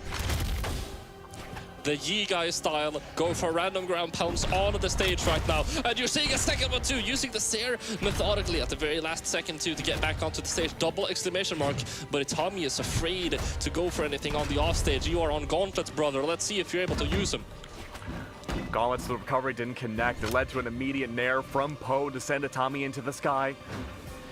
The Yi guy style, go for random ground pounds on the stage right now. And you're seeing a second one too, using the Seer methodically at the very last second too to get back onto the stage. Double exclamation mark, but Itami is afraid to go for anything on the off stage. You are on gauntlets, brother. Let's see if you're able to use them. Gauntlets, the recovery didn't connect. It led to an immediate nair from Poe to send Itami into the sky.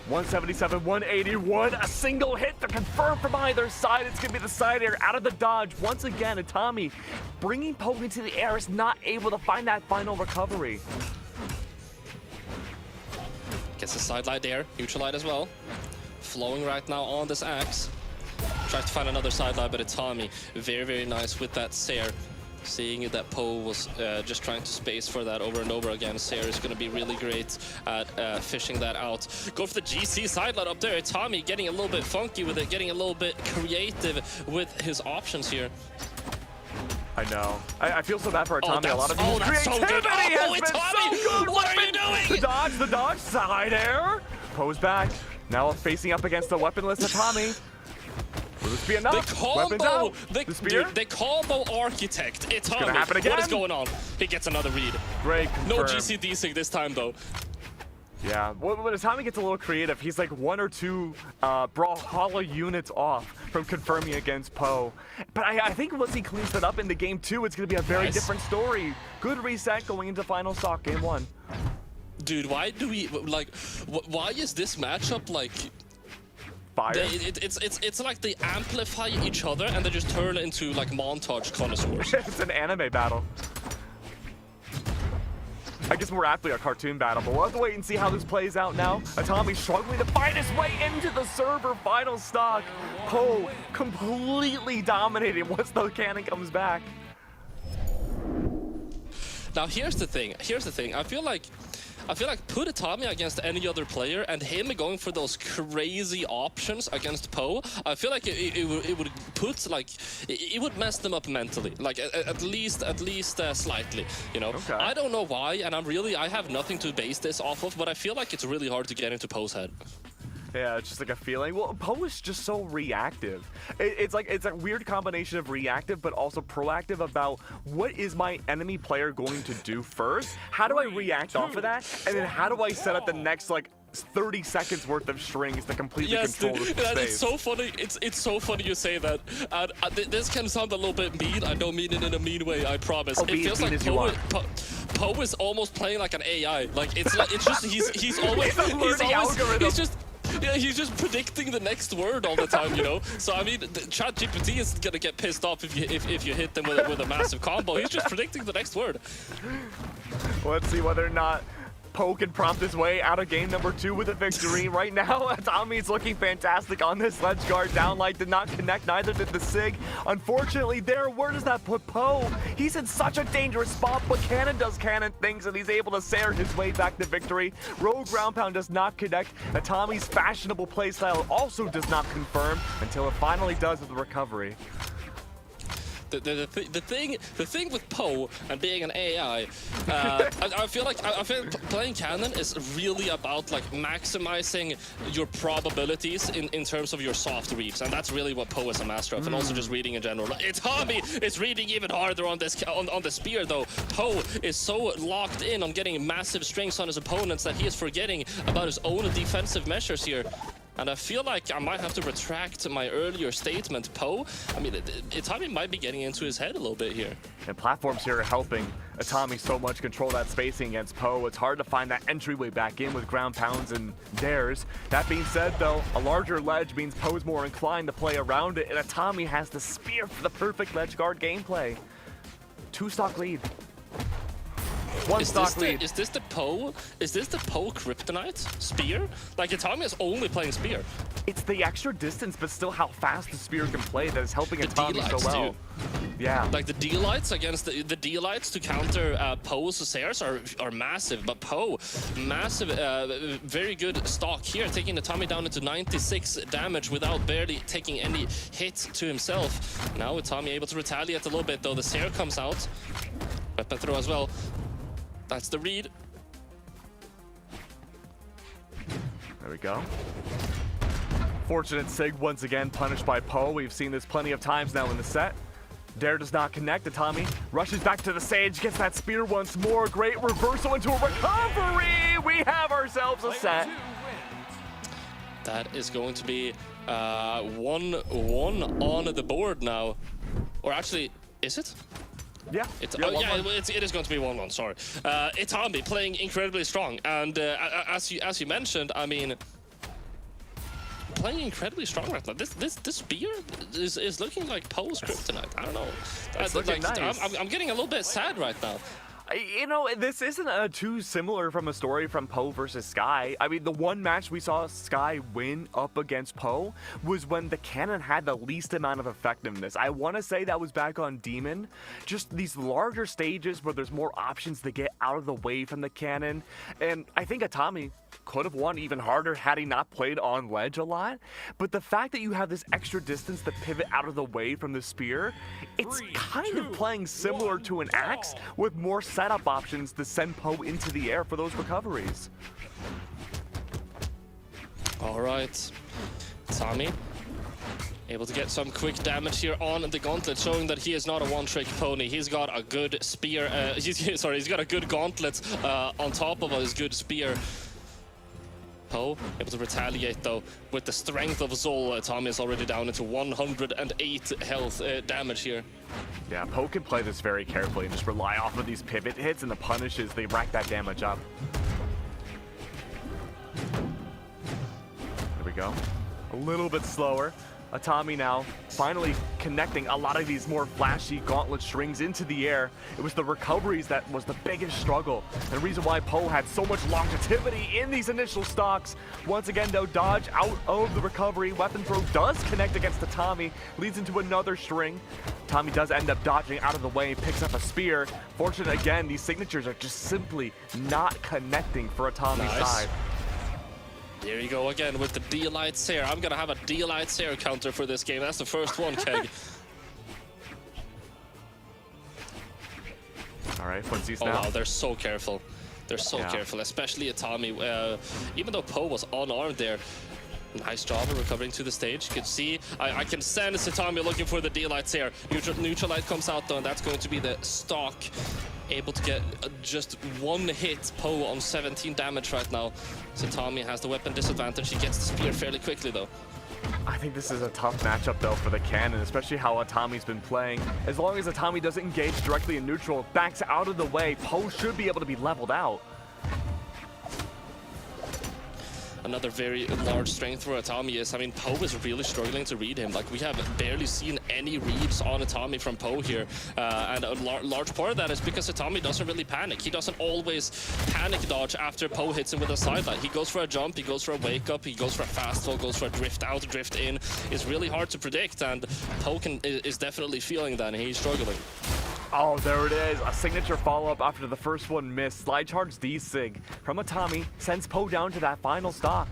177, 181, a single hit to confirm from either side. It's going to be the side air out of the dodge. Once again, Itami bringing Poe into the air is not able to find that final recovery. Gets the sidelight there, neutral light as well. Flowing right now on this axe. Tries to find another sidelight, but Itami very, very nice with that Seer. Seeing that Poe was just trying to space for that over and over again. Seer is going to be really great at fishing that out. Go for the GC sidelight up there. Itami getting a little bit funky with it, getting a little bit creative with his options here. I know. I feel so bad for Itami. A lot of that's so good. has been Itami, so good. what are you doing? The dodge, side air. Poe's back. Now facing up against the weaponless Itami. Will this be enough? The combo, the spear? the combo architect. Itami, gonna happen again. what is going on? He gets another read. Great No confirm. GC desync this time though. Yeah, when Itami gets a little creative, he's like 1 or 2 Brawlhalla units off from confirming against Poe. But I think once he cleans it up in the game 2, it's going to be a very different story. Good reset going into final stock, game 1. Dude, why do we, like, why is this matchup like... Fire. It's like they amplify each other and they just turn into like montage connoisseurs. It's an anime battle. I guess more aptly a cartoon battle, but we'll have to wait and see how this plays out now. Itami struggling to find his way into the server final stock. Poe completely dominating once the cannon comes back. Now here's the thing. I feel like put Itami against any other player and him going for those crazy options against Poe, I feel like it would put like it would mess them up mentally, like at least slightly, you know. Okay. I don't know why, and I have nothing to base this off of, but I feel like it's really hard to get into Poe's head. Yeah, it's just like a feeling. Well, Poe is just so reactive. It's a weird combination of reactive but also proactive about what is my enemy player going to do first? How do I react off of that? And then how do I set up the next like 30 seconds worth of strings to completely control the space? It's so funny. It's so funny you say that. This can sound a little bit mean. I don't mean it in a mean way. I promise. It feels like Poe is almost playing like an AI. Like it's just he's always he's just predicting the next word all the time, you know. So I mean, ChatGPT is gonna get pissed off if you hit them with a massive combo. He's just predicting the next word. Let's see whether or not Poe can prompt his way out of game number 2 with a victory. Right now, Itami's looking fantastic on this ledge guard. Downlight did not connect, neither did the Sig. Unfortunately, where does that put Poe? He's in such a dangerous spot, but Cannon does Cannon things, and he's able to Seer his way back to victory. Rogue ground pound does not connect. Itami's fashionable playstyle also does not confirm until it finally does with the recovery. the thing with Poe and being an AI, I feel like playing Cannon is really about like maximizing your probabilities in terms of your soft reads, and that's really what Poe is a master of, and also just reading in general. Tommy is reading even harder on this on the spear though. Poe is so locked in on getting massive strengths on his opponents that he is forgetting about his own defensive measures here. And I feel like I might have to retract my earlier statement. Poe, I mean, Itami might be getting into his head a little bit here. And platforms here are helping Itami so much control that spacing against Poe. It's hard to find that entryway back in with ground pounds and dares. That being said, though, a larger ledge means Poe's more inclined to play around it, and Itami has the spear for the perfect ledge guard gameplay. 2-stock lead. Is this the Poe Kryptonite spear? Like Itami is only playing spear. It's the extra distance, but still how fast the spear can play that is helping Itami so well. Too. Yeah. Like the D-lights against the D-lights to counter Poe's Sairs are massive, but Poe, massive, very good stock here, taking Itami down into 96 damage without barely taking any hit to himself. Now Itami able to retaliate a little bit though. The Sair comes out, weapon throw as well. That's the read. There we go. Fortunate Sig once again punished by Poe. We've seen this plenty of times now in the set. Dare does not connect. Itami rushes back to the stage, gets that spear once more. Great reversal into a recovery. We have ourselves a set. That is going to be 1-1 on the board now. Or actually, is it? Yeah. It is going to be 1-1, sorry. Itami playing incredibly strong. And as you mentioned, I mean, playing incredibly strong right now. This spear is looking like Poe's kryptonite. I don't know. It's looking nice. I'm getting a little bit sad right now. You know, this isn't too similar from a story from Poe versus Sky. I mean, the one match we saw Sky win up against Poe was when the cannon had the least amount of effectiveness. I want to say that was back on Demon. Just these larger stages where there's more options to get out of the way from the cannon. And I think Itami could have won even harder had he not played on ledge a lot. But the fact that you have this extra distance to pivot out of the way from the spear, it's kind of playing similar to an axe with more setup options to send Poe into the air for those recoveries. All right, Itami able to get some quick damage here on the gauntlet, showing that he is not a one-trick pony. He's got a good spear. He's got a good gauntlet on top of his good spear. Poe able to retaliate though with the strength of Zol. Itami is already down into 108 health damage here. Yeah, Poe can play this very carefully and just rely off of these pivot hits and the punishes. They rack that damage up. There we go. A little bit slower. Itami now finally connecting a lot of these more flashy gauntlet strings into the air. It was the recoveries that was the biggest struggle. And the reason why Poe had so much longevity in these initial stocks. Once again though, dodge out of the recovery. Weapon throw does connect against Itami, leads into another string. Itami does end up dodging out of the way, picks up a spear. Fortunate again, these signatures are just simply not connecting for Itami's side. Here you go again with the D-Light Sair. I'm gonna have a D-Light Sair counter for this game. That's the first one, Keg. All right, footsies now. now. Wow, they're so careful. They're so careful, especially Itami. Even though Poe was unarmed there, nice job of recovering to the stage. You can see, I can sense Itami looking for the D-Light Sair. Neutral light comes out though, and that's going to be the stock. Able to get just one hit. Poe on 17 damage right now. So Itami has the weapon disadvantage. He gets the spear fairly quickly though. I think this is a tough matchup though for the cannon, especially how Itami's been playing. As long as Itami doesn't engage directly in neutral, backs out of the way, Poe should be able to be leveled out. Another very large strength for Itami is, I mean, Poe is really struggling to read him. Like, we have barely seen any reads on Itami from Poe here. And a large part of that is because Itami doesn't really panic. He doesn't always panic dodge after Poe hits him with a sideline. He goes for a jump, he goes for a wake up, he goes for a fast fall, goes for a drift out, drift in. It's really hard to predict, and Poe is definitely feeling that, and he's struggling. Oh, there it is. A signature follow-up after the first one missed. Slide charge D-Sig from Itami sends Poe down to that final stock.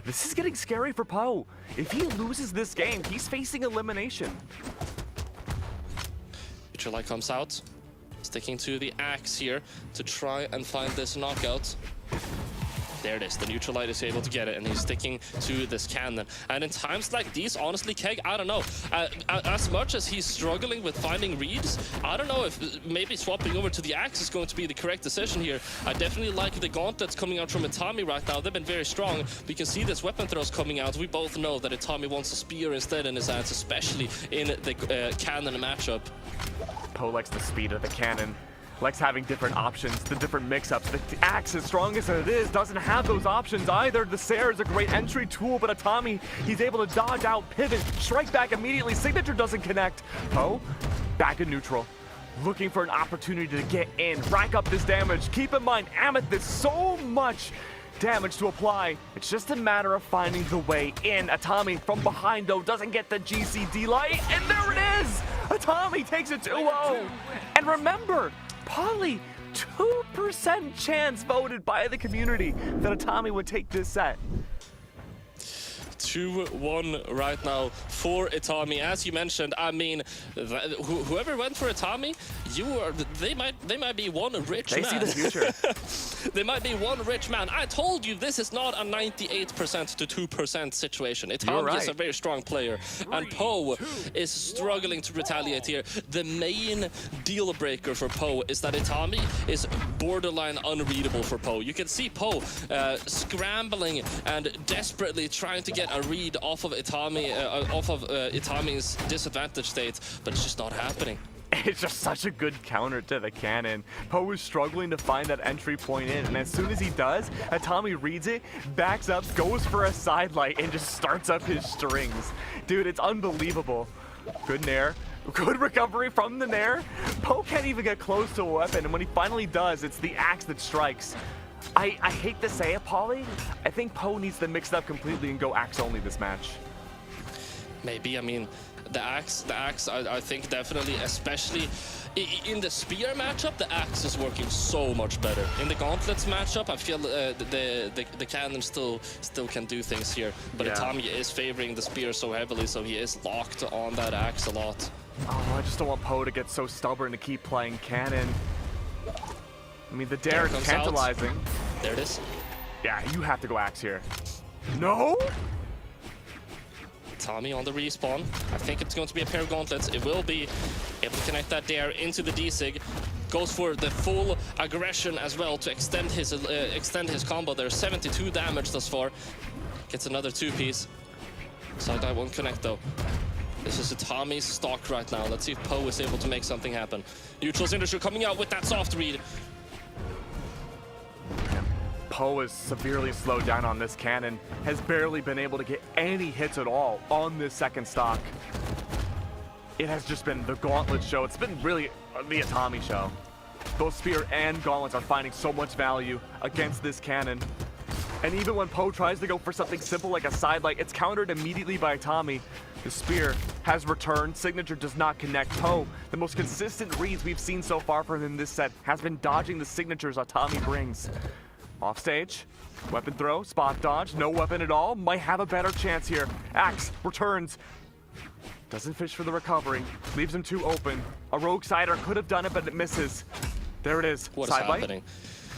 This is getting scary for Poe. If he loses this game, he's facing elimination. Neutral Light comes out, sticking to the axe here to try and find this knockout. There it is, the Neutral Light is able to get it, and he's sticking to this cannon. And in times like these, honestly, Keg, I don't know. As much as he's struggling with finding reads, I don't know if maybe swapping over to the axe is going to be the correct decision here. I definitely like the gauntlets coming out from Itami right now. They've been very strong. We can see this weapon throws coming out. We both know that Itami wants a spear instead in his hands, especially in the cannon matchup. Poe likes the speed of the cannon. Likes having different options, the different mix-ups. The axe, as strong as it is, doesn't have those options either. The Sair is a great entry tool, but Itami, he's able to dodge out, pivot, strike back immediately. Signature doesn't connect. Poe, back in neutral. Looking for an opportunity to get in, rack up this damage. Keep in mind, Amethyst, so much damage to apply. It's just a matter of finding the way in. Itami from behind, though, doesn't get the GCD light, and there it is! Itami takes it 2-0. And remember, Polly, 2% chance voted by the community that Itami would take this set. 2-1 right now for Itami. As you mentioned, I mean, whoever went for Itami, they might be one rich man. They see the future. They might be one rich man. I told you this is not a 98% to 2% situation. Itami is a very strong player, and Poe is struggling to retaliate here. The main deal breaker for Poe is that Itami is borderline unreadable for Poe. You can see Poe scrambling and desperately trying to get a read off of Itami, Itami's disadvantage state, but it's just not happening. It's just such a good counter to the cannon. Poe is struggling to find that entry point in, and as soon as he does, Itami reads it, backs up, goes for a side light, and just starts up his strings. Dude, it's unbelievable. Good nair. Good recovery from the nair. Poe can't even get close to a weapon, and when he finally does, it's the axe that strikes. I hate to say it, Paulie. I think Poe needs to mix it up completely and go axe only this match. Maybe, I mean, the axe, I think definitely, especially in the spear matchup, the axe is working so much better. In the gauntlets matchup, I feel the cannon still can do things here, but Itami is favoring the spear so heavily, so he is locked on that axe a lot. Oh, I just don't want Poe to get so stubborn to keep playing cannon. I mean, the dare is tantalizing. There it is. Yeah, you have to go axe here. No? Tommy on the respawn. I think it's going to be a pair of gauntlets. It will be able to connect that dare into the D-Sig. Goes for the full aggression as well to extend his combo there. 72 damage thus far. Gets another 2-piece. Side eye won't connect though. This is Itami's stock right now. Let's see if Poe is able to make something happen. Neutral's Industry coming out with that soft read. Poe is severely slowed down on this cannon, has barely been able to get any hits at all on this second stock. It has just been the gauntlet show. It's been really the Itami show. Both spear and gauntlets are finding so much value against this cannon. And even when Poe tries to go for something simple like a side light, it's countered immediately by Itami. The spear has returned. Signature does not connect. Poe, the most consistent reads we've seen so far from him this set, has been dodging the signatures Itami brings. Off stage, weapon throw, spot dodge, no weapon at all, might have a better chance here. Axe returns, doesn't fish for the recovery, leaves him too open. A rogue sider could have done it, but it misses. There it is. What is happening?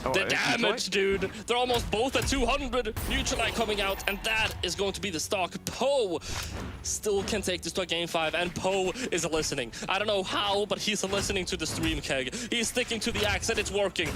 Oh, the damage, dude. They're almost both at 200. Neutral Light coming out, and that is going to be the stock. Poe still can take this to a game 5, and Poe is listening. I don't know how, but he's listening to the stream, Keg. He's sticking to the axe, and it's working.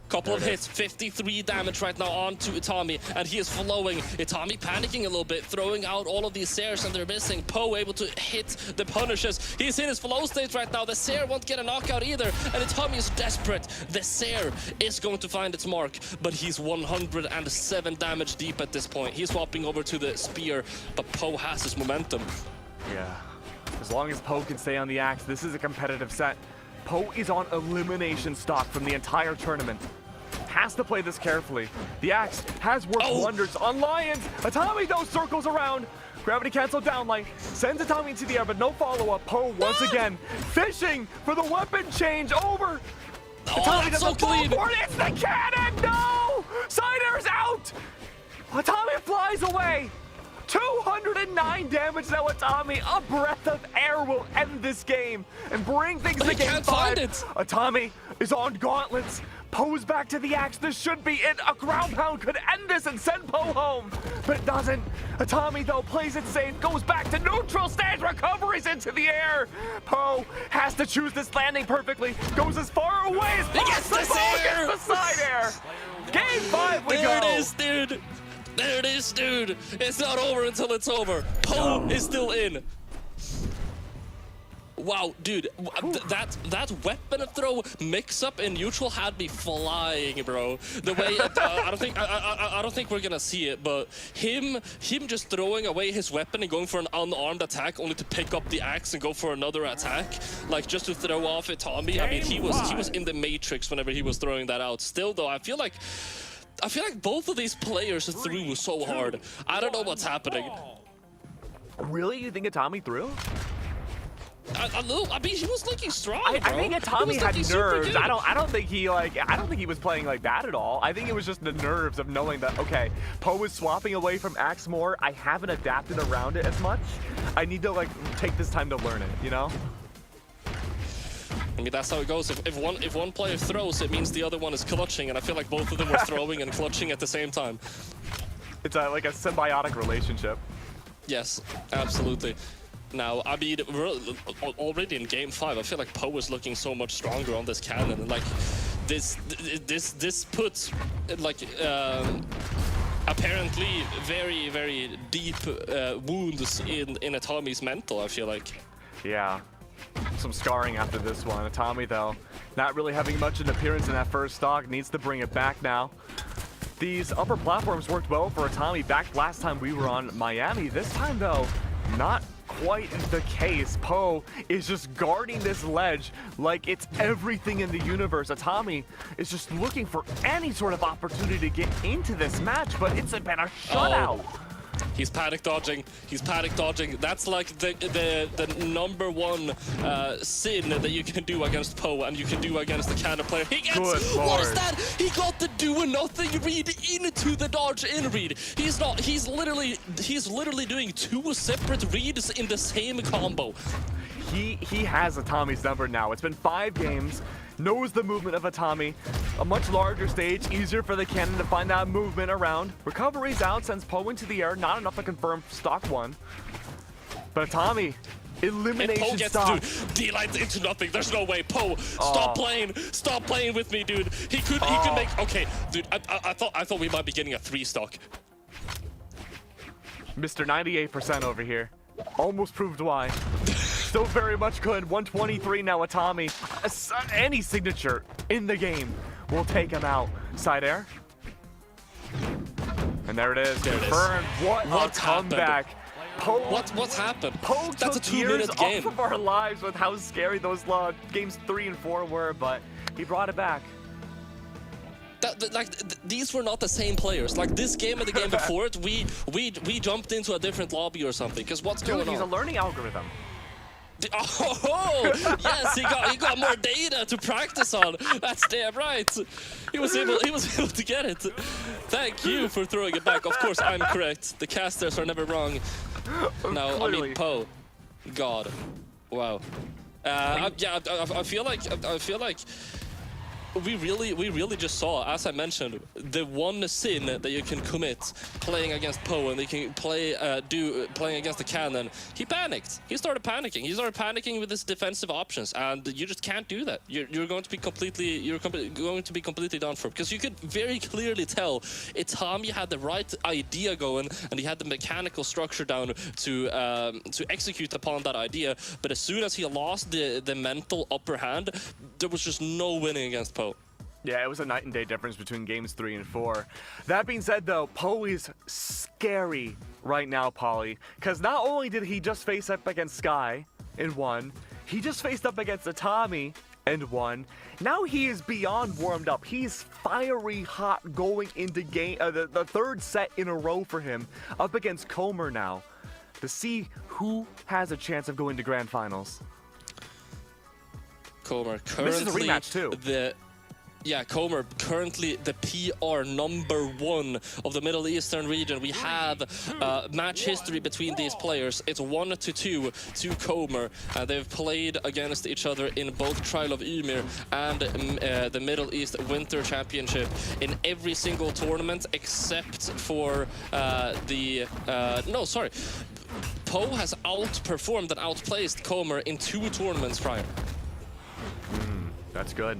Couple of hits, 53 damage right now onto Itami, and he is following. Itami panicking a little bit, throwing out all of these Sairs, and they're missing. Poe able to hit the punishes. He's in his flow state right now. The Sair won't get a knockout either, and Itami is desperate. The Sair is going to find its mark, but he's 107 damage deep at this point. He's swapping over to the spear, but Poe has his momentum. Yeah, as long as Poe can stay on the axe, this is a competitive set. Poe is on elimination stock from the entire tournament. Has to play this carefully. The axe has worked wonders on Lions. Itami though circles around. Gravity cancel downlight. Sends Itami into the air, but no follow-up. Poe once again fishing for the weapon change over. Itami doesn't fall for it. It's the cannon. No! Side air is out. Itami flies away. 209 damage now, Atami. A breath of air will end this game and bring things to game 5. Find it. Atami is on gauntlets. Poe's back to the axe. This should be it. A ground pound could end this and send Poe home, but it doesn't. Atami, though, plays it safe, goes back to neutral stage, recovers into the air. Poe has to choose this landing perfectly, goes as far away as possible. Poe gets the side air. Game 5 we go. There it is, dude. There it is, dude. It's not over until it's over. Poe is still in. Wow, dude, that weapon throw mix-up in neutral had me flying, bro. The way I don't think we're gonna see it, but him just throwing away his weapon and going for an unarmed attack, only to pick up the axe and go for another attack, like just to throw off Itami. I mean, he was in the Matrix whenever he was throwing that out. Still, though, I feel like both of these players threw so hard. I don't know what's happening. Really, you think Atami threw? I mean, he was looking strong, I bro. think Atami had nerves. I don't think he was playing like that at all. I think it was just the nerves of knowing that, okay, Poe is swapping away from axe more. I haven't adapted around it as much. I need to like take this time to learn it, you know? I mean, that's how it goes. If one player throws, it means the other one is clutching, and I feel like both of them were throwing and clutching at the same time. It's like a symbiotic relationship. Yes, absolutely. Now, I mean, we're already in game 5. I feel like Poe is looking so much stronger on this cannon, and like this puts like apparently very, very deep wounds in Atami's mental. I feel like. Yeah, some scarring after this one. Atami, though, not really having much an appearance in that first stock, needs to bring it back now. These upper platforms worked well for Atami back last time we were on Miami. This time, though, not quite the case. Poe is just guarding this ledge like it's everything in the universe. Atami is just looking for any sort of opportunity to get into this match, but it's been a shutout. Oh. He's panic dodging. He's panic dodging. That's like the #1 sin that you can do against Poe and you can do against the cannon player. He gets what is that? He got the do nothing read into the dodge in read. He's literally doing 2 separate reads in the same combo. He has Atami's number now. It's been 5 games. Knows the movement of Atami. A much larger stage, easier for the cannon to find that movement around. Recovery's out, sends Poe into the air. Not enough to confirm stock 1. But Atami, elimination stock. Dude, D-lines into nothing. There's no way. Poe, stop playing. Stop playing with me, dude. He could make. Okay, dude. I thought we might be getting a 3 stock. Mr. 98% over here. Almost proved why. Still very much good. 123 now, Atami. Any signature in the game will take him out. Side air. And there it is. Confirmed. What a comeback. Poe, what's happened? Poe That's a took years 2-minute game. off of our lives with how scary those games 3 and 4 were, but he brought it back. These were not the same players. Like this game and the game before it, we jumped into a different lobby or something. Because what's going on? He's a learning algorithm. Oh, yes, he got more data to practice on. That's damn right. He was able to get it. Thank you for throwing it back. Of course, I'm correct. The casters are never wrong. Now, I mean, Poe, God, wow. Yeah, I feel like we really just saw, as I mentioned, the one sin that you can commit playing against Poe and they can playing against the cannon. He panicked. He started panicking. He started panicking with his defensive options, and you just can't do that. You're going to be completely done for, because you could very clearly tell Itami had the right idea going and he had the mechanical structure down to execute upon that idea. But as soon as he lost the mental upper hand, there was just no winning against Poe. Yeah, it was a night and day difference between games 3 and 4. That being said, though, Poe is scary right now, Polly, because not only did he just face up against Sky and won, he just faced up against Atami and won. Now he is beyond warmed up. He's fiery hot going into game the 3rd set in a row for him up against Comer now to see who has a chance of going to grand finals. Comer currently this is a rematch too. Yeah, Comer, currently the PR #1 of the Middle Eastern region. We have match history between these players. It's 1-2 to Comer. They've played against each other in both Trial of Ymir and the Middle East Winter Championship in every single tournament except for Poe has outperformed and outplaced Comer in 2 tournaments prior. That's good.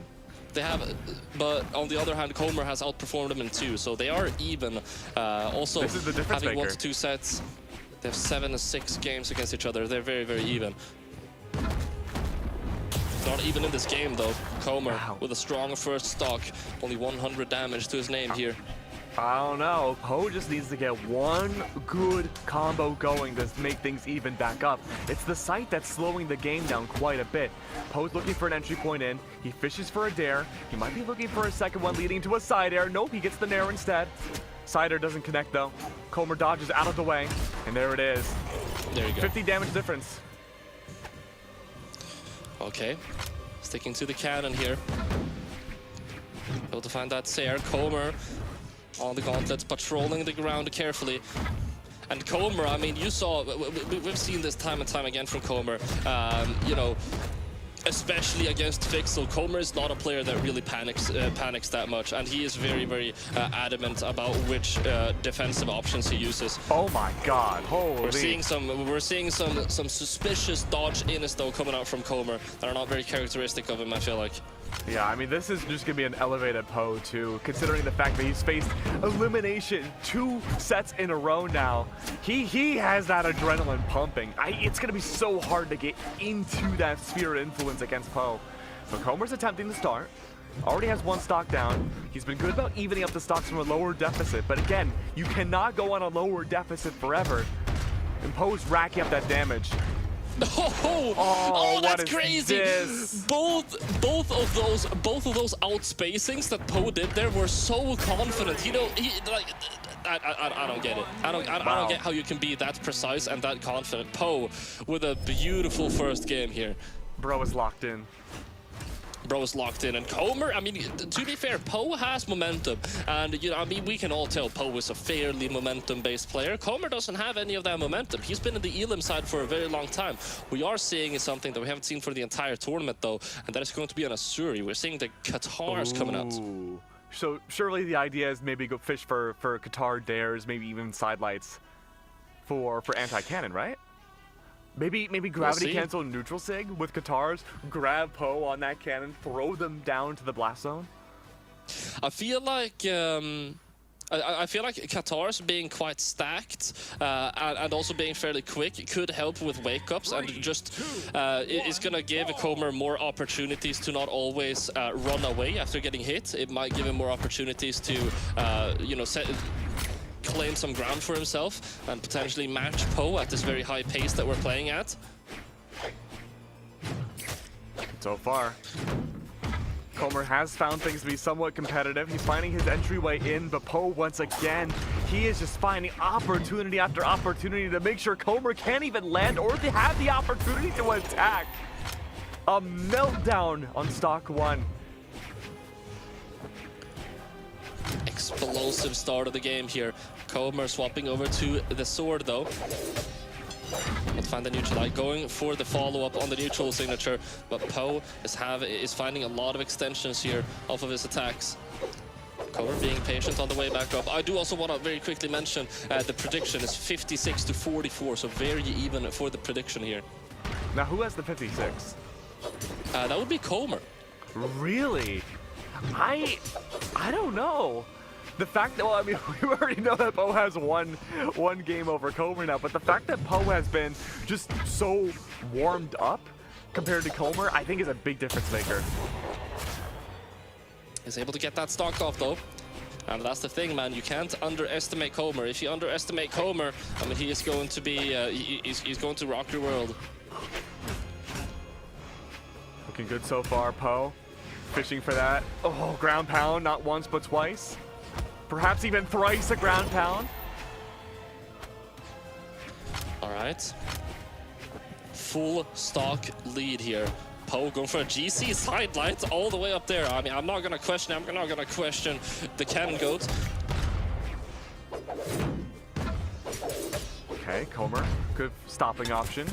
They have, but on the other hand, Comer has outperformed them in 2, so they are even. Also, This is the difference having maker. 1-2 sets, they have 7-6 games against each other. They're very, very even. Not even in this game, though. Comer with a strong first stock, only 100 damage to his name here. I don't know. Poe just needs to get one good combo going to make things even back up. It's the site that's slowing the game down quite a bit. Poe's looking for an entry point in. He fishes for a dare. He might be looking for a second one leading to a side air. Nope, he gets the nair instead. Side air doesn't connect though. Comer dodges out of the way, and there it is. There you go. 50 damage difference. Okay, sticking to the cannon here. Able to find that Sair. Comer on the gauntlets, patrolling the ground carefully. And Comer, I mean, you saw, we've seen this time and time again from Comer. You know, especially against Fixel, Comer is not a player that really panics that much, and he is very, very adamant about which defensive options he uses. Oh my God! Holy! We're seeing some suspicious dodge-ins though coming out from Comer that are not very characteristic of him, I feel like. Yeah, I mean, this is just gonna be an elevated Poe too, considering the fact that he's faced Elimination 2 sets in a row now. He has that adrenaline pumping. It's gonna be so hard to get into that sphere of influence against Poe. So Comer's attempting to start. Already has 1 stock down. He's been good about evening up the stocks from a lower deficit, but again, you cannot go on a lower deficit forever. And Poe's racking up that damage. Oh, that's crazy! This? Both of those outspacings that Poe did there were so confident. You know, I don't get it. I don't get how you can be that precise and that confident. Poe with a beautiful first game here. Bro is locked in. Bro is locked in, and Comer, I mean, to be fair, Poe has momentum, and you know, I mean, we can all tell Poe is a fairly momentum-based player. Comer doesn't have any of that momentum. He's been in the Elim side for a very long time. We are seeing something that we haven't seen for the entire tournament, though, and that is going to be an Asuri. We're seeing the Qatars coming out. So surely the idea is maybe go fish for Qatar dares, maybe even sidelights for anti-cannon, right? Maybe gravity cancel neutral sig with Qatars, grab Poe on that cannon, throw them down to the blast zone. I feel like Qatars being quite stacked and also being fairly quick could help with wake-ups, and just it's gonna give Comer more opportunities to not always run away after getting hit. It might give him more opportunities to you know, claim some ground for himself and potentially match Poe at this very high pace that we're playing at. So far, Comer has found things to be somewhat competitive. He's finding his entryway in, but Poe, once again, he is just finding opportunity after opportunity to make sure Comer can't even land or to have the opportunity to attack. A meltdown on stock 1. Explosive start of the game here. Comer swapping over to the sword though. Let's find the neutral light, going for the follow-up on the neutral signature, but Poe is finding a lot of extensions here off of his attacks. Comer being patient on the way back up. I do also want to very quickly mention the prediction is 56-44, so very even for the prediction here. Now who has the 56? That would be Comer. Really? I don't know. The fact that, well, I mean, we already know that Poe has one game over Comer now, but the fact that Poe has been just so warmed up compared to Comer, I think is a big difference maker. He's able to get that stock off though. And that's the thing, man. You can't underestimate Comer. If you underestimate Comer, I mean, he is going to be, he's going to rock your world. Looking good so far, Poe. Fishing for that. Oh, ground pound, not once but twice. Perhaps even thrice a ground pound. All right. Full stock lead here. Poe going for a GC sidelight all the way up there. I mean, I'm not gonna question it. I'm not gonna question the cannon goat. Okay, Comer, good stopping option.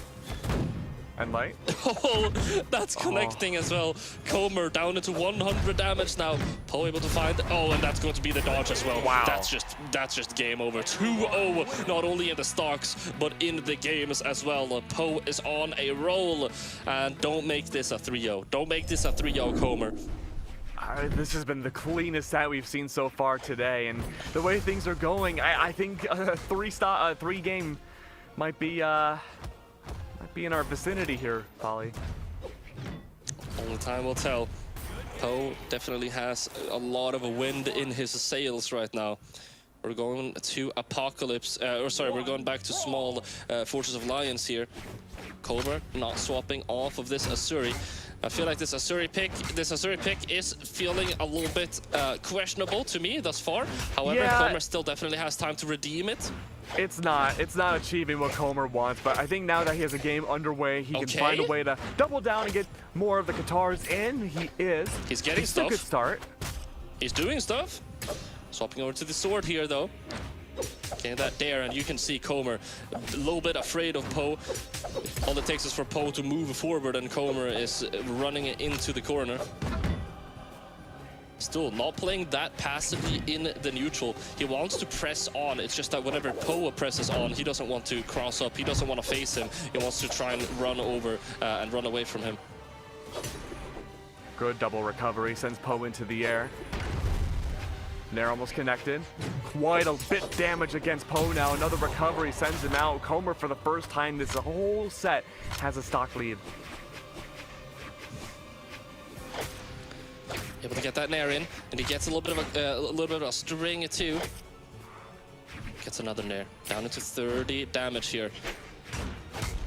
And light. Oh, that's connecting as well. Comer down into 100 damage now. Poe able to find. Oh, and that's going to be the dodge as well. Wow. That's just game over. 2-0, not only in the stocks, but in the games as well. Poe is on a roll. And don't make this a 3-0. Don't make this a 3-0, Comer. This has been the cleanest set we've seen so far today, and the way things are going, I think a three game might be in our vicinity here, Polly. Only time will tell. Poe definitely has a lot of wind in his sails right now. We're going to Apocalypse, we're going back to small Fortress of Lions here. Comer not swapping off of this Asuri. I feel like this Asuri pick is feeling a little bit questionable to me thus far. However, Yeah. Comer still definitely has time to redeem it. It's not achieving what Comer wants, but I think now that he has a game underway, he can find a way to double down and get more of the Katars in. He is. He's getting It's a good stuff. start. He's doing stuff. Swapping over to the sword here, though. Getting that dare, and you can see Comer a little bit afraid of Poe. All it takes is for Poe to move forward, and Comer is running into the corner. Still not playing that passively in the neutral. He wants to press on. It's just that whenever Poe presses on, he doesn't want to cross up. He doesn't want to face him. He wants to try and run over and run away from him. Good double recovery, sends Poe into the air. Nair almost connected. Quite a bit damage against Poe now. Another recovery sends him out. Comer, for the first time this whole set, has a stock lead. Able to get that Nair in, and he gets a little bit of a string too. Gets another Nair, down into 30 damage here.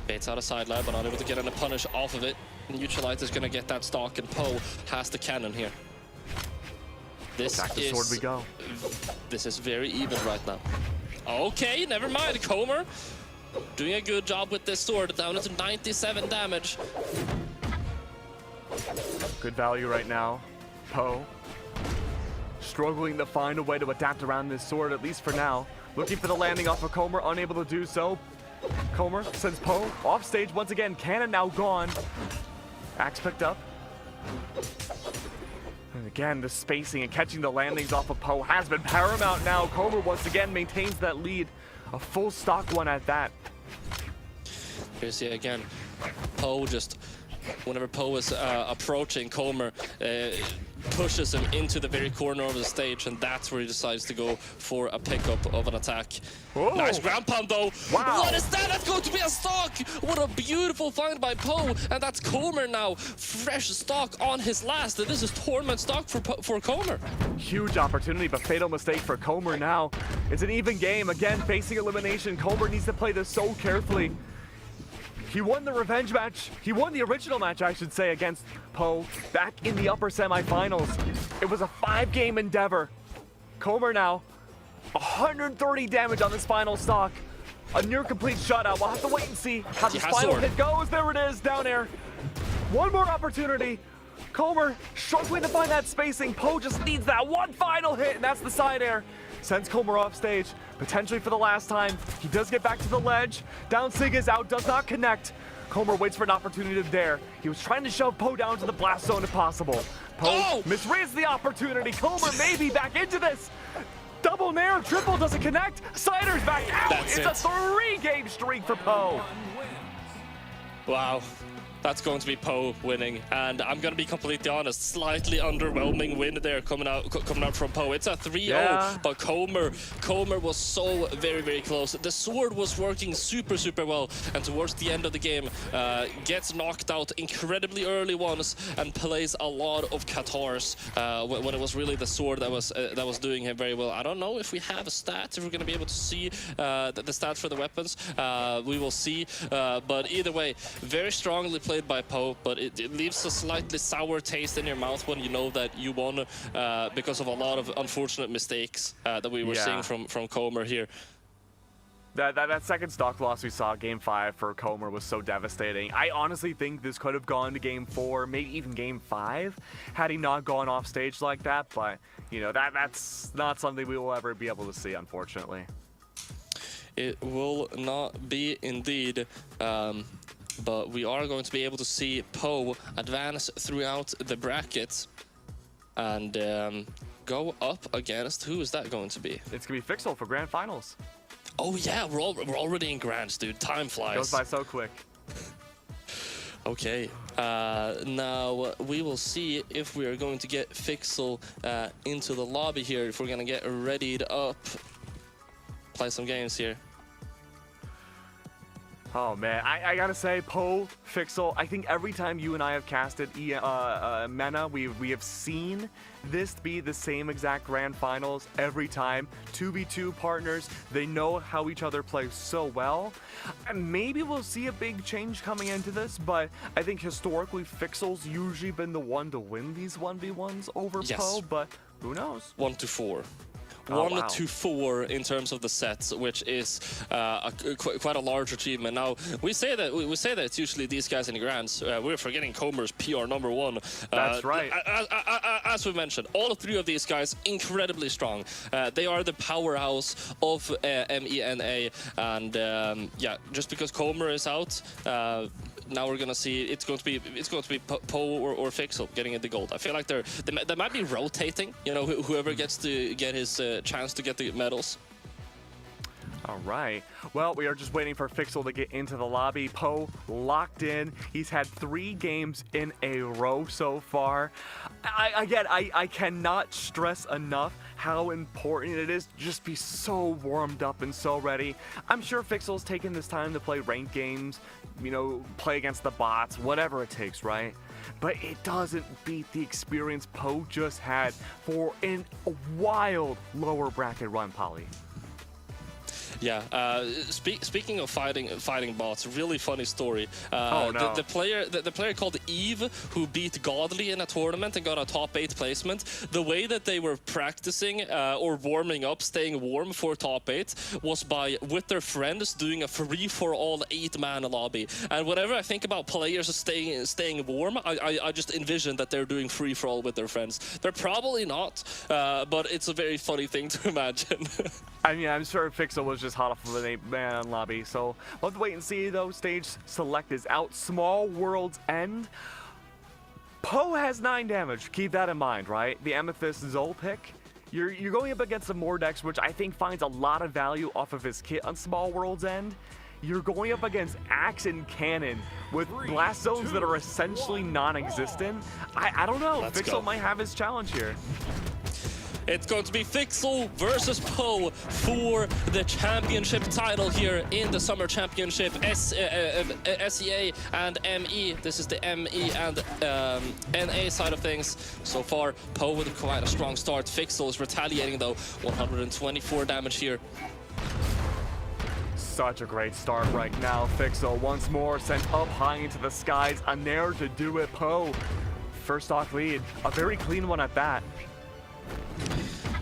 Baits out a sideline, but not able to get in a punish off of it. Neutralite is going to get that stock, and Poe has the cannon here. Back to sword we go. This is very even right now. Okay, never mind. Comer doing a good job with this sword, down into 97 damage. Good value right now. Poe struggling to find a way to adapt around this sword, at least for now. Looking for the landing off of Comer, unable to do so. Comer sends Poe off stage once again. Cannon now gone. Axe picked up. And again, the spacing and catching the landings off of Poe has been paramount now. Comer once again maintains that lead. A full stock one at that. Here's it again. Poe just, whenever Poe is approaching, Comer pushes him into the very corner of the stage, and that's where he decides to go for a pickup of an attack. Whoa. Nice ground pound though. Wow. What is that? That's going to be a stock. What a beautiful find by Poe, and that's Comer now. Fresh stock on his last, and this is tournament stock for Comer. Huge opportunity, but fatal mistake for Comer now. It's an even game. Again, facing elimination. Comer needs to play this so carefully. He won the revenge match. He won the original match, I should say, against Poe back in the upper semifinals. It was a 5-game endeavor. Comer now, 130 damage on this final stock. A near complete shutout. We'll have to wait and see how this final sword. hit goes. There it is, down air. One more opportunity. Comer struggling to find that spacing. Poe just needs that one final hit, and that's the side air. Sends Comer off stage, potentially for the last time. He does get back to the ledge. Down Sig is out, does not connect. Comer waits for an opportunity to dare. He was trying to shove Poe down to the blast zone if possible. Poe misreads the opportunity. Comer maybe back into this. Double Nair, triple doesn't connect. Sider's back out. That's It's a 3-game streak for Poe. Wow. That's going to be Poe winning, and I'm going to be completely honest, slightly underwhelming win there coming out from Poe. It's a 3-0, but Comer was so very, very close. The sword was working super, super well, and towards the end of the game, gets knocked out incredibly early once and plays a lot of Katars when it was really the sword that was doing him very well. I don't know if we have a stat, if we're going to be able to see the stats for the weapons. We will see, but either way, very strongly played by Poe, but it leaves a slightly sour taste in your mouth when you know that you won because of a lot of unfortunate mistakes that we were seeing from Comer here. That second stock loss we saw Game 5 for Comer was so devastating. I honestly think this could have gone to Game 4, maybe even Game 5, had he not gone off stage like that. But, you know, that's not something we will ever be able to see, unfortunately. It will not be indeed. But we are going to be able to see Poe advance throughout the bracket and go up against, who is that going to be? It's going to be Fixel for Grand Finals. Oh yeah, we're already in Grands, dude. Time flies. Goes by so quick. Okay, now we will see if we are going to get Fixel into the lobby here, if we're going to get readied up, play some games here. Oh man, I gotta say, Poe, Fixel, I think every time you and I have casted Mena, we have seen this be the same exact Grand Finals every time. 2v2 partners, they know how each other play so well. And maybe we'll see a big change coming into this, but I think historically Fixel's usually been the one to win these 1v1s over Poe, but who knows? 1 to 4. Oh, 1 to 4 in terms of the sets, which is quite a large achievement. Now we say that it's usually these guys in the Grands. We're forgetting Comer's PR #1. That's right. As we mentioned, all 3 of these guys incredibly strong. They are the powerhouse of MENA, and yeah, just because Comer is out. Now we're gonna see it's going to be Poe or Fixel getting in the gold. I feel like they might be rotating. You know, whoever gets to get his chance to get the medals. All right. Well, we are just waiting for Fixel to get into the lobby. Poe locked in. He's had 3 games in a row so far. I cannot stress enough how important it is to just be so warmed up and so ready. I'm sure Fixel's taken this time to play ranked games, you know, play against the bots, whatever it takes, right? But it doesn't beat the experience Poe just had for a wild lower bracket run, Polly. Yeah. Speaking of fighting bots, really funny story. Oh no. The player called Eve, who beat Godly in a tournament and got a top 8 placement. The way that they were practicing or warming up, staying warm for top 8, was by with their friends doing a free-for-all 8-man lobby. And whenever I think about players staying warm, I just envision that they're doing free-for-all with their friends. They're probably not, but it's a very funny thing to imagine. I mean, I'm sure Fixel was just hot off of an 8-man lobby, so we'll have to wait and see, though. Stage select is out. Small World's End. Poe has 9 damage. Keep that in mind, right? The Amethyst Zol pick. You're going up against some Mordex, which I think finds a lot of value off of his kit on Small World's End. You're going up against Axe and Cannon with blast zones that are essentially non-existent. I don't know. Fixel might have his challenge here. It's going to be Fixel versus Poe for the championship title here in the Summer Championship, SEA and ME. This is the ME and NA side of things. So far, Poe with quite a strong start. Fixel is retaliating though, 124 damage here. Such a great start right now. Fixel once more sent up high into the skies. A nair to do it, Poe. First stock lead, a very clean one at that.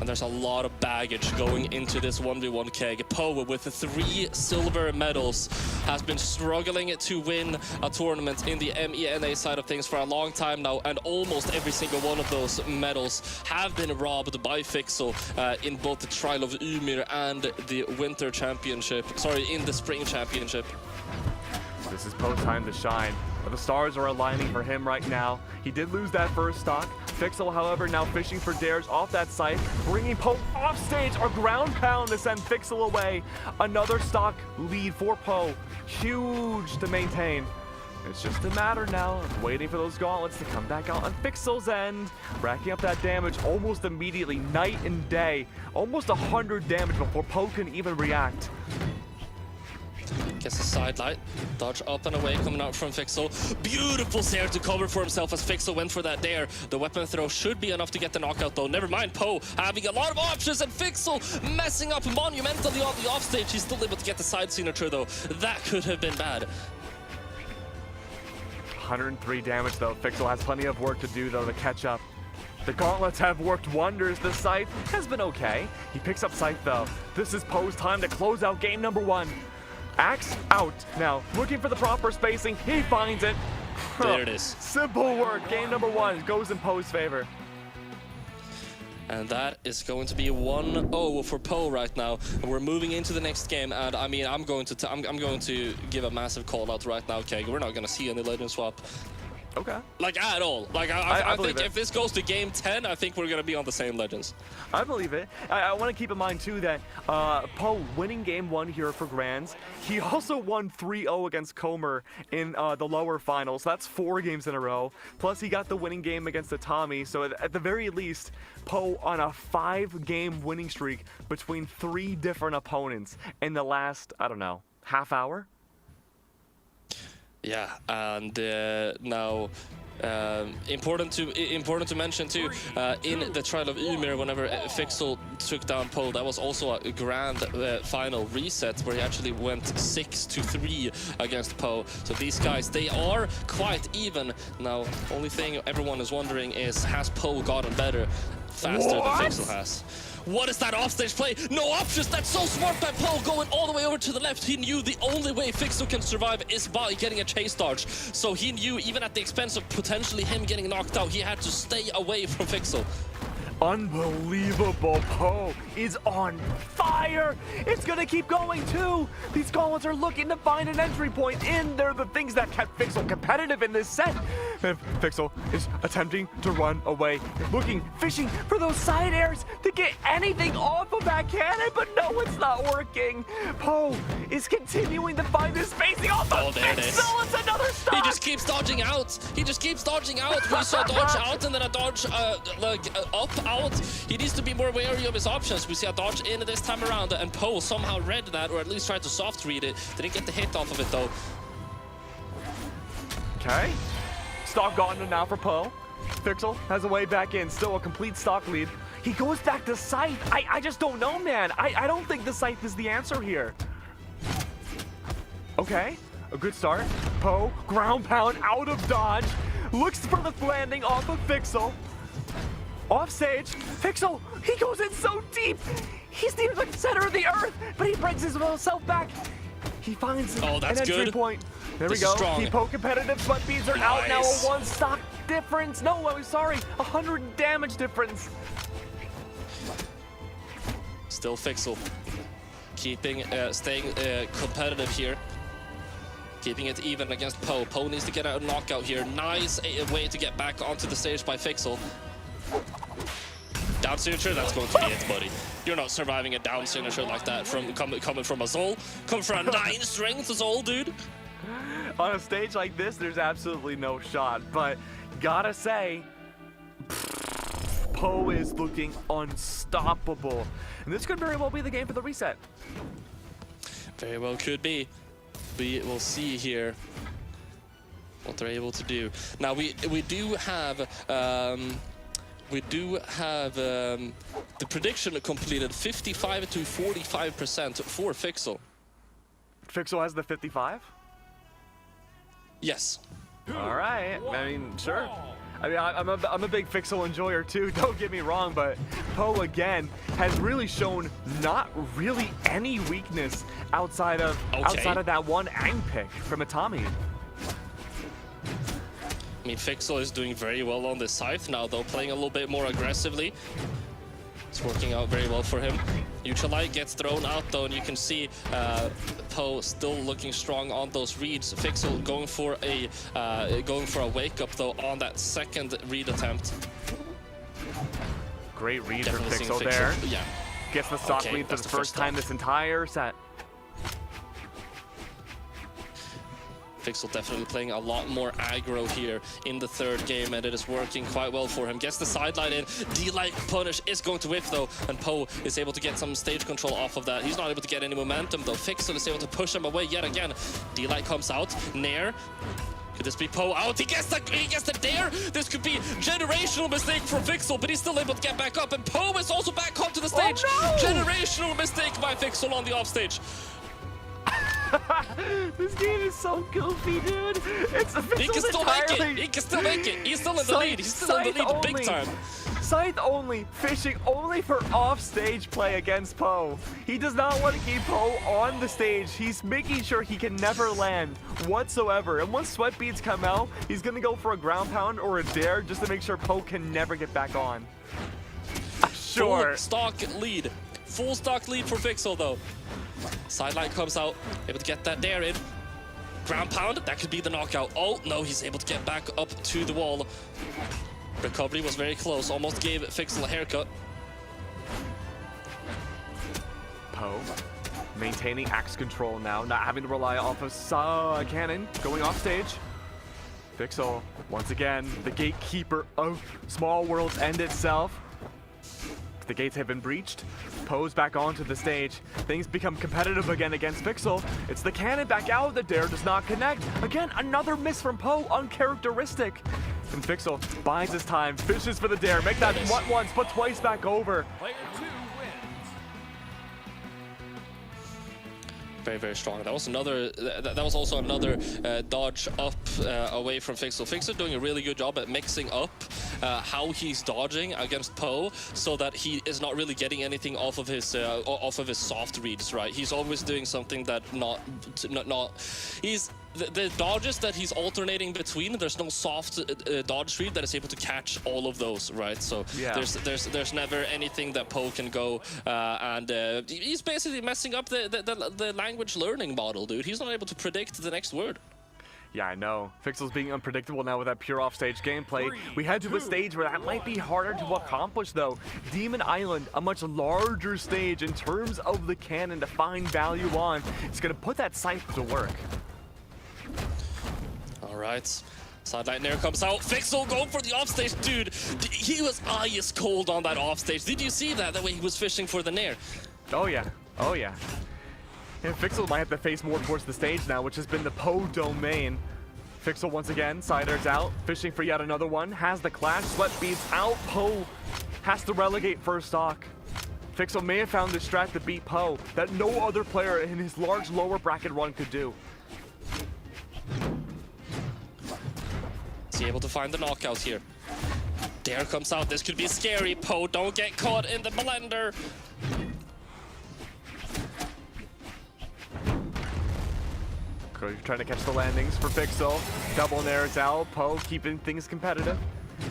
And there's a lot of baggage going into this 1v1 keg. Poe, with 3 silver medals, has been struggling to win a tournament in the MENA side of things for a long time now, and almost every single one of those medals have been robbed by Fixel in both the Trial of Ymir and the Winter Championship. Sorry, in the Spring Championship. This is Poe's time to shine. But the stars are aligning for him right now. He did lose that first stock. Fixel, however, now fishing for dares off that site, bringing Poe off stage. A ground pound to send Fixel away. Another stock lead for Poe. Huge to maintain. It's just a matter now of waiting for those gauntlets to come back out on Fixel's end. Racking up that damage almost immediately, night and day. Almost 100 damage before Poe can even react. Gets a side light, dodge up and away coming out from Fixel. Beautiful Sair to cover for himself as Fixel went for that dare. The weapon throw should be enough to get the knockout though. Never mind, Poe having a lot of options, and Fixel messing up monumentally on the offstage. He's still able to get the side signature though. That could have been bad. 103 damage though. Fixel has plenty of work to do though to catch up. The gauntlets have worked wonders. The Scythe has been okay. He picks up Scythe though. This is Poe's time to close out game number 1. Axe out. Now, looking for the proper spacing. He finds it. There it is. Simple work. Game number 1 goes in Poe's favor. And that is going to be 1-0 for Poe right now. And we're moving into the next game. And I mean, I'm going to give a massive call out right now, Keg. We're not going to see any legend swap. Okay. Like, at all. Like, I think it. if this goes to game 10, I think we're going to be on the same legends. I believe it. I want to keep in mind, too, that Poe winning game 1 here for Grands. He also won 3-0 against Comer in the lower finals. That's 4 games in a row. Plus, he got the winning game against the Tommy. So, at the very least, Poe on a 5-game winning streak between 3 different opponents in the last, I don't know, half hour? Yeah, and now important to mention too, in the trial of Ymir, whenever Fixel took down Poe, that was also a grand final reset where he actually went 6-3 against Poe. So these guys, they are quite even. Now, only thing everyone is wondering is, has Poe gotten better faster than Fixel has? What is that offstage play? No options. That's so smart by Poe, going all the way over to the left. He knew the only way Fixel can survive is by getting a chase dodge. So he knew, even at the expense of potentially him getting knocked out, he had to stay away from Fixel. Unbelievable. Poe is on fire. It's gonna keep going too. These gauntlets are looking to find an entry point in. They're the things that kept Fixel competitive in this set. And Fixel is attempting to run away, looking, fishing for those side airs to get anything off of that cannon, but no, it's not working. Poe is continuing to find his spacing off of Fixel. It's another stop. He just keeps dodging out. He just keeps dodging out. We saw a dodge out and then a dodge up, out. He needs to be more wary of his options. We see a dodge in this time around, and Poe somehow read that, or at least tried to soft read it. Didn't get the hit off of it though. Okay. Stock gotten now for Poe. Fixel has a way back in, still a complete stock lead. He goes back to Scythe. I just don't know, man. I don't think the Scythe is the answer here. Okay, a good start. Poe, ground pound out of dodge. Looks for the landing off of Fixel. Off stage, Fixel, he goes in so deep. He's near the center of the earth, but he brings himself back. He finds an entry point. There we go. Keep Poe competitive, but beads are out now. A 1 stock difference. No, I'm sorry, 100 damage difference. Still Fixel, staying competitive here. Keeping it even against Poe. Poe needs to get a knockout here. Nice way to get back onto the stage by Fixel. Down signature, that's going to be it, buddy. You're not surviving a down signature like that coming from a Zol. Coming from a 9 strength Zol, dude. On a stage like this, there's absolutely no shot, but gotta say, Poe is looking unstoppable. And this could very well be the game for the reset. Very well could be. We will see here what they're able to do. Now, we do have the prediction completed 55 to 45% for Fixel. Fixel has the 55? Yes. All right. I mean, sure. I mean, I'm a big Fixel enjoyer too. Don't get me wrong, but Poe again has really shown not really any weakness outside of that one Ang pick from Atami. I mean, Fixel is doing very well on this Scythe now, though, playing a little bit more aggressively. It's working out very well for him. Neutralite gets thrown out, though, and you can see Poe still looking strong on those reads. Fixel going for a wake-up, though, on that second read attempt. Great read from Fixel there. Yeah. Gets the stock lead for the first time this entire set. Fixel definitely playing a lot more aggro here in the third game, and it is working quite well for him. Gets the sideline in. D-Light punish is going to whiff, though, and Poe is able to get some stage control off of that. He's not able to get any momentum, though. Fixel is able to push him away yet again. D-Light comes out. Nair. Could this be Poe out? He gets the dare. This could be generational mistake from Fixel, but he's still able to get back up, and Poe is also back onto the stage. Oh, no! Generational mistake by Fixel on the offstage. This game is so goofy, dude. He can still make it. He can still make it. He's still in the lead. He's still in the lead big time. Scythe only, fishing only for off-stage play against Poe. He does not want to keep Poe on the stage. He's making sure he can never land whatsoever. And once sweat beads come out, he's going to go for a ground pound or a dare just to make sure Poe can never get back on. Sure. Full stock lead. Full stock lead for Vixel though. Sideline comes out, able to get that dare in. Ground pound, that could be the knockout. Oh no, he's able to get back up to the wall. Recovery was very close, almost gave Vixel a haircut. Poe maintaining axe control now, not having to rely off of cannon, going off stage. Vixel, once again, the gatekeeper of Small Worlds End itself. The gates have been breached. Poe's back onto the stage. Things become competitive again against Vixel. It's the cannon back out. The dare does not connect. Again, another miss from Poe, uncharacteristic. And Vixel buys his time, fishes for the dare. Make that not once, but twice back over. Very, very strong. That was another. That was also another dodge up away from Vixel. Vixel doing a really good job at mixing up how he's dodging against Poe, so that he is not really getting anything off of his soft reads. Right? He's always doing something that he's. The dodges that he's alternating between, there's no soft dodge read that is able to catch all of those, right? So yeah. there's never anything that Poe can go and he's basically messing up the language learning model, dude. He's not able to predict the next word. Yeah, I know. Vixel's being unpredictable now with that pure offstage gameplay. We head to a stage where that might be harder to accomplish, though. Demon Island, a much larger stage in terms of the cannon to find value on. It's going to put that scythe to work. All right, sideline there comes out. Vixel going for the offstage, dude. He was ice cold on that offstage. Did you see that? The way he was fishing for the nair. Oh yeah, oh yeah. And Vixel might have to face more towards the stage now, which has been the Poe domain. Vixel once again, side airs out, fishing for yet another one. Has the clash, sweat beads out. Poe has to relegate first stock. Vixel may have found this strat to beat Poe that no other player in his large lower bracket run could do. Is he able to find the knockout here? Dare comes out. This could be scary. Poe, don't get caught in the blender. Trying to catch the landings for Vixel. Double nares out. Poe keeping things competitive.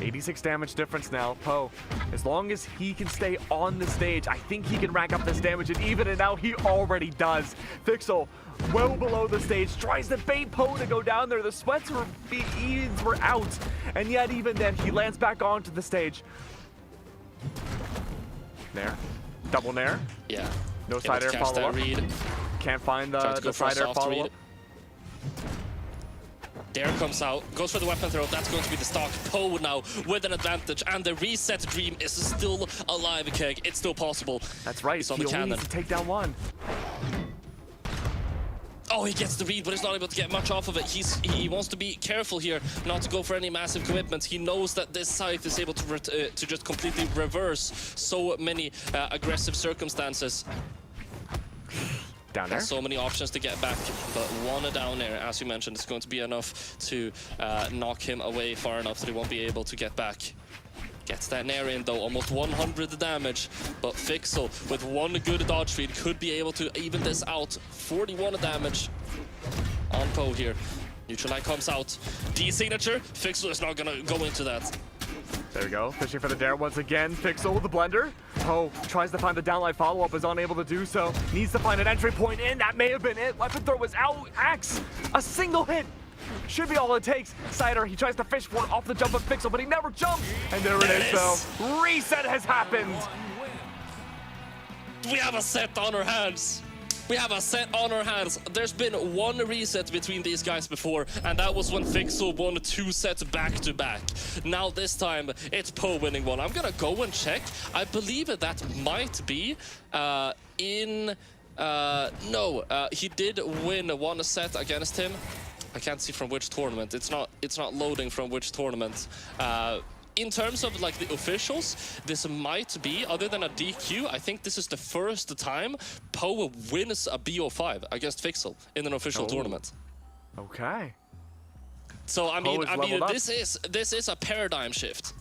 86 damage difference now. Poe, as long as he can stay on the stage, I think he can rack up this damage and even it out. He already does. Vixel, well below the stage, tries to bait Poe to go down there. The sweats were out, and yet even then he lands back onto the stage. Nair, double nair. Yeah. No side air follow up. Can't find the side air follow up. Dare comes out, goes for the weapon throw. That's going to be the stock. Poe now with an advantage, and the reset dream is still alive, Keg. It's still possible. That's right. He's on he the only cannon. needs to take down one. Oh, he gets the read, but he's not able to get much off of it. He wants to be careful here, not to go for any massive commitments. He knows that this scythe is able to just completely reverse so many aggressive circumstances. Down there. So many options to get back, but one down there, as you mentioned, is going to be enough to knock him away far enough that he won't be able to get back. Gets that nair in though, almost 100 damage, but Vixel with one good dodge read could be able to even this out. 41 damage on Poe here. Neutral light comes out. D-signature, Vixel is not gonna go into that. There we go, fishing for the dare once again. Vixel with the blender. Poe tries to find the downlight follow-up, is unable to do so. Needs to find an entry point in, that may have been it. Weapon throw was out, axe, a single hit. Should be all it takes. Cider, he tries to fish for it off the jump of Vixel, but he never jumps. And there it is, though. Reset has happened. We have a set on our hands. We have a set on our hands. There's been one reset between these guys before, and that was when Vixel won 2 sets back-to-back. Now this time, it's Poe winning one. I'm gonna go and check. I believe that might be he did win 1 set against him. I can't see from which tournament. It's not loading from which tournament. In terms of like the officials, this might be, other than a DQ, I think this is the first time Poe wins a BO5 against Vixel in an official tournament. Okay. So I mean, this is a paradigm shift.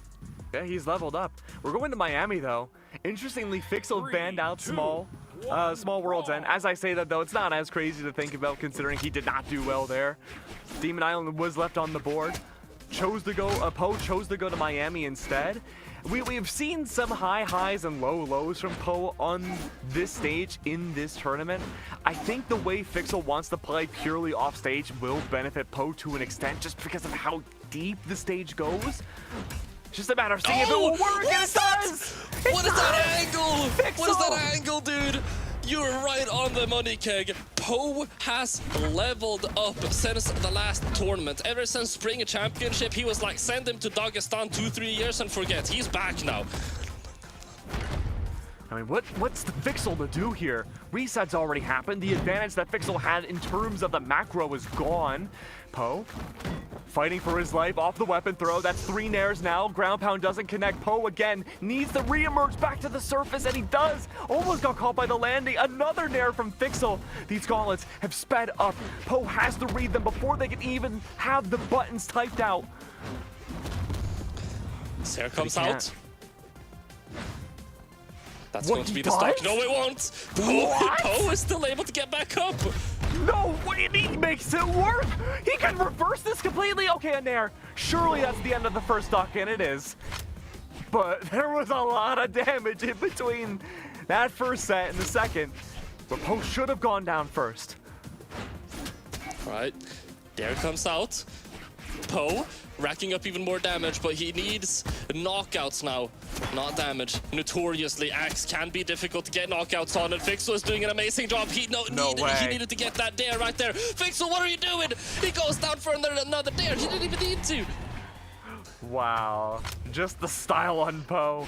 Yeah, he's leveled up. We're going to Miami, though. Interestingly, Fixel banned out Small World's End. As I say that, though, it's not as crazy to think about considering he did not do well there. Demon Island was left on the board. Poe chose to go to Miami instead. We've seen some high highs and low lows from Poe on this stage in this tournament. I think the way Fixel wants to play purely off stage will benefit Poe to an extent just because of how deep the stage goes. It's just a matter of seeing if it will work, and it does! What is that angle? Fixel! What is that angle, dude? You're right on the money, Keg. Poe has leveled up since the last tournament. Ever since Spring Championship, he was like, send him to Dagestan 2-3 years and forget. He's back now. I mean, what's the Fixel to do here? Reset's already happened. The advantage that Fixel had in terms of the macro is gone. Poe fighting for his life off the weapon throw. That's 3 nairs now. Ground pound doesn't connect. Poe again needs to re-emerge back to the surface, and he does. Almost got caught by the landing. Another nair from Fixel. These gauntlets have sped up. Poe has to read them before they can even have the buttons typed out. Sarah comes out. That's What, going to be he the stock. does? No, it won't. What? Poe is still able to get back up. No, he makes it work. He can reverse this completely. Okay, a nair. Surely that's the end of the first stock, and it is. But there was a lot of damage in between that first set and the second. But Poe should have gone down first. All right, there comes out. Poe racking up even more damage, but he needs knockouts now, not damage. Notoriously, Axe can be difficult to get knockouts on, and Fixel is doing an amazing job. He needed to get that dare right there. Fixel, what are you doing? He goes down for another dare. He didn't even need to. Wow, just the style on Poe.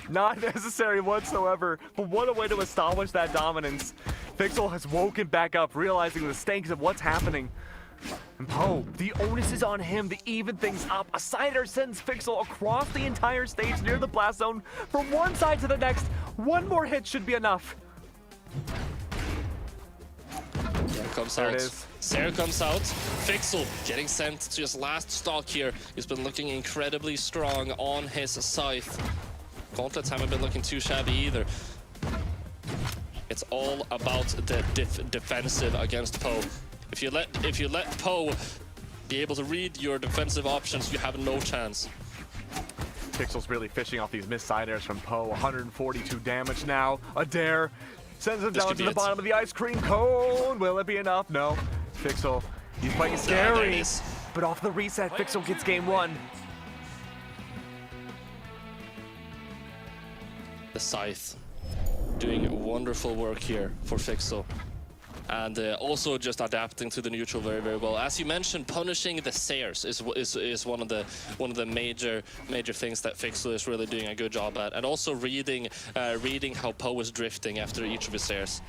Not necessary whatsoever, but what a way to establish that dominance. Fixel has woken back up, realizing the stakes of what's happening. And Poe, the onus is on him to even things up. A sider sends Fixel across the entire stage near the blast zone from one side to the next. One more hit should be enough. There comes There out. it is. Sarah comes out. Fixel getting sent to his last stock here. He's been looking incredibly strong on his scythe. Gauntlets haven't been looking too shabby either. It's all about the defensive against Poe. If you let Poe be able to read your defensive options, you have no chance. Pixel's really fishing off these missed side airs from Poe. 142 damage now. A dare sends him down to the bottom of the ice cream cone. Will it be enough? No. Pixel, he's playing There scary. it is. But off the reset, Pixel gets game 1. The scythe doing wonderful work here for Fixel. And also just adapting to the neutral very, very well. As you mentioned, punishing the Sayers is one of the major things that Fixel is really doing a good job at, and also reading how Poe is drifting after each of his Sayers.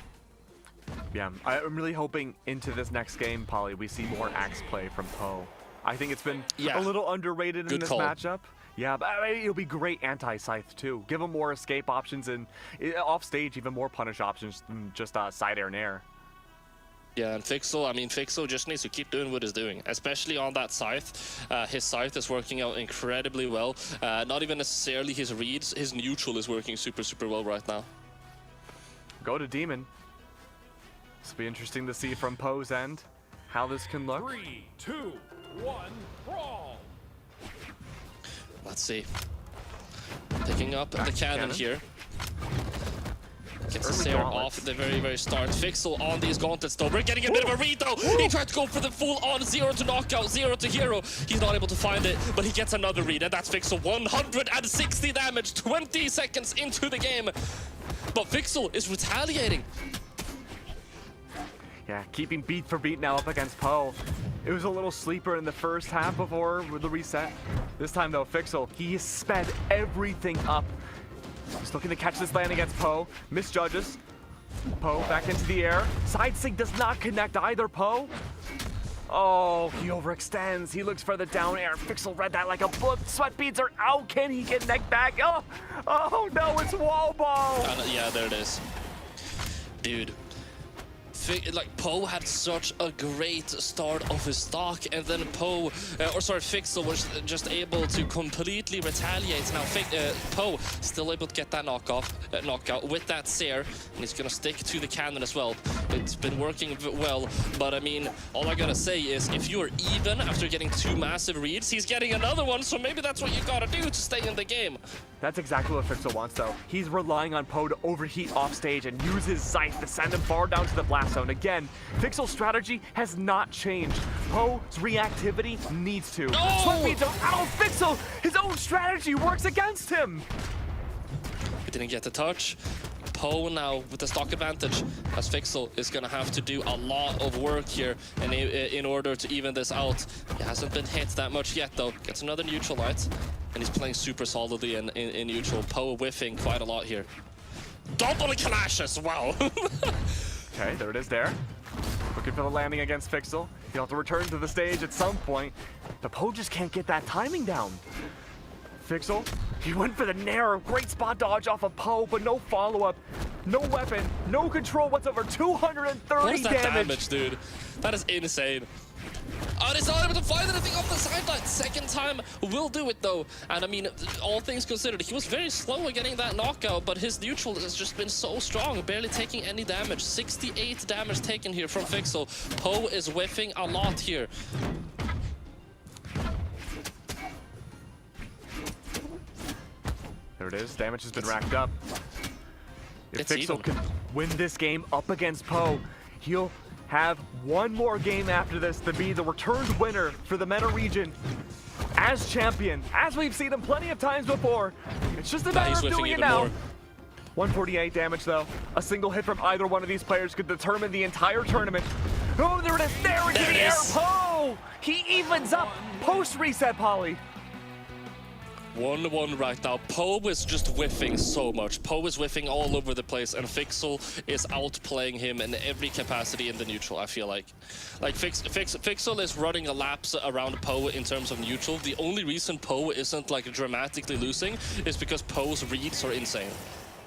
Yeah, I'm really hoping into this next game, Polly, we see more axe play from Poe. I think it's been a little underrated in this matchup. Yeah, but it'll be great anti-scythe too. Give him more escape options and off stage, even more punish options than just side air and air. Yeah, and Fixel just needs to keep doing what he's doing, especially on that scythe. His scythe is working out incredibly well. Not even necessarily his reads, his neutral is working super, super well right now. Go to Demon. This will be interesting to see from Poe's end how this can look. 3, 2, 1, brawl! Let's see. Picking up the cannon here. Gets the Sarah off at the very, very start. Fixel on these gauntlets though. We're getting a bit of a read though. He tried to go for the full on 0 to knockout, 0 to hero. He's not able to find it, but he gets another read, and that's Fixel. 160 damage, 20 seconds into the game. But Fixel is retaliating. Yeah, keeping beat for beat now up against Poe. It was a little sleeper in the first half before the reset. This time though, Fixel, he sped everything up. He's looking to catch this land against Poe. Misjudges. Poe back into the air. Side sync does not connect either, Poe. Oh, he overextends. He looks for the down air. Fixel read that like a book. Sweat beads are out. Can he get neck back? Oh no, it's wall ball. Yeah, there it is. Dude. Poe had such a great start of his stock, and then Fixel was just able to completely retaliate. Now Poe still able to get that knockout with that Seer, and he's gonna stick to the cannon as well. It's been working well, but I mean, all I gotta say is if you're even after getting 2 massive reads, he's getting another one, so maybe that's what you gotta do to stay in the game. That's exactly what Fixel wants, though. He's relying on Poe to overheat off stage and use his sight to send him far down to the blast zone. Again, Fixel's strategy has not changed. Poe's reactivity needs to. Sweat beats out Fixel! His own strategy works against him! He didn't get the touch. Poe now with the stock advantage, as Fixel is gonna have to do a lot of work here in order to even this out. He hasn't been hit that much yet though. Gets another neutral light, and he's playing super solidly in neutral. Poe whiffing quite a lot here. Double clash as well. Okay, there it is there. Looking for the landing against Fixel. He'll have to return to the stage at some point. But Poe just can't get that timing down. Fixel, he went for the nair. Great spot dodge off of Poe, but no follow-up, no weapon, no control whatsoever. 230 What is that damage, dude? That is insane. Oh, he's not able to find anything off the sideline. Second time will do it though. And I mean, all things considered, he was very slow at getting that knockout, but his neutral has just been so strong, barely taking any damage. 68 damage taken here from Fixel. Poe is whiffing a lot here. There it is. Damage has been racked up. If It's Fixel even. can win this game up against Poe, he'll have one more game after this to be the returned winner for the meta region as champion, as we've seen him plenty of times before. It's just a matter of doing it now. More. 148 damage though. A single hit from either one of these players could determine the entire tournament. Oh, there it is. There into There it the air. is. Poe! He evens up post reset, Polly. 1-1 right now. Poe is just whiffing so much. Poe is whiffing all over the place, and Fixel is outplaying him in every capacity in the neutral, I feel like. Like, Fixel is running a laps around Poe in terms of neutral. The only reason Poe isn't, like, dramatically losing is because Poe's reads are insane.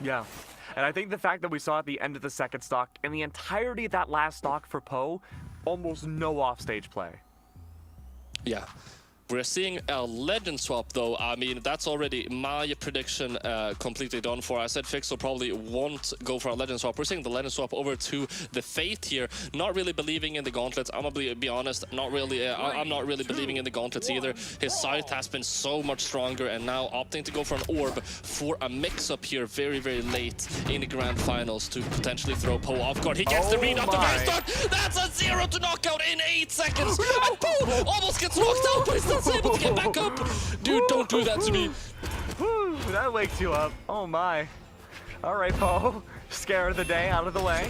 Yeah. And I think the fact that we saw at the end of the second stock, and the entirety of that last stock for Poe, almost no offstage play. Yeah. We're seeing a legend swap though. I mean, that's already my prediction completely done for. I said Fixel probably won't go for a legend swap. We're seeing the legend swap over to the Fate here. Not really believing in the gauntlets. I'm gonna be honest, not really. I'm not really believing in the gauntlets either. His scythe has been so much stronger, and now opting to go for an orb for a mix-up here very, very late in the grand finals to potentially throw Poe off guard. He gets the read off the very start. That's a 0 to knockout in 8 seconds. And Poe almost gets knocked out, but he's still able to get back up. Dude, don't do that to me. Whew, that wakes you up. Oh my. All right, Poe. Scare of the day out of the way.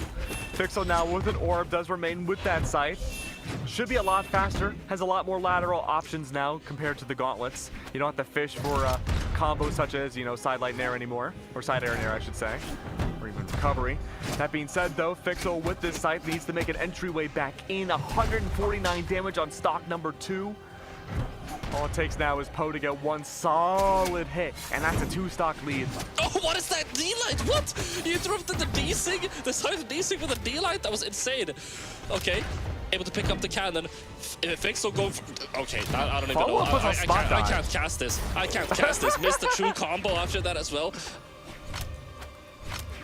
Fixel now with an orb does remain with that sight. Should be a lot faster. Has a lot more lateral options now compared to the gauntlets. You don't have to fish for combos such as, you know, side light nair anymore. Or side air nair, I should say. Or even recovery. That being said, though, Fixel with this sight needs to make an entryway back in. 149 damage on stock number 2. All it takes now is Poe to get one solid hit, and that's a 2-stock lead. Oh, what is that D-light? What? You interrupted the D-Sig? The side D-Sig with a D-light? That was insane. Okay, able to pick up the cannon. Fixel go for... Okay, I don't even know. I can't cast this. I can't cast this. Missed the true combo after that as well.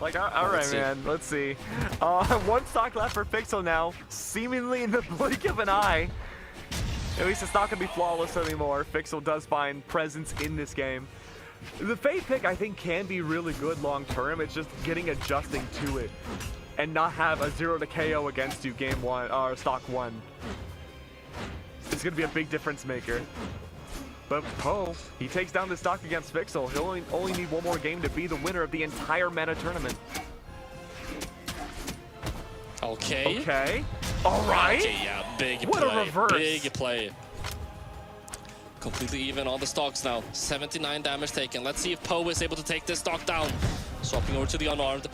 Like, all right, man. Let's see. 1 stock left for Fixel now, seemingly in the blink of an eye. At least it's not going to be flawless anymore. Fixel does find presence in this game. The Fate pick, I think, can be really good long term. It's just adjusting to it and not have a 0 to KO against you game 1 or stock 1. It's going to be a big difference maker. But Poe, he takes down the stock against Fixel. He'll only need 1 more game to be the winner of the entire meta tournament. Okay. Okay. All right. Okay, yeah, big what play. A reverse. Big play. Completely even on the stocks now. 79 damage taken. Let's see if Poe is able to take this stock down. Swapping over to the unarmed.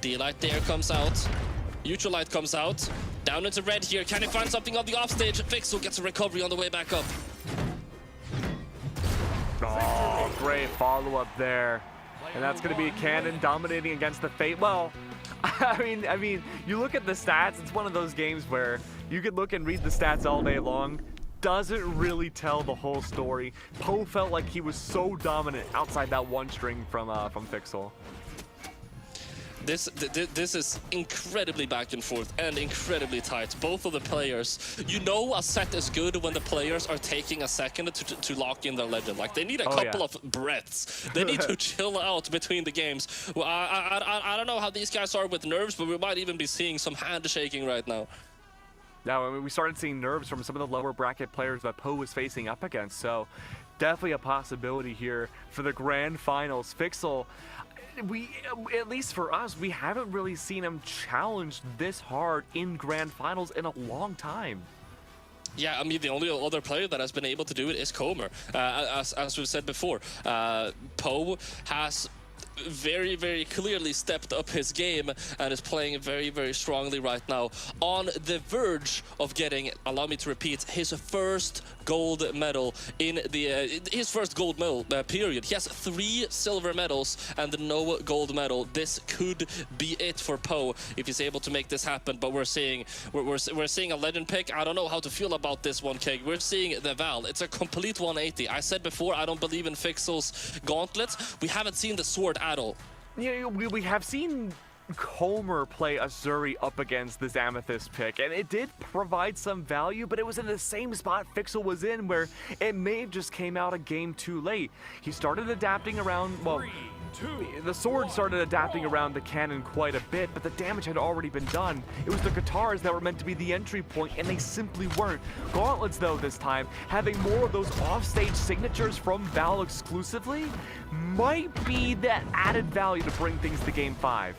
D-light there comes out. Neutral light comes out. Down into red here. Can he find something on the offstage? Fixel gets a recovery on the way back up. Oh, great follow-up there. And that's going to be a Cannon dominating against the Fate. Well, I mean, you look at the stats, it's one of those games where you could look and read the stats all day long. Doesn't really tell the whole story. Poe felt like he was so dominant outside that one string from Fixel. This is incredibly back and forth and incredibly tight. Both of the players, you know, a set is good when the players are taking a second to lock in their legend. Like, they need a couple of breaths. They need to chill out between the games. Well, I don't know how these guys are with nerves, but we might even be seeing some handshaking right now. Now, I mean, we started seeing nerves from some of the lower bracket players that Poe was facing up against, so definitely a possibility here for the grand finals. Fixel, at least for us, we haven't really seen him challenged this hard in grand finals in a long time. Yeah, I mean, the only other player that has been able to do it is Comer. As we've said before, Poe has very, very clearly stepped up his game and is playing very, very strongly right now. On the verge of getting, allow me to repeat, his first gold medal in the his first gold medal period. He has 3 silver medals and no gold medal. This could be it for Poe if he's able to make this happen. But we're seeing a legend pick. I don't know how to feel about this one, Keg. We're seeing the Val. It's a complete 180. I said before, I don't believe in Fixel's gauntlets. We haven't seen the sword at all. Yeah, we have seen Comer play Azuri up against this Amethyst pick, and it did provide some value, but it was in the same spot Fixel was in, where it may have just came out a game too late. He started adapting around, well, the sword started adapting around the cannon quite a bit, but the damage had already been done. It was the guitars that were meant to be the entry point, and they simply weren't. Gauntlets, though, this time, having more of those offstage signatures from Val exclusively, might be that added value to bring things to Game 5.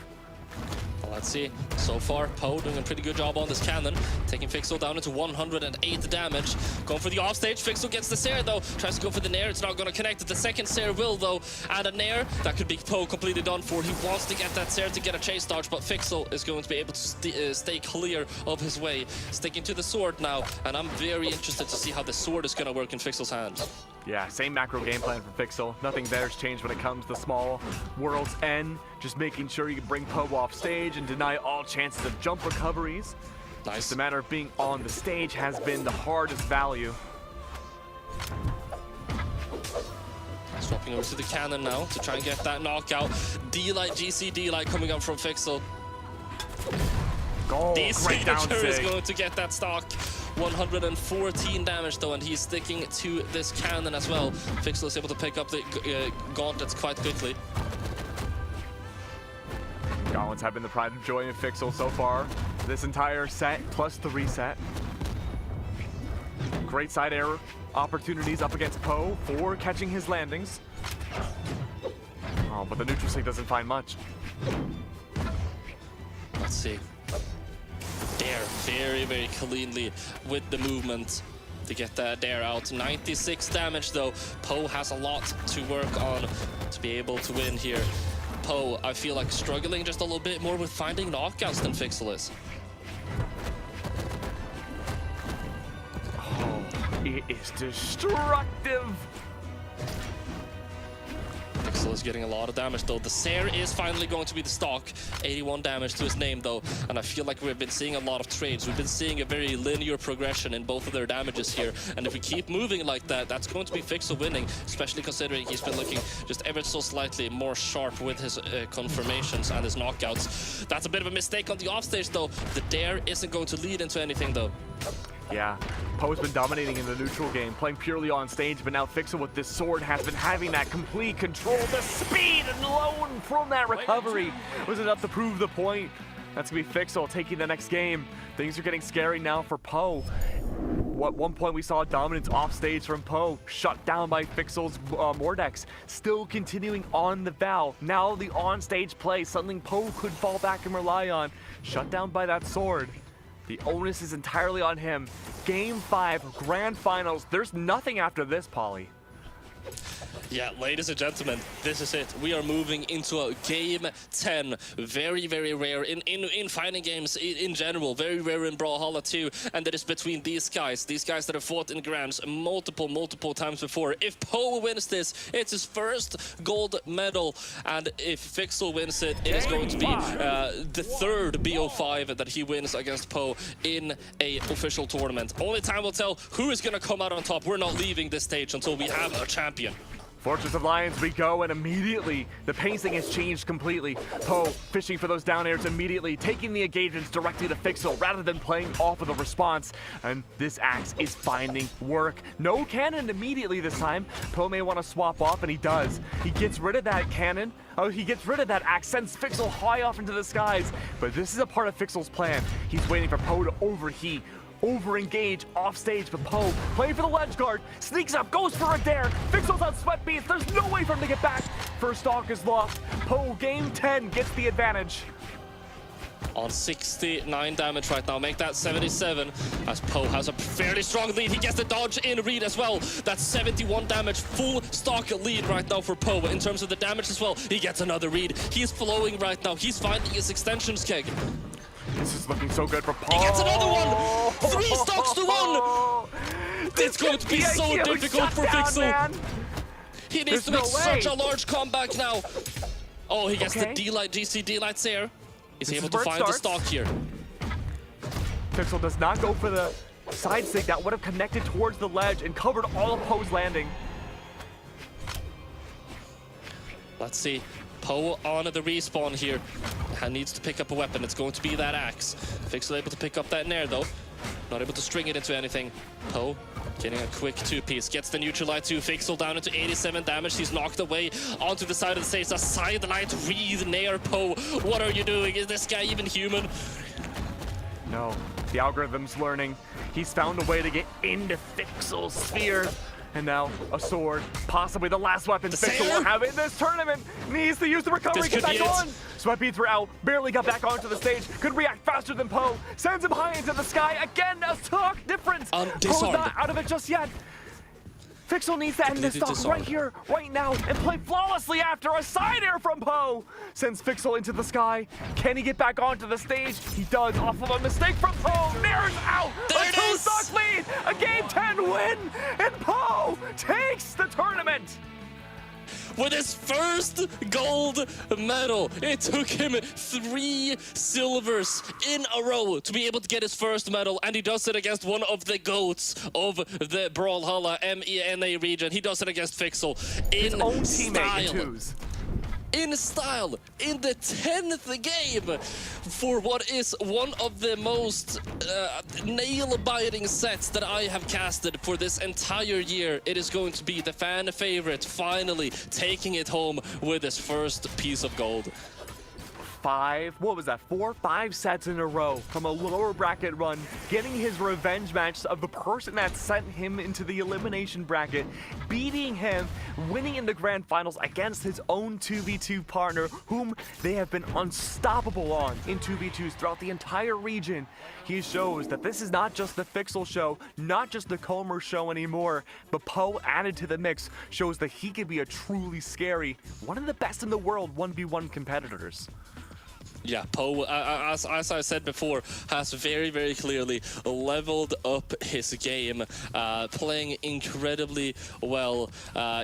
Well, let's see. So far, Poe doing a pretty good job on this cannon, taking Fixel down into 108 damage. Going for the offstage. Fixel gets the Sair, though. Tries to go for the Nair. It's not going to connect. The second Sair will, though. And a Nair. That could be Poe completely done for. He wants to get that Sair to get a chase dodge, but Fixel is going to be able to stay clear of his way. Sticking to the sword now, and I'm very interested to see how the sword is going to work in Fixel's hands. Yeah, same macro game plan for Fixel. Nothing there's changed when it comes to small World's End. Just making sure you can bring Poe off stage and deny all chances of jump recoveries. Nice. Just a matter of being on the stage has been the hardest value. Swapping over to the cannon now to try and get that knockout. D-Light, GC D-Light coming up from Fixel. Oh, The great down signature is sig. going to get that stock. 114 damage though, and he's sticking to this cannon as well. Fixel is able to pick up the gauntlets quite quickly. Gauntlets have been the pride and joy of Fixel so far. This entire set, plus the reset. Great side air opportunities up against Poe for catching his landings. Oh, but the neutral sync doesn't find much. Let's see. Dare very, very cleanly with the movement to get that Dare out. 96 damage though. Poe has a lot to work on to be able to win here. Poe, I feel like struggling just a little bit more with finding knockouts than Fixel is. Oh, it is destructive. Fixel is getting a lot of damage though. The Sair is finally going to be the stock. 81 damage to his name though. And I feel like we've been seeing a lot of trades. We've been seeing a very linear progression in both of their damages here. And if we keep moving like that, that's going to be Fixel winning, especially considering he's been looking just ever so slightly more sharp with his confirmations and his knockouts. That's a bit of a mistake on the offstage though. The Dare isn't going to lead into anything though. Yeah, Poe's been dominating in the neutral game, playing purely on stage, but now Fixel with this sword has been having that complete control. The speed alone from that recovery was enough to prove the point. That's gonna be Fixel taking the next game. Things are getting scary now for Poe. At one point we saw dominance off stage from Poe, shut down by Fixel's Mordex. Still continuing on the Val. Now the on-stage play, something Poe could fall back and rely on. Shut down by that sword. The onus is entirely on him. Game 5, grand finals. There's nothing after this, Polly. Yeah, ladies and gentlemen, this is it. We are moving into a game 10. Very, very rare in fighting games in general. Very rare in Brawlhalla too. And that is between these guys that have fought in Grands multiple times before. If Poe wins this, it's his first gold medal. And if Fixel wins it, it is going to be the third BO5 that he wins against Poe in a official tournament. Only time will tell who is going to come out on top. We're not leaving this stage until we have a champion. Fortress of Lions we go, and immediately the pacing has changed completely. Poe fishing for those down airs immediately, taking the engagements directly to Fixel rather than playing off of the response. And this axe is finding work. No cannon immediately this time. Poe may want to swap off, and he does. He gets rid of that cannon. Oh, he gets rid of that axe, sends Fixel high off into the skies. But this is a part of Fixel's plan. He's waiting for Poe to overheat. Over-engage off stage, but Poe playing for the ledge guard, sneaks up, goes for a dare. Fixel's on sweat beats. There's no way for him to get back. First stock is lost. Poe, game 10, gets the advantage. On 69 damage right now, make that 77, as Poe has a fairly strong lead. He gets the dodge in read as well. That's 71 damage, full stock lead right now for Poe. In terms of the damage as well, he gets another read. He's flowing right now. He's finding his extensions keg. This is looking so good for Poe. He gets another one! 3 stocks to 1! It's going to be so difficult for Fixel. Man. He needs to make such a large comeback now. Oh, he gets the D-Light, GC D-Lights there. Is he able to find the stock here? Fixel does not go for the side stick. That would have connected towards the ledge and covered all of Poe's landing. Let's see. Poe on the respawn here. And needs to pick up a weapon. It's going to be that axe. Fixel able to pick up that nair though. Not able to string it into anything. Poe getting a quick 2-piece. Gets the neutralite to Fixel down into 87 damage. He's knocked away onto the side of the stage. A sidelight read nair. Poe, what are you doing? Is this guy even human? No, the algorithm's learning. He's found a way to get into Fixel's sphere. And now a sword, possibly the last weapon Fixel will have in this tournament. Needs to use the recovery, get back on. Sweat beats were out, barely got back onto the stage. Could react faster than Poe. Sends him high into the sky. Again, a stock difference. Poe's not out of it just yet. Fixel needs to end this stock right here, right now, and play flawlessly after a side air from Poe. Sends Fixel into the sky. Can he get back onto the stage? He does, off of a mistake from Poe. Nair's out. A 2-stock lead. A game 10 win. And Poe takes the tournament. With his first gold medal. It took him 3 silvers in a row to be able to get his first medal, and he does it against one of the GOATs of the Brawlhalla MENA region. He does it against Fixel in his own teammate style. in twos. In style, in the 10th game, for what is one of the most nail-biting sets that I have casted for this entire year. It is going to be the fan favorite finally taking it home with his first piece of gold. 4, 5 sets in a row from a lower bracket run, getting his revenge match of the person that sent him into the elimination bracket, beating him, winning in the grand finals against his own 2v2 partner, whom they have been unstoppable on in 2v2s throughout the entire region. He shows that this is not just the Fixel show, not just the Comer show anymore, but Poe added to the mix shows that he can be a truly scary, one of the best in the world 1v1 competitors. Yeah, Poe, as I said before, has very, very clearly leveled up his game, playing incredibly well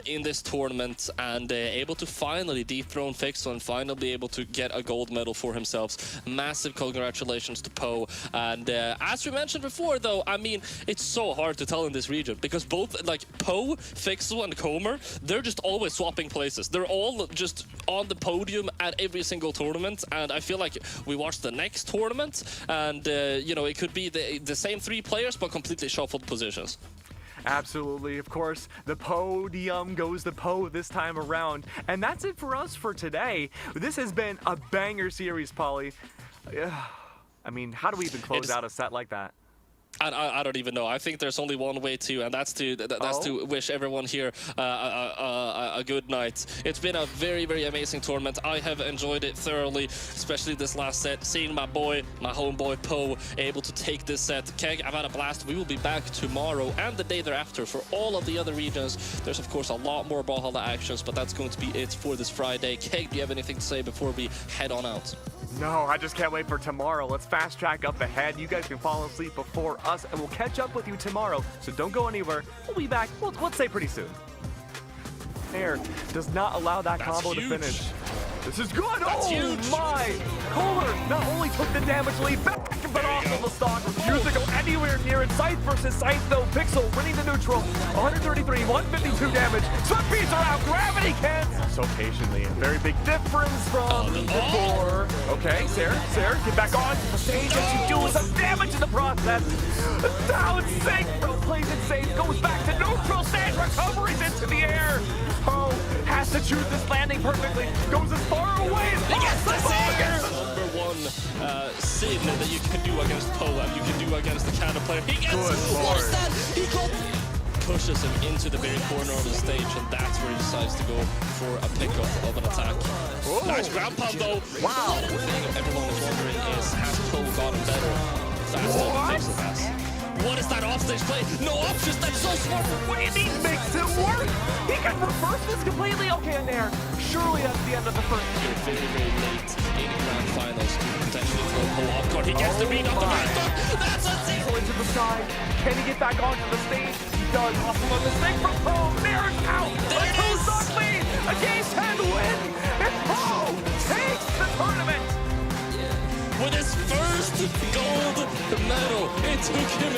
in this tournament, and able to finally dethrone Fixel and finally be able to get a gold medal for himself. Massive congratulations to Poe. And as we mentioned before, though, I mean, it's so hard to tell in this region because both, like, Poe, Fixel, and Comer, they're just always swapping places. They're all just on the podium at every single tournament, and I feel like we watch the next tournament and you know, it could be the same 3 players but completely shuffled positions. Absolutely, of course, the podium goes to Poe this time around. And that's it for us for today. This has been a banger series, Polly. I mean, how do we even close out a set like that? I don't even know. I think there's only one way to, and that's to wish everyone here a good night. It's been a very, very amazing tournament. I have enjoyed it thoroughly, especially this last set. Seeing my homeboy Poe, able to take this set. Keg, I've had a blast. We will be back tomorrow and the day thereafter for all of the other regions. There's of course a lot more Brawlhalla actions, but that's going to be it for this Friday. Keg, do you have anything to say before we head on out? No, I just can't wait for tomorrow. Let's fast track up ahead. You guys can fall asleep before us, and we'll catch up with you tomorrow. So don't go anywhere. We'll be back, let's say pretty soon. Air does not allow that combo to finish. This is good. That's huge. My! Kohler not only took the damage lead back, but also the stock. Refused to go anywhere near it. Scythe versus Scythe though. Pixel winning the neutral. 133, 152 damage. Sun beats are out. Gravity can't. So patiently. Very big difference from before. Okay, Sarah, get back on the stage. And she doing some damage in the process. Down sync. Plays it safe. Goes back to neutral stage. Recoveries into the air. Oh, has to choose this landing perfectly. Goes as far away as possible. Number one sin that you can do against Poe and you can do against the counter player. He gets what is that? He pushes him into the very corner of the stage, and that's where he decides to go for a pickup of an attack. Whoa. Nice ground pound though. Wow. The thing everyone is wondering is, has Poe gotten better faster than Pixel has? What is that offstage play? No options, that's so smart. What do you mean makes it work? He can reverse this completely. Okay, in there. Surely that's the end of the first. You're very, very late in grand finals to potentially throw Poe off guard. He gets the beat up the very start. That's a zero. Into the side. Can he get back onto the stage? He does. Awesome on the mistake from Poe. Mirrors out. A two-stock lead. A game 10 win. And Poe takes the tournament. With his first gold medal, it took him